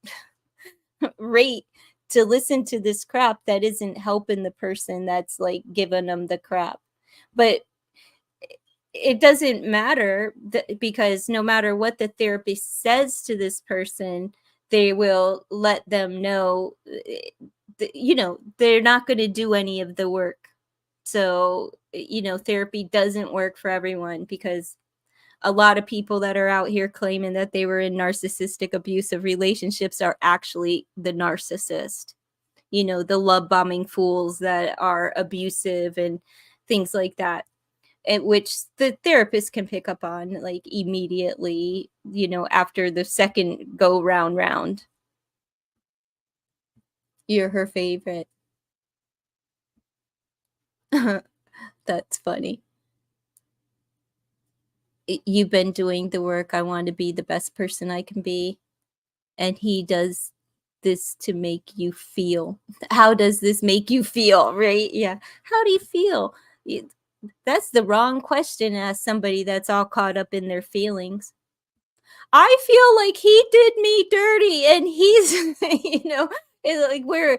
rate to listen to this crap that isn't helping the person that's like giving them the crap. But it doesn't matter, because no matter what the therapist says to this person, they will let them know, they're not going to do any of the work. So, therapy doesn't work for everyone, because a lot of people that are out here claiming that they were in narcissistic abusive relationships are actually the narcissist. The love bombing fools that are abusive and things like that, and which the therapist can pick up on like immediately, after the second go round. You're her favorite. That's funny. You've been doing the work. I want to be the best person I can be. And he does this to make you feel. How does this make you feel? Right? Yeah. How do you feel? That's the wrong question as somebody that's all caught up in their feelings. I feel like he did me dirty, and he's, it's like where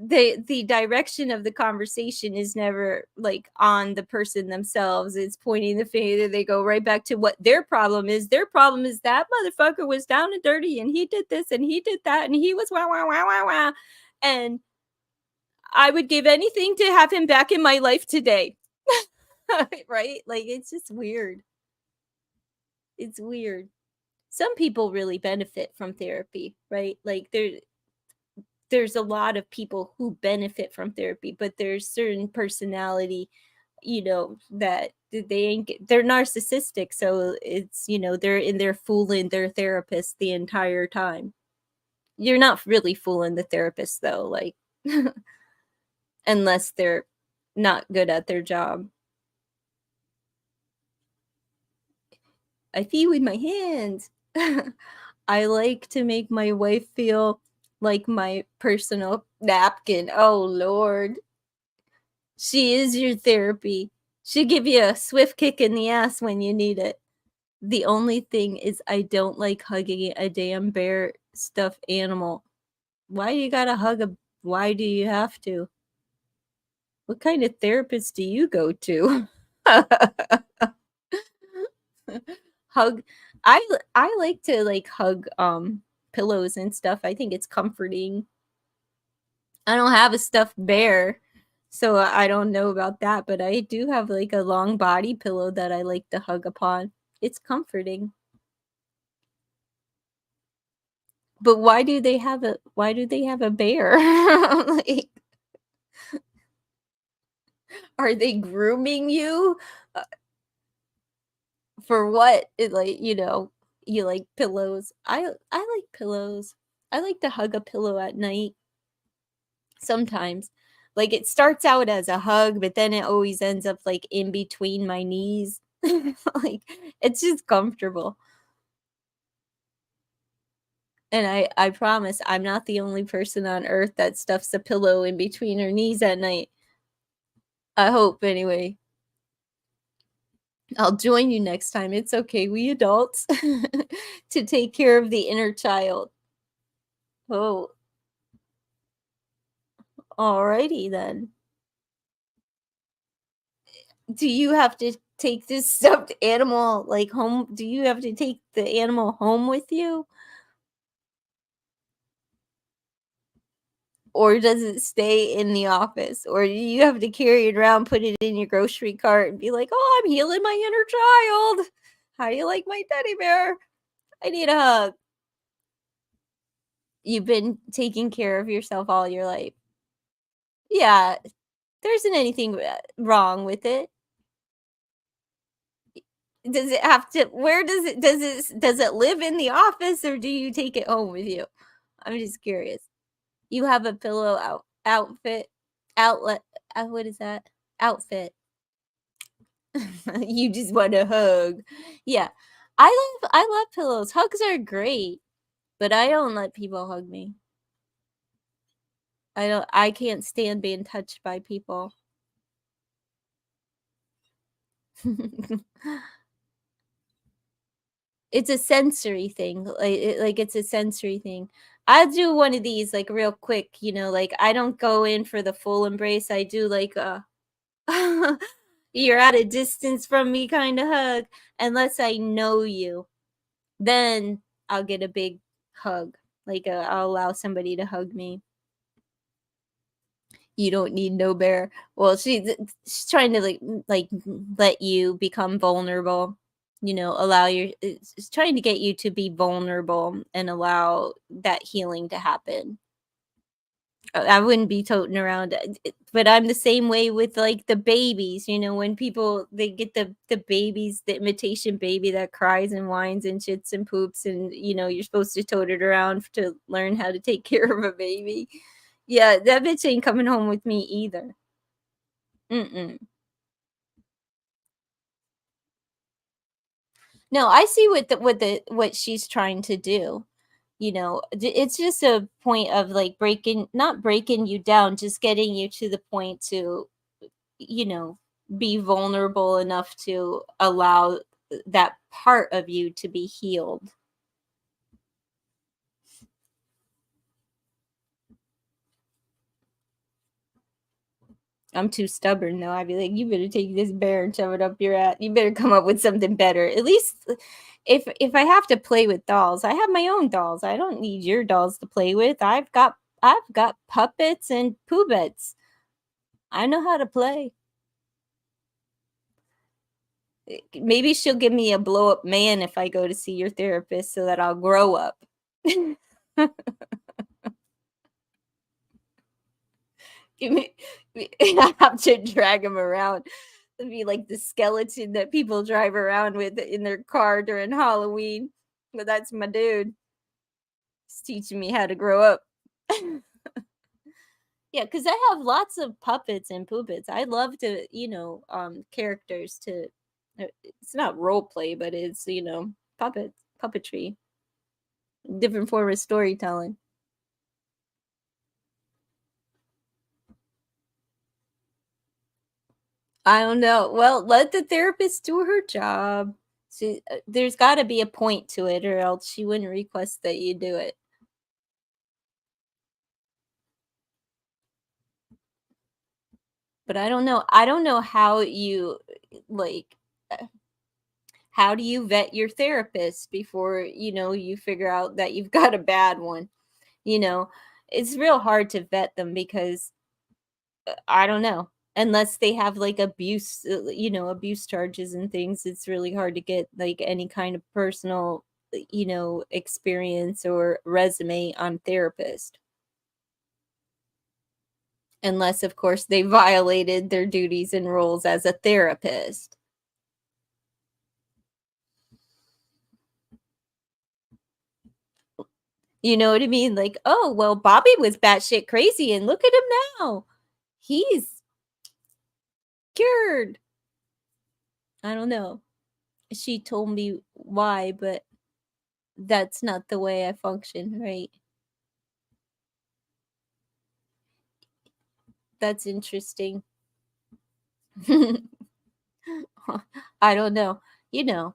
the direction of the conversation is never like on the person themselves. It's pointing the finger. They go right back to what their problem is. Their problem is that motherfucker was down and dirty, and he did this and he did that, and he was wah wah wah wah wah. And I would give anything to have him back in my life today. Right? Like, it's just weird. It's weird. Some people really benefit from therapy, right? Like, there's a lot of people who benefit from therapy, but there's certain personality, that they're narcissistic. So it's, they're in there fooling their therapist the entire time. You're not really fooling the therapist though, like, unless they're not good at their job. I feel with my hands. I like to make my wife feel like my personal napkin. Oh, Lord. She is your therapy. She'll give you a swift kick in the ass when you need it. The only thing is, I don't like hugging a damn bear stuffed animal. Why do you gotta hug a. Why do you have to? What kind of therapist do you go to? Hug I like to, like, hug, pillows and stuff. I think it's comforting. I don't have a stuffed bear, so I don't know about that, but I do have, like, a long body pillow that I like to hug upon. It's comforting. But why do they have a bear? Like, are they grooming you? For what? Like, you like pillows. I like pillows. I like to hug a pillow at night sometimes. Like, it starts out as a hug, but then it always ends up, like, in between my knees. Like, it's just comfortable. And I promise I'm not the only person on earth that stuffs a pillow in between her knees at night. I hope, anyway. I'll join you next time. It's okay, we adults, to take care of the inner child. Oh, alrighty then. Do you have to take this stuffed animal, like, home? Do you have to take the animal home with you? Or does it stay in the office? Or do you have to carry it around, put it in your grocery cart, and be like, "Oh, I'm healing my inner child. How do you like my teddy bear? I need a hug." You've been taking care of yourself all your life. Yeah, there isn't anything wrong with it. Does it have to where does it live in the office, or do you take it home with you? I'm just curious. You have a pillow outfit outlet what is that? Outfit. You just want a hug. Yeah. I love pillows. Hugs are great, but I don't let people hug me. I can't stand being touched by people. It's a sensory thing, it's a sensory thing. I do one of these, like, real quick, like, I don't go in for the full embrace, I do, like, a "You're at a distance from me" kinda hug, unless I know you, then I'll get a big hug, like, I'll allow somebody to hug me. You don't need no bear. Well, she's trying to, let you become vulnerable, allow it's trying to get you to be vulnerable and allow that healing to happen. I wouldn't be toting around, but I'm the same way with, like, the babies, when people they get the babies, the imitation baby that cries and whines and shits and poops, and, you're supposed to tote it around to learn how to take care of a baby. Yeah, that bitch ain't coming home with me either. Mm-mm. No, I see what she's trying to do. It's just a point of, like, not breaking you down, just getting you to the point to, you know, be vulnerable enough to allow that part of you to be healed. I'm too stubborn though. I'd be like, you better take this bear and shove it up your ass. You better come up with something better. At least if I have to play with dolls, I have my own dolls. I don't need your dolls to play with. I've got puppets and poobets. I know how to play. Maybe she'll give me a blow up man if I go to see your therapist so that I'll grow up. Give me I have to drag him around. It'd be like the skeleton that people drive around with in their car during Halloween. But that's my dude. He's teaching me how to grow up. Yeah, because I have lots of puppets and poopets. I love to, characters to it's not role play, but it's, puppetry, different form of storytelling. I don't know. Well, let the therapist do her job. There's got to be a point to it, or else she wouldn't request that you do it. But I don't know how you, like, how do you vet your therapist before, you figure out that you've got a bad one? You know, it's real hard to vet them because I don't know. Unless they have like abuse, abuse charges and things, it's really hard to get like any kind of personal, experience or resume on therapist. Unless, of course, they violated their duties and roles as a therapist. You know what I mean? Like, oh, well, Bobby was batshit crazy, and look at him now. He's cured. I don't know. She told me why, but that's not the way I function, right? That's interesting. I don't know. You know,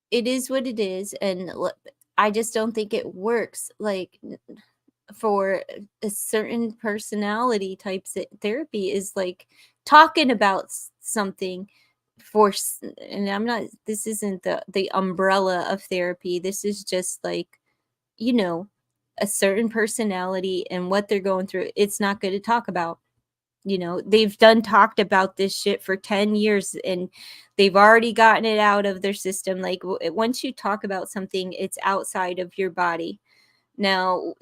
it is what it is, and I just don't think it works. Like, for a certain personality types, therapy is like talking about something and I'm not, this isn't the umbrella of therapy. This is just like, you know a certain personality and what they're going through. It's not good to talk about. They've done talked about this shit for 10 years, and they've already gotten it out of their system. Like, once you talk about something, it's outside of your body. Now,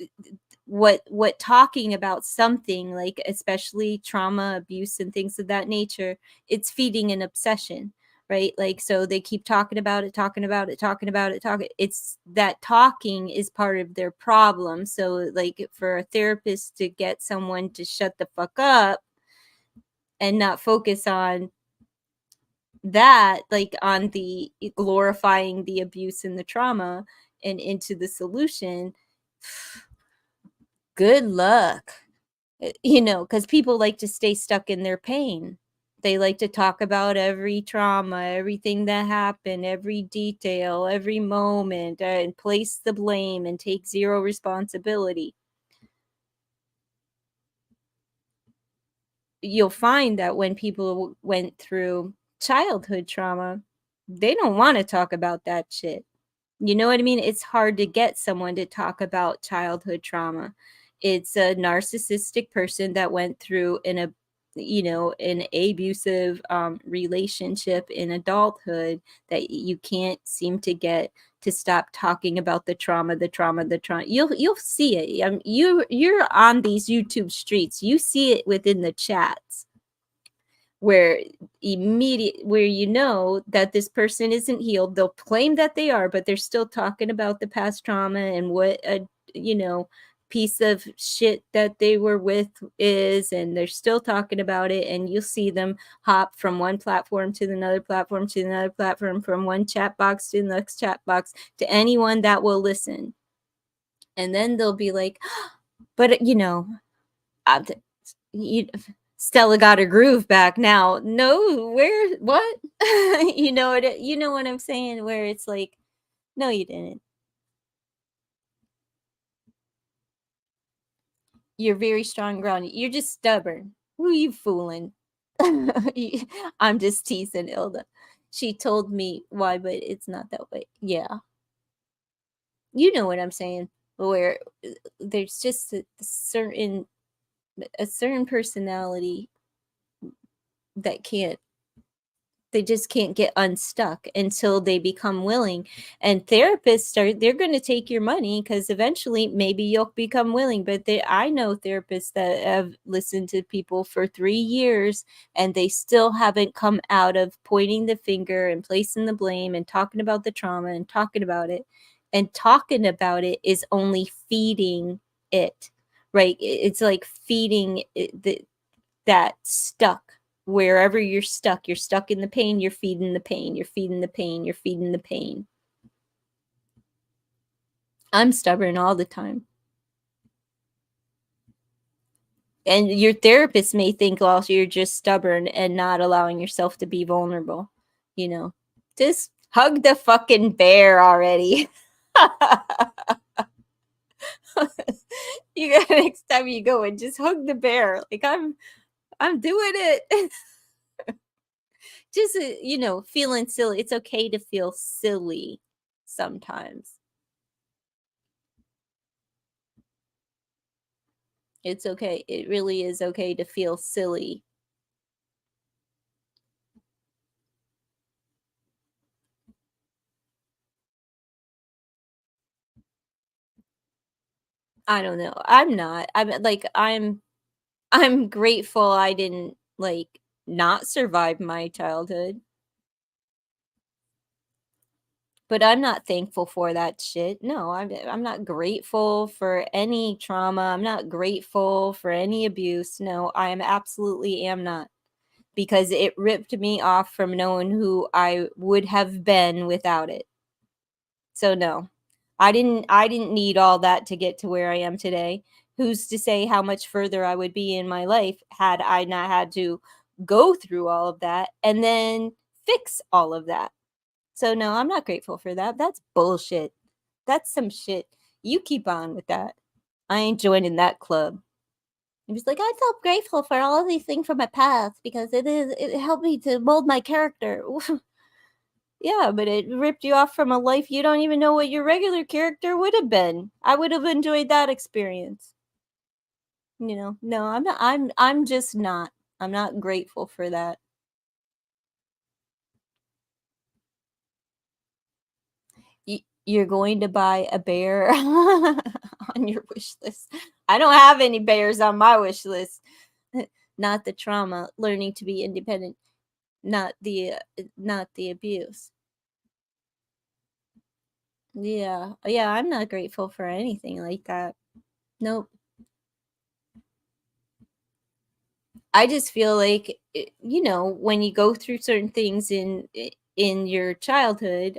what talking about something, like especially trauma, abuse, and things of that nature, it's feeding an obsession, right? Like, so they keep talking about it, talking about it, talking about it, talking. It's that talking is part of their problem. So, like, for a therapist to get someone to shut the fuck up and not focus on that, like on the glorifying the abuse and the trauma and into the solution, good luck. Because people like to stay stuck in their pain. They like to talk about every trauma, everything that happened, every detail, every moment, and place the blame and take zero responsibility. You'll find that when people went through childhood trauma, they don't want to talk about that shit. You know what I mean? It's hard to get someone to talk about childhood trauma. It's a narcissistic person that went through an abusive relationship in adulthood that you can't seem to get to stop talking about the trauma, the trauma, the trauma. You'll see it. You're on these YouTube streets. You see it within the chats where you know that this person isn't healed. They'll claim that they are, but they're still talking about the past trauma and what a you know piece of shit that they were with is, and they're still talking about it. And you'll see them hop from one platform to another platform to another platform, from one chat box to the next chat box, to anyone that will listen. And then they'll be like, but uh, you, Stella got her groove back now. No, where, what? You know what I'm saying? Where it's like, no, you didn't. You're very strong grounded. You're just stubborn. Who you fooling? I'm just teasing Ilda. She told me why, but it's not that way. Yeah. You know what I'm saying? Where there's just a certain personality that can't they just can't get unstuck until they become willing. And therapists they're going to take your money because eventually maybe you'll become willing. But I know therapists that have listened to people for 3 years and they still haven't come out of pointing the finger and placing the blame and talking about the trauma and talking about it. And talking about it is only feeding it, right? It's like feeding that stuck. Wherever you're stuck in the pain, you're feeding the pain, you're feeding the pain, you're feeding the pain. I'm stubborn all the time. And your therapist may think, well, you're just stubborn and not allowing yourself to be vulnerable. Just hug the fucking bear already. You got, next time you go and just hug the bear. Like, I'm doing it. Just, feeling silly. It's okay to feel silly sometimes. It's okay. It really is okay to feel silly. I don't know. I'm not. I'm grateful I didn't like not survive my childhood, but I'm not thankful for that shit. No, I'm not grateful for any trauma. I'm not grateful for any abuse. No, I am absolutely am not, because it ripped me off from knowing who I would have been without it. So no. I didn't need all that to get to where I am today. Who's to say how much further I would be in my life had I not had to go through all of that and then fix all of that. So no, I'm not grateful for that. That's bullshit. That's some shit. You keep on with that. I ain't joining that club. He was like, I felt grateful for all of these things from my past because it helped me to mold my character. Yeah, but it ripped you off from a life you don't even know what your regular character would have been. I would have enjoyed that experience. No, I'm not. I'm just not. I'm not grateful for that. You're going to buy a bear on your wish list. I don't have any bears on my wish list. Not the trauma, learning to be independent, not the abuse. Yeah, yeah, I'm not grateful for anything like that. Nope. I just feel like when you go through certain things in your childhood,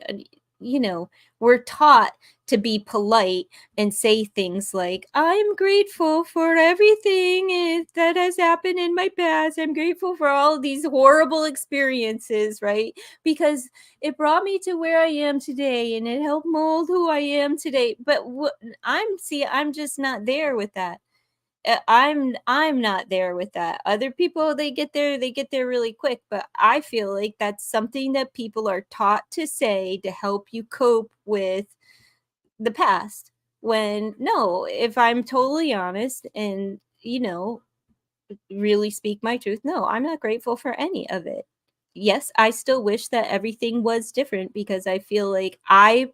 we're taught to be polite and say things like, "I'm grateful for everything that has happened in my past. I'm grateful for all of these horrible experiences, right? Because it brought me to where I am today and it helped mold who I am today." But I'm just not there with that. I'm not there with that. Other people, they get there really quick, but I feel like that's something that people are taught to say to help you cope with the past. When no, if I'm totally honest and really speak my truth, no, I'm not grateful for any of it. Yes, I still wish that everything was different because I feel like I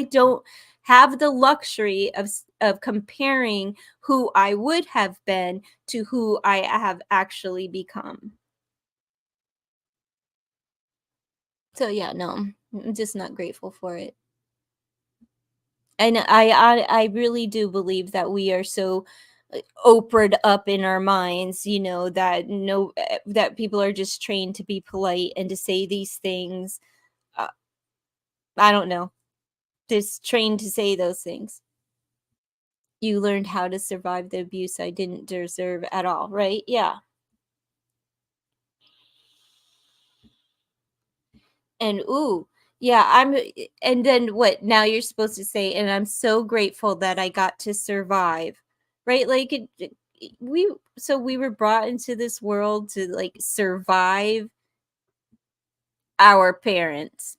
don't have the luxury of comparing who I would have been to who I have actually become. So yeah, no, I'm just not grateful for it. And I really do believe that we are so opered up in our minds, that that people are just trained to be polite and to say these things. uh, I don't know, just trained to say those things. You learned how to survive the abuse I didn't deserve at all, right? Yeah. And ooh, yeah, and then what? Now you're supposed to say, and I'm so grateful that I got to survive, right? Like we were brought into this world to like survive our parents.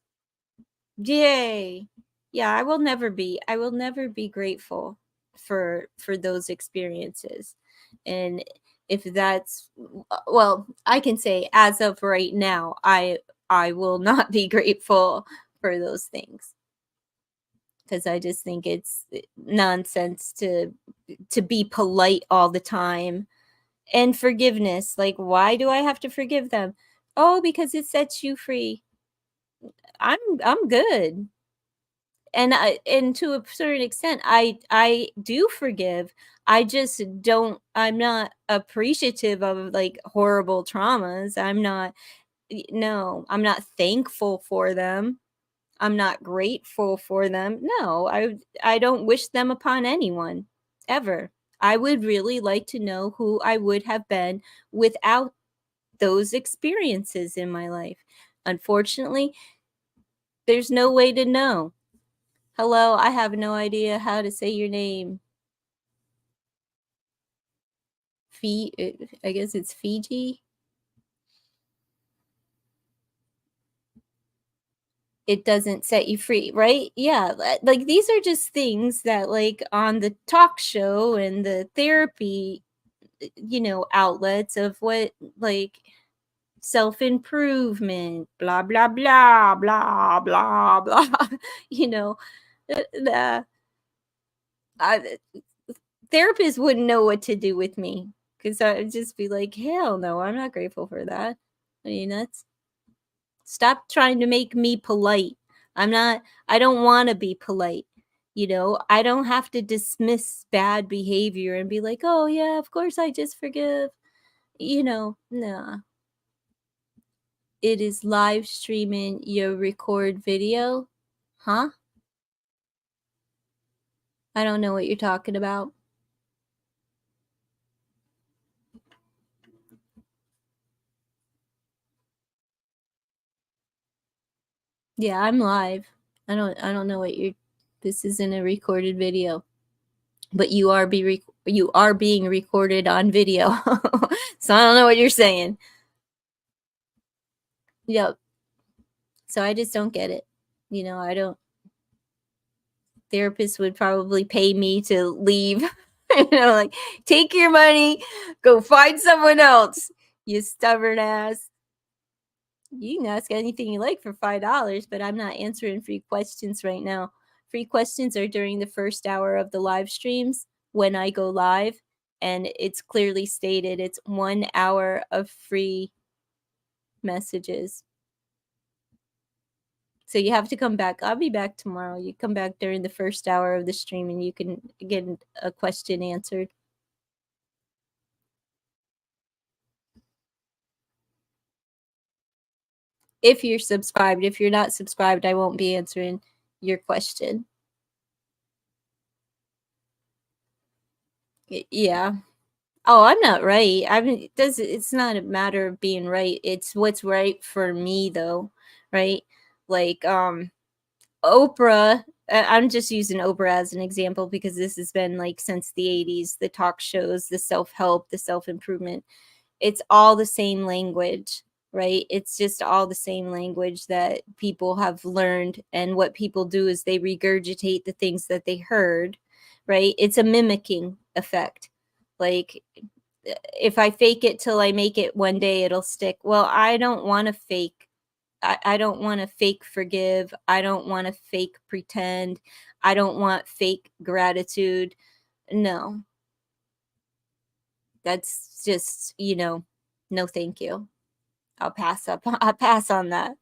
Yay. Yeah, I will never be grateful for those experiences. And if that's well, I can say as of right now, I will not be grateful for those things because I just think it's nonsense to be polite all the time. And forgiveness, like why do I have to forgive them? Oh, because it sets you free. I'm good. And to a certain extent I do forgive. I just don't I'm not appreciative of like horrible traumas. No, I'm not thankful for them. I'm not grateful for them. No, I don't wish them upon anyone ever. I would really like to know who I would have been without those experiences in my life. Unfortunately, there's no way to know. Hello, I have no idea how to say your name. I guess it's Fiji. It doesn't set you free, right? Yeah, like these are just things that, like, on the talk show and the therapy, outlets of what, like, self-improvement, blah blah blah blah blah blah. you know the I, Therapists wouldn't know what to do with me, because I'd just be like, hell no, I'm not grateful for that. Are you nuts? Stop trying to make me polite. I don't want to be polite. I don't have to dismiss bad behavior and be like, oh yeah, of course I just forgive. Nah. It is live streaming your record video. Huh? I don't know what you're talking about. Yeah, I'm live. I don't know what you're this isn't a recorded video. But you are being recorded on video. So I don't know what you're saying. Yep. So I just don't get it. I don't Therapists would probably pay me to leave. Like, take your money, go find someone else, you stubborn ass. You can ask anything you like for $5, but I'm not answering free questions right now. Free questions are during the first hour of the live streams when I go live, and it's clearly stated it's 1 hour of free messages. So you have to come back. I'll be back tomorrow. You come back during the first hour of the stream and you can get a question answered. If you're subscribed. If you're not subscribed, I won't be answering your question. Yeah. Oh, I'm not right. I mean, it's not a matter of being right. It's what's right for me, though, right? Like, Oprah. I'm just using Oprah as an example because this has been like since the 80s, the talk shows, the self-help, the self-improvement. It's all the same language, right? It's just all the same language that people have learned. And what people do is they regurgitate the things that they heard, right? It's a mimicking effect. Like, if I fake it till I make it, one day it'll stick. Well, I don't want to fake. I don't want to fake forgive. I don't want to fake pretend. I don't want fake gratitude. No, that's just, no thank you. I'll pass on that.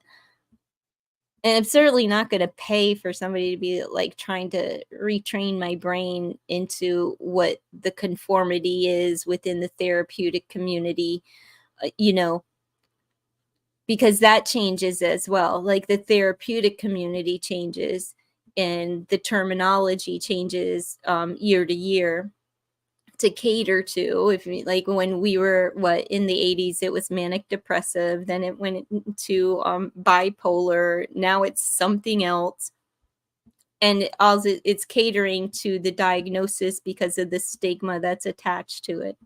And I'm certainly not going to pay for somebody to be like trying to retrain my brain into what the conformity is within the therapeutic community, because that changes as well. Like, the therapeutic community changes and the terminology changes year to year to cater to. If like when we were in the 80s, it was manic depressive, then it went into bipolar, now it's something else. And also it's catering to the diagnosis because of the stigma that's attached to it.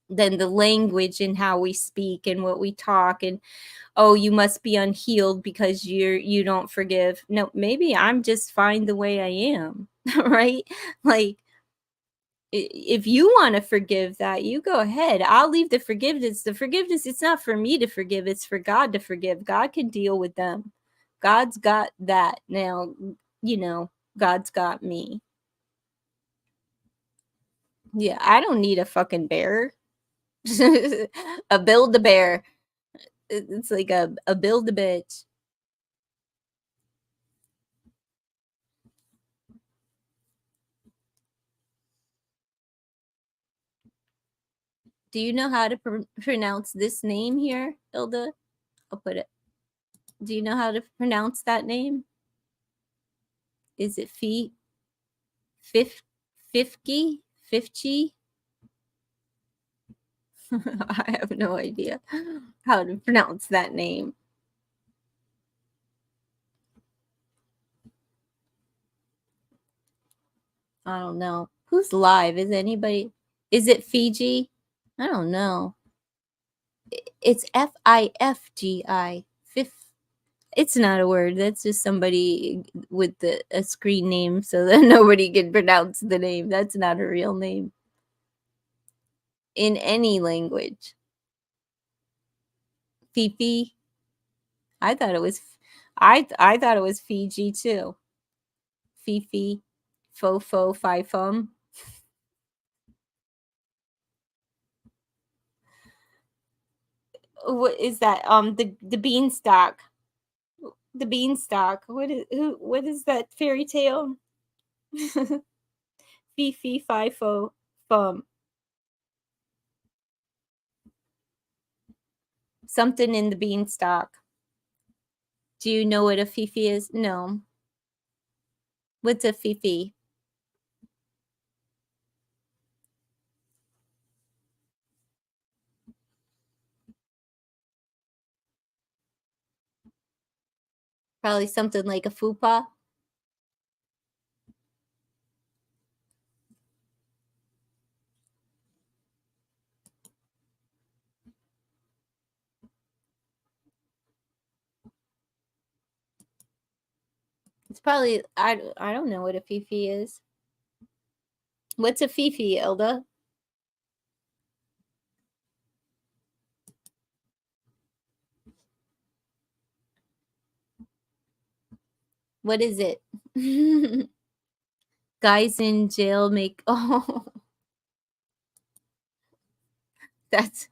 Then the language and how we speak and what we talk, and oh, you must be unhealed because you don't forgive. No, maybe I'm just fine the way I am. Right? Like, if you want to forgive that, you go ahead. I'll leave the forgiveness, it's not for me to forgive, it's for God to forgive. God can deal with them. God's got that. Now, God's got me. Yeah, I don't need a fucking bear. A build a bear. It's like a build a bitch. Do you know how to pronounce this name here, Ilda? I'll put it. Do you know how to pronounce that name? Is it Fifki? Fifchi? I have no idea how to pronounce that name. I don't know. Who's live? Is anybody? Is it Fiji? I don't know. It's Fifgi. Fifth. It's not a word. That's just somebody with a screen name so that nobody can pronounce the name. That's not a real name in any language. Fifi. I thought it was. I thought it was Fiji too. Fifi, Fofo, Fifum. What is that? The beanstalk. The beanstalk. What is that fairy tale? Fifi, Fifo, Fum. Something in the beanstalk. Do you know what a Fifi is? No. What's a Fifi? Probably something like a fupa. It's probably I don't know what a Fifi is. What's a Fifi, Elda? What is it? Guys in jail make oh that's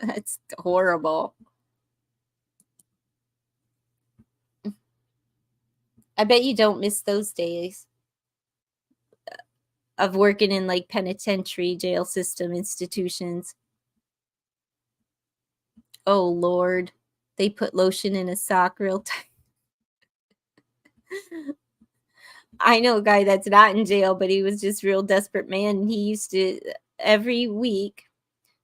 that's horrible. I bet you don't miss those days of working in like penitentiary jail system institutions. Oh Lord. They put lotion in a sock real tight. I know a guy that's not in jail, but he was just real desperate man. He used to every week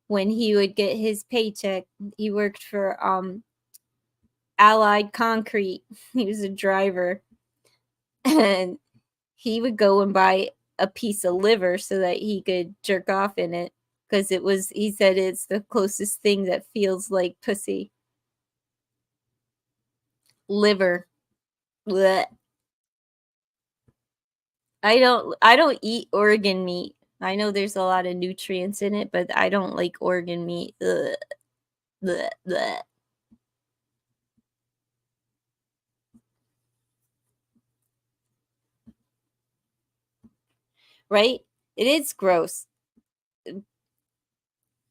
when he would get his paycheck, he worked for Allied Concrete. He was a driver. And he would go and buy a piece of liver so that he could jerk off in it because it was he said it's the closest thing that feels like pussy. Liver. Blech. I don't eat organ meat. I know there's a lot of nutrients in it, but I don't like organ meat. Ugh. Blech, blech. Right? It is gross.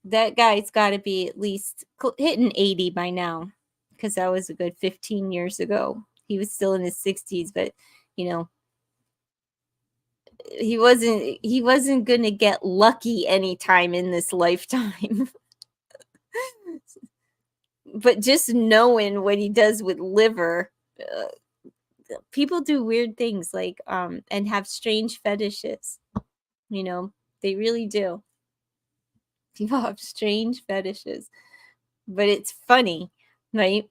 That guy's got to be at least hitting 80 by now because that was a good 15 years ago. He was still in his 60s, but you know, he wasn't going to get lucky anytime in this lifetime. But just knowing what he does with liver, people do weird things like and have strange fetishes. You know, they really do. People have strange fetishes, but it's funny, right?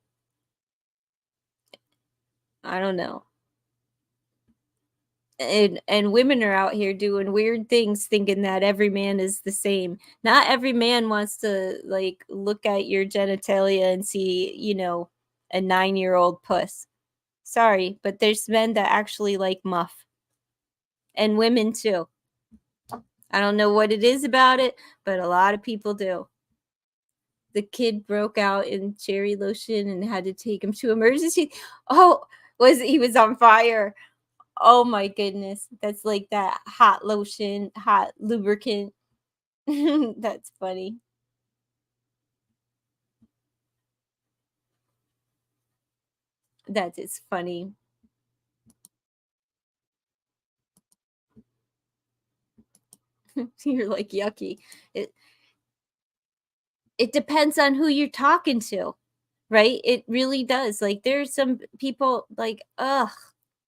I don't know. And women are out here doing weird things thinking that every man is the same. Not every man wants to like look at your genitalia and see, a 9-year-old puss. Sorry, but there's men that actually like muff and women too. I don't know what it is about it, but a lot of people do. The kid broke out in cherry lotion and had to take him to emergency. Oh, he was on fire. Oh my goodness. That's like that hot lotion, hot lubricant. That's funny. That is funny. You're like yucky. It it depends on who you're talking to, right? It really does. Like there's some people like, ugh,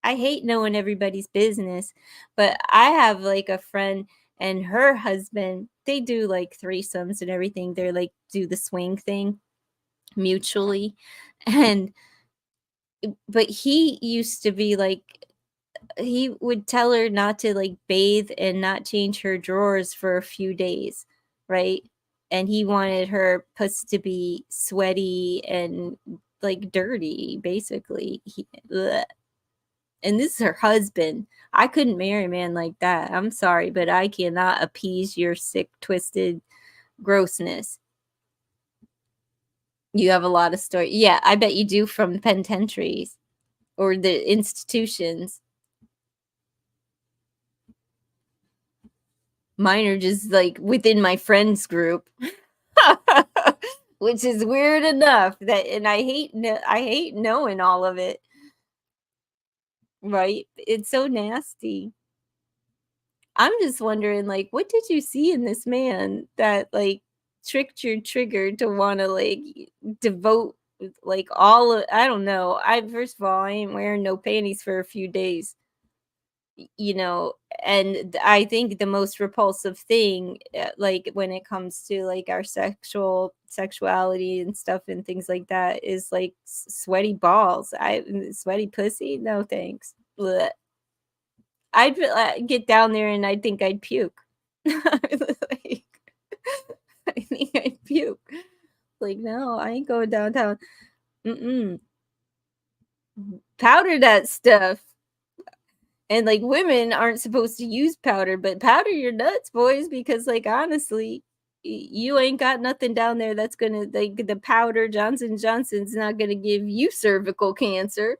I hate knowing everybody's business. But I have like a friend and her husband, they do like threesomes and everything. They're like do the swing thing mutually. And but he used to be like he would tell her not to like bathe and not change her drawers for a few days, right? And he wanted her puss to be sweaty and like dirty, basically. And this is her husband. I couldn't marry a man like that. I'm sorry, but I cannot appease your sick, twisted grossness. You have a lot of story. Yeah, I bet you do, from penitentiaries or the institutions. Mine are just like within my friends group. Which is weird enough, that, and I hate knowing all of it. Right? It's so nasty. I'm just wondering, like, what did you see in this man that like tricked your trigger to want to like devote like all of, I don't know. I First of all, I ain't wearing no panties for a few days, you know. And I think the most repulsive thing, like when it comes to like our sexuality and stuff and things like that, is like sweaty balls. Sweaty pussy, no thanks. Blech. I'd get down there and I think I'd puke. Like, I think I'd puke. Like, no, I ain't going downtown. Mm-mm. Powder that stuff. And like, women aren't supposed to use powder, but powder your nuts, boys, because like honestly, you ain't got nothing down there that's gonna, like, the powder Johnson's not gonna give you cervical cancer.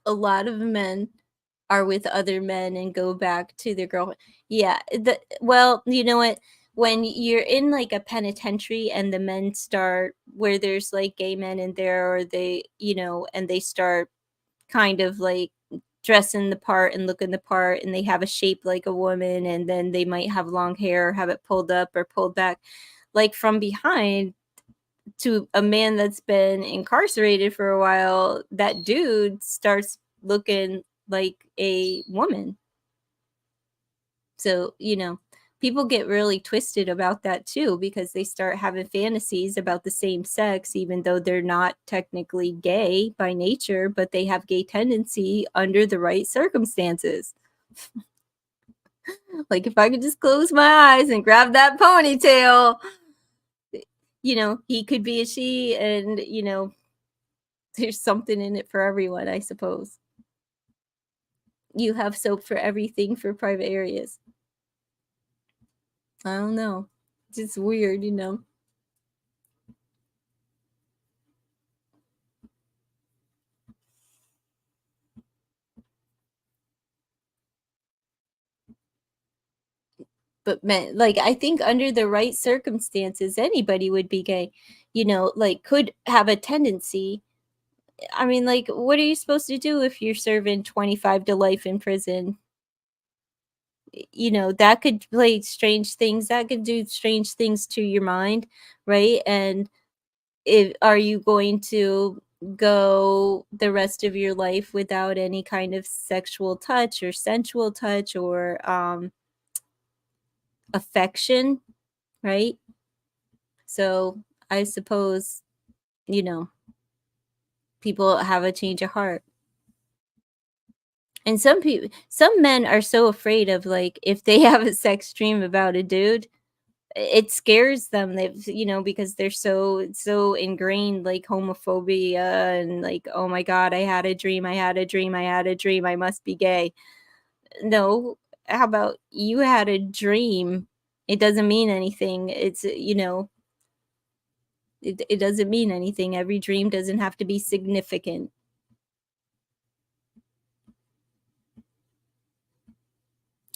A lot of men are with other men and go back to their girlfriend. Yeah, well, you know what? When you're in like a penitentiary and the men start, where there's like gay men in there, or they, you know, and they start kind of like dressing the part and looking the part, and they have a shape like a woman, and then they might have long hair, have it pulled up or pulled back, like from behind, to a man that's been incarcerated for a while, that dude starts looking like a woman. So, you know, people get really twisted about that too, because they start having fantasies about the same sex, even though they're not technically gay by nature, but they have gay tendency under the right circumstances. Like, if I could just close my eyes and grab that ponytail, you know, he could be a she, and, you know, there's something in it for everyone, I suppose. You have soap for everything for private areas. I don't know. It's just weird, you know. But men, like, I think under the right circumstances, anybody would be gay, you know, like could have a tendency. I mean, like, what are you supposed to do if you're serving 25 to life in prison? You know, that could play strange things. That could do strange things to your mind, right? And if, are you going to go the rest of your life without any kind of sexual touch or sensual touch or affection, right? So I suppose, you know, people have a change of heart. And some men are so afraid of, like, if they have a sex dream about a dude, it scares them. They've, you know, because they're so ingrained, like homophobia, and like, oh my God, I had a dream, I had a dream, I had a dream, I must be gay. No, how about you had a dream? It doesn't mean anything. It's, you know, it doesn't mean anything. Every dream doesn't have to be significant.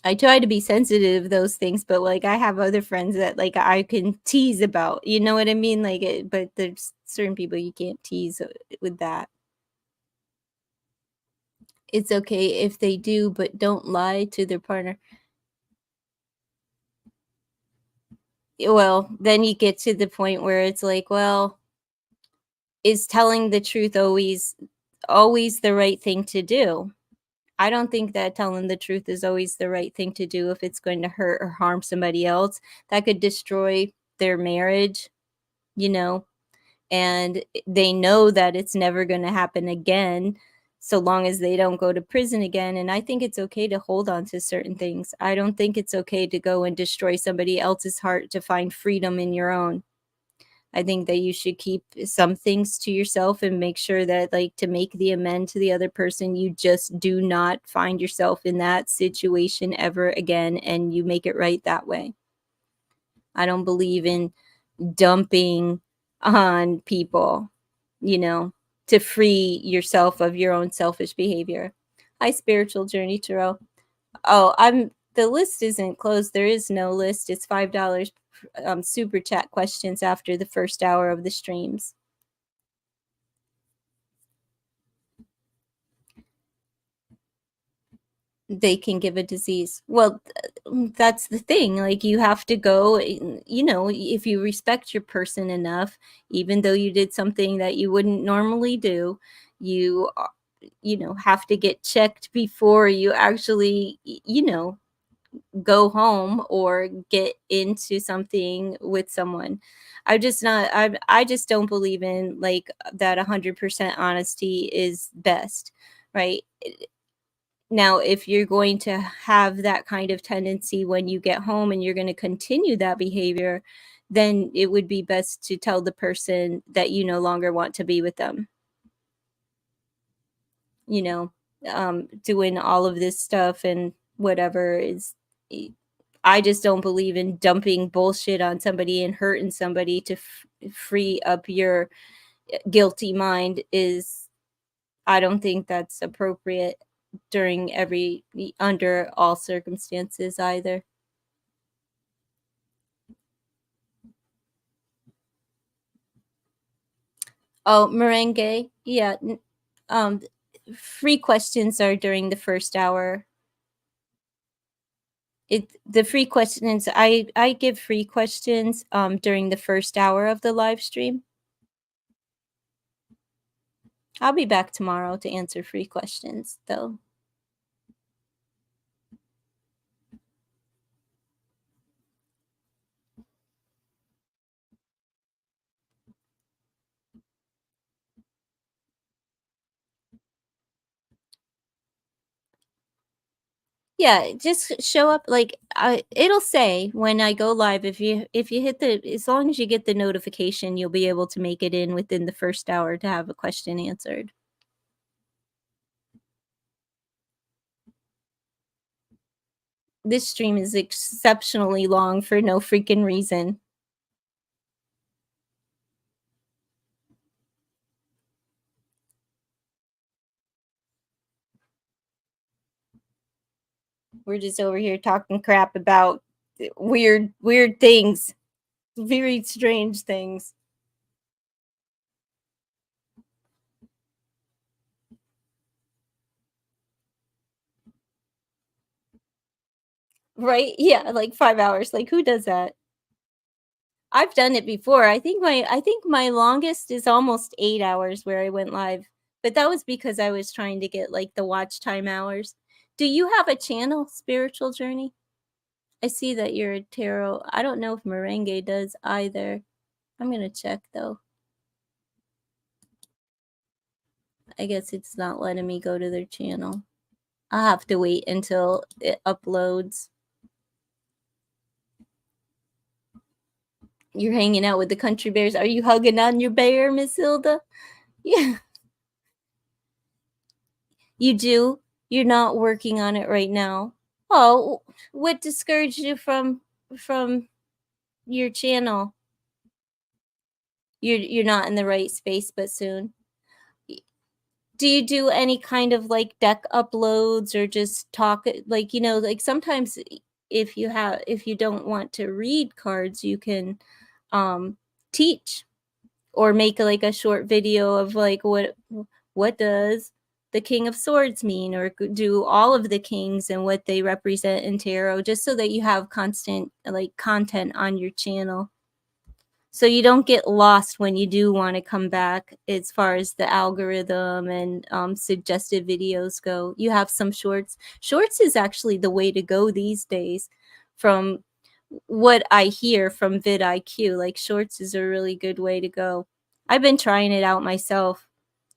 I try to be sensitive of those things, but like I have other friends that like I can tease about. You know what I mean? Like, but there's certain people you can't tease with that. It's okay if they do, but don't lie to their partner. Well, then you get to the point where it's like, well, is telling the truth always the right thing to do? I don't think that telling the truth is always the right thing to do if it's going to hurt or harm somebody else. That could destroy their marriage, you know, and they know that it's never going to happen again. so long as they don't go to prison again. And I think it's okay to hold on to certain things. I don't think it's okay to go and destroy somebody else's heart to find freedom in your own. I think that you should keep some things to yourself and make sure that, like, to make the amend to the other person, you just do not find yourself in that situation ever again, and you make it right that way. I don't believe in dumping on people, you know, to free yourself of your own selfish behavior. Hi, Spiritual Journey Tarot. Oh, the list isn't closed. There is no list. It's $5 super chat questions after the first hour of the streams. They can give a disease. Well, that's the thing. Like, you have to go, if you respect your person enough, even though you did something that you wouldn't normally do, you have to get checked before you actually, go home or get into something with someone. I just don't believe in, like, that 100% honesty is best, right? Now, if you're going to have that kind of tendency when you get home and you're going to continue that behavior, then it would be best to tell the person that you no longer want to be with them. You know, doing all of this stuff and whatever is. I just don't believe in dumping bullshit on somebody and hurting somebody to free up your guilty mind. I don't think that's appropriate under all circumstances either. Oh, merengue. Yeah. Um, Free questions are during the first hour. The free questions, I give free questions during the first hour of the live stream. I'll be back tomorrow to answer free questions, though. Yeah, just show up. Like, it'll say when I go live, if you hit as long as you get the notification, you'll be able to make it in within the first hour to have a question answered. This stream is exceptionally long for no freaking reason. We're just over here talking crap about weird things, very strange things. Right? Yeah, like 5 hours. Like, who does that? I've done it before. I think my longest is almost 8 hours where I went live, but that was because I was trying to get, like, the watch time hours. Do you have a channel, Spiritual Journey? I see that you're a tarot. I don't know if Merengue does either. I'm gonna check, though. I guess it's not letting me go to their channel. I'll have to wait until it uploads. You're hanging out with the country bears. Are you hugging on your bear, Miss Hilda? Yeah. You do? You're not working on it right now. Oh, what discouraged you from your channel? You're not in the right space, but soon. Do you do any kind of, like, deck uploads or just talk, like, like, sometimes if you don't want to read cards, you can teach or make, like, a short video of, like, what does the King of Swords mean, or do all of the kings and what they represent in tarot, just so that you have constant, like, content on your channel, so you don't get lost when you do want to come back as far as the algorithm and suggested videos go. You have some shorts. Shorts is actually the way to go these days, from what I hear from vidIQ. Like, shorts is a really good way to go. I've been trying it out myself.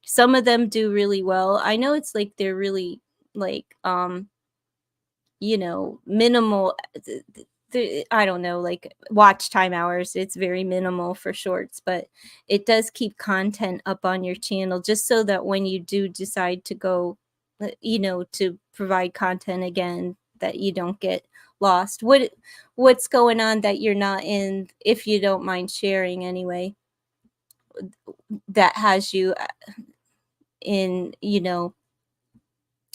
Some of them do really well. I know it's like they're really like minimal. I don't know, like watch time hours. It's very minimal for shorts, but it does keep content up on your channel just so that when you do decide to go, to provide content again, that you don't get lost. What's going on that you're not in, if you don't mind sharing anyway, that has you in,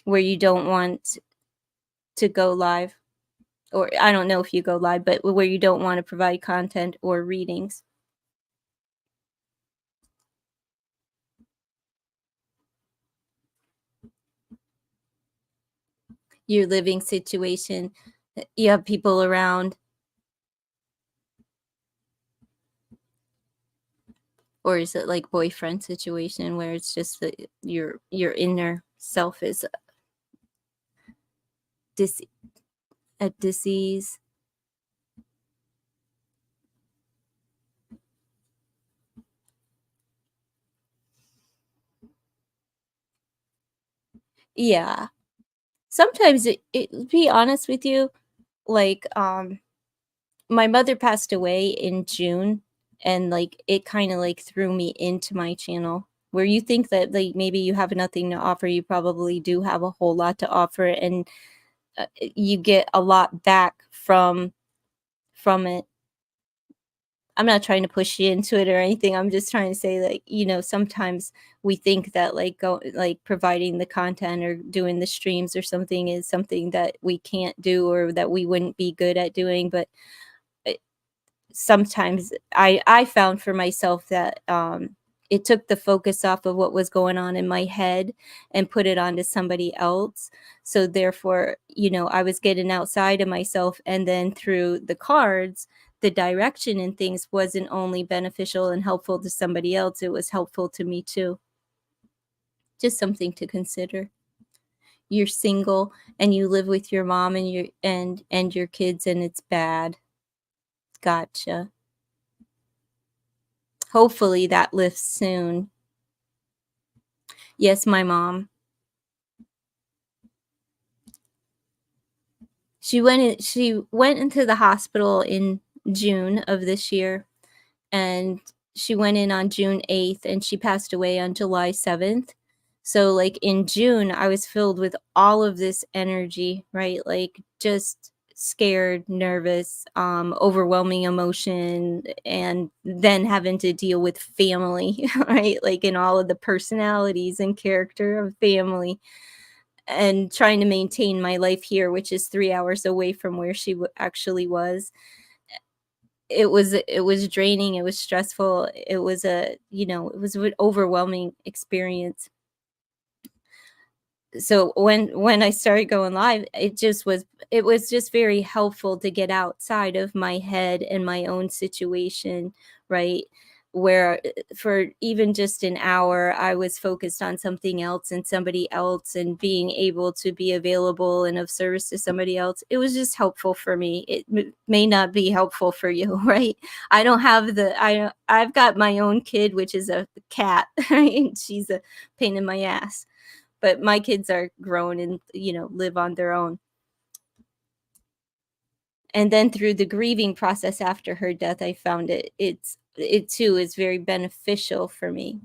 where you don't want to go live? Or I don't know if you go live, but where you don't want to provide content or readings. Your living situation, you have people around, or is it like boyfriend situation where it's just that your inner self is dis- at disease? Yeah. Sometimes be honest with you, like my mother passed away in June, and like it kind of like threw me into my channel. Where you think that like maybe you have nothing to offer, you probably do have a whole lot to offer, and you get a lot back from it. I'm not trying to push you into it or anything. I'm just trying to say, like, sometimes we think that like providing the content or doing the streams or something is something that we can't do or that we wouldn't be good at doing, but sometimes I found for myself that it took the focus off of what was going on in my head and put it onto somebody else. So therefore, I was getting outside of myself, and then through the cards, the direction and things wasn't only beneficial and helpful to somebody else, it was helpful to me too. Just something to consider. You're single and you live with your mom and your kids, and it's bad. Gotcha. Hopefully that lifts soon. Yes, my mom. She went into the hospital in June of this year, and she went in on June 8th and she passed away on July 7th. So like in June, I was filled with all of this energy, right? Like just scared, nervous, overwhelming emotion, and then having to deal with family, right? Like in all of the personalities and character of family, and trying to maintain my life here, which is 3 hours away from where she actually was. It was draining, it was stressful, it was it was an overwhelming experience. So when I started going live, it was just very helpful to get outside of my head and my own situation, right? Where for even just an hour, I was focused on something else and somebody else, and being able to be available and of service to somebody else. It was just helpful for me. It may not be helpful for you, right? I don't have I've got my own kid, which is a cat, right? She's a pain in my ass, but my kids are grown and live on their own. And then through the grieving process after her death, I found it too is very beneficial for me.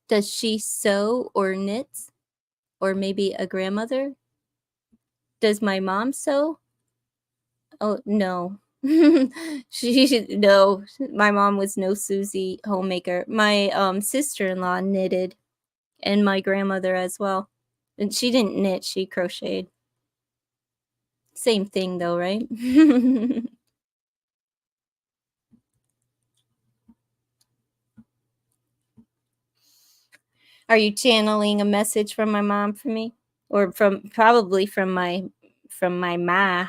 Does she sew or knits, or maybe a grandmother? Does my mom sew? Oh no. No, my mom was no Susie homemaker. My sister-in-law knitted, and my grandmother as well. And she didn't knit, she crocheted. Same thing though, right? Are you channeling a message from my mom for me? Or probably from my ma?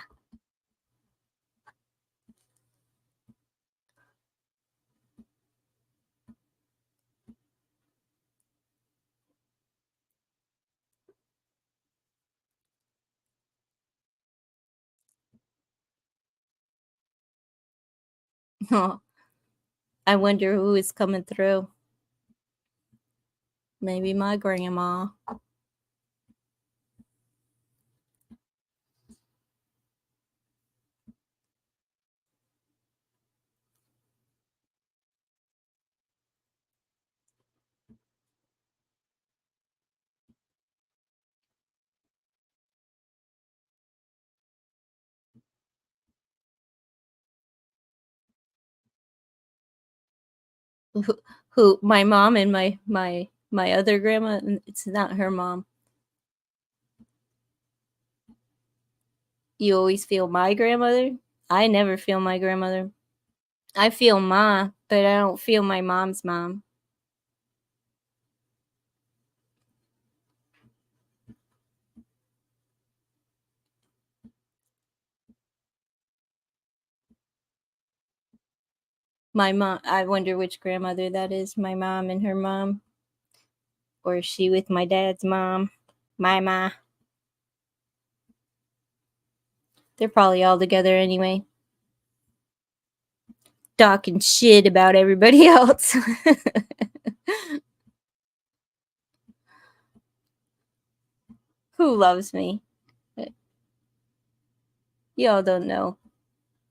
Oh, I wonder who is coming through. Maybe my grandma. Who my mom and my other grandma, it's not her mom. You always feel my grandmother? I never feel my grandmother. I feel ma, but I don't feel my mom's mom. My mom, I wonder which grandmother that is, my mom and her mom, or is she with my dad's mom? My ma. They're probably all together anyway, talking shit about everybody else. Who loves me? Y'all don't know.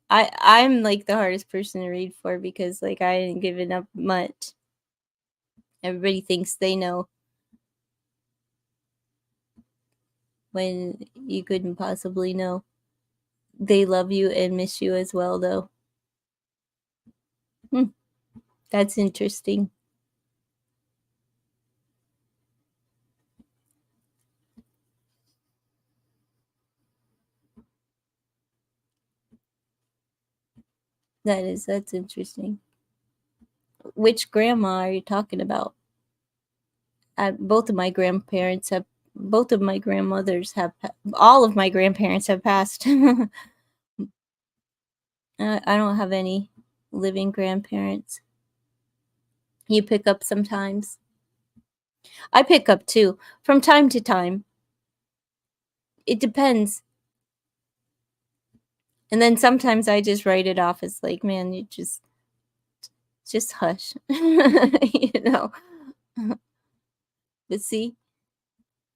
I'm like the hardest person to read for because like I ain't giving up much. Everybody thinks they know when you couldn't possibly know. They love you and miss you as well, though. Hmm, that's interesting. That's interesting. Which grandma are you talking about? Both of my grandparents have. Both of my grandmothers have. All of my grandparents have passed. I don't have any living grandparents. You pick up sometimes. I pick up too, from time to time. It depends. And then sometimes I just write it off as like, man, you just hush. You know. But see,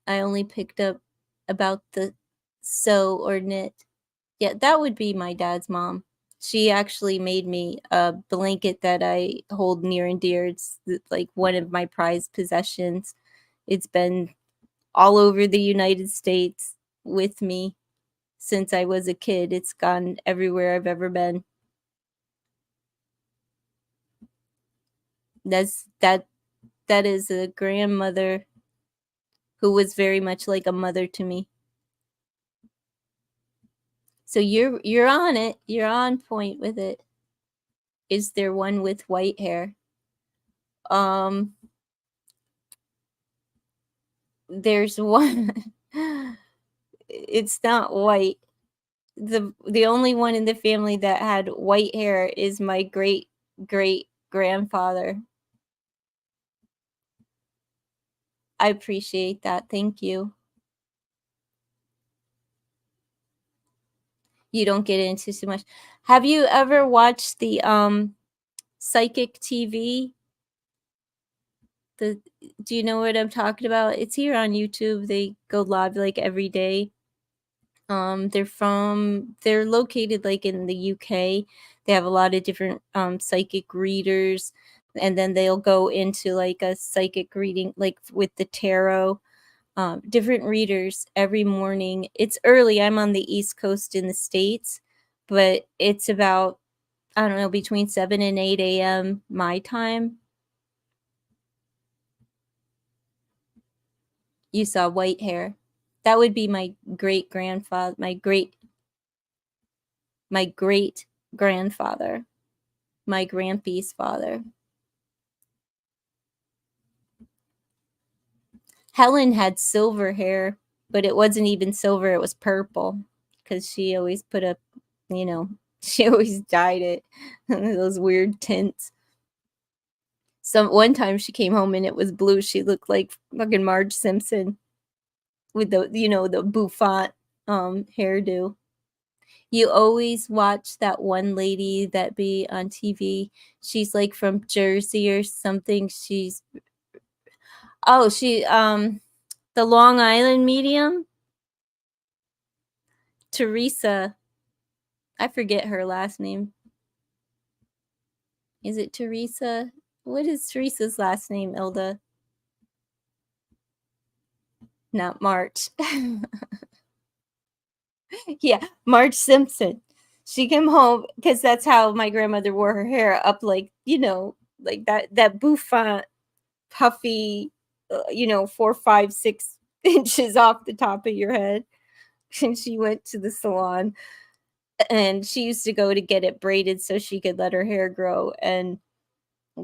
I only picked up about the sew or knit. Yeah, that would be my dad's mom. She actually made me a blanket that I hold near and dear. It's like one of my prized possessions. It's been all over the United States with me since I was a kid. It's gone everywhere I've ever been. That's that is a grandmother who was very much like a mother to me. So you're on it. You're on point with it. Is there one with white hair? Um there's one. It's not white. The only one in the family that had white hair is my great grandfather. I appreciate that. Thank you. You don't get into too much. Have you ever watched the psychic TV? The Do you know what I'm talking about? It's here on YouTube. They go live like every day. They're located like in the UK. They have a lot of different psychic readers, and then they'll go into like a psychic reading like with the tarot. Different readers every morning. It's early. I'm on the East Coast in the States, but it's about, I don't know, between 7 and 8 a.m. my time. You saw white hair. That would be my great grandfather, my great grandfather, my grandpa's father. Helen had silver hair, but it wasn't even silver, it was purple because she always put up, you know, she always dyed it those weird tints. Some one time she came home and it was blue. She looked like fucking Marge Simpson with the, you know, the bouffant hairdo. You always watch that one lady that be on TV. She's like from Jersey or something. She the Long Island medium, Teresa. I forget her last name. Is it Teresa? What is Teresa's last name, Ilda? Not March. Yeah, Marge Simpson. She came home because that's how my grandmother wore her hair up, like, like that bouffant, puffy, 4, 5, 6 inches off the top of your head. And she went to the salon, and she used to go to get it braided so she could let her hair grow. And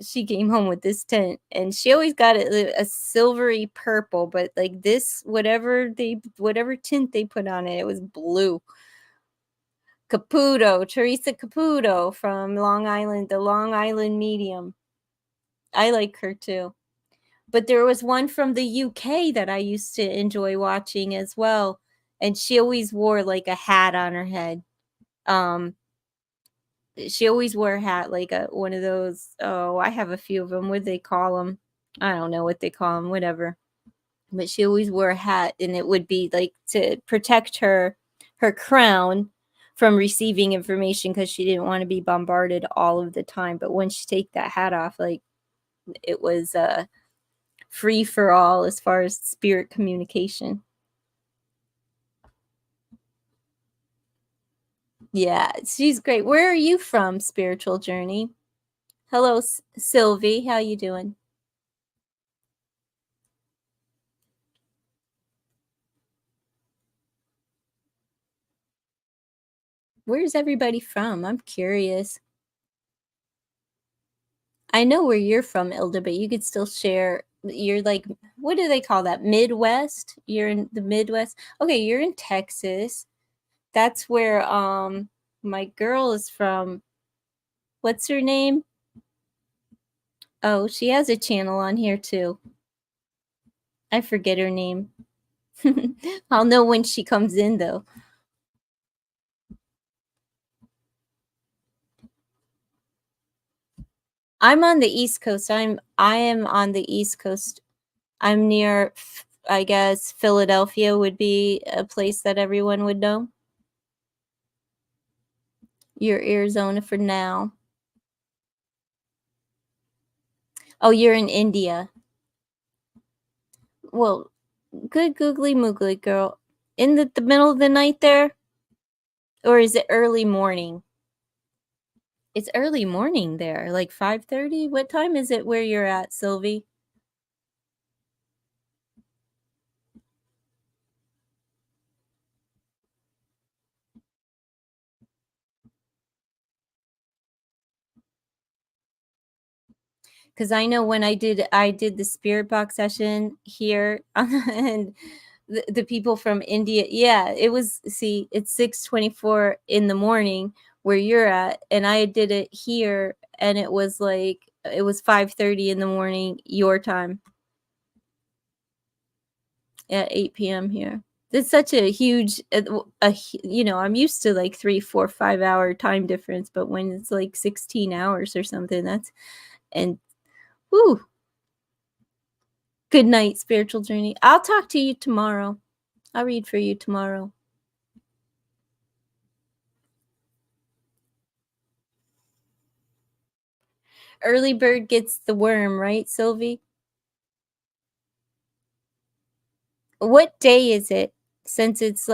she came home with this tint, and she always got it a silvery purple, but like this, whatever tint they put on it, it was blue. Caputo, Teresa Caputo from Long Island, the Long Island medium. I like her too. But there was one from the UK that I used to enjoy watching as well, and she always wore like a hat on her head. Um, she always wore a hat, like one of those. Oh, I have a few of them. What do they call them? I don't know what they call them. Whatever. But she always wore a hat, and it would be like to protect her crown from receiving information, because she didn't want to be bombarded all of the time. But when she take that hat off, like, it was free for all as far as spirit communication. Yeah, she's great. Where are you from, Spiritual Journey? Hello, Sylvie. How you doing? Where's everybody from? I'm curious. I know where you're from, Ilda, but you could still share. You're like, what do they call that? Midwest? You're in the Midwest? Okay, you're in Texas. That's where my girl is from. What's her name? Oh, she has a channel on here too. I forget her name. I'll know when she comes in though. I'm on the East Coast. I am on the East Coast. I'm near, I guess Philadelphia would be a place that everyone would know. You're Arizona for now. Oh, you're in India. Well, good googly moogly, girl. In the middle of the night there? Or is it early morning? It's early morning there, like 5:30. What time is it where you're at, Sylvie? Because I know when I did the spirit box session here, and the people from India, yeah, it was, see, it's 6:24 in the morning where you're at, and I did it here, and it was 5:30 in the morning your time at 8 p.m. here. It's such a huge, I'm used to like 3, 4, 5 hour time difference, but when it's like 16 hours or something, and whoo, good night, spiritual journey. I'll talk to you tomorrow. I'll read for you tomorrow. Early bird gets the worm, right, Sylvie? What day is it? Since it's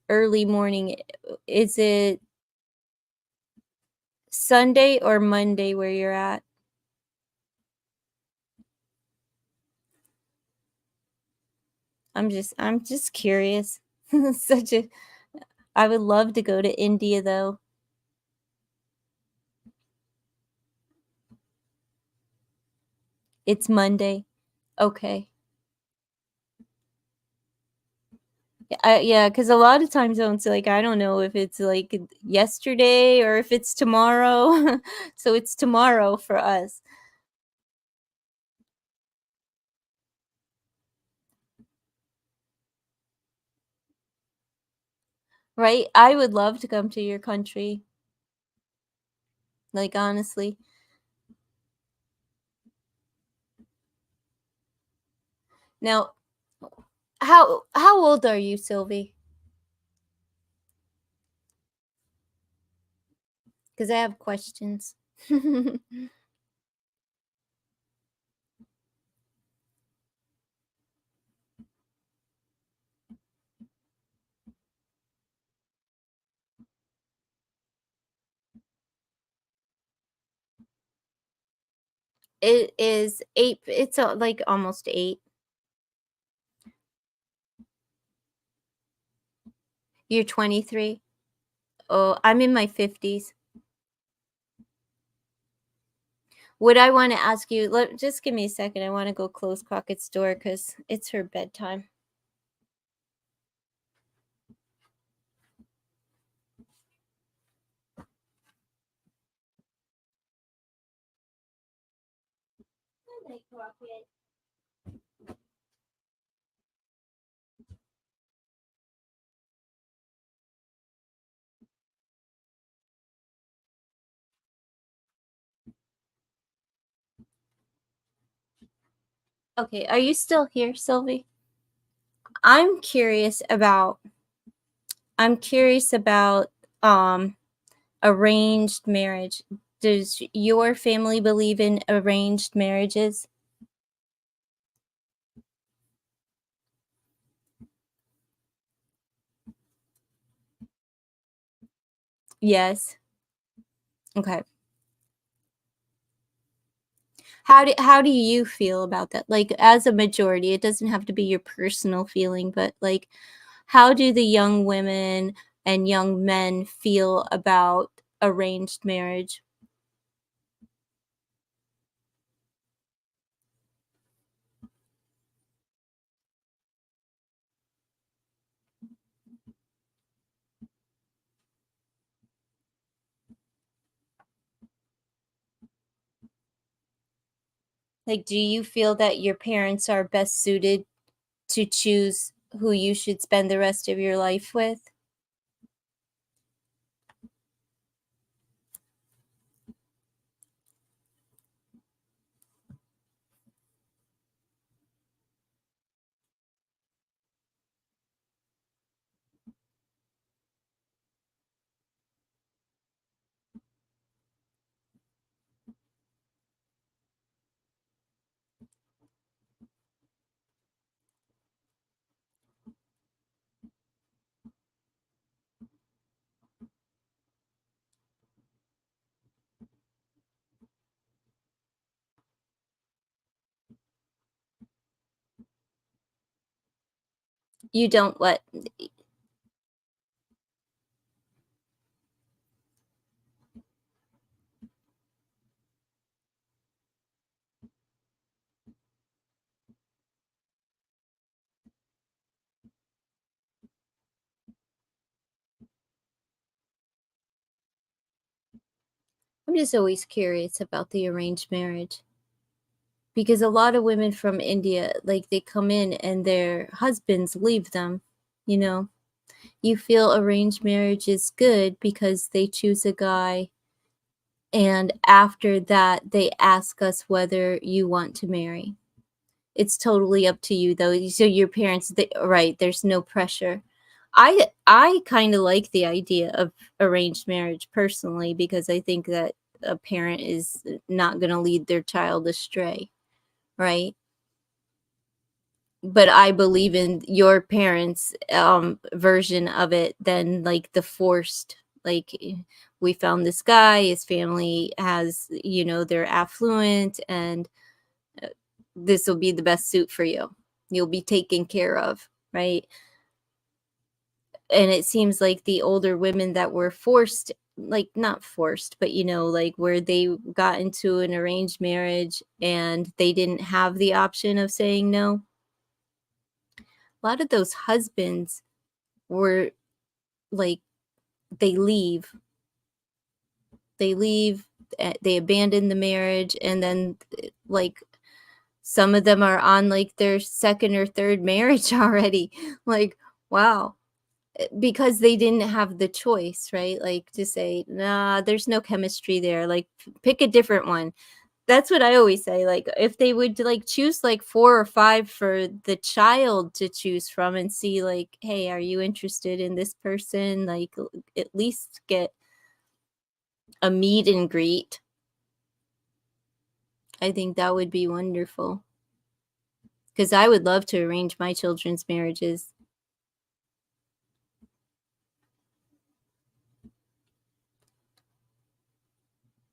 early morning, is it Sunday or Monday where you're at? I'm just curious. Such a I would love to go to India though. It's Monday. Okay. Yeah, because a lot of time zones, like, I don't know if it's like yesterday or if it's tomorrow. So it's tomorrow for us. right? I would love to come to your country, like, honestly. Now, how old are you, Sylvie? Because I have questions. It is 8, it's, like, almost 8. You're 23? Oh, I'm in my 50s. Would I wanna ask you, just give me a second, I wanna go close Crockett's door because it's her bedtime. Good night, Crockett. Okay, are you still here, Sylvie? I'm curious about I'm curious about, um, arranged marriage. Does your family believe in arranged marriages? Yes. Okay. How do you feel about that? Like, as a majority, it doesn't have to be your personal feeling, but, like, how do the young women and young men feel about arranged marriage? Like, do you feel that your parents are best suited to choose who you should spend the rest of your life with? You don't what? I'm just always curious about the arranged marriage because a lot of women from India, like, they come in and their husbands leave them, you know? You feel arranged marriage is good because they choose a guy, and after that, they ask us whether you want to marry. It's totally up to you, though. So your parents, right? There's no pressure. I kind of like the idea of arranged marriage personally because I think that a parent is not going to lead their child astray, right? But I believe in your parents' version of it than like the forced. Like, we found this guy, his family has, they're affluent, and this will be the best suit for you. You'll be taken care of, right? And it seems like the older women that were forced, like, not forced, but like, where they got into an arranged marriage and they didn't have the option of saying no. A lot of those husbands were like, they leave, they abandon the marriage, and then, like, some of them are on like their second or third marriage already. Like, wow. because they didn't have the choice, right? Like to say, nah, there's no chemistry there. Like pick a different one. That's what I always say. Like if they would like choose like 4 or 5 for the child to choose from and see like, hey, are you interested in this person? Like at least get a meet and greet. I think that would be wonderful. Because I would love to arrange my children's marriages.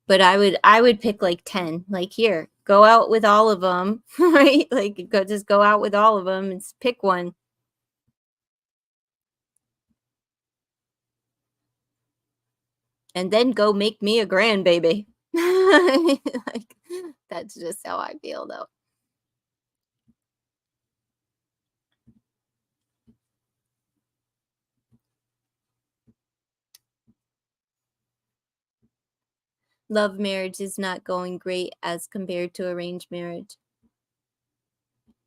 But I would pick like 10. Like, here, go out with all of them, right? Like, just go out with all of them and pick one. And then go make me a grandbaby. Like, that's just how I feel, though. Love marriage is not going great as compared to arranged marriage.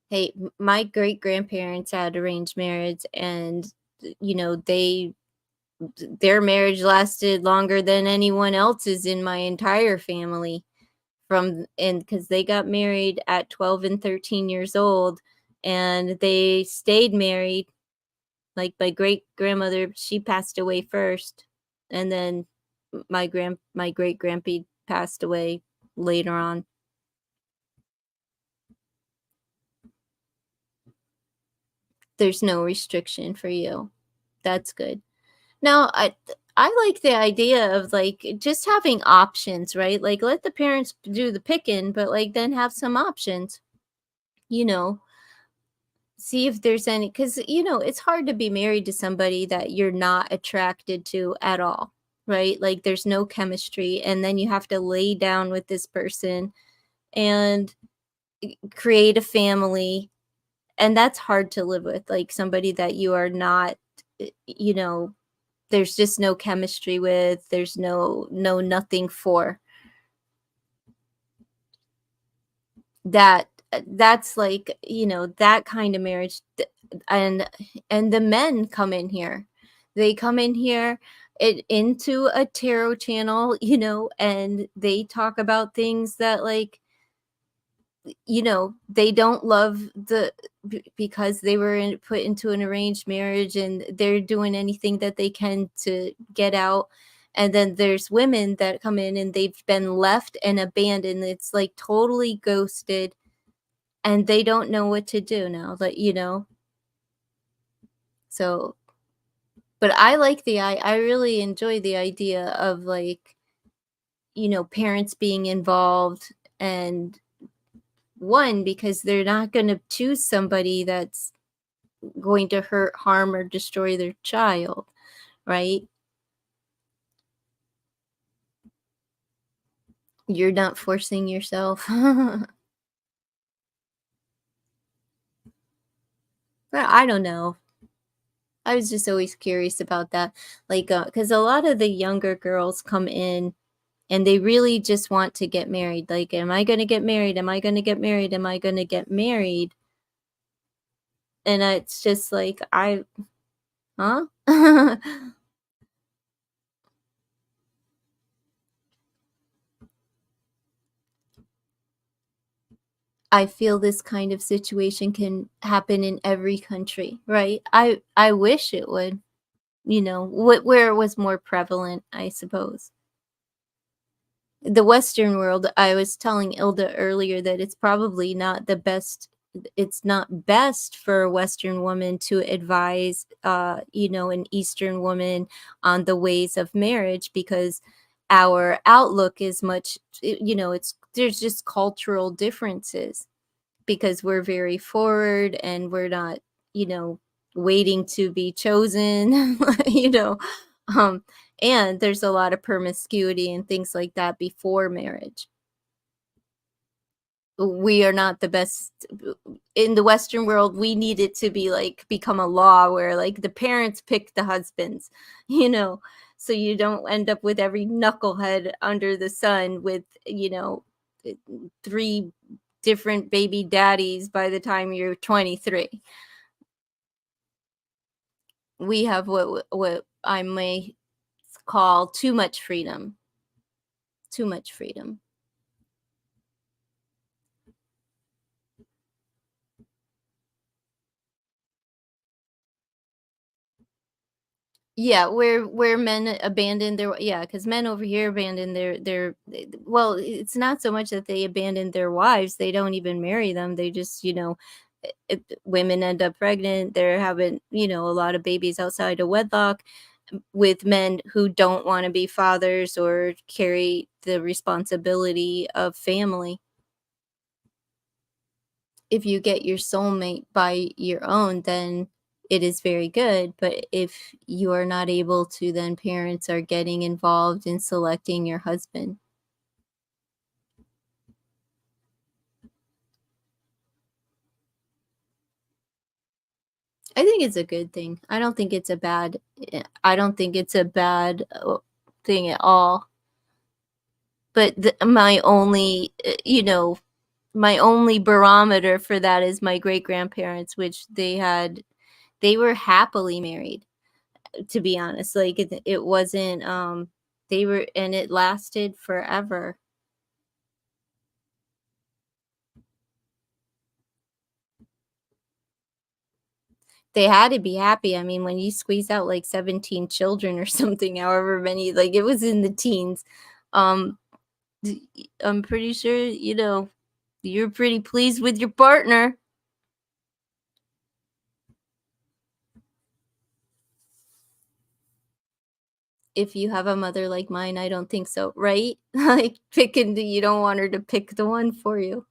Hey, my great grandparents had arranged marriage, and their marriage lasted longer than anyone else's in my entire family. And because they got married at 12 and 13 years old, and they stayed married. Like my great grandmother, she passed away first, and then my great grandpa passed away later on. There's no restriction for you. That's good. Now, I like the idea of like just having options, right? Like let the parents do the picking, but like then have some options. You know, see if there's any, because it's hard to be married to somebody that you're not attracted to at all, right? Like there's no chemistry, and then you have to lay down with this person and create a family, and that's hard to live with, like somebody that you are not, you know there's just no chemistry with, there's no nothing for that. That's like, that kind of marriage. And the men come in here, they come in here into a tarot channel, and they talk about things that, like, they don't love because they were put into an arranged marriage, and they're doing anything that they can to get out. And then there's women that come in and they've been left and abandoned. It's like totally ghosted, and they don't know what to do now. Like, so, but I really enjoy the idea of, like, parents being involved. And one, because they're not going to choose somebody that's going to hurt, harm, or destroy their child, right? You're not forcing yourself. But I don't know. I was just always curious about that. Like, because a lot of the younger girls come in and they really just want to get married. Like, am I going to get married? Am I going to get married? Am I going to get married? And it's just like, huh? I feel this kind of situation can happen in every country, right? I wish it would, where it was more prevalent, I suppose. The Western world, I was telling Ilda earlier that it's probably not the best. It's not best for a Western woman to advise, an Eastern woman on the ways of marriage, because our outlook is much, there's just cultural differences, because we're very forward and we're not, you know, waiting to be chosen, you know. Um, and there's a lot of promiscuity and things like that before marriage. We are not the best in the Western world. We need it to be like become a law where like the parents pick the husbands, you know, so you don't end up with every knucklehead under the sun with, 3 different baby daddies by the time you're 23. we have what I may call too much freedom. Too much freedom. Yeah, where men abandon their, yeah, because men over here abandon well, it's not so much that they abandon their wives, they don't even marry them, they just, women end up pregnant, they're having, a lot of babies outside of wedlock with men who don't want to be fathers or carry the responsibility of family. If you get your soulmate by your own, then it is very good. But if you are not able to, then parents are getting involved in selecting your husband. I think it's a good thing. I don't think it's a bad thing at all. But my only barometer for that is my great grandparents, which they were happily married, to be honest. Like it wasn't they were, and it lasted forever. They had to be happy. I mean, when you squeeze out like 17 children or something, however many, like it was in the teens. Um I'm pretty sure, you're pretty pleased with your partner. If you have a mother like mine, I don't think so, right? Like you don't want her to pick the one for you.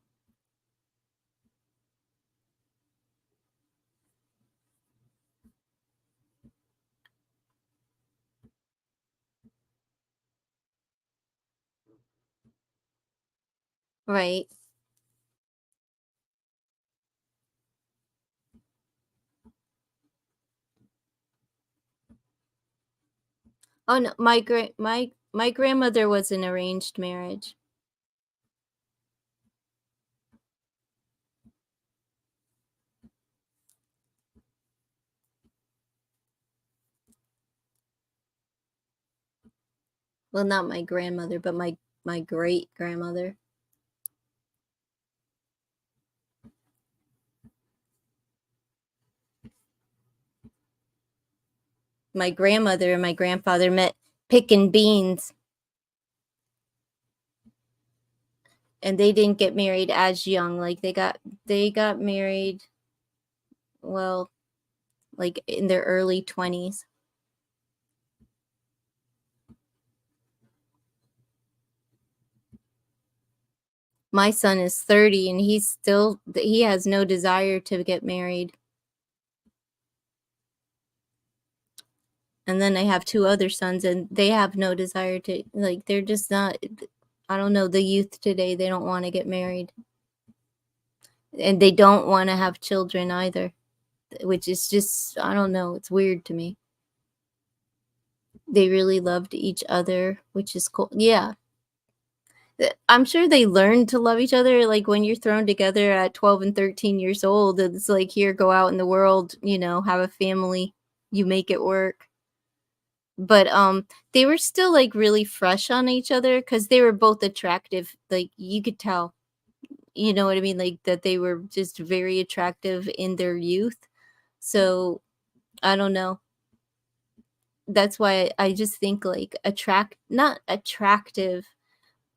Right. Oh no, my grandmother was an arranged marriage. Well, not my grandmother, but my great grandmother. My grandmother and my grandfather met picking beans, and they didn't get married as young. Like they got married, well, like in their early 20s. My son is 30 and he has no desire to get married. And then I have two other sons and they have no desire to, like, they're just not, I don't know, the youth today, they don't want to get married. And they don't want to have children either, which is just, I don't know, it's weird to me. They really loved each other, which is cool. Yeah. I'm sure they learned to love each other. Like when you're thrown together at 12 and 13 years old, it's like, here, go out in the world, have a family, you make it work. But they were still like really fresh on each other because they were both attractive. Like you could tell, you know what I mean? Like that they were just very attractive in their youth. So I don't know. That's why I just think like not attractive,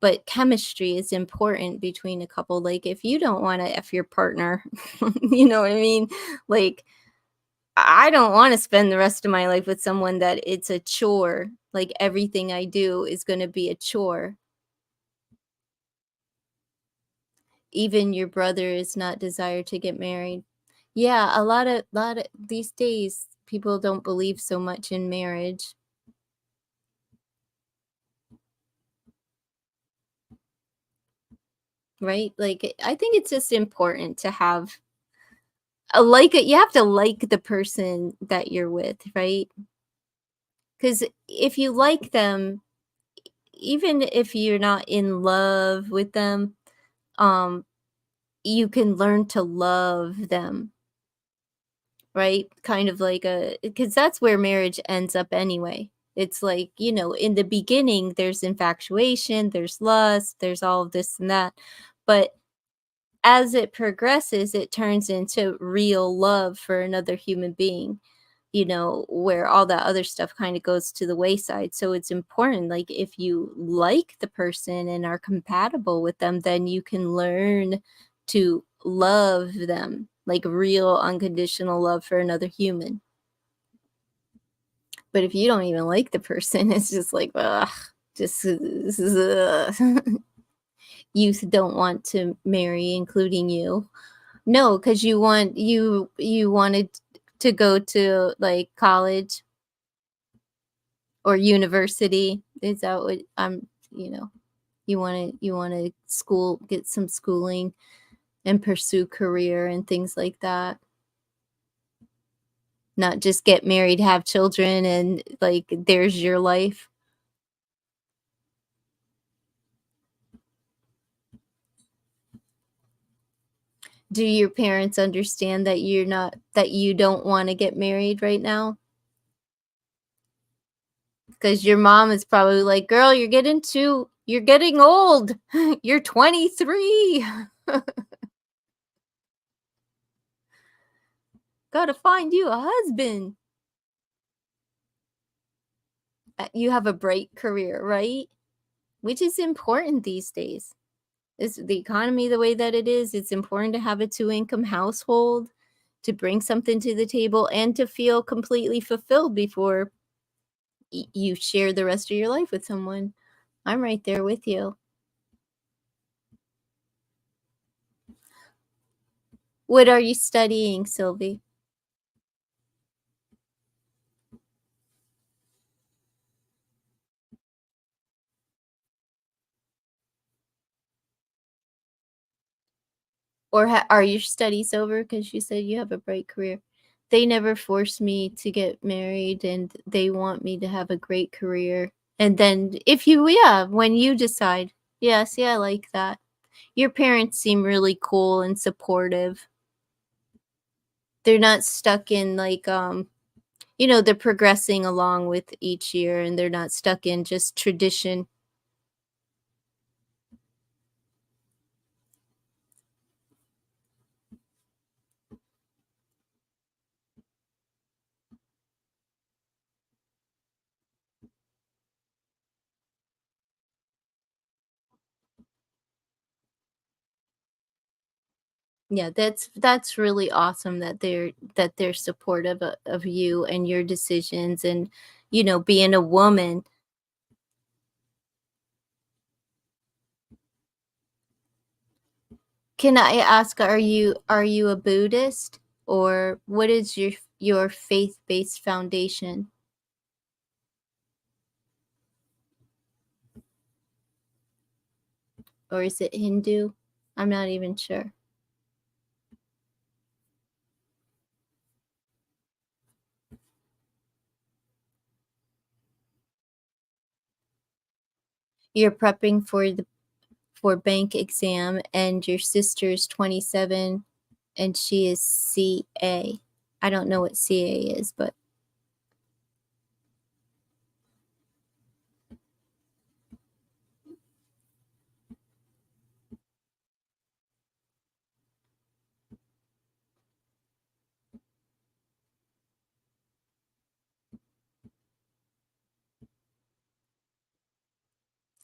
but chemistry is important between a couple. Like if you don't want to F your partner, you know what I mean? Like I don't want to spend the rest of my life with someone that it's a chore. Like everything I do is going to be a chore. Even your brother is not desired to get married. Yeah, a lot of these days people don't believe so much in marriage, right? Like I think it's just important to have you have to like the person that you're with, right? Because if you like them, even if you're not in love with them, um, you can learn to love them, right? Kind of like a, because that's where marriage ends up anyway. It's like, in the beginning, there's infatuation, there's lust, there's all of this and that. But as it progresses, it turns into real love for another human being, where all that other stuff kind of goes to the wayside. So it's important, like, if you like the person and are compatible with them, then you can learn to love them, like real unconditional love for another human. But if you don't even like the person, it's just like, ugh, just youth don't want to marry, including you. No, because you wanted to go to like college or university. Is that what you want to school, get some schooling and pursue career and things like that. Not just get married, have children, and like there's your life. Do your parents understand that you don't want to get married right now? Because your mom is probably like, "Girl, you're getting old. You're 23. Gotta find you a husband." You have a bright career, right? Which is important these days. Is the economy the way that it is? It's important to have a two-income household, to bring something to the table, and to feel completely fulfilled before you share the rest of your life with someone. I'm right there with you. What are you studying, Sylvie? Or are your studies over? Because you said you have a bright career. They never forced me to get married, and they want me to have a great career. And then when you decide, yes, yeah, I like that. Your parents seem really cool and supportive. They're not stuck in like they're progressing along with each year, and they're not stuck in just tradition. Yeah, that's really awesome that they're supportive of you and your decisions, and being a woman. Can I ask, are you a Buddhist, or what is your faith-based foundation? Or is it Hindu? I'm not even sure. You're prepping for bank exam, and your sister's 27 and she is CA. I don't know what CA is, but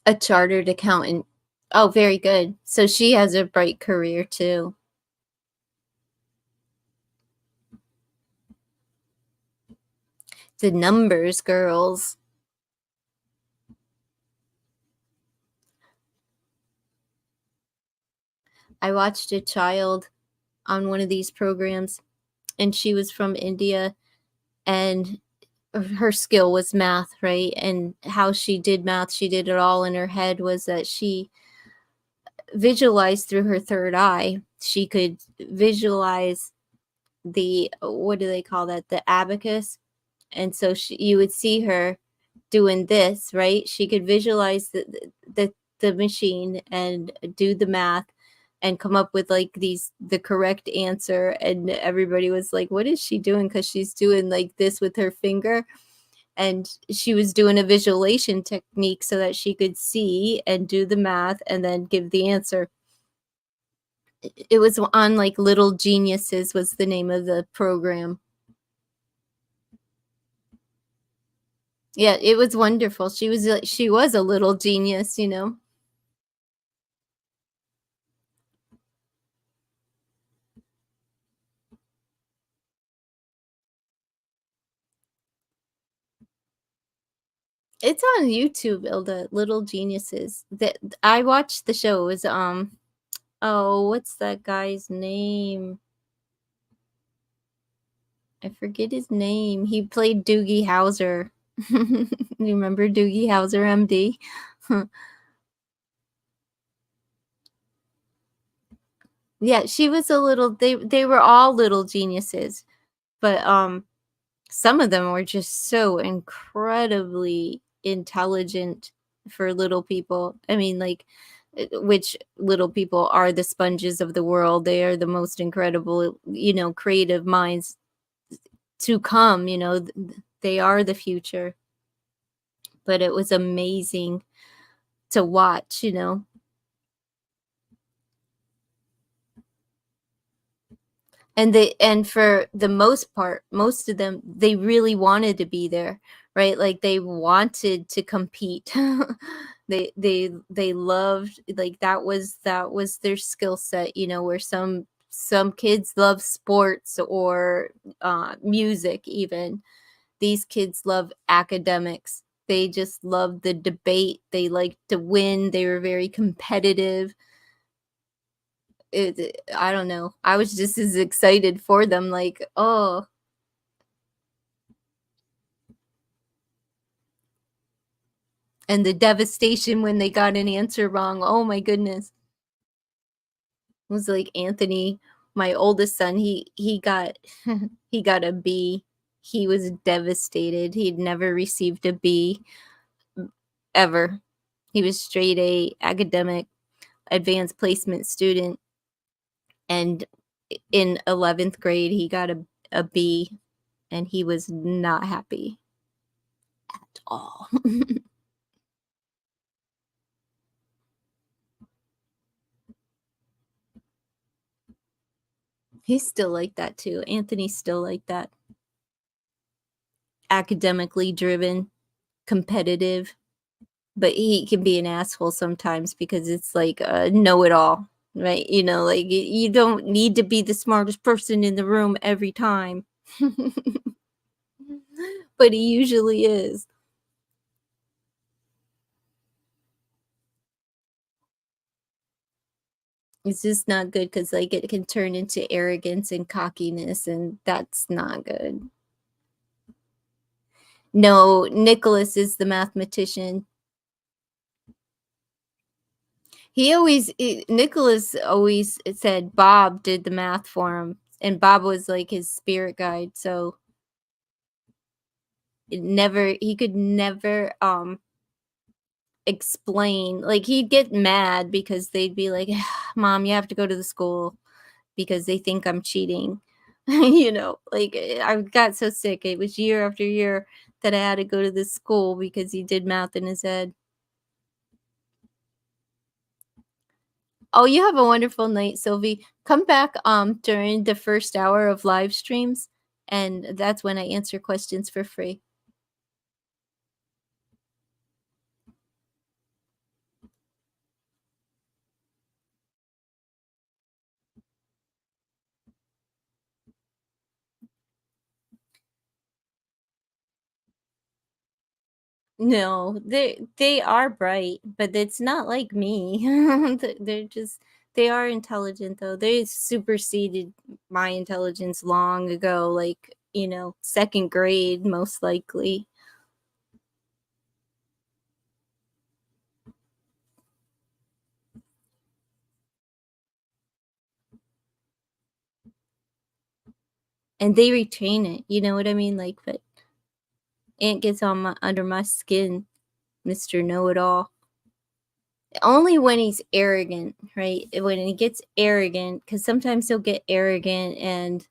a chartered accountant. Oh, very good. So she has a bright career too. The numbers, girls. I watched a child on one of these programs, and she was from India, and her skill was math, right? And how she did math, she did it all in her head, was that she visualized through her third eye. She could visualize the, what do they call that? The abacus. And so you would see her doing this, right? She could visualize the machine and do the math, and come up with like the correct answer, and everybody was like, what is she doing? Because she's doing like this with her finger, and she was doing a visualization technique so that she could see and do the math and then give the answer. It was on like Little Geniuses was the name of the program. Yeah, it was wonderful. She was a little genius, you know. It's on YouTube, Ilda, Little Geniuses. That I watched the show. It was oh, what's that guy's name? I forget his name. He played Doogie Howser. You remember Doogie Howser, MD? Yeah, she was a little. They were all little geniuses, but some of them were just so incredibly intelligent for little people. I mean, like, which little people are the sponges of the world. They are the most incredible, you know, creative minds to come. You know, they are the future. But it was amazing to watch. You know, and for the most part, most of them, they really wanted to be there, right? Like they wanted to compete. They loved, like, that was their skill set, you know, where some kids love sports or music. Even these kids love academics. They just love the debate. They like to win. They were very competitive. I don't know. I was just as excited for them, like, oh, and the devastation when they got an answer wrong. Oh my goodness. It was like Anthony, my oldest son, he got he got a B. He was devastated. He'd never received a B ever. He was straight A academic advanced placement student, and in 11th grade he got a B, and he was not happy at all. He's still like that too. Anthony's still like that. Academically driven, competitive, but he can be an asshole sometimes because it's like a know it all, right? You know, like you don't need to be the smartest person in the room every time. But he usually is. It's just not good because, like, it can turn into arrogance and cockiness, and that's not good. No, Nicholas is the mathematician. Nicholas always said Bob did the math for him, and Bob was like his spirit guide. So he could never explain. Like, he'd get mad because they'd be like, Mom, you have to go to the school because they think I'm cheating. You know, like, I got so sick. It was year after year that I had to go to this school because he did math in his head. Oh, you have a wonderful night, Sylvie. Come back during the first hour of live streams, and that's when I answer questions for free. No, they are bright, but it's not like me. They're just, they are intelligent though. They superseded my intelligence long ago, like, you know, second grade most likely. And they retain it. You know what I mean? Like, but Ant gets on my under my skin, Mr. Know It All. Only when he's arrogant, right? When he gets arrogant, because sometimes he'll get arrogant and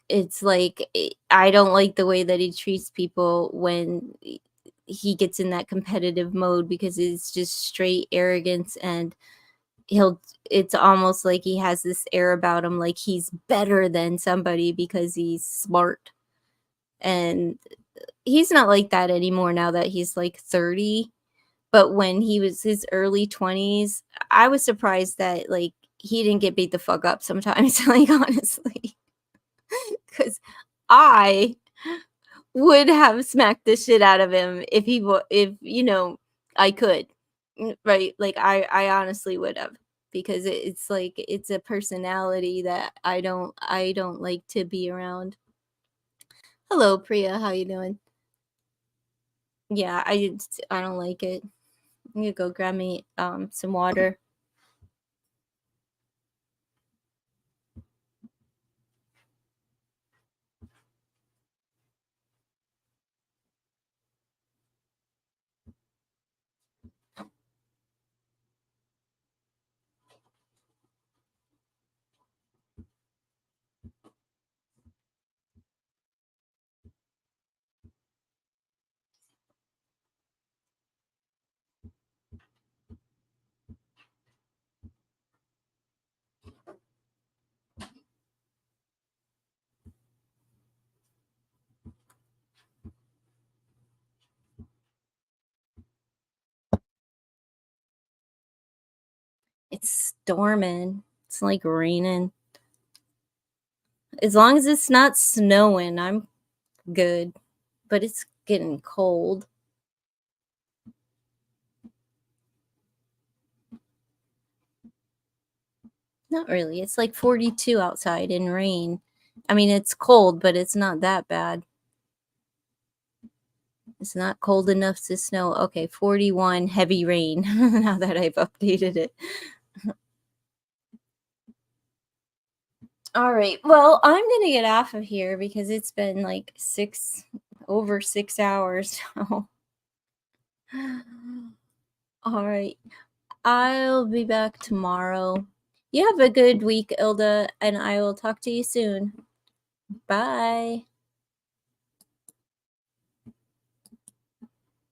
it's like I don't like the way that he treats people when he gets in that competitive mode, because it's just straight arrogance, and he'll it's almost like he has this air about him, like he's better than somebody because he's smart. And he's not like that anymore now that he's like 30. But when he was his early 20s, I was surprised that like he didn't get beat the fuck up sometimes, like honestly. Cuz I would have smacked the shit out of him if if I could. Right? Like I honestly would have, because it's like it's a personality that I don't like to be around. Hello Priya, how you doing? Yeah, I don't like it. I'm gonna go grab me some water. It's storming. It's like raining. As long as it's not snowing, I'm good. But it's getting cold. Not really. It's like 42 outside in rain. I mean, it's cold, but it's not that bad. It's not cold enough to snow. Okay, 41 heavy rain now that I've updated it. All right. Well, I'm going to get off of here because it's been like over 6 hours now. All right. I'll be back tomorrow. You have a good week, Ilda, and I will talk to you soon. Bye.